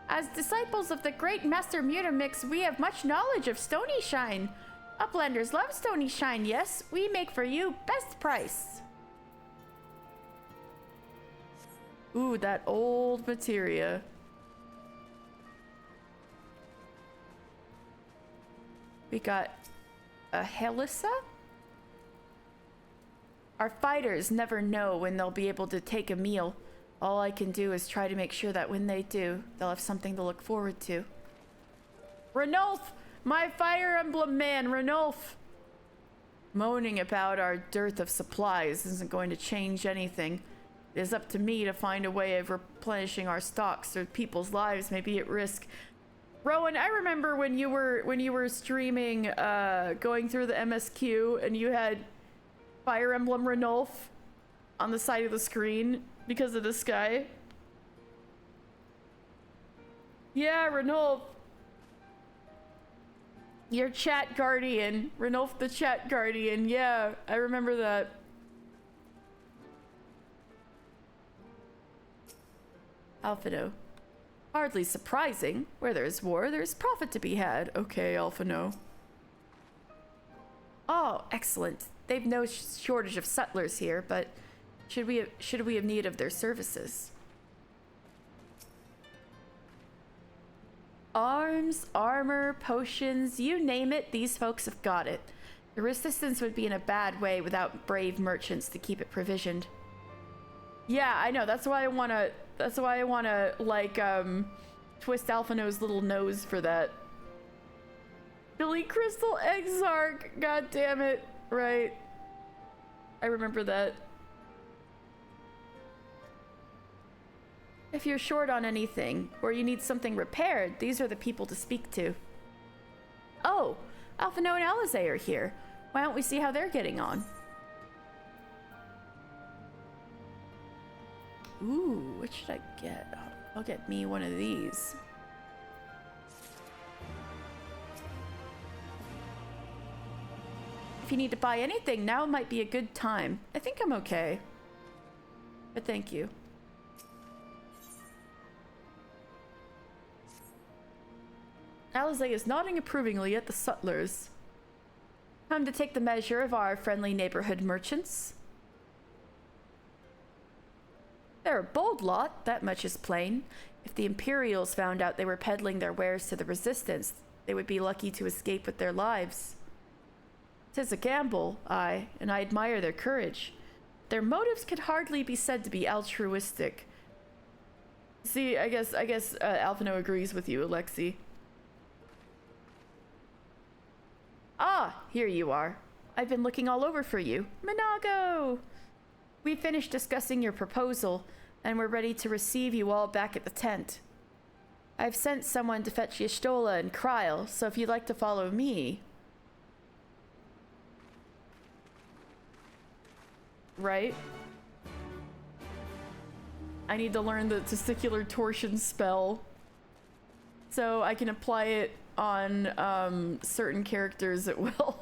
As disciples of the great Master Mutamix, we have much knowledge of Stony Shine. Uplanders love Stony Shine, yes? We make for you best price. Ooh, that old materia. We got a Helissa? Our fighters never know when they'll be able to take a meal. All I can do is try to make sure that when they do, they'll have something to look forward to. Ranulf! My Fire Emblem man, Ranulf! Moaning about our dearth of supplies isn't going to change anything. It is up to me to find a way of replenishing our stocks, or people's lives may be at risk. Rowan, I remember when you were streaming, going through the MSQ, and you had Fire Emblem Ranulf on the side of the screen because of this guy. Yeah, Ranulf. Your chat guardian. Ranulf the chat guardian. Yeah, I remember that. Alphino. Hardly surprising. Where there's war, there's profit to be had. Okay, Alphino. Oh, excellent. They've no shortage of settlers here, but should we have need of their services? Arms, armor, potions, you name it, these folks have got it. The resistance would be in a bad way without brave merchants to keep it provisioned. Yeah, I know. That's why I wanna like twist Alphino's little nose for that. Billy Crystal Exarch, god damn it. Right. I remember that. If you're short on anything, or you need something repaired, these are the people to speak to. Oh, Alphino and Alizé are here. Why don't we see how they're getting on? Ooh, what should I get? I'll get me one of these. If you need to buy anything, now might be a good time. I think I'm okay. But thank you. Alizé is nodding approvingly at the sutlers. Time to take the measure of our friendly neighborhood merchants. They're a bold lot, that much is plain. If the Imperials found out they were peddling their wares to the Resistance, they would be lucky to escape with their lives. 'Tis a gamble, aye, and I admire their courage. Their motives could hardly be said to be altruistic. See, I guess Alphino agrees with you, Alexi. Ah, here you are. I've been looking all over for you. Minago! We finished discussing your proposal, and we're ready to receive you all back at the tent. I've sent someone to fetch Y'shtola and Kryl, so if you'd like to follow me... Right? I need to learn the testicular torsion spell so I can apply it on certain characters at will.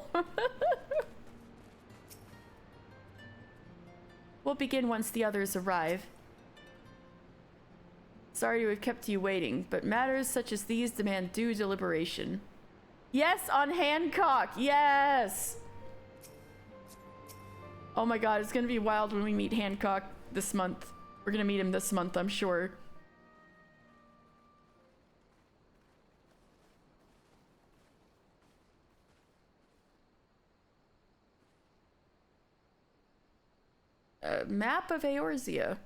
We'll begin once the others arrive. Sorry to have kept you waiting, but matters such as these demand due deliberation. Yes, on Hancock! Yes! Oh my god, it's gonna be wild when we meet Hancock this month. We're gonna meet him this month, I'm sure. Map of Eorzea.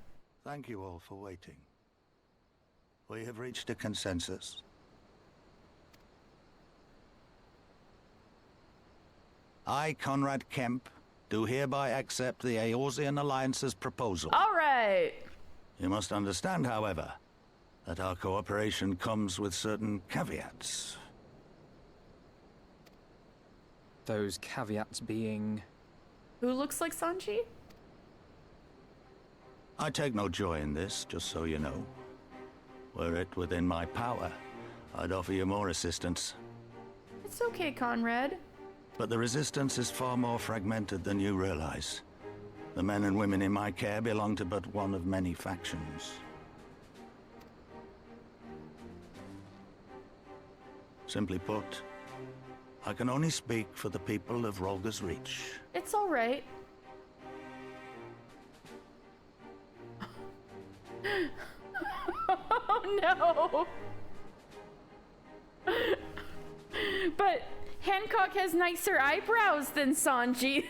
Thank you all for waiting. We have reached a consensus. I, Conrad Kemp, do hereby accept the Eorzean Alliance's proposal. All right. You must understand, however, that our cooperation comes with certain caveats. Those caveats being... Who looks like Sanji? I take no joy in this, just so you know. Were it within my power, I'd offer you more assistance. It's okay, Conrad. But the Resistance is far more fragmented than you realize. The men and women in my care belong to but one of many factions. Simply put, I can only speak for the people of Rolga's Reach. It's all right. Oh no! But Hancock has nicer eyebrows than Sanji.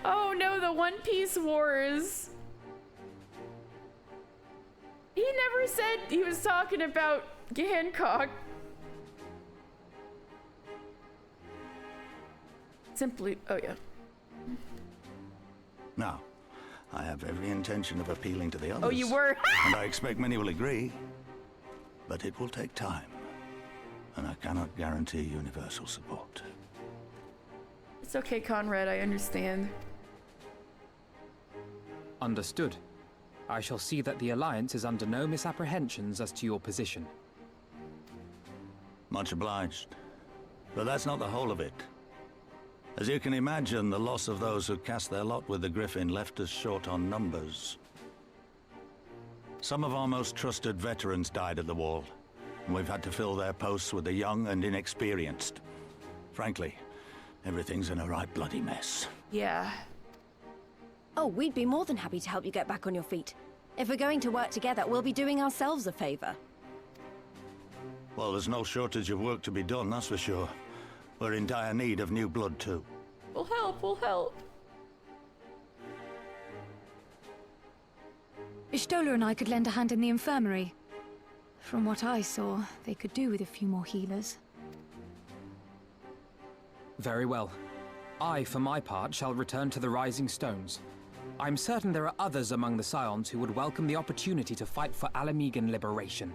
Oh no, the One Piece Wars. He never said he was talking about Hancock. Simply, oh yeah. Now, I have every intention of appealing to the others. Oh, you were? And I expect many will agree. But it will take time. And I cannot guarantee universal support. It's okay, Conrad, I understand. Understood. I shall see that the Alliance is under no misapprehensions as to your position. Much obliged. But that's not the whole of it. As you can imagine, the loss of those who cast their lot with the Griffin left us short on numbers. Some of our most trusted veterans died at the wall, and we've had to fill their posts with the young and inexperienced. Frankly, everything's in a right bloody mess. Yeah. Oh, we'd be more than happy to help you get back on your feet. If we're going to work together, we'll be doing ourselves a favor. Well, there's no shortage of work to be done, that's for sure. We're in dire need of new blood, too. We'll help, we'll help. Ishtola and I could lend a hand in the infirmary. From what I saw, they could do with a few more healers. Very well. I, for my part, shall return to the Rising Stones. I'm certain there are others among the Scions who would welcome the opportunity to fight for Alamegan liberation.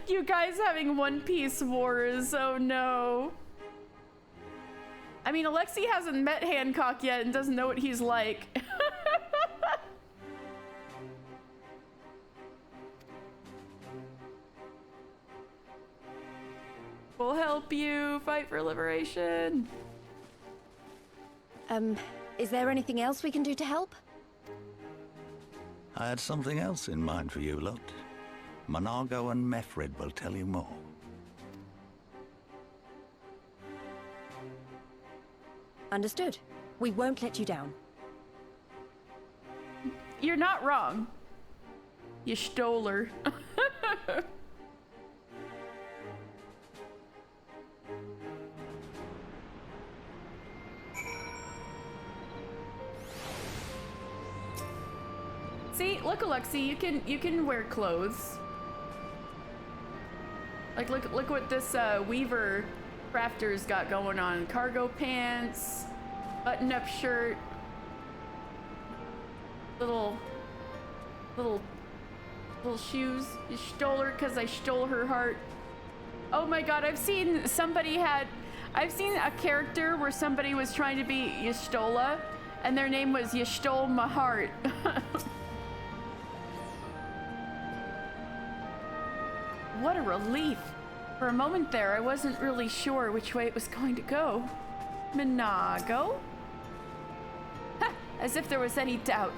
You guys having One Piece Wars, oh no. I mean, Alexei hasn't met Hancock yet and doesn't know what he's like. We'll help you fight for liberation. Is there anything else we can do to help? I had something else in mind for you, Lot. Monargo and Mefred will tell you more. Understood. We won't let you down. You're not wrong. You stole her. See, look, Alexei, you can wear clothes. Like, look what this Weaver crafter's got going on. Cargo pants, button-up shirt, little shoes. You stole her because I stole her heart. Oh my god, I've seen a character where somebody was trying to be Y'shtola, and their name was You Stole My Heart. What a relief. For a moment there, I wasn't really sure which way it was going to go. Minago? Ha! As if there was any doubt.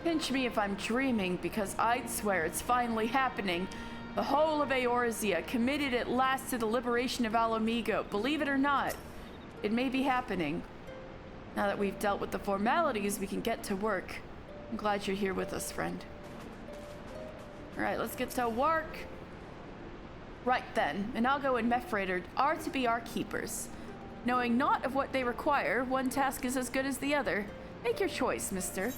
Pinch me if I'm dreaming, because I'd swear it's finally happening. The whole of Eorzea committed at last to the liberation of Alamigo. Believe it or not, it may be happening. Now that we've dealt with the formalities, we can get to work. I'm glad you're here with us, friend. Alright, let's get to work. Right then, Minago and Mefred are to be our keepers. Knowing not of what they require, one task is as good as the other. Make your choice, mister.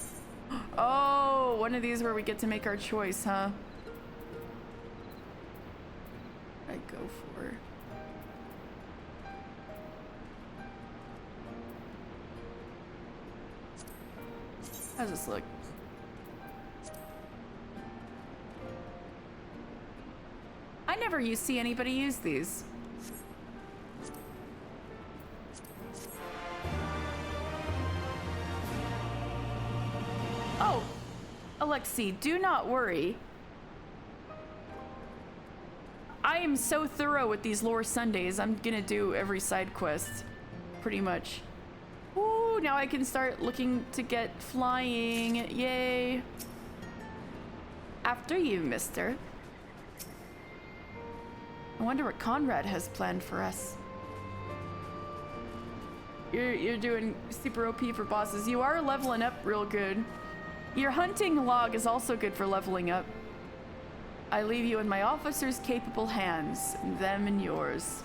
Oh, one of these where we get to make our choice, huh? I go for... How's this look? I never see anybody use these. Oh, Alexei, do not worry. I am so thorough with these lore Sundays, I'm gonna do every side quest, pretty much. Ooh, now I can start looking to get flying, yay. After you, mister. I wonder what Conrad has planned for us. You're doing super OP for bosses. You are leveling up real good. Your hunting log is also good for leveling up. I leave you in my officer's capable hands, and them in yours.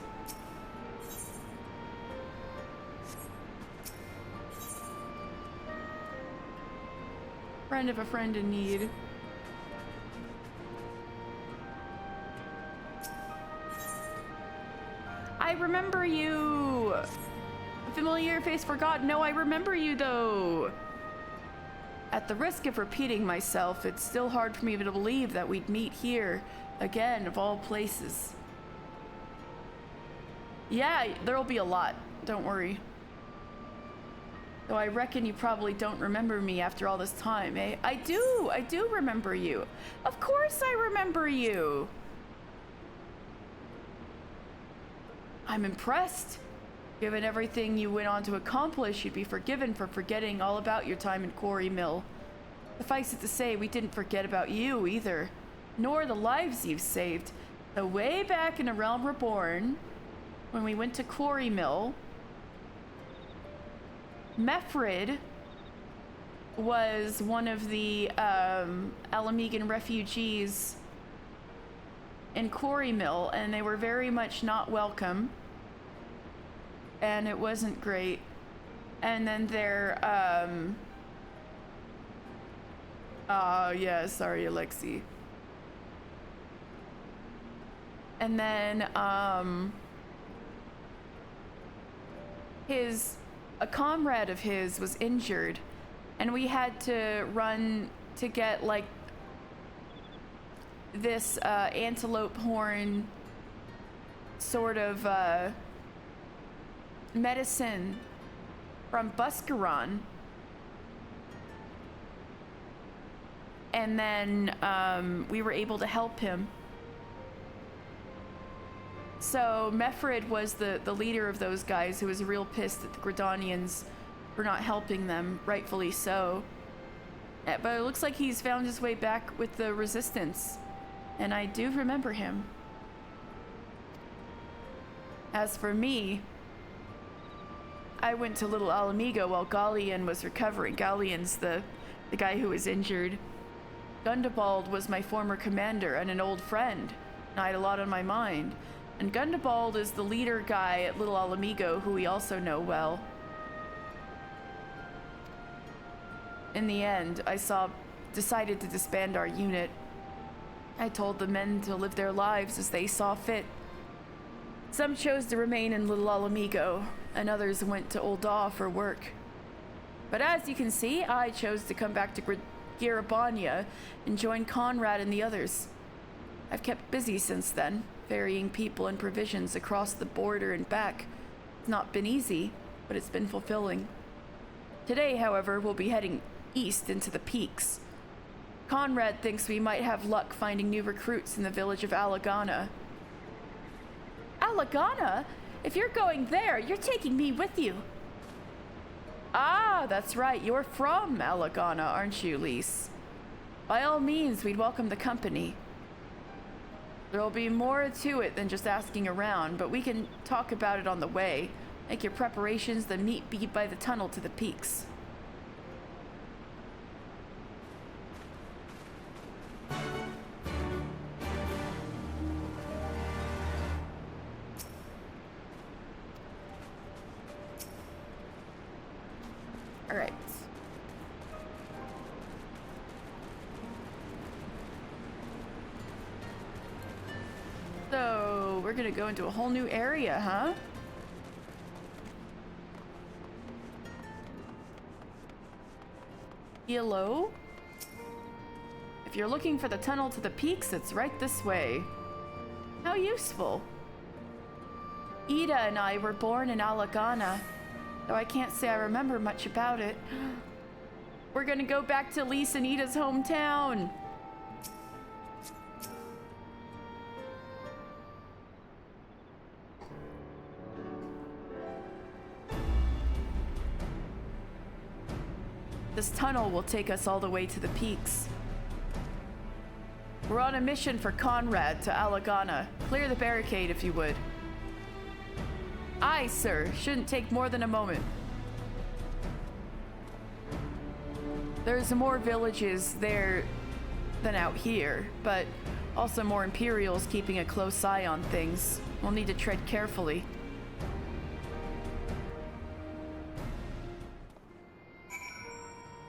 Friend of a friend in need. I remember you! Familiar face forgotten. No, I remember you though. At the risk of repeating myself, it's still hard for me to believe that we'd meet here again, of all places. Yeah, there'll be a lot. Don't worry. Though I reckon you probably don't remember me after all this time, eh? I do remember you. Of course I remember you. I'm impressed. Given everything you went on to accomplish, you'd be forgiven for forgetting all about your time in Quarry Mill. Suffice it to say, we didn't forget about you either, nor the lives you've saved. So way back in A Realm Reborn, when we went to Quarry Mill, Mefrid was one of the Alamegan refugees in Quarry Mill, and they were very much not welcome. And it wasn't great. And then there, yeah, sorry, Alexi. And then, a comrade of his was injured, and we had to run to get, like, this, antelope horn sort of, medicine from Buscaron. And then we were able to help him. So Mefrid was the leader of those guys, who was real pissed at the Gridanians for not helping them, rightfully so. But it looks like he's found his way back with the Resistance, and I do remember him. As for me, I went to Little Alamigo while Gallian was recovering. Gallian's the guy who was injured. Gundabald was my former commander and an old friend, and I had a lot on my mind. And Gundabald is the leader guy at Little Alamigo, who we also know well. In the end, decided to disband our unit. I told the men to live their lives as they saw fit. Some chose to remain in Little Alamigo, and others went to Ul'dah for work. But as you can see, I chose to come back to Garabania and join Conrad and the others. I've kept busy since then, ferrying people and provisions across the border and back. It's not been easy, but it's been fulfilling. Today, however, we'll be heading east into the peaks. Conrad thinks we might have luck finding new recruits in the village of Alagana. Alagana? If you're going there, you're taking me with you. Ah, that's right. You're from Alagana, aren't you, Lise? By all means, we'd welcome the company. There'll be more to it than just asking around, but we can talk about it on the way. Make your preparations, then meet by the tunnel to the peaks. All right. So, we're gonna go into a whole new area, huh? Hello? If you're looking for the tunnel to the peaks, it's right this way. How useful. Ida and I were born in Alagana, though I can't say I remember much about it. We're gonna go back to Lise and Ida's hometown. This tunnel will take us all the way to the peaks. We're on a mission for Conrad to Alagana. Clear the barricade if you would. Aye, sir. Shouldn't take more than a moment. There's more villages there than out here, but also more Imperials keeping a close eye on things. We'll need to tread carefully.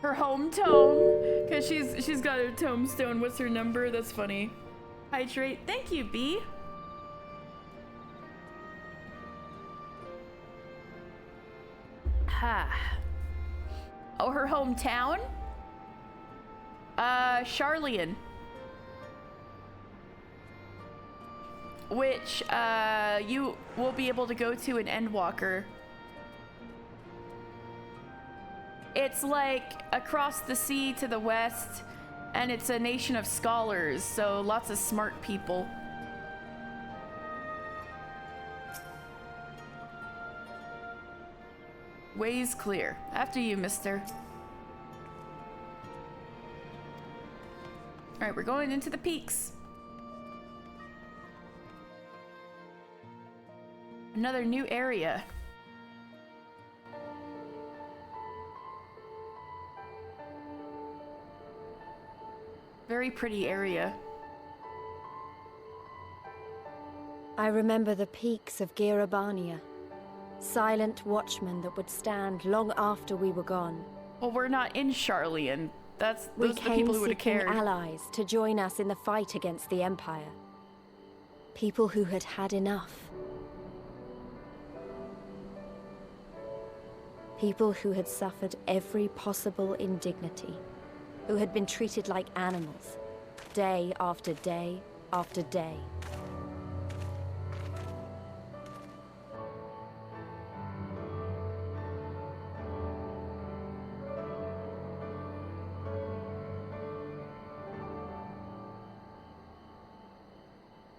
Her home tome, because she's got a tombstone. What's her number? That's funny. Hydrate. Thank you, B. Ha. Oh, her hometown? Charlian. Which, you will be able to go to in Endwalker. It's like across the sea to the west, and it's a nation of scholars, so lots of smart people. Way's clear. After you, mister. Alright, we're going into the peaks. Another new area. Very pretty area. I remember the peaks of Girabania. Silent watchmen that would stand long after we were gone. Well, we're not in Charlian. Those We are the came people who would have seeking cared. allies to join us in the fight against the Empire. People who had had enough. People who had suffered every possible indignity. Who had been treated like animals, day after day after day.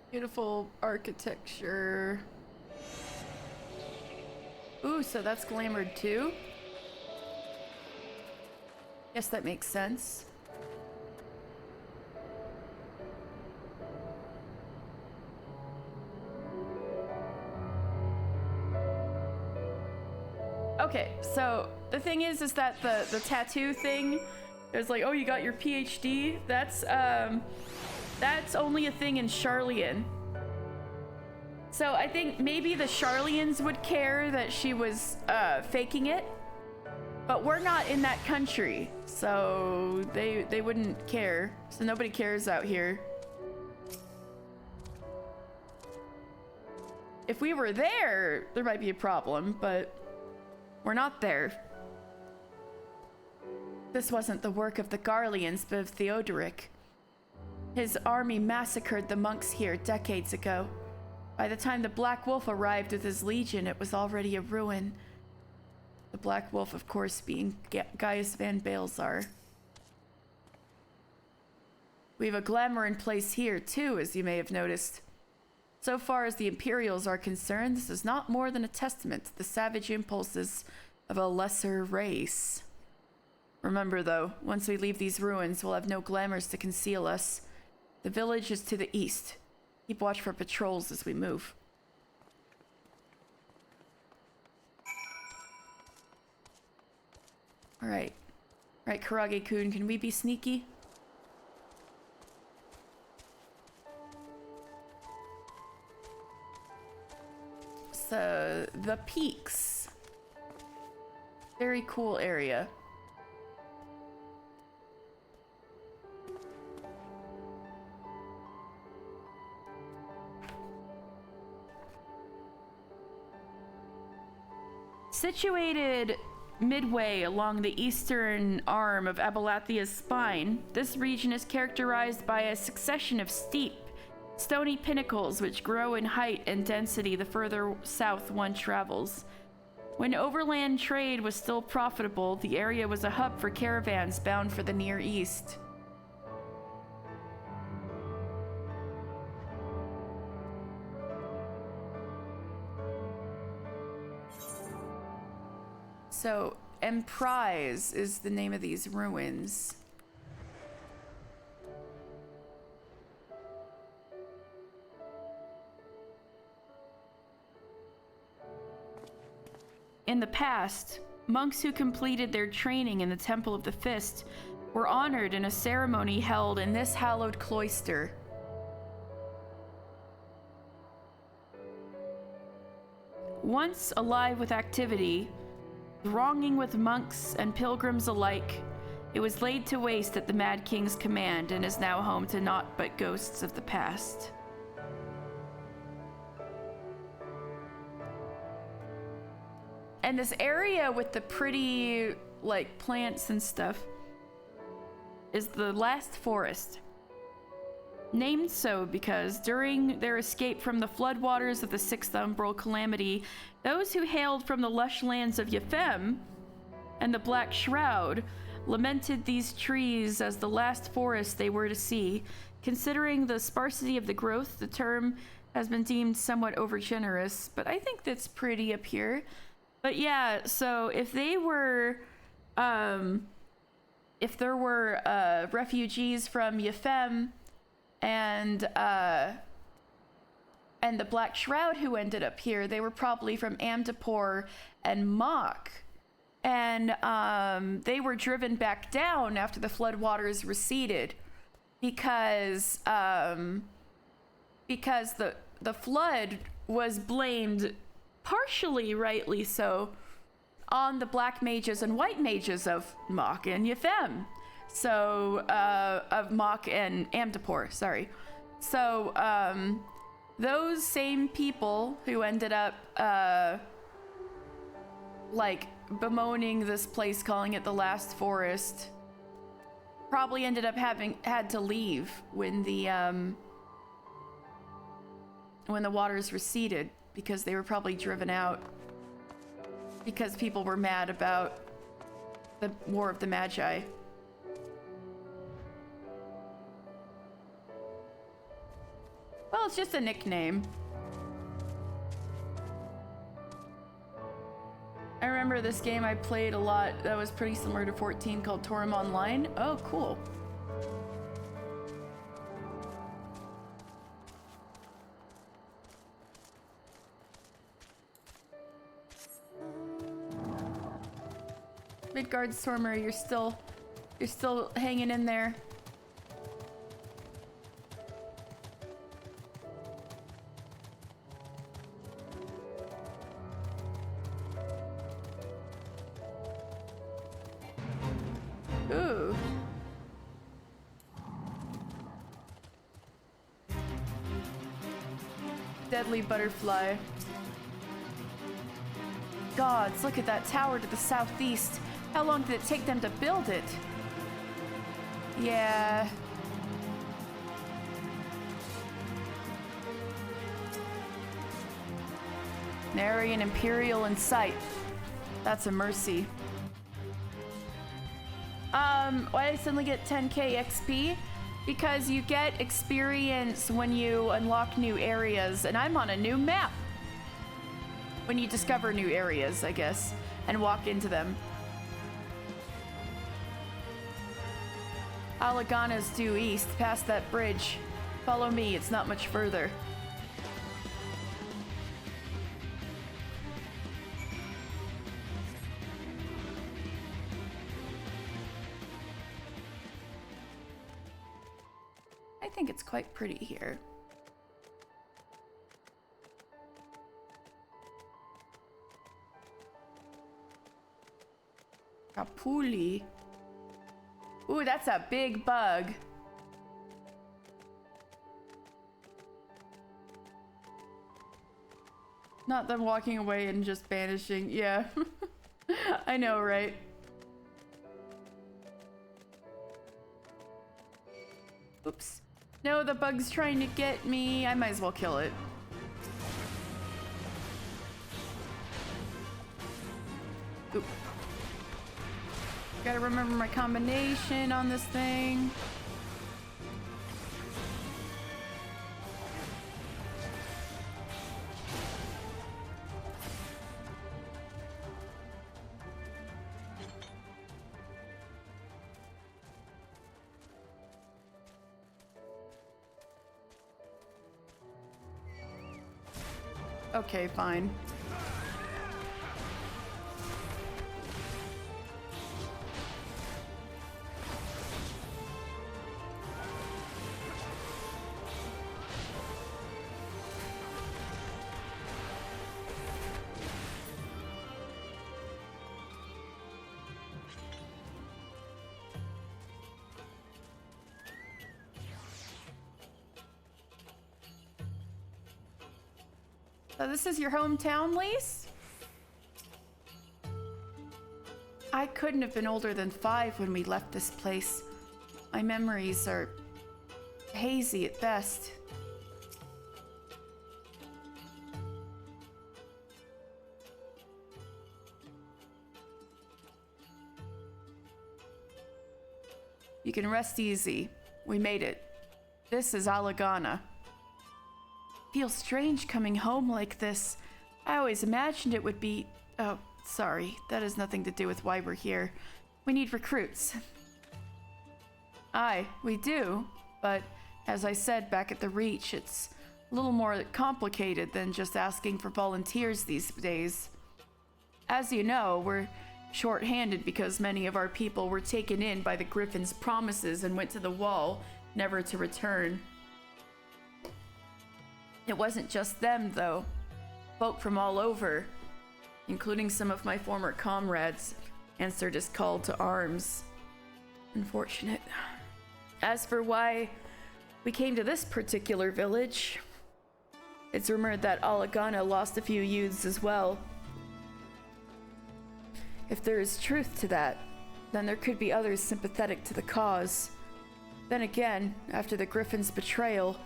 Beautiful architecture. Ooh, so that's glamored too? Guess that makes sense. Okay, so the thing is that the tattoo thing, there's like, oh, you got your PhD? That's only a thing in Charlian. So I think maybe the Charlians would care that she was faking it, but we're not in that country, so they wouldn't care. So nobody cares out here. If we were there, there might be a problem, but we're not there. This wasn't the work of the Garleans, but of Theodoric. His army massacred the monks here decades ago. By the time the Black Wolf arrived with his legion, it was already a ruin. The Black Wolf, of course, being Gaius van Baelzar. We have a glamour in place here, too, as you may have noticed. So far as the Imperials are concerned, this is not more than a testament to the savage impulses of a lesser race. Remember, though, once we leave these ruins, we'll have no glamours to conceal us. The village is to the east. Keep watch for patrols as we move. Alright. Alright, Karage-kun, can we be sneaky? So, the peaks. Very cool area. Situated midway along the eastern arm of Abalathia's spine, this region is characterized by a succession of steep, stony pinnacles which grow in height and density the further south one travels. When overland trade was still profitable, the area was a hub for caravans bound for the Near East. So, Emprise is the name of these ruins. In the past, monks who completed their training in the Temple of the Fist were honored in a ceremony held in this hallowed cloister. Once alive with activity, thronging with monks and pilgrims alike, it was laid to waste at the Mad King's command and is now home to naught but ghosts of the past. And this area with the pretty, like, plants and stuff is the last forest. Named so because during their escape from the floodwaters of the Sixth Umbral Calamity, those who hailed from the lush lands of Yefem and the Black Shroud lamented these trees as the last forest they were to see. Considering the sparsity of the growth, the term has been deemed somewhat overgenerous, but I think that's pretty up here. But yeah, so if they were, if there were refugees from Yefem and the Black Shroud who ended up here, they were probably from Amdapor and Mok. And they were driven back down after the floodwaters receded because the flood was blamed, partially rightly so, on the black mages and white mages of Mok and Yefem. So, of Mok and Amdapor, sorry. So, those same people who ended up, like, bemoaning this place, calling it the last forest, probably ended up having had to leave when the waters receded, because they were probably driven out because people were mad about the War of the Magi. Well, it's just a nickname. I remember this game I played a lot that was pretty similar to 14 called Torum Online. Oh, cool. Midgard Stormer, you're still hanging in there. Ooh. Deadly butterfly. Gods, look at that tower to the southeast. How long did it take them to build it? Yeah. Nary an Imperial in sight. That's a mercy. Why did I suddenly get 10k XP? Because you get experience when you unlock new areas, and I'm on a new map. When you discover new areas, I guess, and walk into them. Alagana's due east, past that bridge. Follow me, it's not much further. I think it's quite pretty here. Kapuli. Ooh, that's a big bug. Not them walking away and just vanishing. Yeah. I know, right? Oops. No, the bug's trying to get me. I might as well kill it. Oop. Gotta remember my combination on this thing. Okay, fine. So this is your hometown, Lise? I couldn't have been older than 5 when we left this place. My memories are hazy at best. You can rest easy. We made it. This is Alagana. Feels strange coming home like this. I always imagined it would be... Oh, sorry. That has nothing to do with why we're here. We need recruits. Aye, we do. But as I said back at the Reach, it's a little more complicated than just asking for volunteers these days. As you know, we're short-handed because many of our people were taken in by the Griffin's promises and went to the Wall, never to return. It wasn't just them, though. Folk from all over, including some of my former comrades, answered his call to arms. Unfortunate. As for why we came to this particular village, it's rumored that Alagana lost a few youths as well. If there is truth to that, then there could be others sympathetic to the cause. Then again, after the Griffin's betrayal,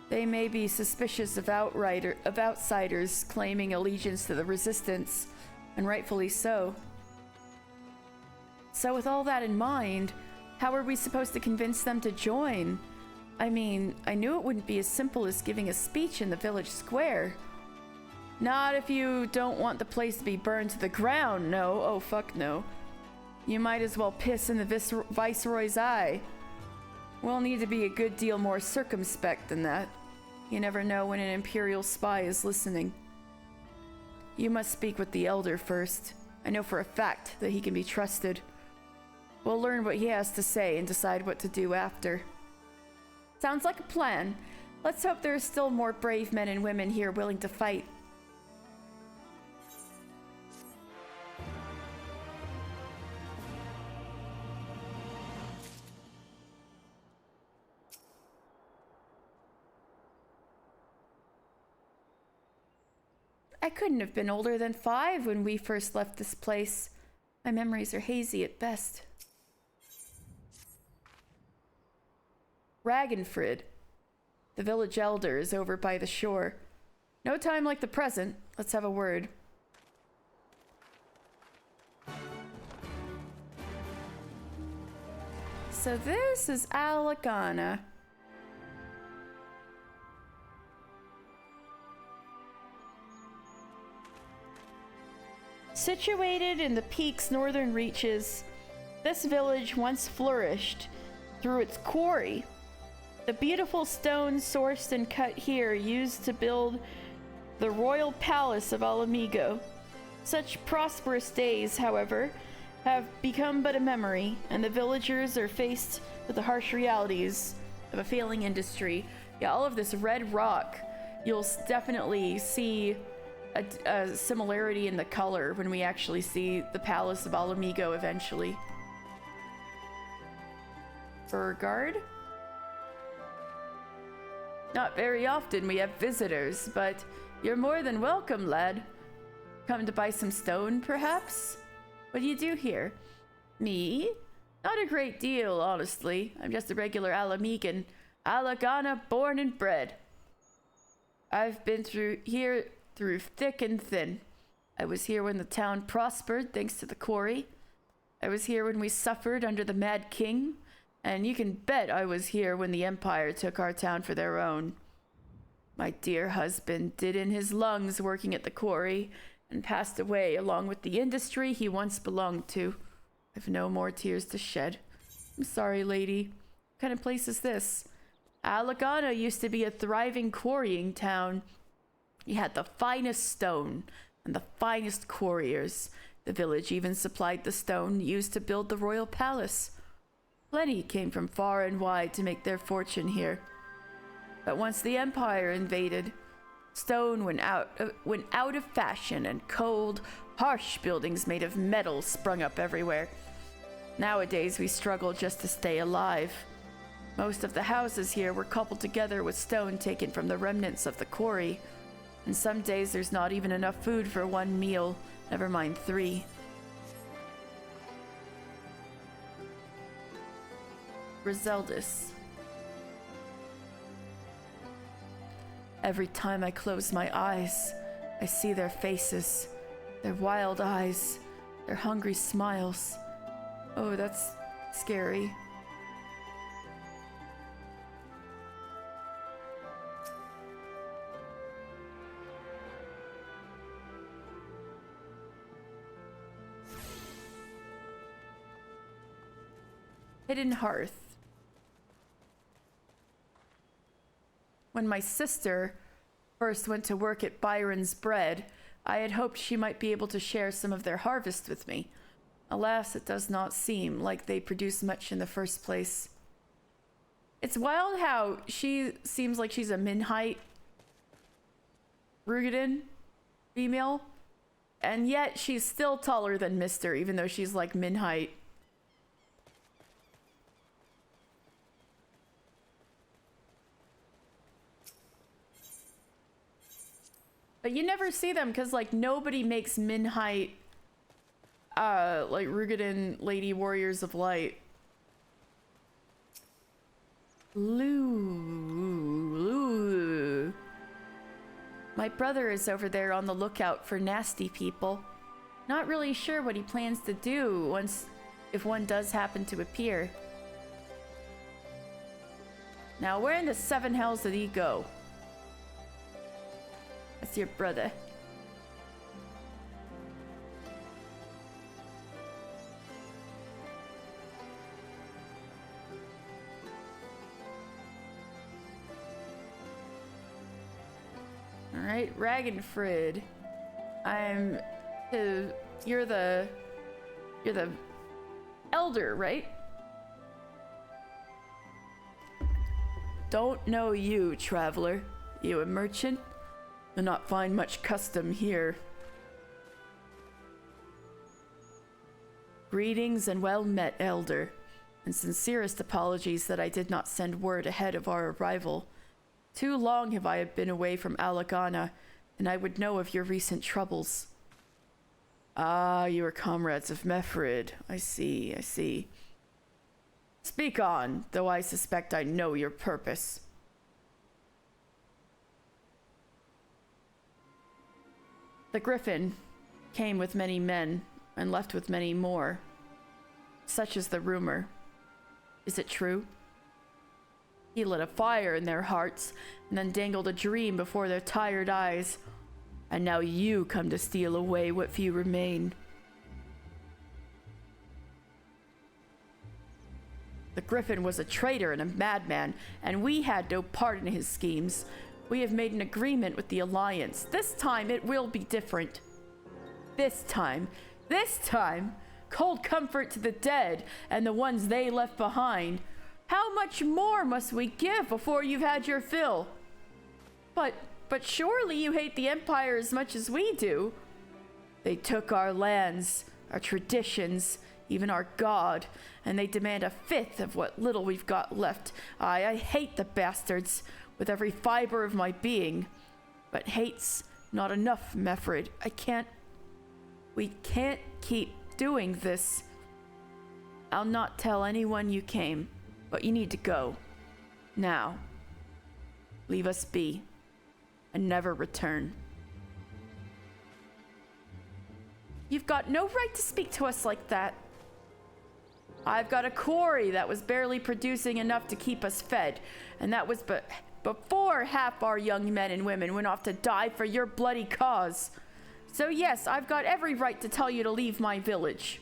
they may be suspicious of outsiders claiming allegiance to the Resistance, and rightfully so. So with all that in mind, how are we supposed to convince them to join? I mean, I knew it wouldn't be as simple as giving a speech in the village square. Not if you don't want the place to be burned to the ground, no. Oh, fuck no. You might as well piss in the Viceroy's eye. We'll need to be a good deal more circumspect than that. You never know when an Imperial spy is listening. You must speak with the Elder first. I know for a fact that he can be trusted. We'll learn what he has to say and decide what to do after. Sounds like a plan. Let's hope there are still more brave men and women here willing to fight. I couldn't have been older than 5 when we first left this place. My memories are hazy at best. Ragenfrid. The village elder is over by the shore. No time like the present. Let's have a word. So this is Alagana. Situated in the peak's northern reaches, this village once flourished through its quarry. The beautiful stones sourced and cut here used to build the royal palace of Alamigo. Such prosperous days, however, have become but a memory, and the villagers are faced with the harsh realities of a failing industry. Yeah, all of this red rock, you'll definitely see a similarity in the color when we actually see the Palace of Alamigo eventually. Burgard? Not very often we have visitors, but you're more than welcome, lad. Come to buy some stone, perhaps? What do you do here? Me? Not a great deal, honestly. I'm just a regular Alamigan. Alagana, born and bred. I've been through thick and thin. I was here when the town prospered thanks to the quarry. I was here when we suffered under the Mad King, and you can bet I was here when the Empire took our town for their own. My dear husband did in his lungs working at the quarry and passed away along with the industry he once belonged to. I've no more tears to shed. I'm sorry, lady. What kind of place is this? Alagana used to be a thriving quarrying town. You had the finest stone and the finest quarriers. The village even supplied the stone used to build the royal palace. Plenty came from far and wide to make their fortune here. But once the Empire invaded, stone went out of fashion, and cold, harsh buildings made of metal sprung up everywhere. Nowadays, we struggle just to stay alive. Most of the houses here were cobbled together with stone taken from the remnants of the quarry. And some days there's not even enough food for one meal, never mind 3. Griseldis. Every time I close my eyes, I see their faces, their wild eyes, their hungry smiles. Oh, that's scary. Hidden Hearth. When my sister first went to work at Byron's Bread, I had hoped she might be able to share some of their harvest with me. Alas, it does not seem like they produce much in the first place. It's wild how she seems like she's a min-height Rugadin female, and yet she's still taller than Mister, even though she's like min-height. But you never see them because, like, nobody makes min-height, like, Rugadin Lady Warriors of Light. Lou. My brother is over there on the lookout for nasty people. Not really sure what he plans to do if one does happen to appear. Now, where in the 7 hells did he go? That's your brother. All right, Ragnfrid. You're the elder, right? Don't know you, traveler. You a merchant? Do not find much custom here. Greetings and well met, elder, and sincerest apologies that I did not send word ahead of our arrival. Too long have I been away from Alagana, and I would know of your recent troubles. Ah, you are comrades of Mefrid. I see. Speak on, though I suspect I know your purpose. The Griffin came with many men and left with many more. Such is the rumor. Is it true? He lit a fire in their hearts and then dangled a dream before their tired eyes. And now you come to steal away what few remain. The Griffin was a traitor and a madman, and we had no part in his schemes. We have made an agreement with the Alliance. This time it will be different. This time, cold comfort to the dead and the ones they left behind. How much more must we give before you've had your fill? But surely you hate the Empire as much as we do. They took our lands, our traditions, even our god, and they demand 1/5 of what little we've got left. I hate the bastards with every fiber of my being. But hate's not enough, Mefrid. We can't keep doing this. I'll not tell anyone you came, but you need to go. Now. Leave us be, and never return. You've got no right to speak to us like that. I've got a quarry that was barely producing enough to keep us fed, and that was before half our young men and women went off to die for your bloody cause. So yes, I've got every right to tell you to leave my village.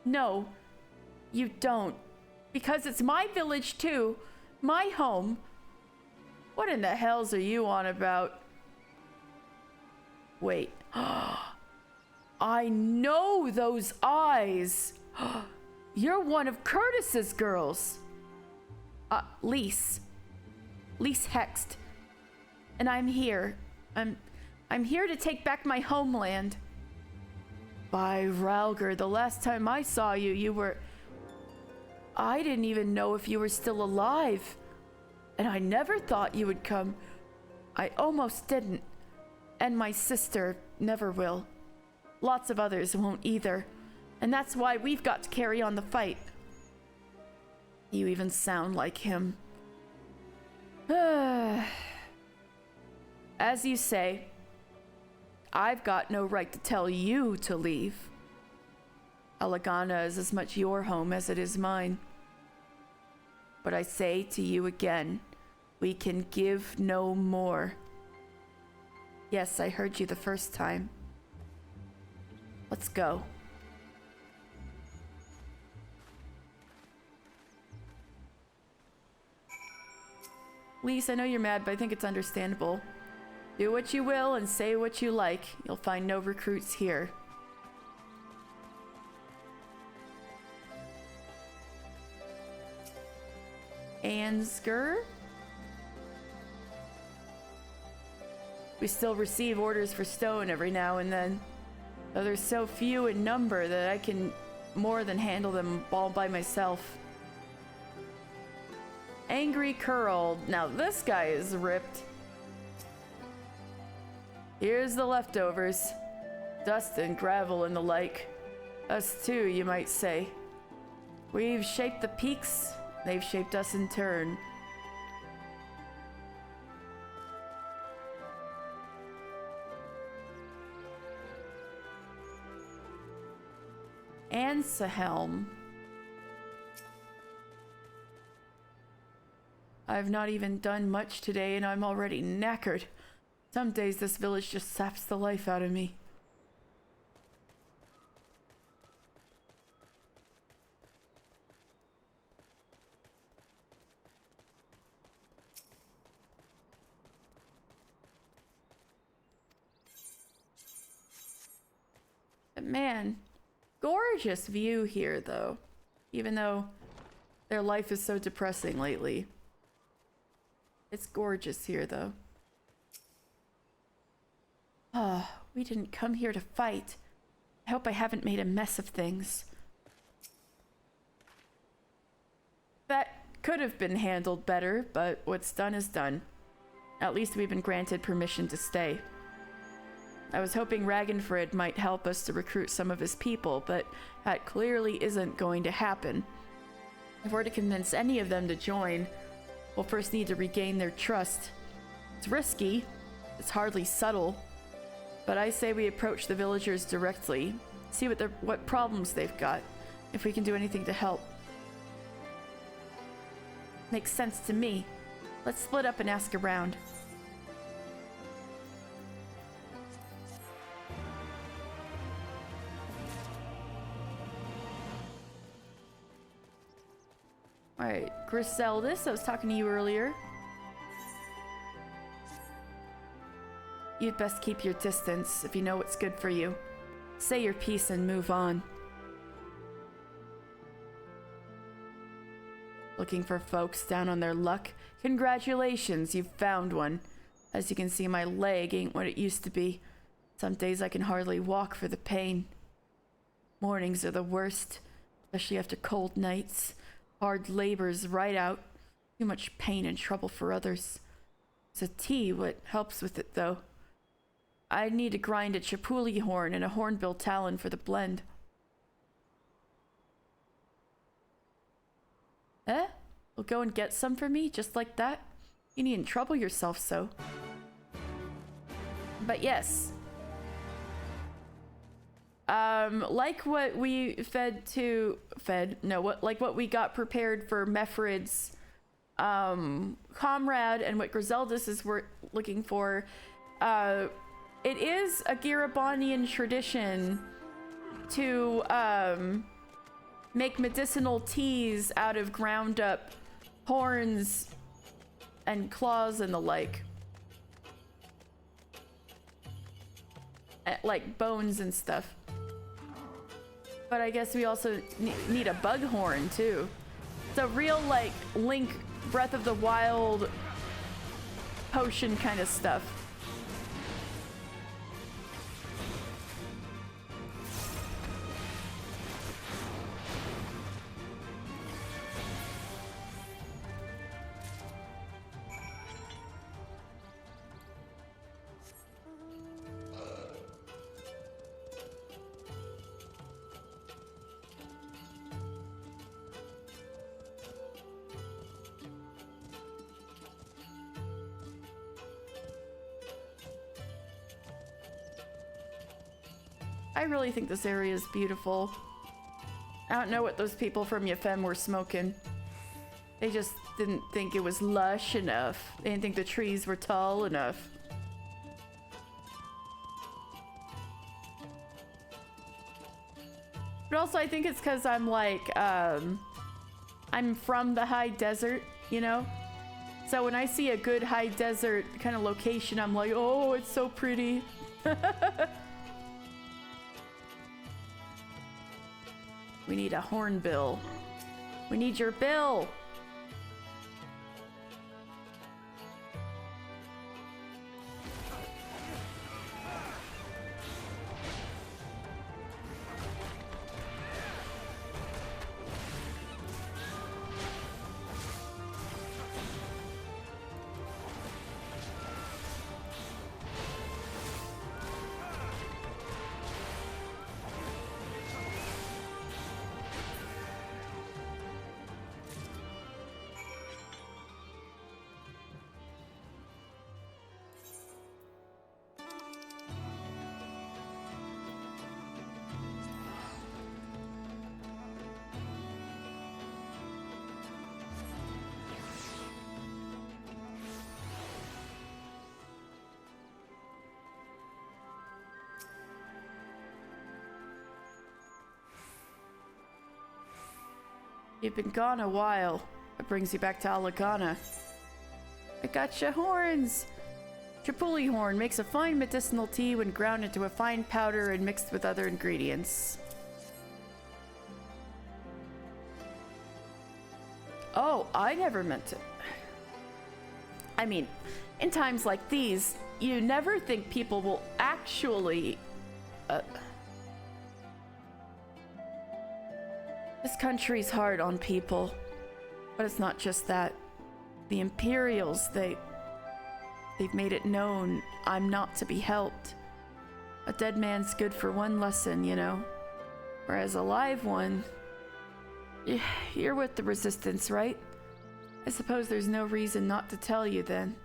No, you don't. Because it's my village too. My home. What in the hells are you on about? Wait. I know those eyes. You're one of Curtis's girls. Lise Hext. And I'm here. I'm here to take back my homeland. By Ralger, the last time I saw you, you were... I didn't even know if you were still alive. And I never thought you would come. I almost didn't. And my sister never will. Lots of others won't either. And that's why we've got to carry on the fight. You even sound like him. As you say, I've got no right to tell you to leave. Alagana is as much your home as it is mine. But I say to you again, we can give no more. Yes, I heard you the first time. Let's go. Lise, I know you're mad, but I think it's understandable. Do what you will and say what you like. You'll find no recruits here. Ansgar? We still receive orders for stone every now and then, though they're so few in number that I can more than handle them all by myself. Angry Curl. Now this guy is ripped. Here's the leftovers. Dust and gravel and the like. Us too, you might say. We've shaped the peaks, they've shaped us in turn. Ansahelm. I've not even done much today and I'm already knackered. Some days this village just saps the life out of me. But man, gorgeous view here though, even though their life is so depressing lately. It's gorgeous here though. We didn't come here to fight. I hope I haven't made a mess of things. That could have been handled better, but what's done is done. At least we've been granted permission to stay. I was hoping Ragnfrid might help us to recruit some of his people, but that clearly isn't going to happen. If we're to convince any of them to join, we'll first need to regain their trust. It's risky, it's hardly subtle, but I say we approach the villagers directly, see what problems they've got, if we can do anything to help. Makes sense to me. Let's split up and ask around. Alright, Griseldis, I was talking to you earlier. You'd best keep your distance if you know what's good for you. Say your piece and move on. Looking for folks down on their luck? Congratulations, you've found one. As you can see, my leg ain't what it used to be. Some days I can hardly walk for the pain. Mornings are the worst, especially after cold nights. Hard labor's right out. Too much pain and trouble for others. It's a tea what helps with it, though. I need to grind a chipuli horn and a hornbill talon for the blend. Eh? You'll go and get some for me, just like that? You needn't trouble yourself so. But yes. Like what we like what we got prepared for Mefrid's comrade and what Griseldis is looking for, it is a Garabonian tradition to make medicinal teas out of ground up horns and claws and the like. Like bones and stuff. But I guess we also need a bug horn too. It's a real like Link Breath of the Wild potion kind of stuff. I really think this area is beautiful. I don't know what those people from Yafem were smoking. They just didn't think it was lush enough. They didn't think the trees were tall enough. But also I think it's because I'm like, I'm from the high desert, you know? So when I see a good high desert kind of location, I'm like, oh, it's so pretty. We need a hornbill. We need your bill. You've been gone a while. That brings you back to Alagana. I got your horns! Tripoli horn makes a fine medicinal tea when ground into a fine powder and mixed with other ingredients. Oh, I never meant to. I mean, in times like these, you never think people will actually... This country's hard on people, but it's not just that. The Imperials, they've made it known I'm not to be helped. A dead man's good for one lesson, you know? Whereas a live one, you're with the Resistance, right? I suppose there's no reason not to tell you then.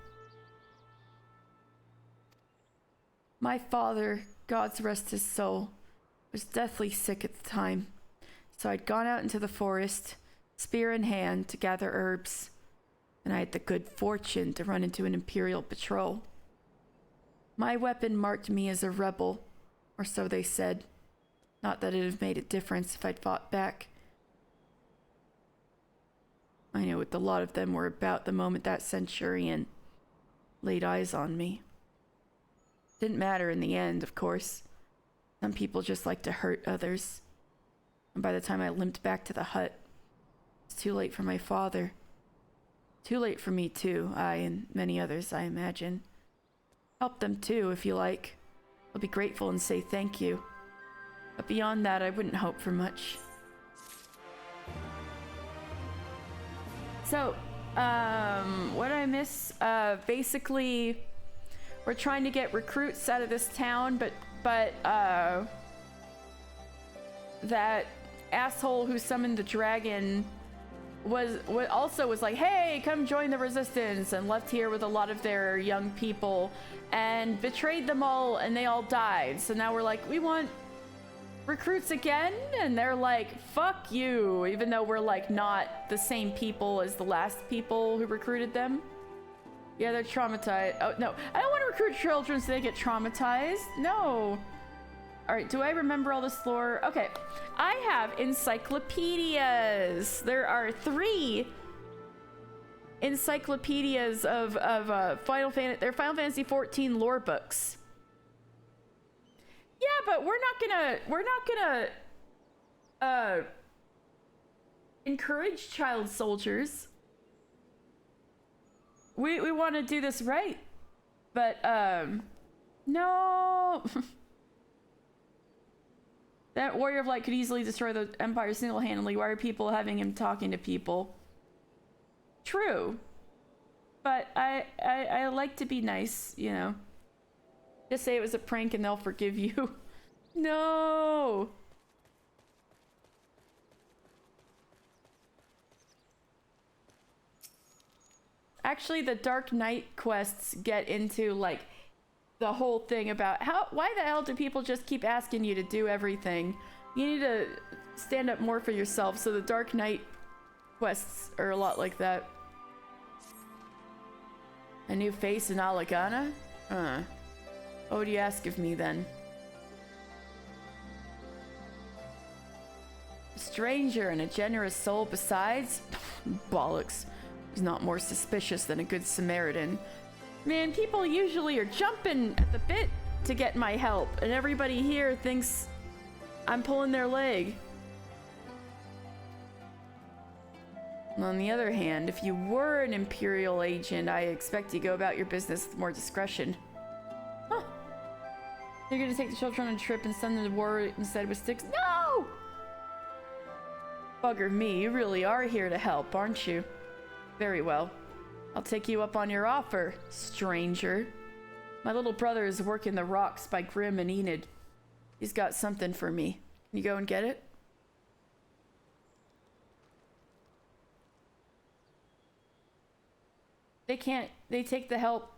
My father, God's rest his soul, was deathly sick at the time. So I'd gone out into the forest, spear in hand, to gather herbs, and I had the good fortune to run into an Imperial patrol. My weapon marked me as a rebel, or so they said. Not that it'd have made a difference if I'd fought back. I know what a lot of them were about the moment that centurion laid eyes on me. Didn't matter in the end, of course. Some people just like to hurt others. And by the time I limped back to the hut, it's too late for my father. Too late for me too, I and many others, I imagine. Help them too, if you like. I'll be grateful and say thank you. But beyond that, I wouldn't hope for much. So, what I miss, basically, we're trying to get recruits out of this town, but that asshole who summoned the dragon was like, hey, come join the Resistance, and left here with a lot of their young people and betrayed them all, and they all died. So now we're like, we want recruits again, and they're like, fuck you, even though we're like not the same people as the last people who recruited them. Yeah, they're traumatized. Oh no, I don't want to recruit children so they get traumatized. No. All right, do I remember all this lore? Okay, I have encyclopedias. There are 3 encyclopedias of Final Fantasy. They're Final Fantasy 14 lore books. Yeah, but we're not gonna encourage child soldiers. We want to do this right, but no. That warrior of light could easily destroy the Empire single-handedly. Why are people having him talking to people? True. But I like to be nice, you know. Just say it was a prank and they'll forgive you. No! Actually, the Dark Knight quests get into, like, the whole thing about why the hell do people just keep asking you to do everything? You need to stand up more for yourself. So the Dark Knight quests are a lot like that. A new face in Alagana? What would you ask of me then? A stranger and a generous soul besides? Bollocks. He's not more suspicious than a good Samaritan. Man, people usually are jumping at the bit to get my help, and everybody here thinks I'm pulling their leg. On the other hand, if you were an Imperial agent, I expect you go about your business with more discretion. Huh. You're gonna take the children on a trip and send them to war instead with sticks? No! Bugger me, you really are here to help, aren't you? Very well. I'll take you up on your offer, stranger. My little brother is working the rocks by Grim and Enid. He's got something for me. Can you go and get it? They take the help.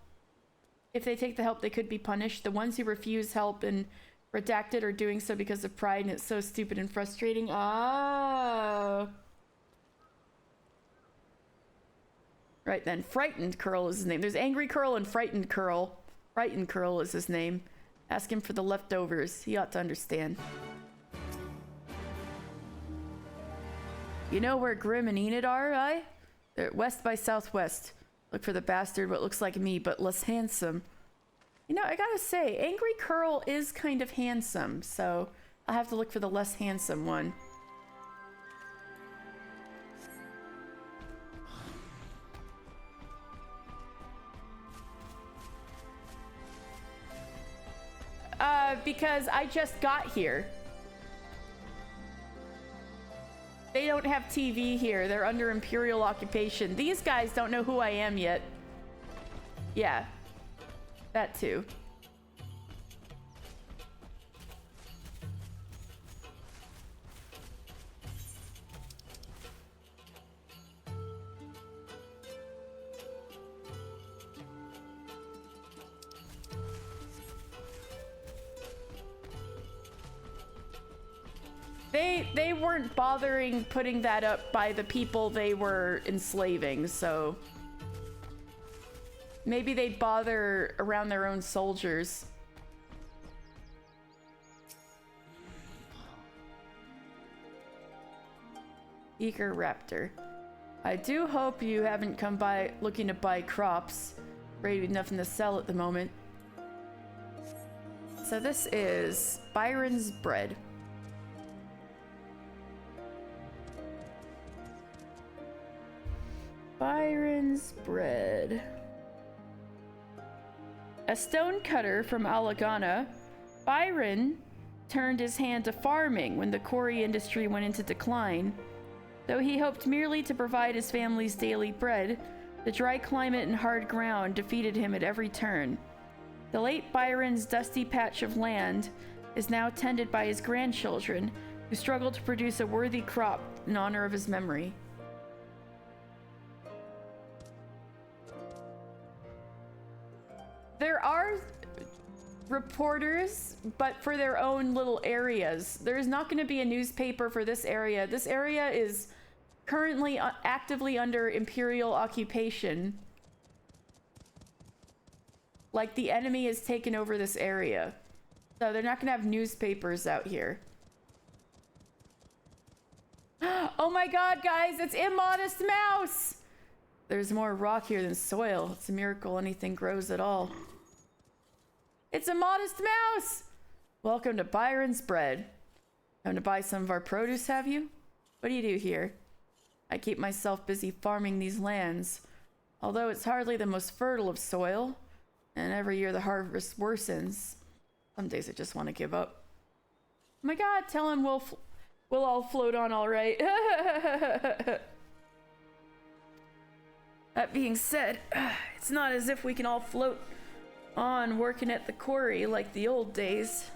If they take the help, they could be punished. The ones who refuse help and redacted are doing so because of pride, and it's so stupid and frustrating. Oh. Right then, Frightened Curl is his name. There's Angry Curl and Frightened Curl. Frightened Curl is his name. Ask him for the leftovers. He ought to understand. You know where Grim and Enid are, eh? They're west by southwest. Look for the bastard what looks like me, but less handsome. You know, I gotta say, Angry Curl is kind of handsome, so I'll have to look for the less handsome one. Because I just got here. They don't have TV here. They're under Imperial occupation. These guys don't know who I am yet. Yeah. That too. They weren't bothering putting that up by the people they were enslaving, so maybe they'd bother around their own soldiers. Eager Raptor. I do hope you haven't come by looking to buy crops. Afraid we've nothing to sell at the moment. So this is Byron's Bread. Byron's Bread. A stonecutter from Alagana, Byron turned his hand to farming when the quarry industry went into decline. Though he hoped merely to provide his family's daily bread, the dry climate and hard ground defeated him at every turn. The late Byron's dusty patch of land is now tended by his grandchildren, who struggle to produce a worthy crop in honor of his memory. There are reporters, but for their own little areas. There's not going to be a newspaper for this area. This area is currently actively under Imperial occupation. Like, the enemy has taken over this area. So they're not going to have newspapers out here. Oh my god, guys, it's Immodest Mouse! There's more rock here than soil. It's a miracle anything grows at all. It's Immodest Mouse! Welcome to Byron's Bread. Come to buy some of our produce, have you? What do you do here? I keep myself busy farming these lands. Although it's hardly the most fertile of soil, and every year the harvest worsens. Some days I just want to give up. Oh my god, tell him we'll all float on all right. That being said, it's not as if we can all float on working at the quarry like the old days.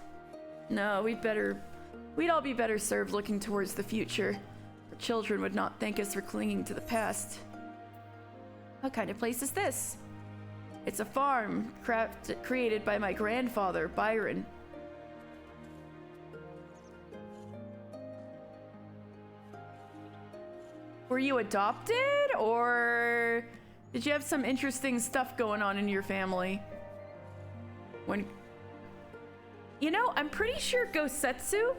No, we'd all be better served looking towards the future. Our children would not thank us for clinging to the past. What kind of place is this? It's a farm created by my grandfather, Byron. Were you adopted, or did you have some interesting stuff going on in your family? You know, I'm pretty sure Gosetsu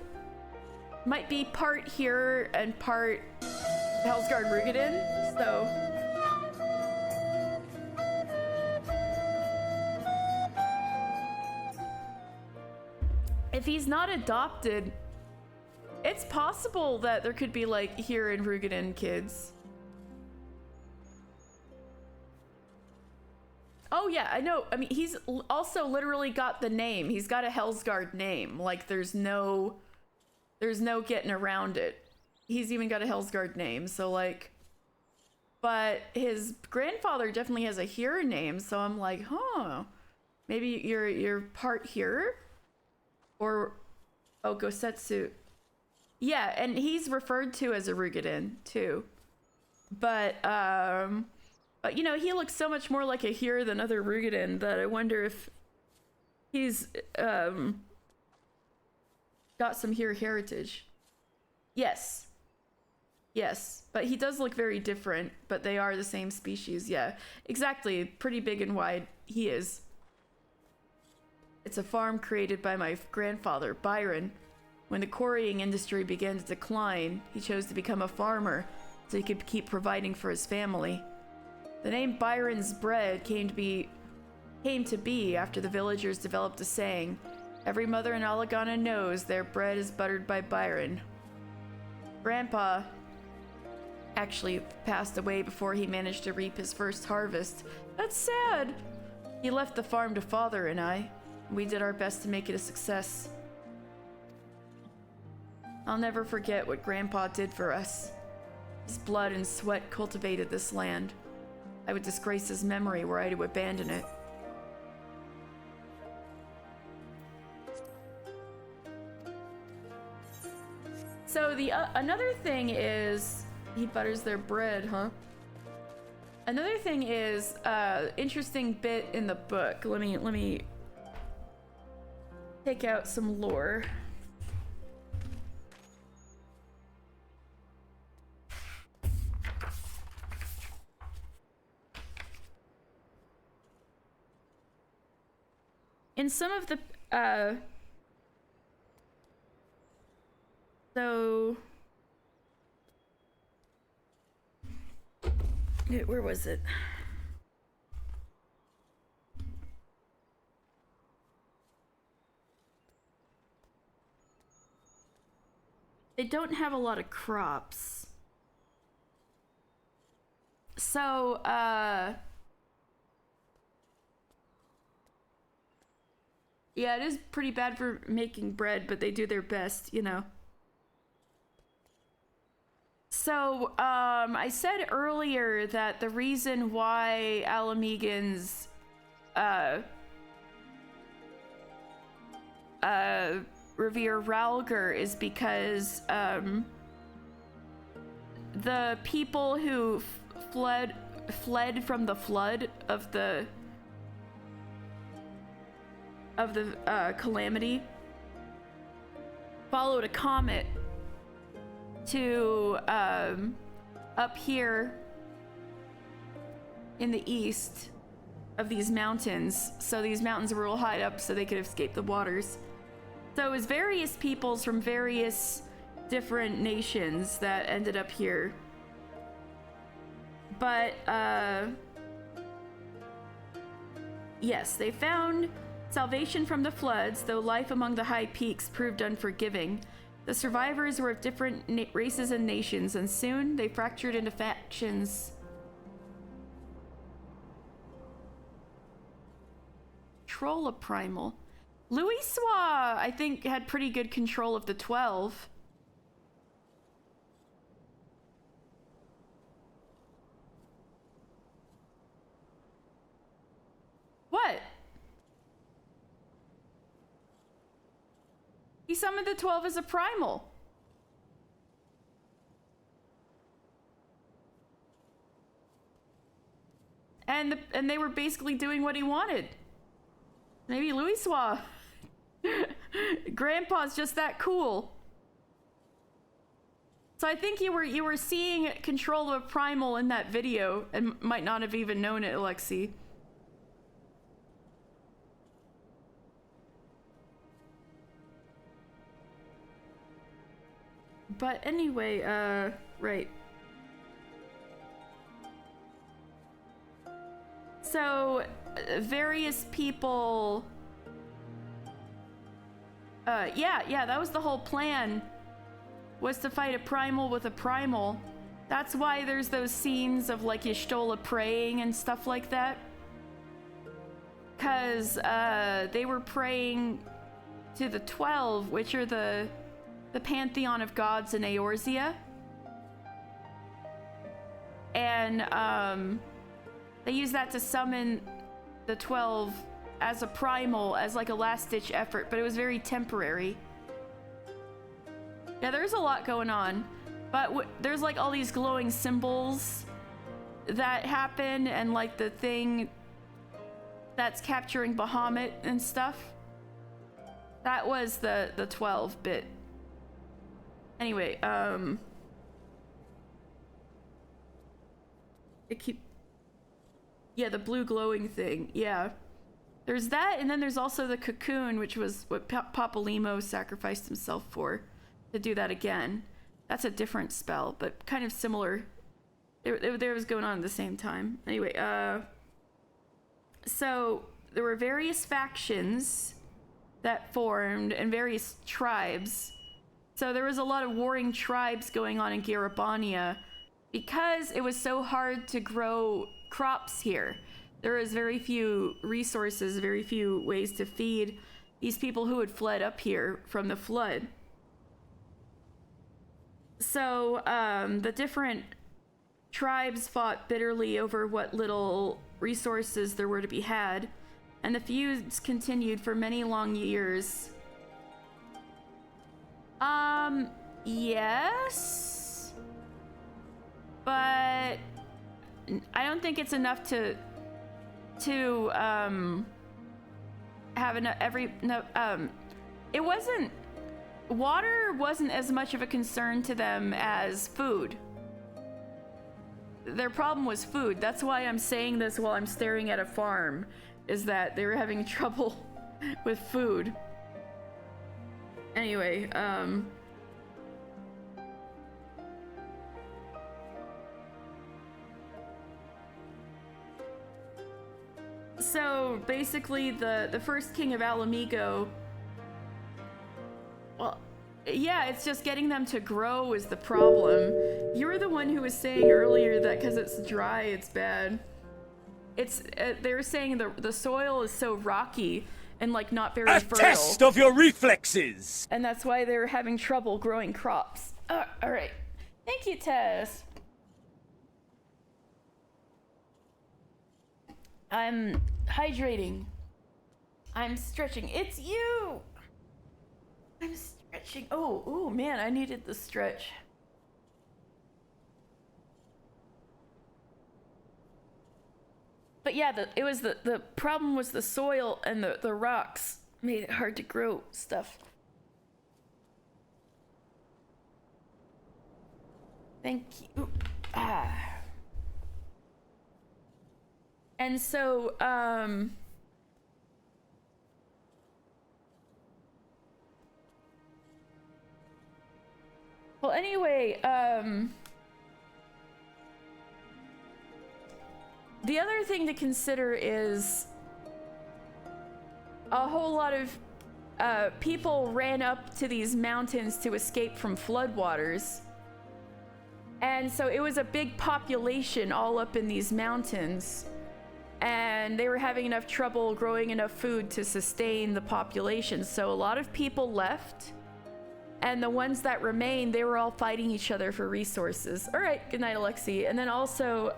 might be part here and part Hellsguard Rugadin, so... If he's not adopted, it's possible that there could be, like, here in Rugadin kids. Oh yeah, I know. I mean, he's also literally got the name. He's got a Hellsguard name. Like, there's no getting around it. He's even got a Hellsguard name, so like... But his grandfather definitely has a Hero name, so I'm like, huh. Maybe you're part here? Or... Oh, Gosetsu. Yeah, and he's referred to as a Rugadin, too. But, you know, he looks so much more like a Hero than other Rugadin that I wonder if he's, got some Hero heritage. Yes. Yes, but he does look very different, but they are the same species, yeah. Exactly, pretty big and wide, he is. It's a farm created by my grandfather, Byron. When the quarrying industry began to decline, he chose to become a farmer so he could keep providing for his family. The name Byron's Bread came to be after the villagers developed a saying, "Every mother in Alagana knows their bread is buttered by Byron." Grandpa actually passed away before he managed to reap his first harvest. That's sad. He left the farm to Father and I. We did our best to make it a success. I'll never forget what Grandpa did for us. His blood and sweat cultivated this land. I would disgrace his memory were I to abandon it. So the another thing is he butters their bread, huh? Another thing is interesting bit in the book. Let me take out some lore. In some of the where was it? They don't have a lot of crops. So, yeah, it is pretty bad for making bread, but they do their best, you know. So, I said earlier that the reason why Alamegans, revere Ralger is because, the people who fled from the flood of the calamity followed a comet to up here in the east of these mountains. So these mountains were real high up so they could escape the waters. So it was various peoples from various different nations that ended up here. But yes, they found salvation from the floods, though life among the high peaks proved unforgiving. The survivors were of different races and nations, and soon they fractured into factions. Troll of Primal. Louiswa, I think, had pretty good control of the 12. What? He summoned the 12 as a primal. and they were basically doing what he wanted. Maybe Louisoix. Grandpa's just that cool. So I think you were seeing control of a primal in that video and might not have even known it, Alexi. But anyway, right. So, various people... yeah, that was the whole plan. Was to fight a primal with a primal. That's why there's those scenes of, like, Y'shtola praying and stuff like that. Because, they were praying to the 12, which are the pantheon of gods in Eorzea. And, they use that to summon the 12 as a primal, as like a last-ditch effort, but it was very temporary. Yeah, there's a lot going on, but there's like all these glowing symbols that happen, and like the thing that's capturing Bahamut and stuff. That was the 12 bit. Anyway, yeah, the blue glowing thing. Yeah. There's that, and then there's also the cocoon, which was what Papalymo sacrificed himself for, to do that again. That's a different spell, but kind of similar. There was going on at the same time. Anyway, so there were various factions that formed and various tribes. So there was a lot of warring tribes going on in Garabania because it was so hard to grow crops here. There was very few resources, very few ways to feed these people who had fled up here from the flood. So the different tribes fought bitterly over what little resources there were to be had, and the feuds continued for many long years. Yes, but I don't think it's enough to have it wasn't, water wasn't as much of a concern to them as food. Their problem was food. That's why I'm saying this while I'm staring at a farm, is that they were having trouble with food. Anyway, so basically the first king of Alamigo, well, yeah, it's just getting them to grow is the problem. You were the one who was saying earlier that because it's dry, it's bad. It's they were saying the soil is so rocky and like not very fertile. A test of your reflexes! And that's why they're having trouble growing crops. All right. Thank you, Tess. I'm hydrating. I'm stretching. It's you! I'm stretching. Oh, man, I needed the stretch. But yeah, the problem was the soil and the rocks made it hard to grow stuff. Thank you. And so, well, anyway, the other thing to consider is a whole lot of people ran up to these mountains to escape from floodwaters. And so it was a big population all up in these mountains. And they were having enough trouble growing enough food to sustain the population. So a lot of people left. And the ones that remained, they were all fighting each other for resources. All right, good night, Alexi. And then also,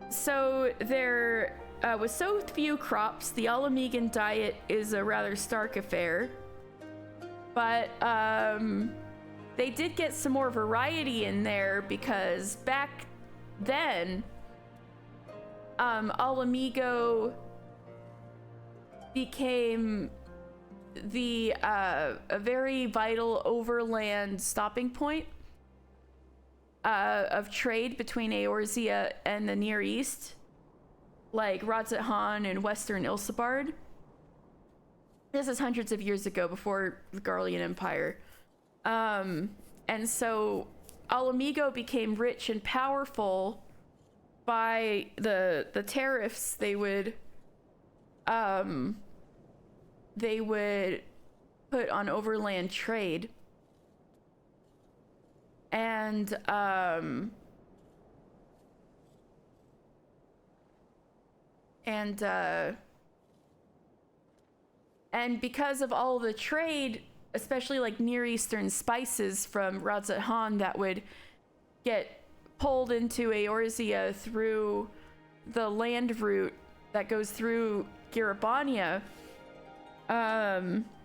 so there was so few crops. The Alamegan they did get some more variety in there because back then, Alamigo became a very vital overland stopping point of trade between Eorzea and the Near East, like Radzat Han and Western Ilsabard. This is hundreds of years ago, before the Garlean Empire. And so Alamigo became rich and powerful by the tariffs they would put on overland trade. And because of all the trade, especially like Near Eastern spices from Radzat Han that would get pulled into Eorzea through the land route that goes through Garabania, Alamigan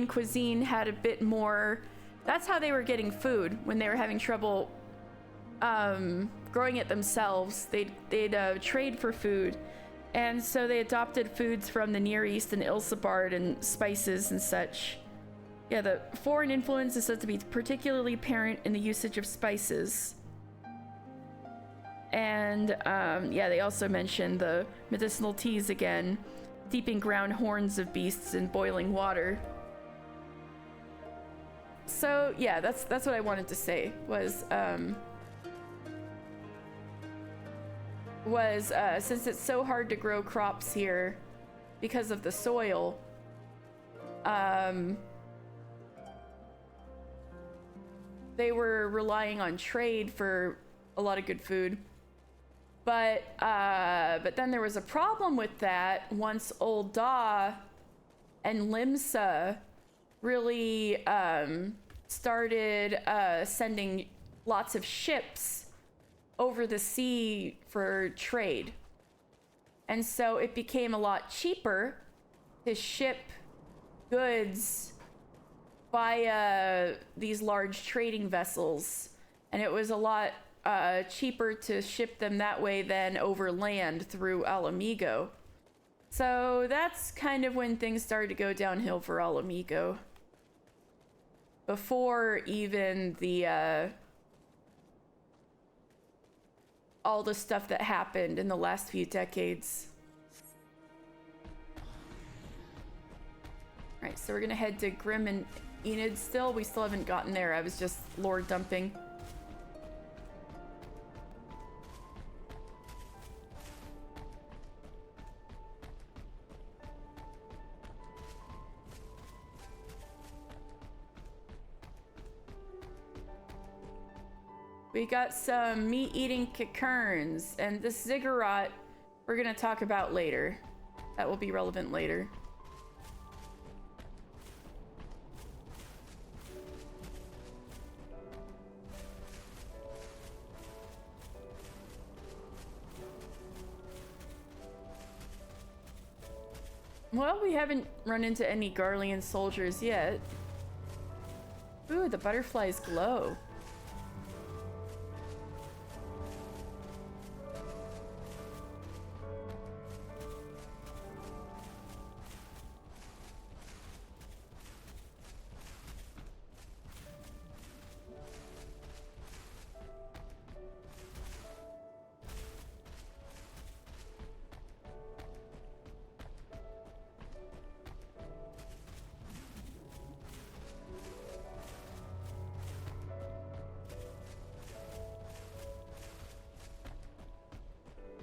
cuisine had a bit more. That's how they were getting food when they were having trouble growing it themselves. They'd trade for food, and so they adopted foods from the Near East and Ilsabard and spices and such. Yeah, the foreign influence is said to be particularly apparent in the usage of spices. And yeah, they also mention the medicinal teas again, steeping ground horns of beasts in boiling water. So yeah, that's what I wanted to say was since it's so hard to grow crops here because of the soil, they were relying on trade for a lot of good food. But then there was a problem with that once Old Da and Limsa really started sending lots of ships over the sea for trade. And so it became a lot cheaper to ship goods via these large trading vessels. And it was a lot cheaper to ship them that way than over land through Alamigo. So that's kind of when things started to go downhill for Alamigo. Before even the all the stuff that happened in the last few decades. Alright, so we're gonna head to Grim and Enid still. We still haven't gotten there. I was just lore dumping. We got some meat-eating Kikerns, and this ziggurat we're gonna talk about later. That will be relevant later. Well, we haven't run into any Garlean soldiers yet. Ooh, the butterflies glow.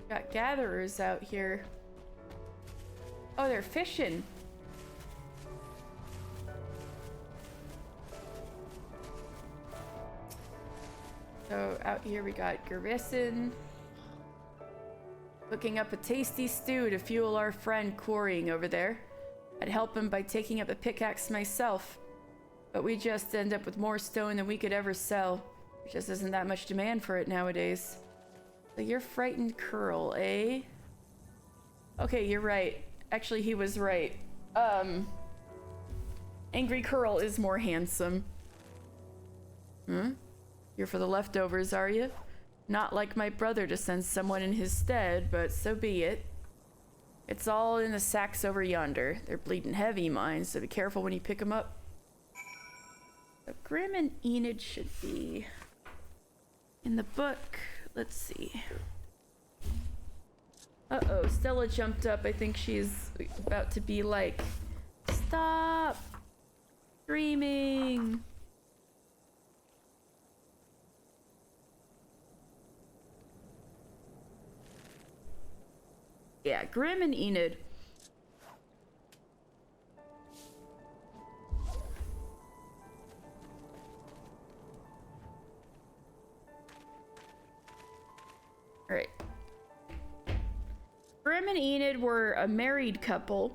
Got gatherers out here. Oh, they're fishing. So out here we got Garrison cooking up a tasty stew to fuel our friend quarrying over there. I'd help him by taking up a pickaxe myself, but we just end up with more stone than we could ever sell. There just isn't that much demand for it nowadays. So you're frightened Curl, eh? Okay, you're right. Actually, he was right. Angry Curl is more handsome. Hmm? You're for the leftovers, are you? Not like my brother to send someone in his stead, but so be it. It's all in the sacks over yonder. They're bleeding heavy, mine, so be careful when you pick them up. So Grim and Enid should be in the book. Let's see. Uh-oh, Stella jumped up. I think she's about to be like, stop screaming. Yeah, Grim and Enid. Alright. Grim and Enid were a married couple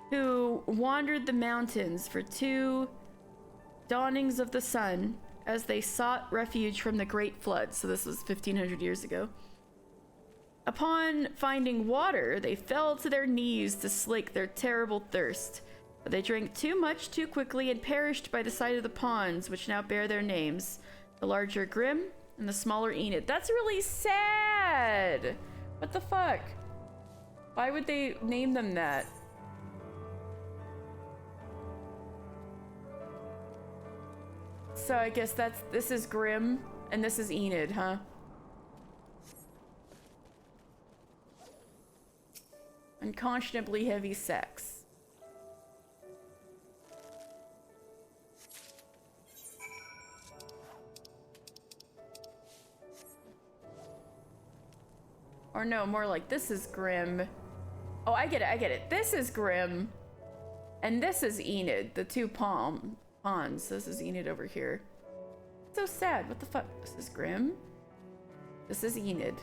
who wandered the mountains for 2 dawnings of the sun as they sought refuge from the Great Flood. So this was 1500 years ago. Upon finding water, they fell to their knees to slake their terrible thirst. But they drank too much too quickly and perished by the side of the ponds, which now bear their names. The larger Grim and the smaller Enid. That's really sad! What the fuck? Why would they name them that? So I guess this is Grim and this is Enid, huh? Unconscionably heavy sex. Or no, more like this is Grim. Oh, I get it. This is Grim. And this is Enid, the 2 pawns. This is Enid over here. So sad. What the fuck? This is Grim. This is Enid.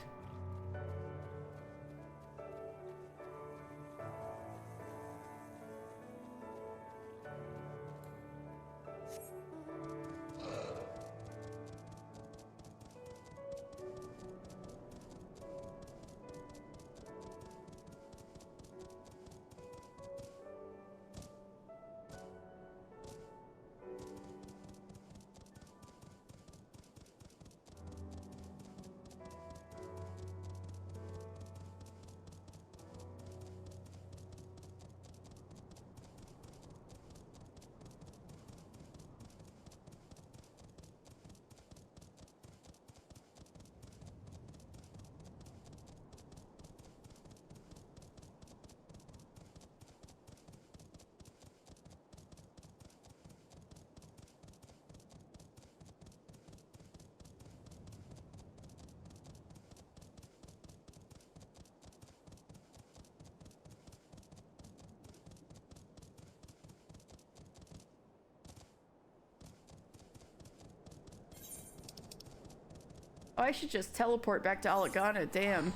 Oh, I should just teleport back to Alagana, damn.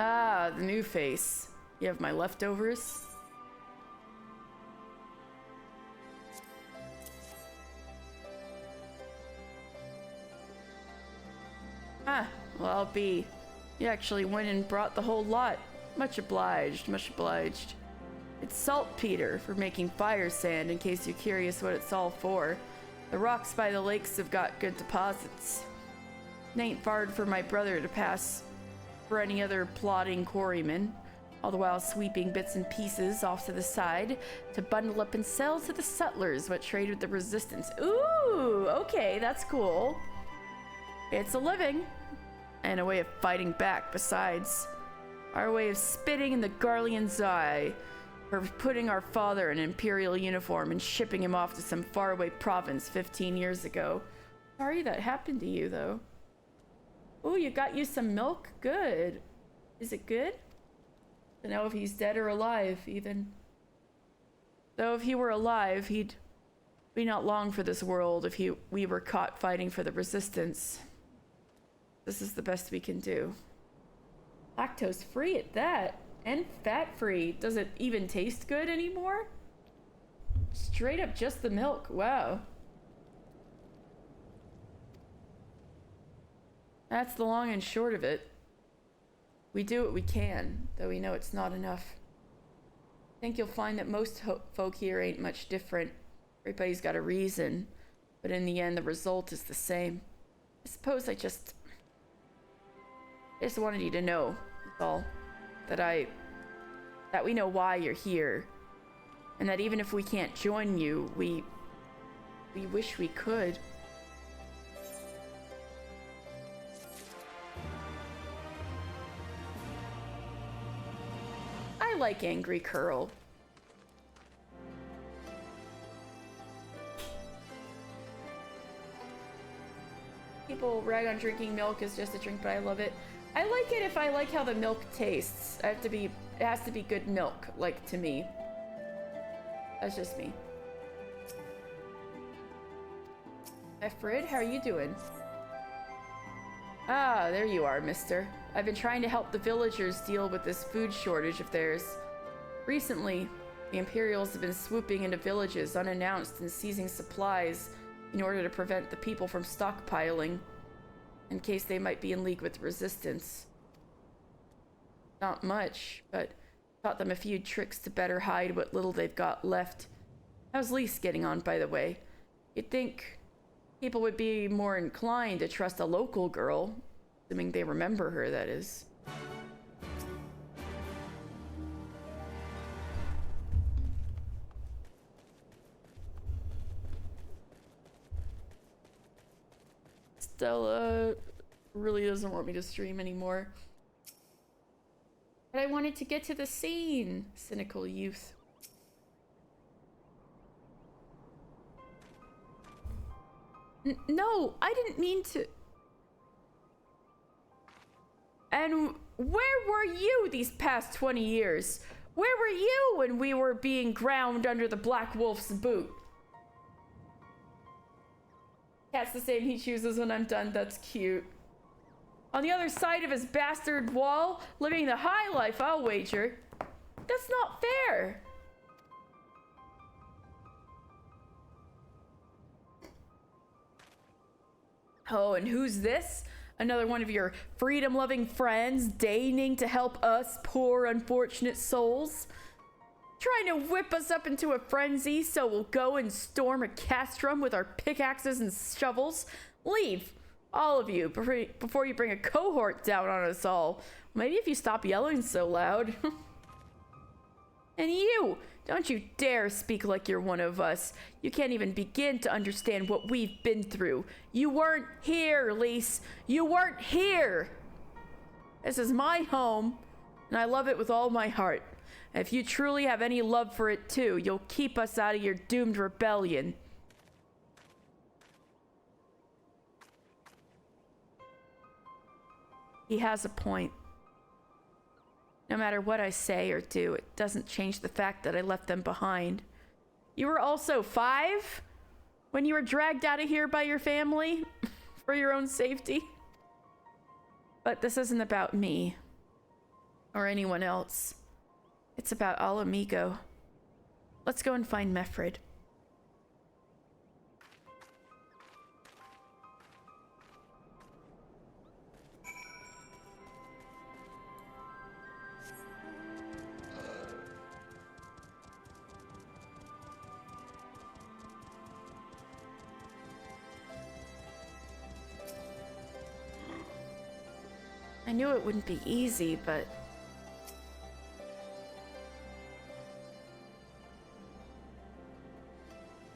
Ah, the new face. You have my leftovers? Ah, well, I'll be. You actually went and brought the whole lot. Much obliged, much obliged. It's saltpeter for making fire sand, in case you're curious what it's all for. The rocks by the lakes have got good deposits. It ain't hard for my brother to pass for any other plodding quarryman, all the while sweeping bits and pieces off to the side to bundle up and sell to the settlers what trade with the resistance. Ooh, okay, that's cool. It's a living. And a way of fighting back, besides. Our way of spitting in the Garlean's eye, for putting our father in an imperial uniform and shipping him off to some faraway province 15 years ago. Sorry that happened to you, though. Ooh, you got you some milk? Good. Is it good? To know if he's dead or alive, even. Though if he were alive, he'd be not long for this world if we were caught fighting for the resistance. This is the best we can do. Lactose free at that. And fat free. Does it even taste good anymore? Straight up just the milk. Wow. That's the long and short of it. We do what we can, though we know it's not enough. I think you'll find that most folk here ain't much different. Everybody's got a reason, but in the end, the result is the same. I suppose I just wanted you to know, that's all, that we know why you're here, and that even if we can't join you, we wish we could. I like Angry Curl. People rag on drinking milk as just a drink, but I love it. I like it if I like how the milk tastes. It has to be good milk, like, to me. That's just me. Efred, how are you doing? Ah, there you are, mister. I've been trying to help the villagers deal with this food shortage of theirs. Recently, the Imperials have been swooping into villages unannounced and seizing supplies in order to prevent the people from stockpiling, in case they might be in league with resistance. Not much, but taught them a few tricks to better hide what little they've got left. How's Lise getting on, by the way? You'd think people would be more inclined to trust a local girl, assuming they remember her, that is. Stella really doesn't want me to stream anymore. But I wanted to get to the scene, cynical youth. No, I didn't mean to. And where were you these past 20 years? Where were you when we were being ground under the Black Wolf's boot? Cat's the same he chooses when I'm done. That's cute. On the other side of his bastard wall, living the high life, I'll wager. That's not fair. Oh, and who's this? Another one of your freedom-loving friends deigning to help us poor, unfortunate souls? Trying to whip us up into a frenzy so we'll go and storm a castrum with our pickaxes and shovels? Leave, all of you, before you bring a cohort down on us all. Maybe if you stop yelling so loud. And you, don't you dare speak like you're one of us. You can't even begin to understand what we've been through. You weren't here, Lise. You weren't here. This is my home, and I love it with all my heart. If you truly have any love for it too, you'll keep us out of your doomed rebellion. He has a point. No matter what I say or do, it doesn't change the fact that I left them behind. You were also 5 when you were dragged out of here by your family for your own safety. But this isn't about me or anyone else. It's about Al Amigo. Let's go and find Mefred. I knew it wouldn't be easy, but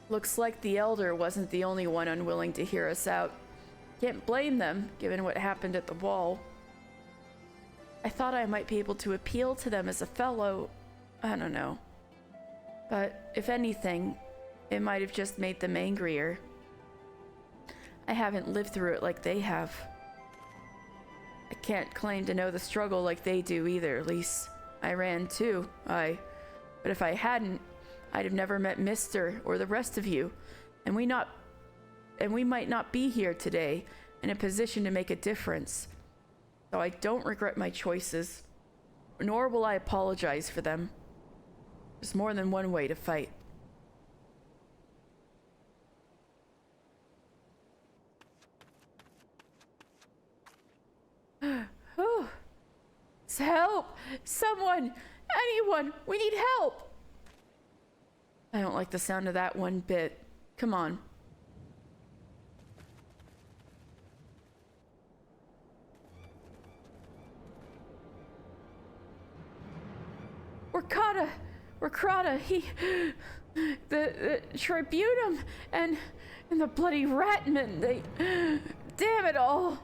looks like the Elder wasn't the only one unwilling to hear us out. Can't blame them, given what happened at the wall. I thought I might be able to appeal to them as a fellow, I don't know. But if anything, it might have just made them angrier. I haven't lived through it like they have. I can't claim to know the struggle like they do either, Lise. I ran too, but if I hadn't, I'd have never met Mister or the rest of you, and we might not be here today in a position to make a difference. So I don't regret my choices, nor will I apologize for them. There's more than one way to fight. help! Someone! Anyone! We need help! I don't like the sound of that one bit. Come on. Rakata, the Tribunum and the bloody Ratman, they, damn it all.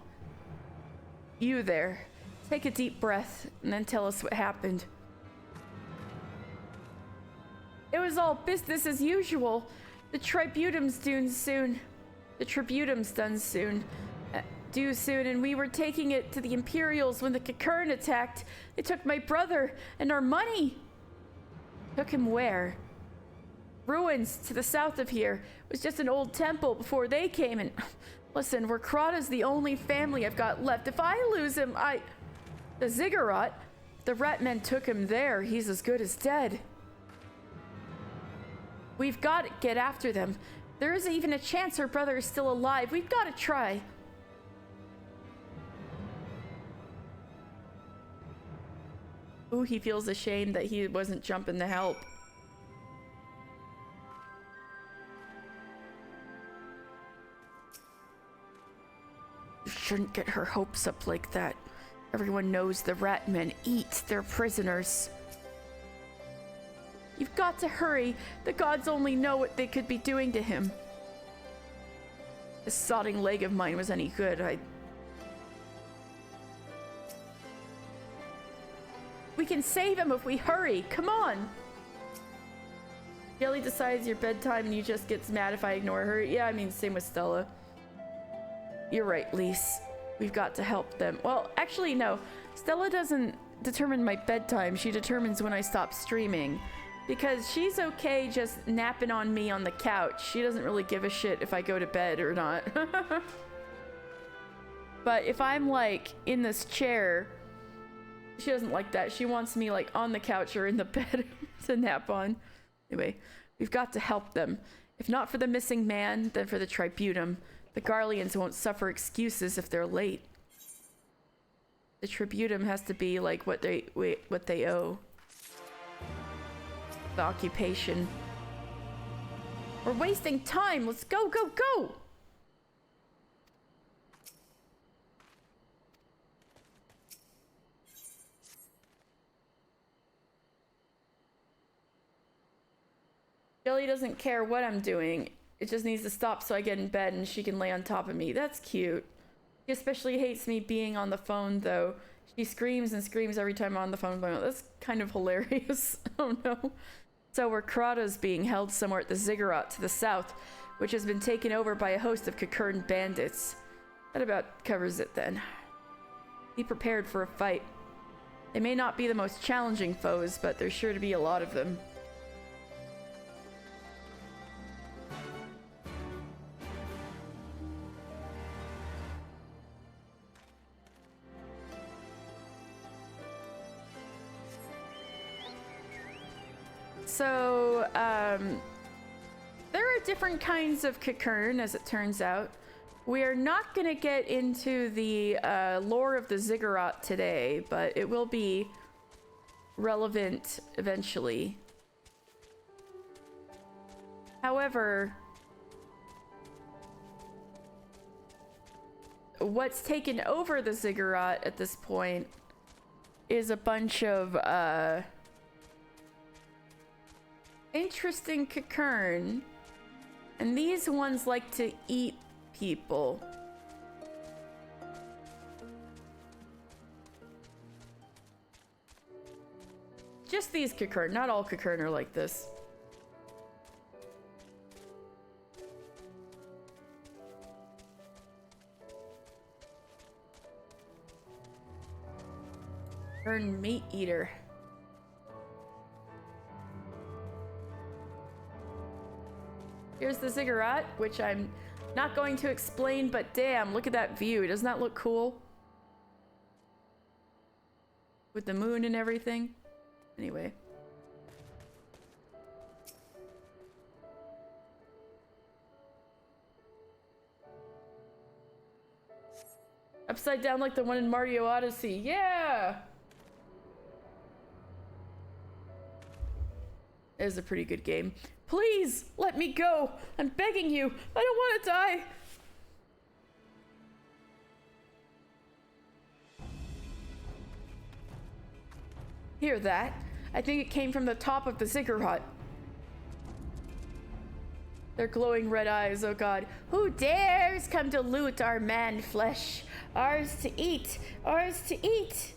You there, take a deep breath and then tell us what happened. It was all business as usual. The Tribunum's due soon. Due soon, and we were taking it to the Imperials when the Kakern attacked. They took my brother and our money. Took him where? Ruins to the south of here. It was just an old temple before they came, and listen, Rakrata's the only family I've got left. If I lose him, the Ziggurat, the Ratmen took him there. He's as good as dead. We've got to get after them. There isn't even a chance her brother is still alive. We've got to try. Ooh, he feels ashamed that he wasn't jumping to help. You shouldn't get her hopes up like that. Everyone knows the Ratmen eat their prisoners. You've got to hurry. The gods only know what they could be doing to him. This sodding leg of mine was any good, We can save him if we hurry. Come on. Jelly decides your bedtime and you just gets mad if I ignore her. Yeah, I mean, same with Stella. You're right, Lise. We've got to help them. Well, actually, no. Stella doesn't determine my bedtime. She determines when I stop streaming. Because she's okay just napping on me on the couch. She doesn't really give a shit if I go to bed or not. But if I'm, like, in this chair... She doesn't like that. She wants me like on the couch or in the bed to nap on. Anyway, we've got to help them. If not for the missing man, then for the Tribunum. The Garleans won't suffer excuses if they're late. The Tribunum has to be like what they owe. The occupation. We're wasting time. Let's go, go, go! Jelly doesn't care what I'm doing. It just needs to stop so I get in bed and she can lay on top of me. That's cute. She especially hates me being on the phone, though. She screams and screams every time I'm on the phone. That's kind of hilarious. Oh no. So Rakrata's being held somewhere at the Ziggurat to the south, which has been taken over by a host of Kakern bandits. That about covers it then. Be prepared for a fight. They may not be the most challenging foes, but there's sure to be a lot of them. So, there are different kinds of Kakern, as it turns out. We are not going to get into the lore of the Ziggurat today, but it will be relevant eventually. However, what's taken over the Ziggurat at this point is a bunch of interesting Kakern, and these ones like to eat people. Just these Kakern, not all Kakern are like this. Kakern meat eater. Here's the Ziggurat, which I'm not going to explain, but damn, look at that view. Doesn't that look cool? With the moon and everything. Anyway. Upside down like the one in Mario Odyssey. Yeah! It was a pretty good game. Please, let me go. I'm begging you. I don't want to die. Hear that? I think it came from the top of the ziggurat. Their glowing red eyes, oh god. Who dares come to loot our man flesh? Ours to eat, ours to eat.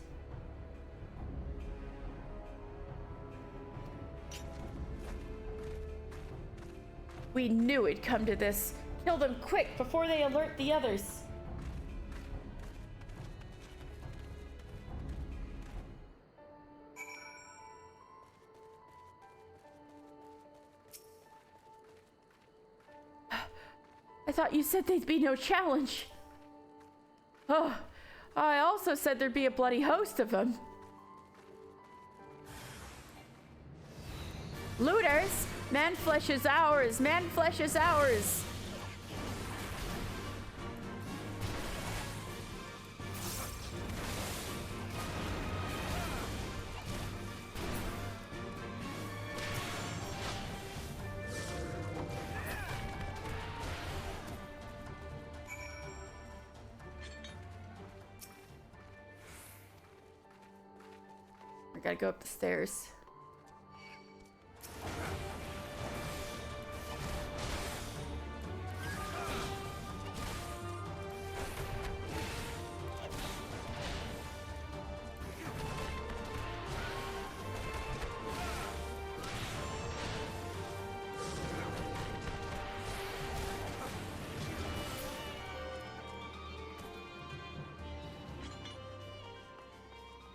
We knew it'd come to this. Kill them quick before they alert the others. I thought you said there'd be no challenge. Oh, I also said there'd be a bloody host of them. Looters! Man flesh is ours! Man flesh is ours! I gotta go up the stairs.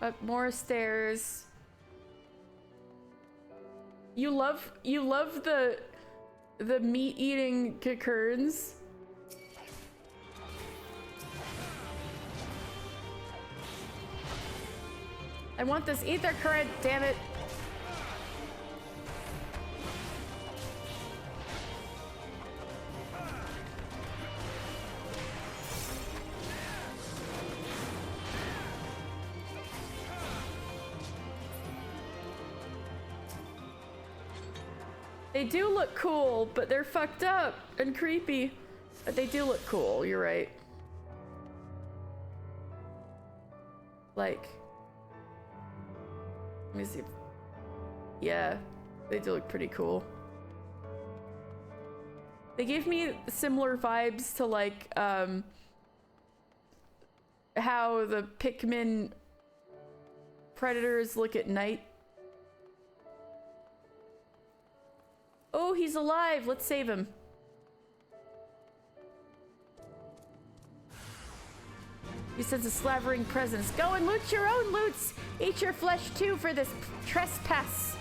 Up more stairs. You love the meat-eating cocoons. I want this ether current, damn it. They do look cool, but they're fucked up and creepy. But they do look cool, you're right. Like, let me see. Yeah, they do look pretty cool. They give me similar vibes to like, how the Pikmin predators look at night. Oh, he's alive. Let's save him. You sense a slavering presence. Go and loot your own loots. Eat your flesh too for this trespass.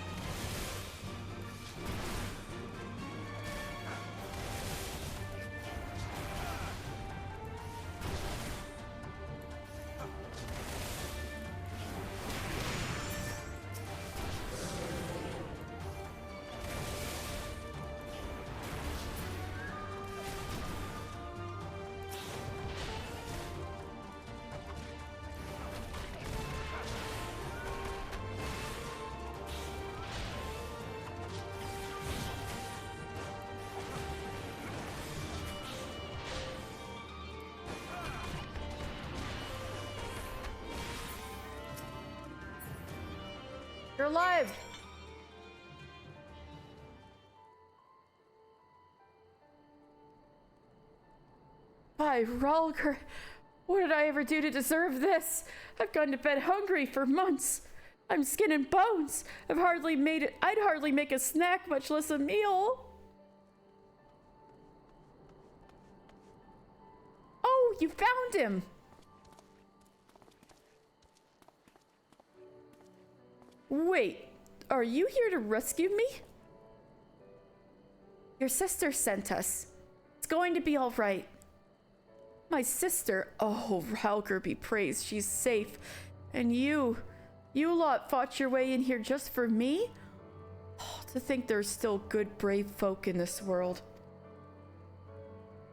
You're alive! By Ralger, what did I ever do to deserve this? I've gone to bed hungry for months. I'm skin and bones. I'd hardly make a snack, much less a meal. Oh, you found him! Wait, are you here to rescue me? Your sister sent us. It's going to be all right. My sister, oh, Ralger be praised, she's safe. And you lot fought your way in here just for me? Oh, to think there's still good, brave folk in this world.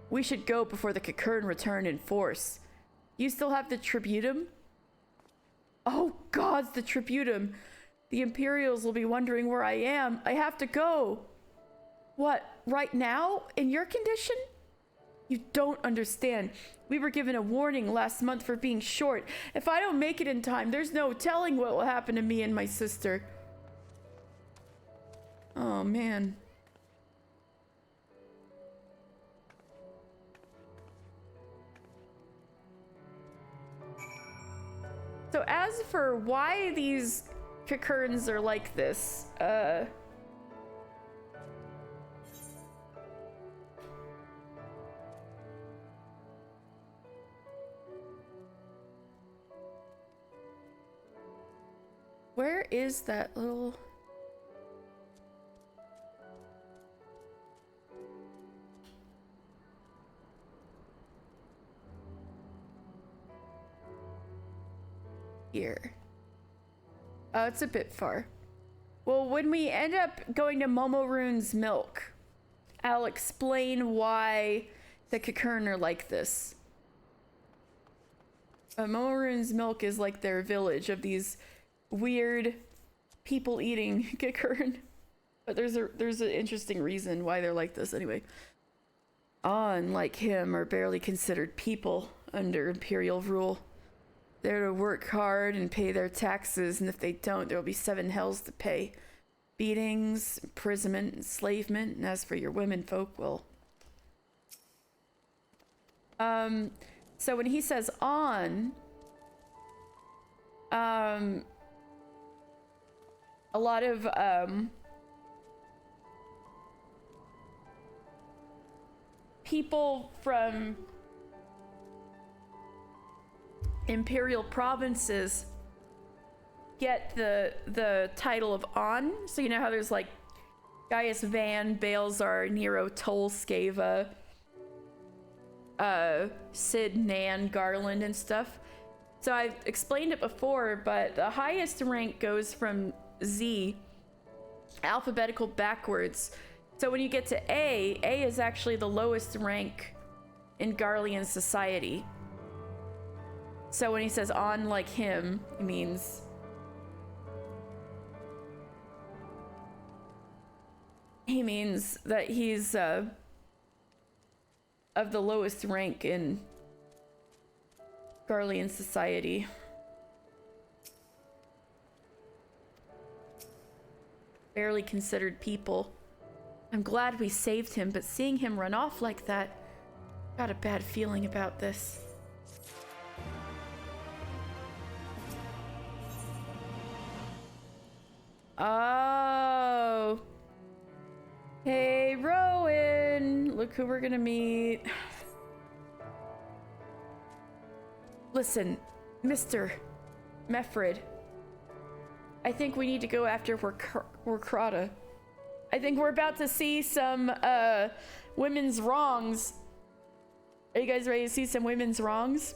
We should go before the Cocoon return in force. You still have the Tributum? Oh, gods, the Tributum. The Imperials will be wondering where I am. I have to go. What, right now? In your condition? You don't understand. We were given a warning last month for being short. If I don't make it in time, there's no telling what will happen to me and my sister. Oh, man. So as for why these Cocourns are like this, where is that little... Here. Oh, it's a bit far. Well, when we end up going to Momorune's milk, I'll explain why the Cocourn are like this. Momorune's milk is like their village of these weird people-eating Cocourn. But there's an interesting reason why they're like this anyway. On, like him, are barely considered people under Imperial rule. They're to work hard and pay their taxes, and if they don't, there'll be 7 hells to pay. Beatings, imprisonment, enslavement, and as for your women folk, well... So when he says on... a lot of, people from Imperial provinces get the title of On. So you know how there's like Gaius Van, Balezar, Nero, Toll, Scava, Sid, Nan, Garland, and stuff. So I've explained it before, but the highest rank goes from Z, alphabetical backwards. So when you get to A is actually the lowest rank in Garlean society. So when he says on like him, he means that he's of the lowest rank in Garlean society. Barely considered people. I'm glad we saved him, but seeing him run off like that, got a bad feeling about this. Oh. Hey, Rowan. Look who we're gonna meet. Listen, Mr. Mefrid. I think we need to go after Warkrata. I think we're about to see some women's wrongs. Are you guys ready to see some women's wrongs?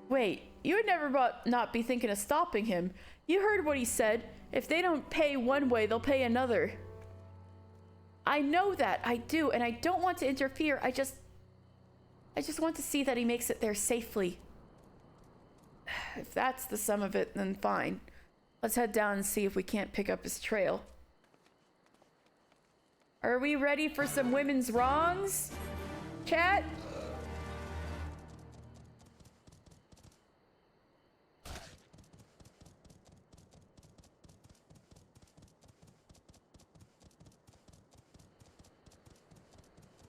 Wait, you would never not be thinking of stopping him. You heard what he said. If they don't pay one way, they'll pay another. I know that, I do, and I don't want to interfere. I just want to see that he makes it there safely. If that's the sum of it, then fine. Let's head down and see if we can't pick up his trail. Are we ready for some women's wrongs? Chat?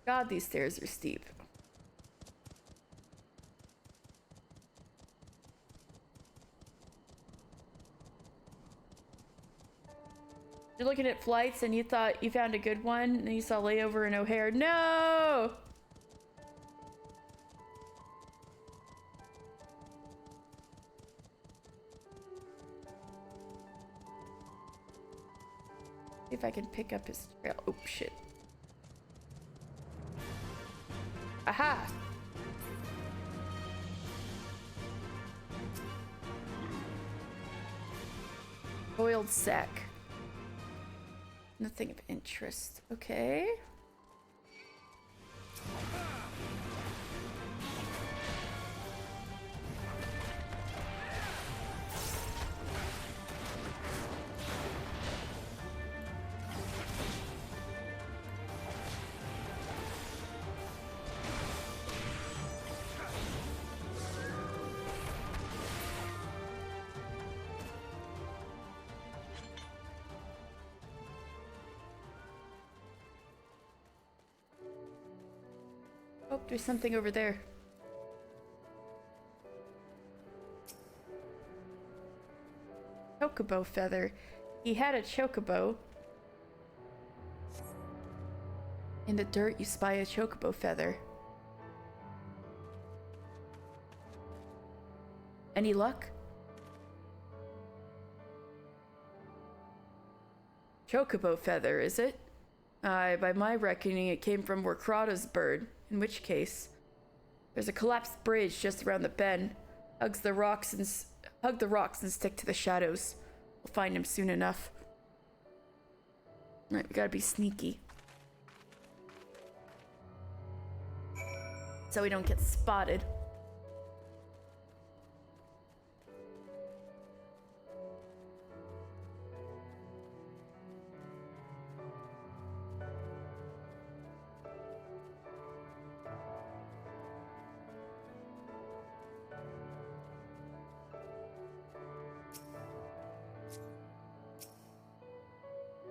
God, these stairs are steep. You're looking at flights and you thought you found a good one and you saw layover in O'Hare. No! See if I can pick up his trail. Oh, shit. Aha! Boiled sack. Nothing of interest. Okay. Oh, there's something over there. Chocobo feather. He had a chocobo. In the dirt, you spy a chocobo feather. Any luck? Chocobo feather, is it? Aye, by my reckoning, it came from Warkrata's bird, in which case... There's a collapsed bridge just around the bend. Hug the rocks and stick to the shadows. We'll find him soon enough. Alright, we gotta be sneaky. So we don't get spotted.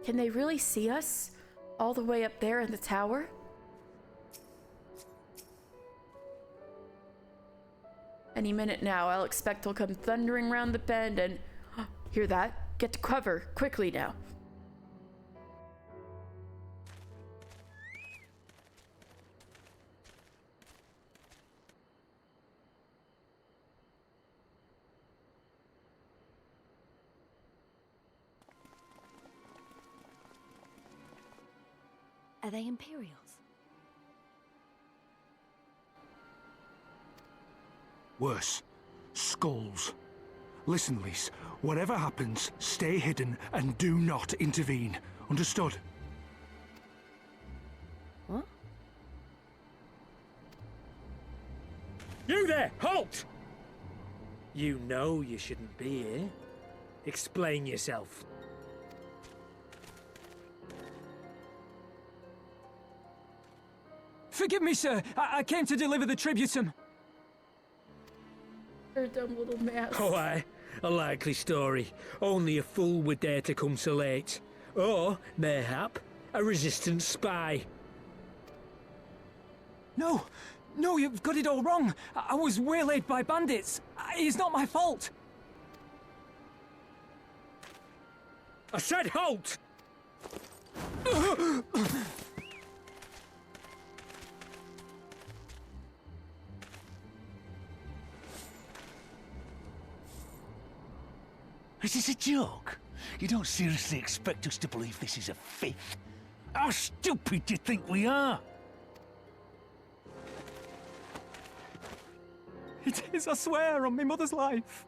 Can they really see us? All the way up there in the tower? Any minute now, I'll expect he'll come thundering round the bend and... Hear that? Get to cover, quickly now. Are they Imperials? Worse. Skulls. Listen, Lise. Whatever happens, stay hidden and do not intervene. Understood? What? You there! Halt! You know you shouldn't be here. Explain yourself. Forgive me, sir. I came to deliver the tributum. You're a dumb little mouse. Oh, aye. A likely story. Only a fool would dare to come so late. Or, mayhap, a resistant spy. No, you've got it all wrong. I was waylaid by bandits. It's not my fault. I said halt! Is this a joke? You don't seriously expect us to believe this is a fifth? How stupid do you think we are? It is, I swear, on my mother's life.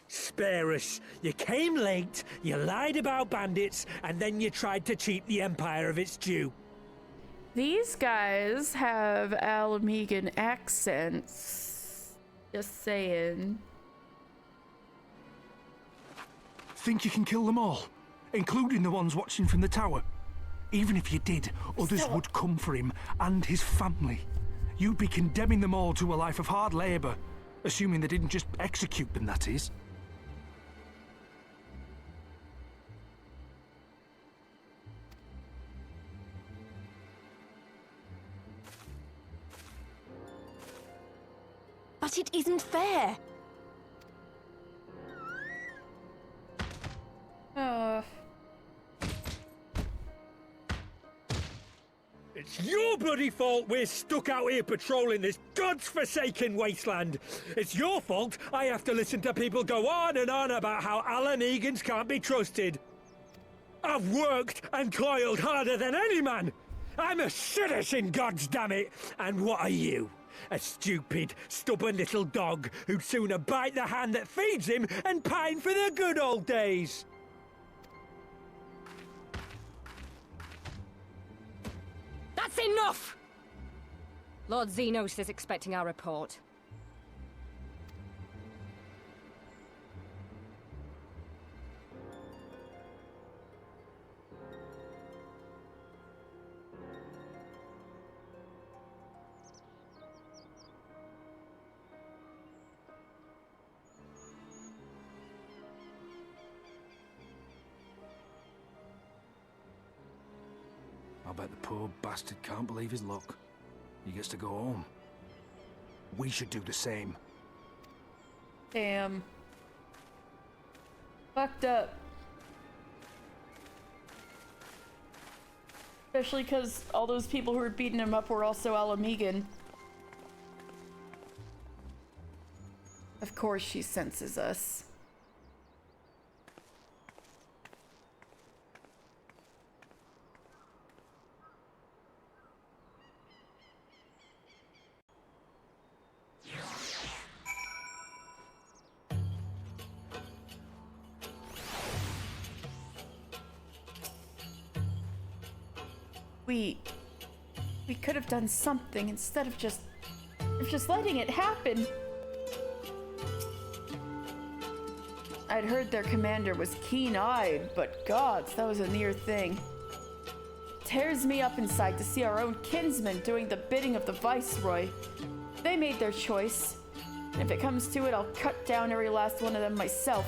Spare us. You came late, you lied about bandits, and then you tried to cheat the Empire of its due. These guys have Alamegan accents. Just saying. Think you can kill them all? Including the ones watching from the tower? Even if you did, others would come for him and his family. You'd be condemning them all to a life of hard labor. Assuming they didn't just execute them, that is. But it isn't fair. It's your bloody fault we're stuck out here patrolling this god's-forsaken wasteland. It's your fault I have to listen to people go on and on about how Alan Egans can't be trusted. I've worked and toiled harder than any man. I'm a citizen, goddammit. And what are you? A stupid, stubborn little dog who'd sooner bite the hand that feeds him and pine for the good old days. That's enough! Lord Xenos is expecting our report. I bet the poor bastard can't believe his luck. He gets to go home. We should do the same. Damn. Fucked up. Especially because all those people who were beating him up were also Alamegan. Of course she senses us. We could have done something instead of just letting it happen. I'd heard their commander was keen-eyed, but gods, that was a near thing. It tears me up inside to see our own kinsmen doing the bidding of the Viceroy. They made their choice. And if it comes to it, I'll cut down every last one of them myself.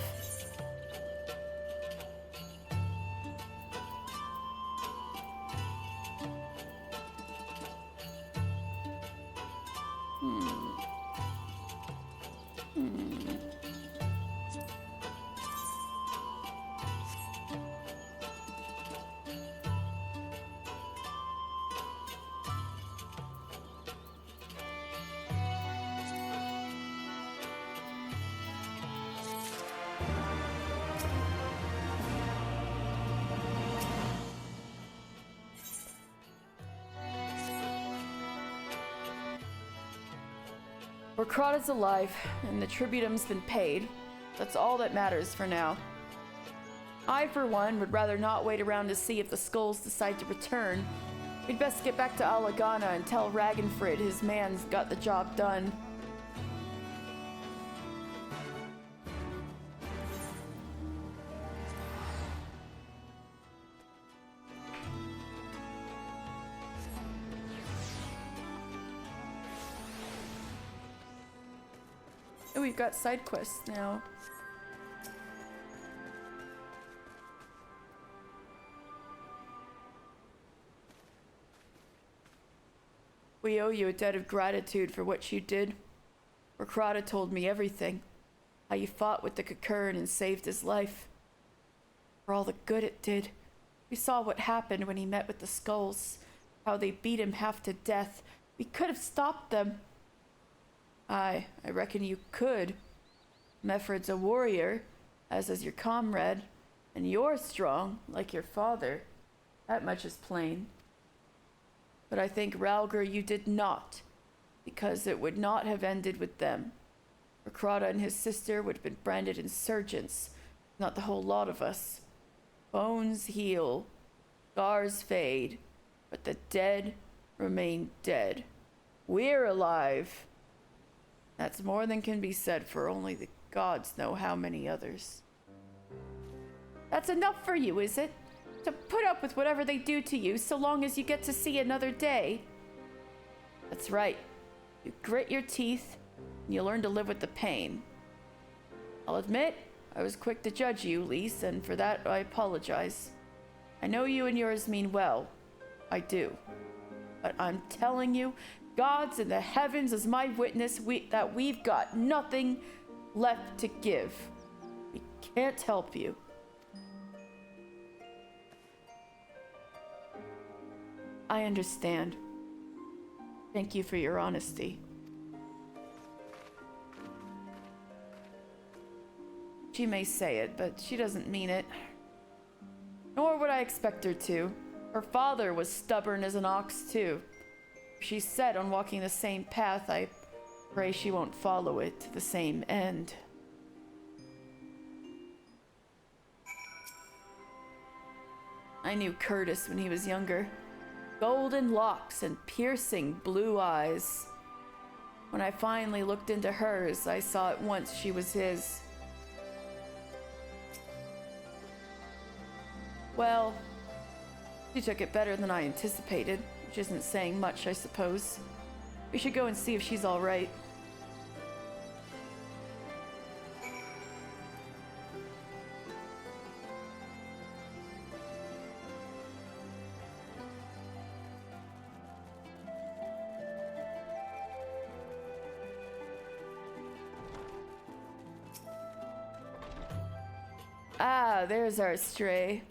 Crada's alive, and the tributum's been paid. That's all that matters for now. I, for one, would rather not wait around to see if the skulls decide to return. We'd best get back to Alagana and tell Ragnfrid his man's got the job done. We've got side quests now. We owe you a debt of gratitude for what you did. Crada told me everything. How you fought with the Kakern and saved his life. For all the good it did. We saw what happened when he met with the skulls. How they beat him half to death. We could have stopped them. I reckon you could. Mefred's a warrior, as is your comrade, and you're strong, like your father. That much is plain. But I think, Ralgr, you did not, because it would not have ended with them. Crada and his sister would have been branded insurgents, not the whole lot of us. Bones heal, scars fade, but the dead remain dead. We're alive. That's more than can be said for only the gods know how many others. That's enough for you, is it? To put up with whatever they do to you so long as you get to see another day? That's right. You grit your teeth and you learn to live with the pain. I'll admit, I was quick to judge you, Lise, and for that I apologize. I know you and yours mean well. I do. But I'm telling you, gods in the heavens is my witness that we've got nothing left to give. We can't help you. I understand. Thank you for your honesty. She may say it, but she doesn't mean it. Nor would I expect her to. Her father was stubborn as an ox, too. She's set on walking the same path. I pray she won't follow it to the same end. I knew Curtis when he was younger. Golden locks and piercing blue eyes. When I finally looked into hers, I saw at once she was his. Well, she took it better than I anticipated, which isn't saying much, I suppose. We should go and see if she's all right. Ah, there's our stray.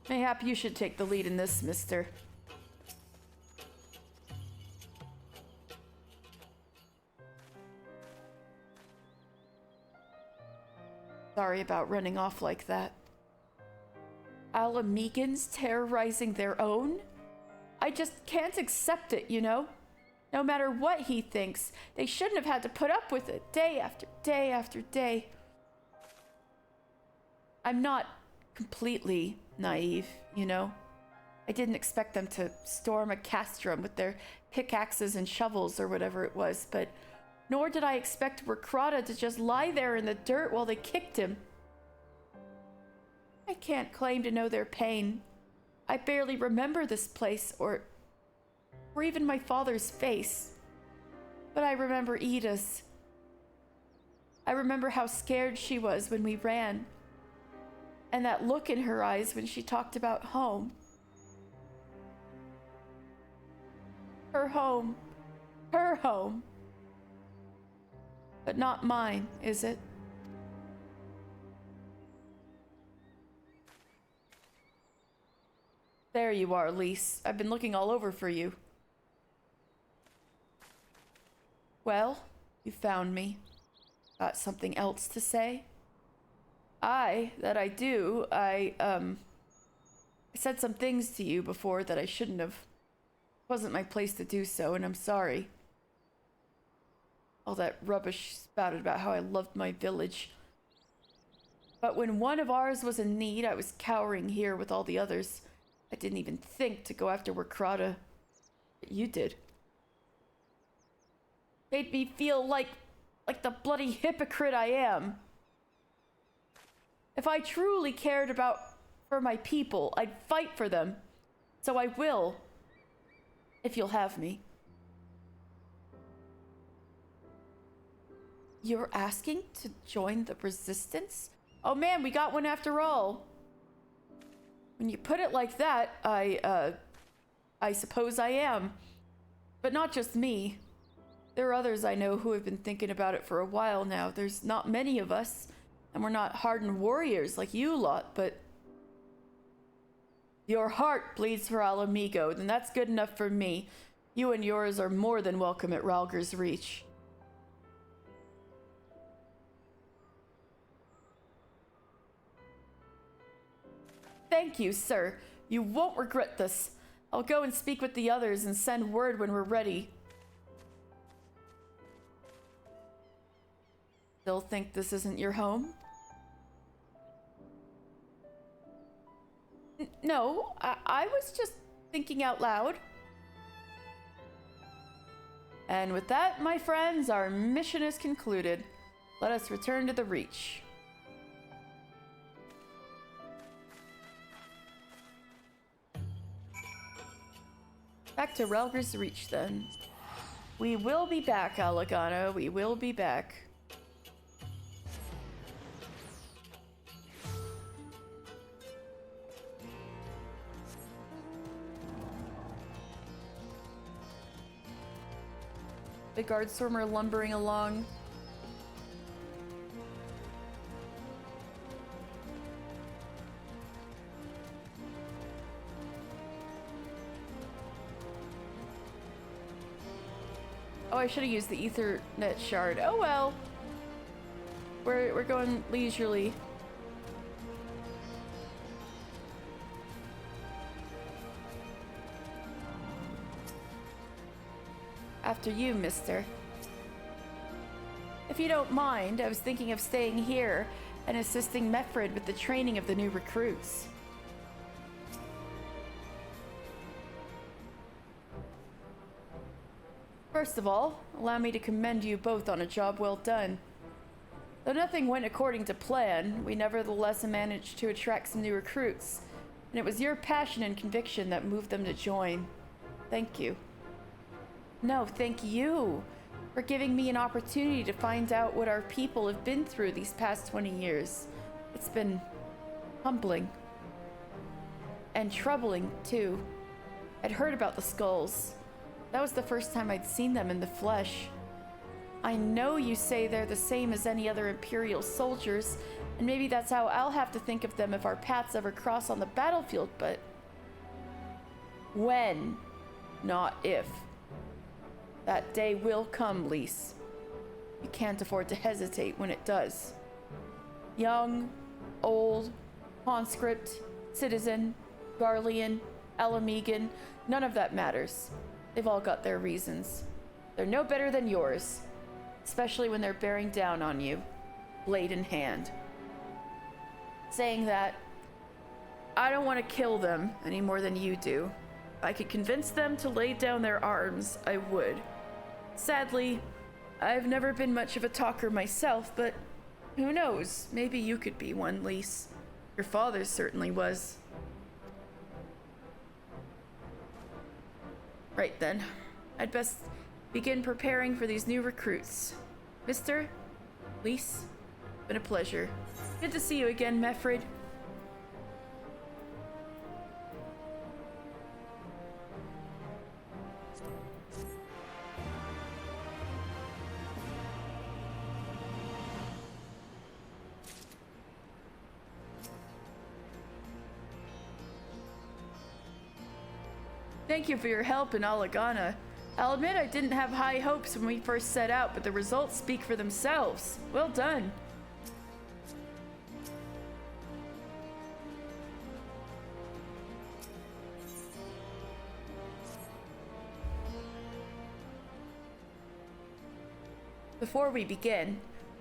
Mayhap you should take the lead in this, mister. Sorry about running off like that. Alamegans terrorizing their own? I just can't accept it, you know? No matter what he thinks, they shouldn't have had to put up with it day after day after day. I'm not completely naive, you know? I didn't expect them to storm a castrum with their pickaxes and shovels or whatever it was, but nor did I expect Rakrata to just lie there in the dirt while they kicked him. I can't claim to know their pain. I barely remember this place or even my father's face. But I remember Ida's. I remember how scared she was when we ran, and that look in her eyes when she talked about home. Her home. Her home. But not mine, is it? There you are, Lise. I've been looking all over for you. Well, you found me. Got something else to say? I do. I said some things to you before that I shouldn't have. It wasn't my place to do so, and I'm sorry. All that rubbish spouted about how I loved my village. But when one of ours was in need, I was cowering here with all the others. I didn't even think to go after Rakrata. But you did. Made me feel like the bloody hypocrite I am. If I truly cared for my people, I'd fight for them. So I will. If you'll have me. You're asking to join the resistance? Oh man, we got one after all. When you put it like that, I suppose I am. But not just me. There are others I know who have been thinking about it for a while now. There's not many of us, and we're not hardened warriors like you lot, but your heart bleeds for Alamigo, then that's good enough for me. You and yours are more than welcome at Ralger's Reach. Thank you, sir. You won't regret this. I'll go and speak with the others and send word when we're ready. Still think this isn't your home? No, I was just thinking out loud. And with that, my friends, our mission is concluded. Let us return to the Reach. Back to Ralger's Reach, then. We will be back, Alagana. We will be back. The Guardstormer lumbering along. Oh, I should have used the Ethernet shard. Oh well. We're going leisurely. After you, mister. If you don't mind, I was thinking of staying here and assisting Mefred with the training of the new recruits. First of all, allow me to commend you both on a job well done. Though nothing went according to plan, we nevertheless managed to attract some new recruits, and it was your passion and conviction that moved them to join. Thank you. No, thank you for giving me an opportunity to find out what our people have been through these past 20 years. It's been humbling. And troubling, too. I'd heard about the skulls. That was the first time I'd seen them in the flesh. I know you say they're the same as any other Imperial soldiers, and maybe that's how I'll have to think of them if our paths ever cross on the battlefield, but when, not if. That day will come, Lise. You can't afford to hesitate when it does. Young, old, conscript, citizen, Garlean, Alamegan, none of that matters. They've all got their reasons. They're no better than yours, especially when they're bearing down on you, blade in hand. Saying that, I don't want to kill them any more than you do. If I could convince them to lay down their arms, I would. Sadly, I've never been much of a talker myself, but who knows? Maybe you could be one, Lise. Your father certainly was. Right then. I'd best begin preparing for these new recruits. Mr. Lise, been a pleasure. Good to see you again, Meffred. Thank you for your help in Alagana. I'll admit I didn't have high hopes when we first set out, but the results speak for themselves. Well done. Before we begin,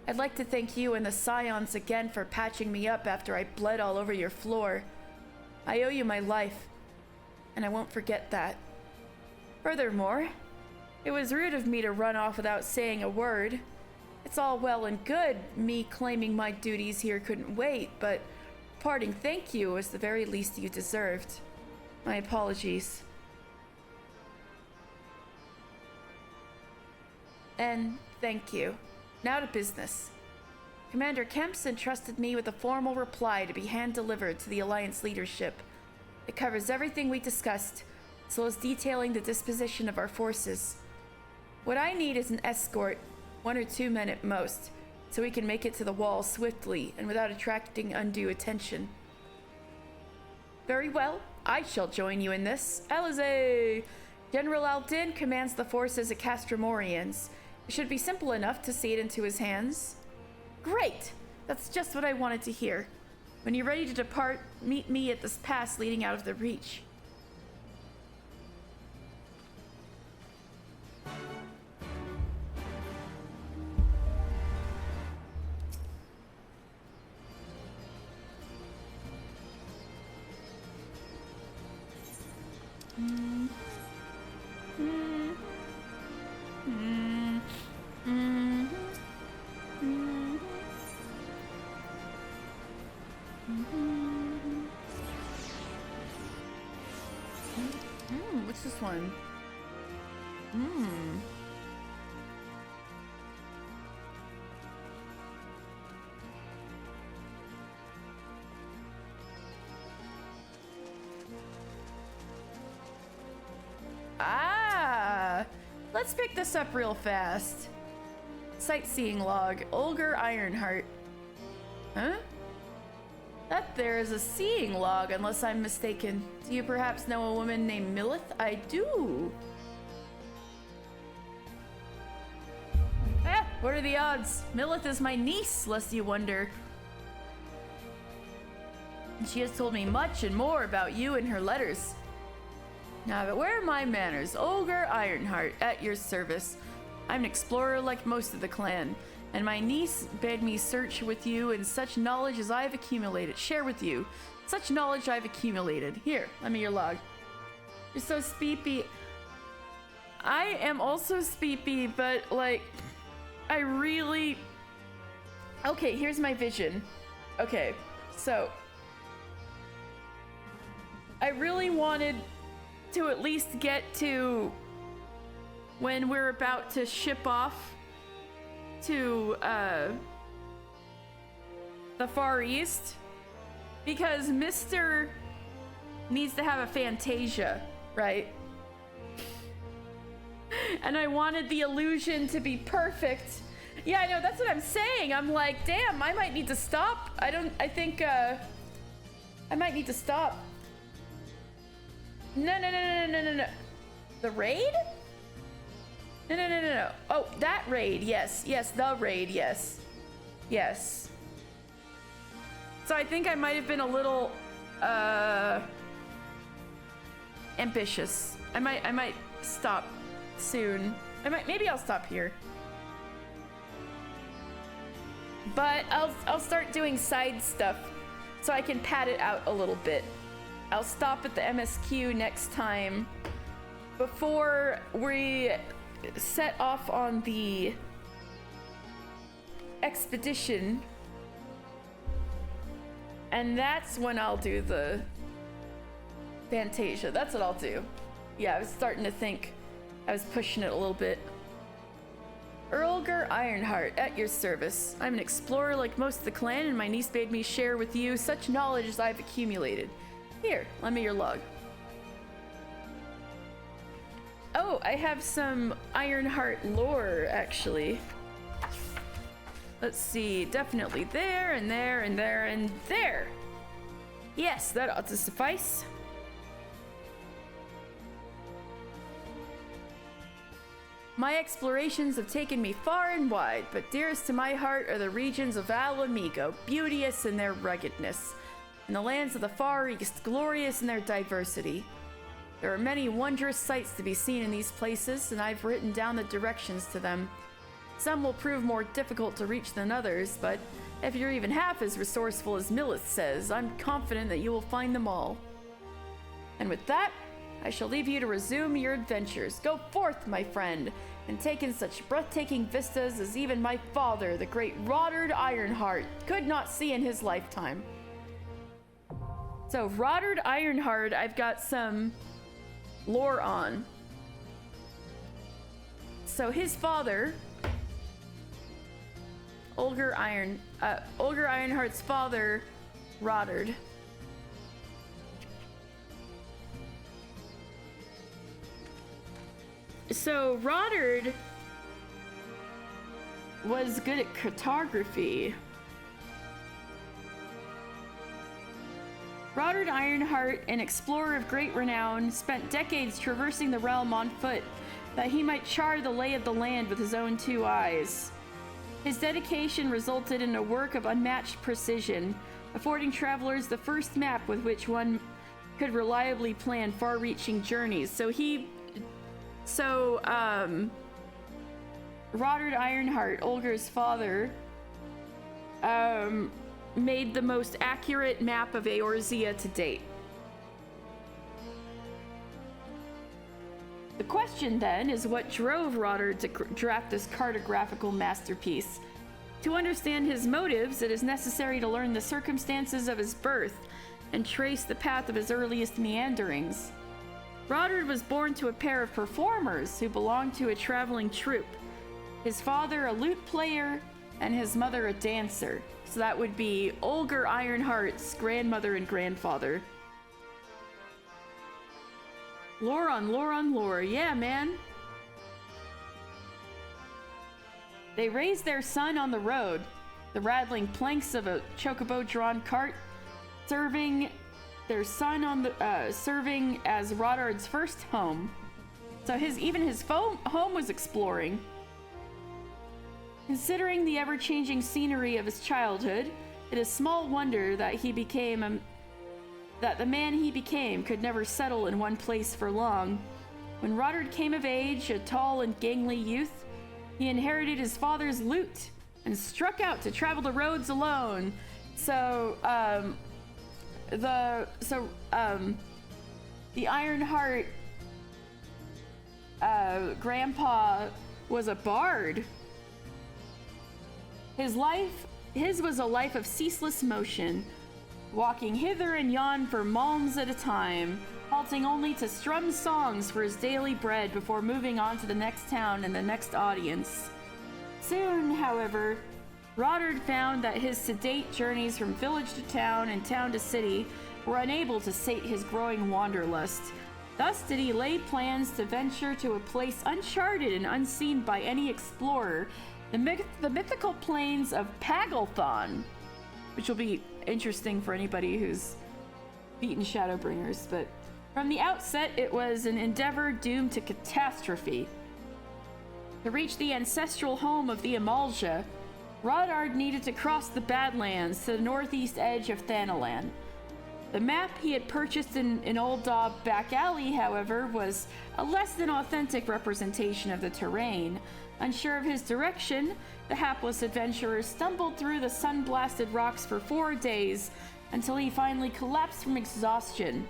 I'd like to thank you and the Scions again for patching me up after I bled all over your floor. I owe you my life, and I won't forget that. Furthermore, it was rude of me to run off without saying a word. It's all well and good, me claiming my duties here couldn't wait, but parting thank you was the very least you deserved. My apologies. And thank you. Now to business. Commander Kemps entrusted me with a formal reply to be hand-delivered to the Alliance leadership. It covers everything we discussed, as well as detailing the disposition of our forces. What I need is an escort, 1 or 2 men at most, so we can make it to the wall swiftly and without attracting undue attention. Very well, I shall join you in this. Alize! General Aldin commands the forces at Castromorians. It should be simple enough to see it into his hands. Great! That's just what I wanted to hear. When you're ready to depart, meet me at this pass leading out of the Reach. What's this one? Let's pick this up real fast. Sightseeing log, Olger Ironheart. Huh? That there is a seeing log, unless I'm mistaken. Do you perhaps know a woman named Millith? I do. What are the odds? Millith is my niece, lest you wonder. And she has told me much and more about you in her letters. Now, but where are my manners? Olger Ironheart, at your service. I'm an explorer like most of the clan, and my niece bade me search with you and such knowledge as I've accumulated. Share with you such knowledge I've accumulated. Here, lend me your log. You're so speepy. I am also speepy, but like, I really... Okay, here's my vision. Okay, so I really wanted to at least get to when we're about to ship off to the Far East, because Mr. needs to have a Fantasia, right? and I wanted the illusion to be perfect. Yeah, I know, that's what I'm saying. I'm like, damn, I might need to stop. I think, I might need to stop. No. The raid? No. Oh, that raid, yes. Yes, the raid, yes. Yes. So I think I might have been a little, ambitious. I might stop soon. Maybe I'll stop here. But I'll start doing side stuff so I can pad it out a little bit. I'll stop at the MSQ next time before we set off on the expedition. And that's when I'll do the Fantasia. That's what I'll do. Yeah, I was starting to think I was pushing it a little bit. Earlger Ironheart, at your service. I'm an explorer like most of the clan, and my niece made me share with you such knowledge as I've accumulated. Here, lend me your log. Oh, I have some Ironheart lore, actually. Let's see, definitely there, and there, and there, and there. Yes, that ought to suffice. My explorations have taken me far and wide, but dearest to my heart are the regions of Al Amigo, beauteous in their ruggedness, and the lands of the Far East, glorious in their diversity. There are many wondrous sights to be seen in these places, and I've written down the directions to them. Some will prove more difficult to reach than others, but if you're even half as resourceful as Millith says, I'm confident that you will find them all. And with that, I shall leave you to resume your adventures. Go forth, my friend, and take in such breathtaking vistas as even my father, the great Roddard Ironheart, could not see in his lifetime. So, Roddard Ironheart, I've got some lore on. So his father, Olger Ironheart's father, Roddard. So Roddard was good at cartography. Roddard Ironheart, an explorer of great renown, spent decades traversing the realm on foot that he might chart the lay of the land with his own two eyes. His dedication resulted in a work of unmatched precision, affording travelers the first map with which one could reliably plan far-reaching journeys. Roddard Ironheart, Olger's father, made the most accurate map of Eorzea to date. The question then is what drove Roddard to draft this cartographical masterpiece. To understand his motives, it is necessary to learn the circumstances of his birth and trace the path of his earliest meanderings. Roddard was born to a pair of performers who belonged to a traveling troupe. His father a lute player and his mother a dancer. So that would be Olger Ironheart's grandmother and grandfather. Lore on lore on lore. Yeah, man. They raised their son on the road, the rattling planks of a chocobo-drawn cart, serving their son on the serving as Roddard's first home. So his home was exploring. Considering the ever-changing scenery of his childhood, it is small wonder that that the man he became could never settle in one place for long. When Roddard came of age, a tall and gangly youth, he inherited his father's lute and struck out to travel the roads alone. So, the Ironheart grandpa was a bard. His was a life of ceaseless motion, walking hither and yon for malms at a time, halting only to strum songs for his daily bread before moving on to the next town and the next audience. Soon, however, Roddard found that his sedate journeys from village to town and town to city were unable to sate his growing wanderlust, Thus did he lay plans to venture to a place uncharted and unseen by any explorer, the mythical plains of Pagalthon, which will be interesting for anybody who's beaten Shadowbringers, but from the outset it was an endeavor doomed to catastrophe. To reach the ancestral home of the Amalja, Rodard needed to cross the Badlands to the northeast edge of Thanalan. The map he had purchased in Old Daub Back Alley, however, was a less than authentic representation of the terrain. Unsure of his direction, the hapless adventurer stumbled through the sun-blasted rocks for 4 days until he finally collapsed from exhaustion.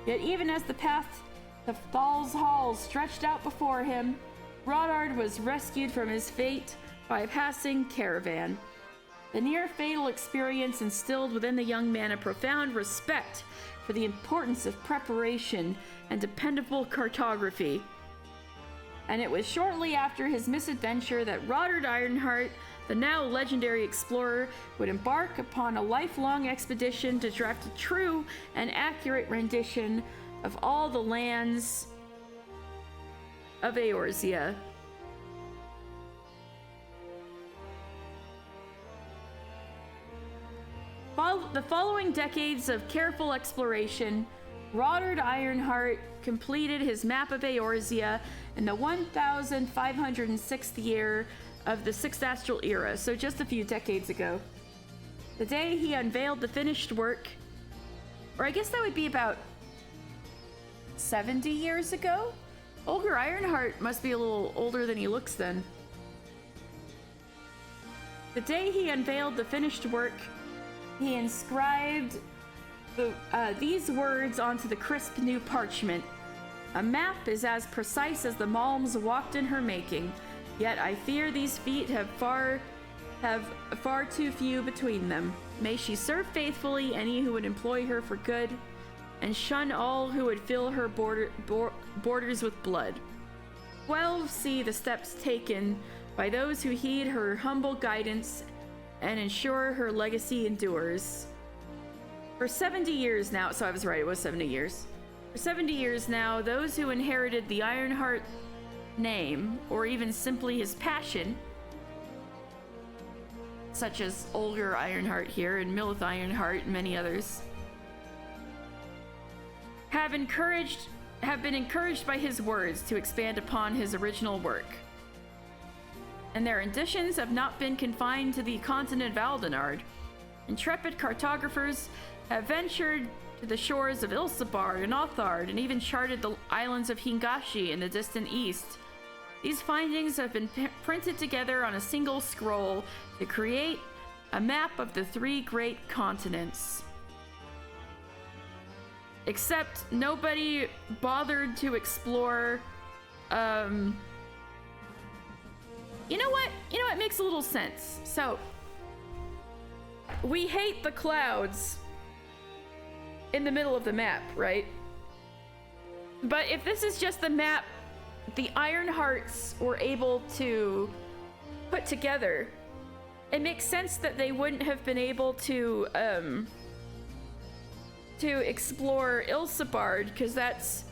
Yet even as the path to Thal's Hall stretched out before him, Rodard was rescued from his fate by a passing caravan. The near-fatal experience instilled within the young man a profound respect for the importance of preparation and dependable cartography. And it was shortly after his misadventure that Rodard Ironheart, the now legendary explorer, would embark upon a lifelong expedition to draft a true and accurate rendition of all the lands of Eorzea. The following decades of careful exploration, Rodard Ironheart completed his map of Eorzea in the 1506th year of the Sixth Astral Era, so just a few decades ago. The day he unveiled the finished work, or I guess that would be about 70 years ago? Olger Ironheart must be a little older than he looks then. The day he unveiled the finished work, he inscribed these words onto the crisp new parchment. A map is as precise as the Malms walked in her making, yet I fear these feet have far too few between them. May she serve faithfully any who would employ her for good, and shun all who would fill her borders with blood. 12 see the steps taken by those who heed her humble guidance and ensure her legacy endures. For 70 years now, so I was right, it was 70 years. For 70 years now, those who inherited the Ironheart name, or even simply his passion, such as Olger Ironheart here and Milith Ironheart and many others, have been encouraged by his words to expand upon his original work. And their ambitions have not been confined to the continent of Aldenard. Intrepid cartographers have ventured to the shores of Ilsabard and Othard, and even charted the islands of Hingashi in the distant east. These findings have been printed together on a single scroll to create a map of the 3 great continents. Except nobody bothered to explore, You know what? It makes a little sense. So, we hate the clouds in the middle of the map, right? But if this is just the map the Ironhearts were able to put together, it makes sense that they wouldn't have been able to explore Ilsabard, because that's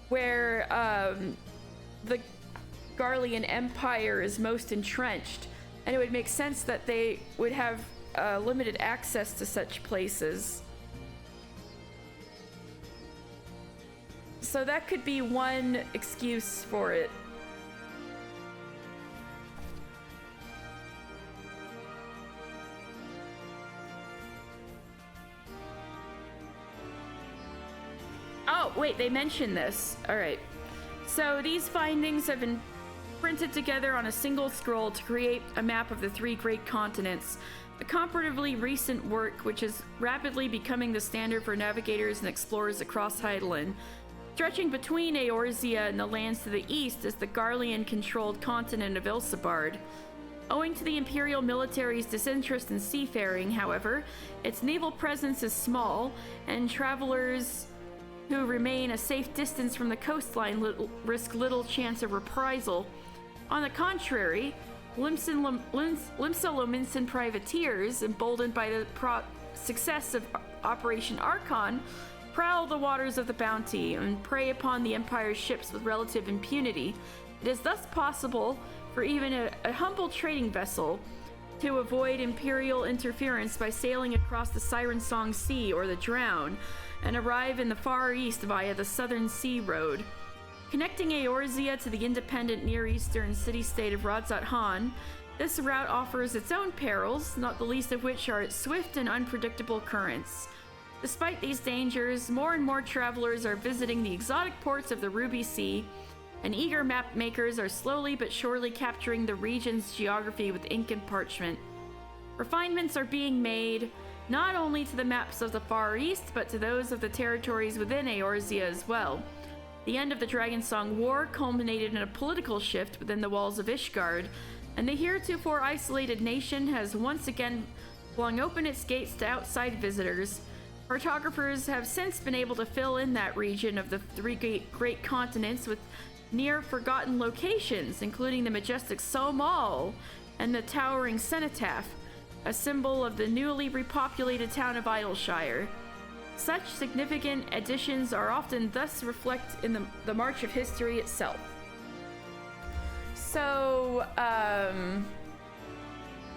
where the Garlean Empire is most entrenched, and it would make sense that they would have limited access to such places. So that could be one excuse for it. Oh, wait, they mentioned this. All right. So these findings have been printed together on a single scroll to create a map of the 3 great continents. A comparatively recent work, which is rapidly becoming the standard for navigators and explorers across Hydaelyn. Stretching between Eorzea and the lands to the east is the Garlean-controlled continent of Ilsabard. Owing to the Imperial military's disinterest in seafaring, however, its naval presence is small, and travelers who remain a safe distance from the coastline risk little chance of reprisal. On the contrary, Limsa-Lominsan privateers, emboldened by the success of Operation Archon, prowl the waters of the Bounty and prey upon the Empire's ships with relative impunity. It is thus possible for even a humble trading vessel to avoid Imperial interference by sailing across the Siren Song Sea or the Drown and arrive in the Far East via the Southern Sea Road. Connecting Eorzea to the independent Near Eastern city-state of Radzat Han, this route offers its own perils, not the least of which are its swift and unpredictable currents. Despite these dangers, more and more travelers are visiting the exotic ports of the Ruby Sea, and eager map makers are slowly but surely capturing the region's geography with ink and parchment. Refinements are being made, not only to the maps of the Far East, but to those of the territories within Eorzea as well. The end of the Dragonsong War culminated in a political shift within the walls of Ishgard, and the heretofore isolated nation has once again flung open its gates to outside visitors. Cartographers have since been able to fill in that region of the three great continents with near-forgotten locations, including the majestic Somal and the towering Cenotaph, a symbol of the newly repopulated town of Idleshire. Such significant additions are often thus reflected in the march of history itself. So,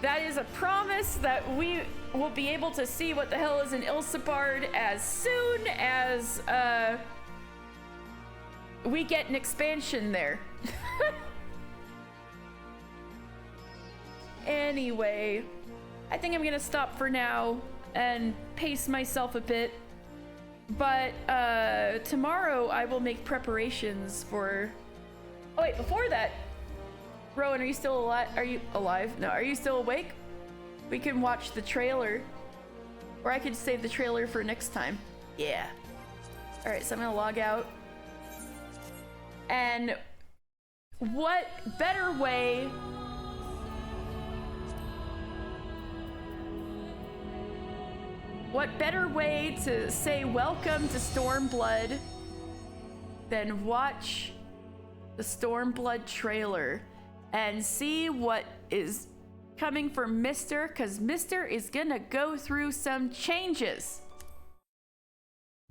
that is a promise that we will be able to see what the hell is in Ilsabard as soon as, we get an expansion there. Anyway, I think I'm gonna stop for now and pace myself a bit. But tomorrow I will make preparations for... Oh wait, before that, Rowan, are you still alive? Are you alive? No, are you still awake? We can watch the trailer. Or I could save the trailer for next time. Yeah. Alright, so I'm gonna log out. And what better way to say welcome to Stormblood than watch the Stormblood trailer and see what is coming from Mr. Because Mr. is gonna go through some changes.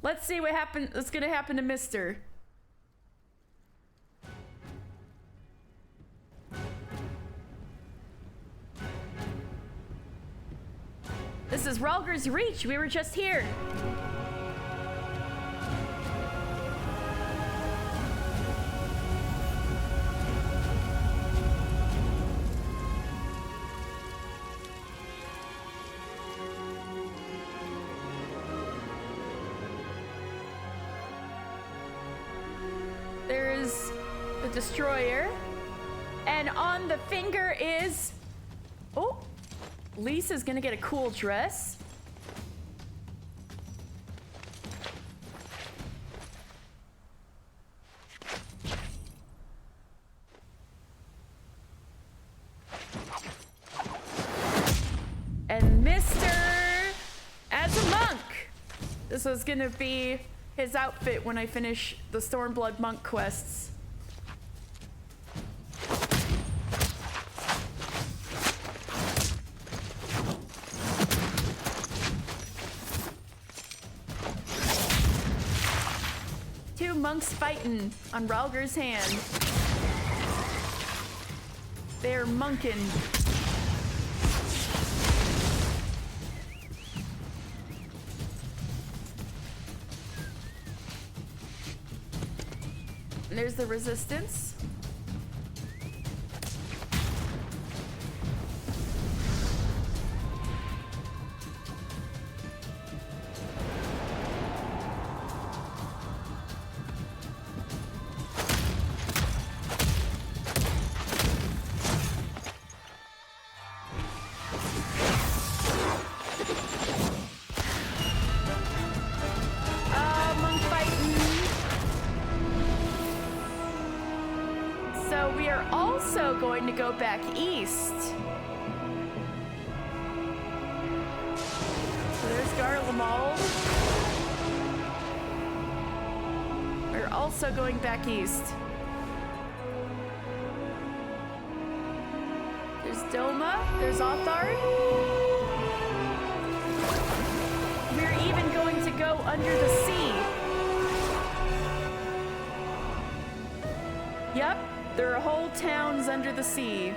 Let's see what's gonna happen to Mr. This is Rhalgr's Reach. We were just here. There's the destroyer. And on the finger is... Oh! Lisa's gonna get a cool dress. And Mr. as a monk. This was gonna be his outfit when I finish the Stormblood monk quests. Monks fighting on Rhalgr's hand. They're monking. And there's the resistance. Going to go back east. So there's Garlemald. We're also going back east. There's Doma. There's Othard. We're even going to go under the sea. towns under the sea.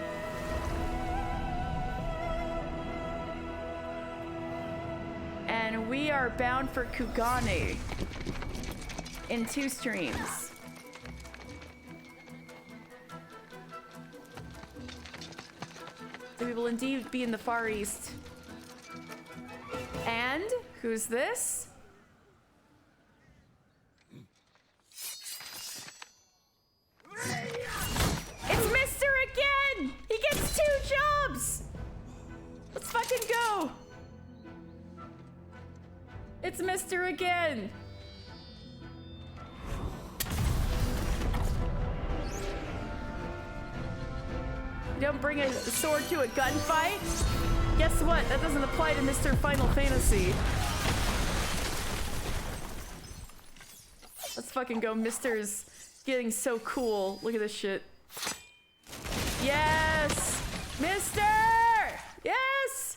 And we are bound for Kugane in 2 streams. So we will indeed be in the Far East. And who's this? It's Mister again! He gets 2 jobs! Let's fucking go! It's Mister again! You don't bring a sword to a gunfight? Guess what? That doesn't apply to Mr. Final Fantasy. Let's fucking go. Mister's getting so cool. Look at this shit. Yes! Mister! Yes!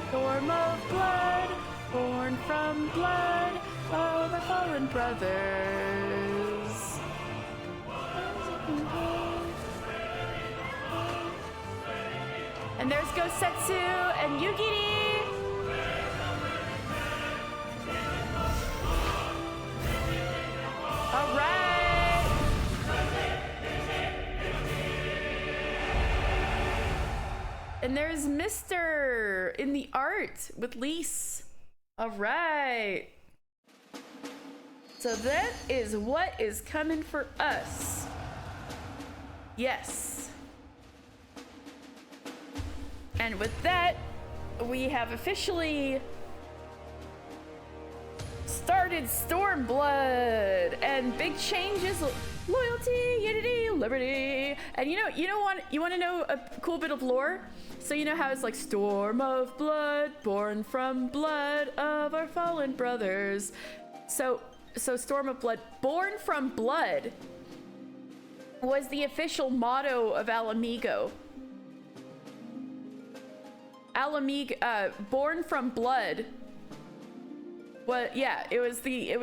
Storm of blood, born from blood of our fallen brothers. And there's Gosetsu and Yugiri. All right. And there's Mister in the art with Lise. All right. So that is what is coming for us. Yes. And with that, we have officially started Stormblood, and big changes: loyalty, unity, liberty. And you want to know a cool bit of lore? So you know how it's like Storm of Blood, born from blood of our fallen brothers. So Storm of Blood, born from blood, was the official motto of Alamigo. Born from blood. What? Yeah, it was the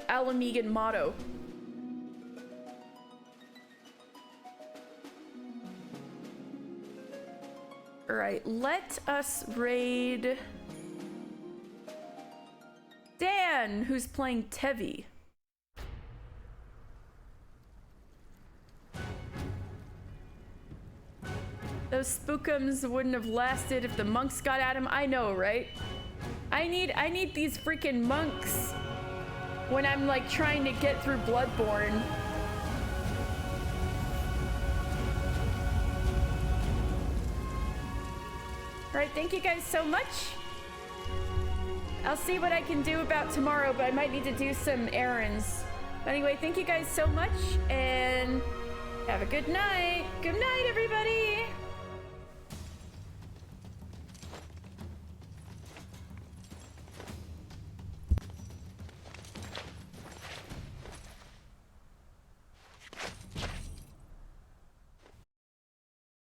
Alamigan motto. All right, let us raid Dan, who's playing Tevi. Those spookums wouldn't have lasted if the monks got at him. I know, right? I need these freaking monks when I'm like trying to get through Bloodborne. All right, thank you guys so much. I'll see what I can do about tomorrow, but I might need to do some errands. But anyway, thank you guys so much, and have a good night. Good night, everybody.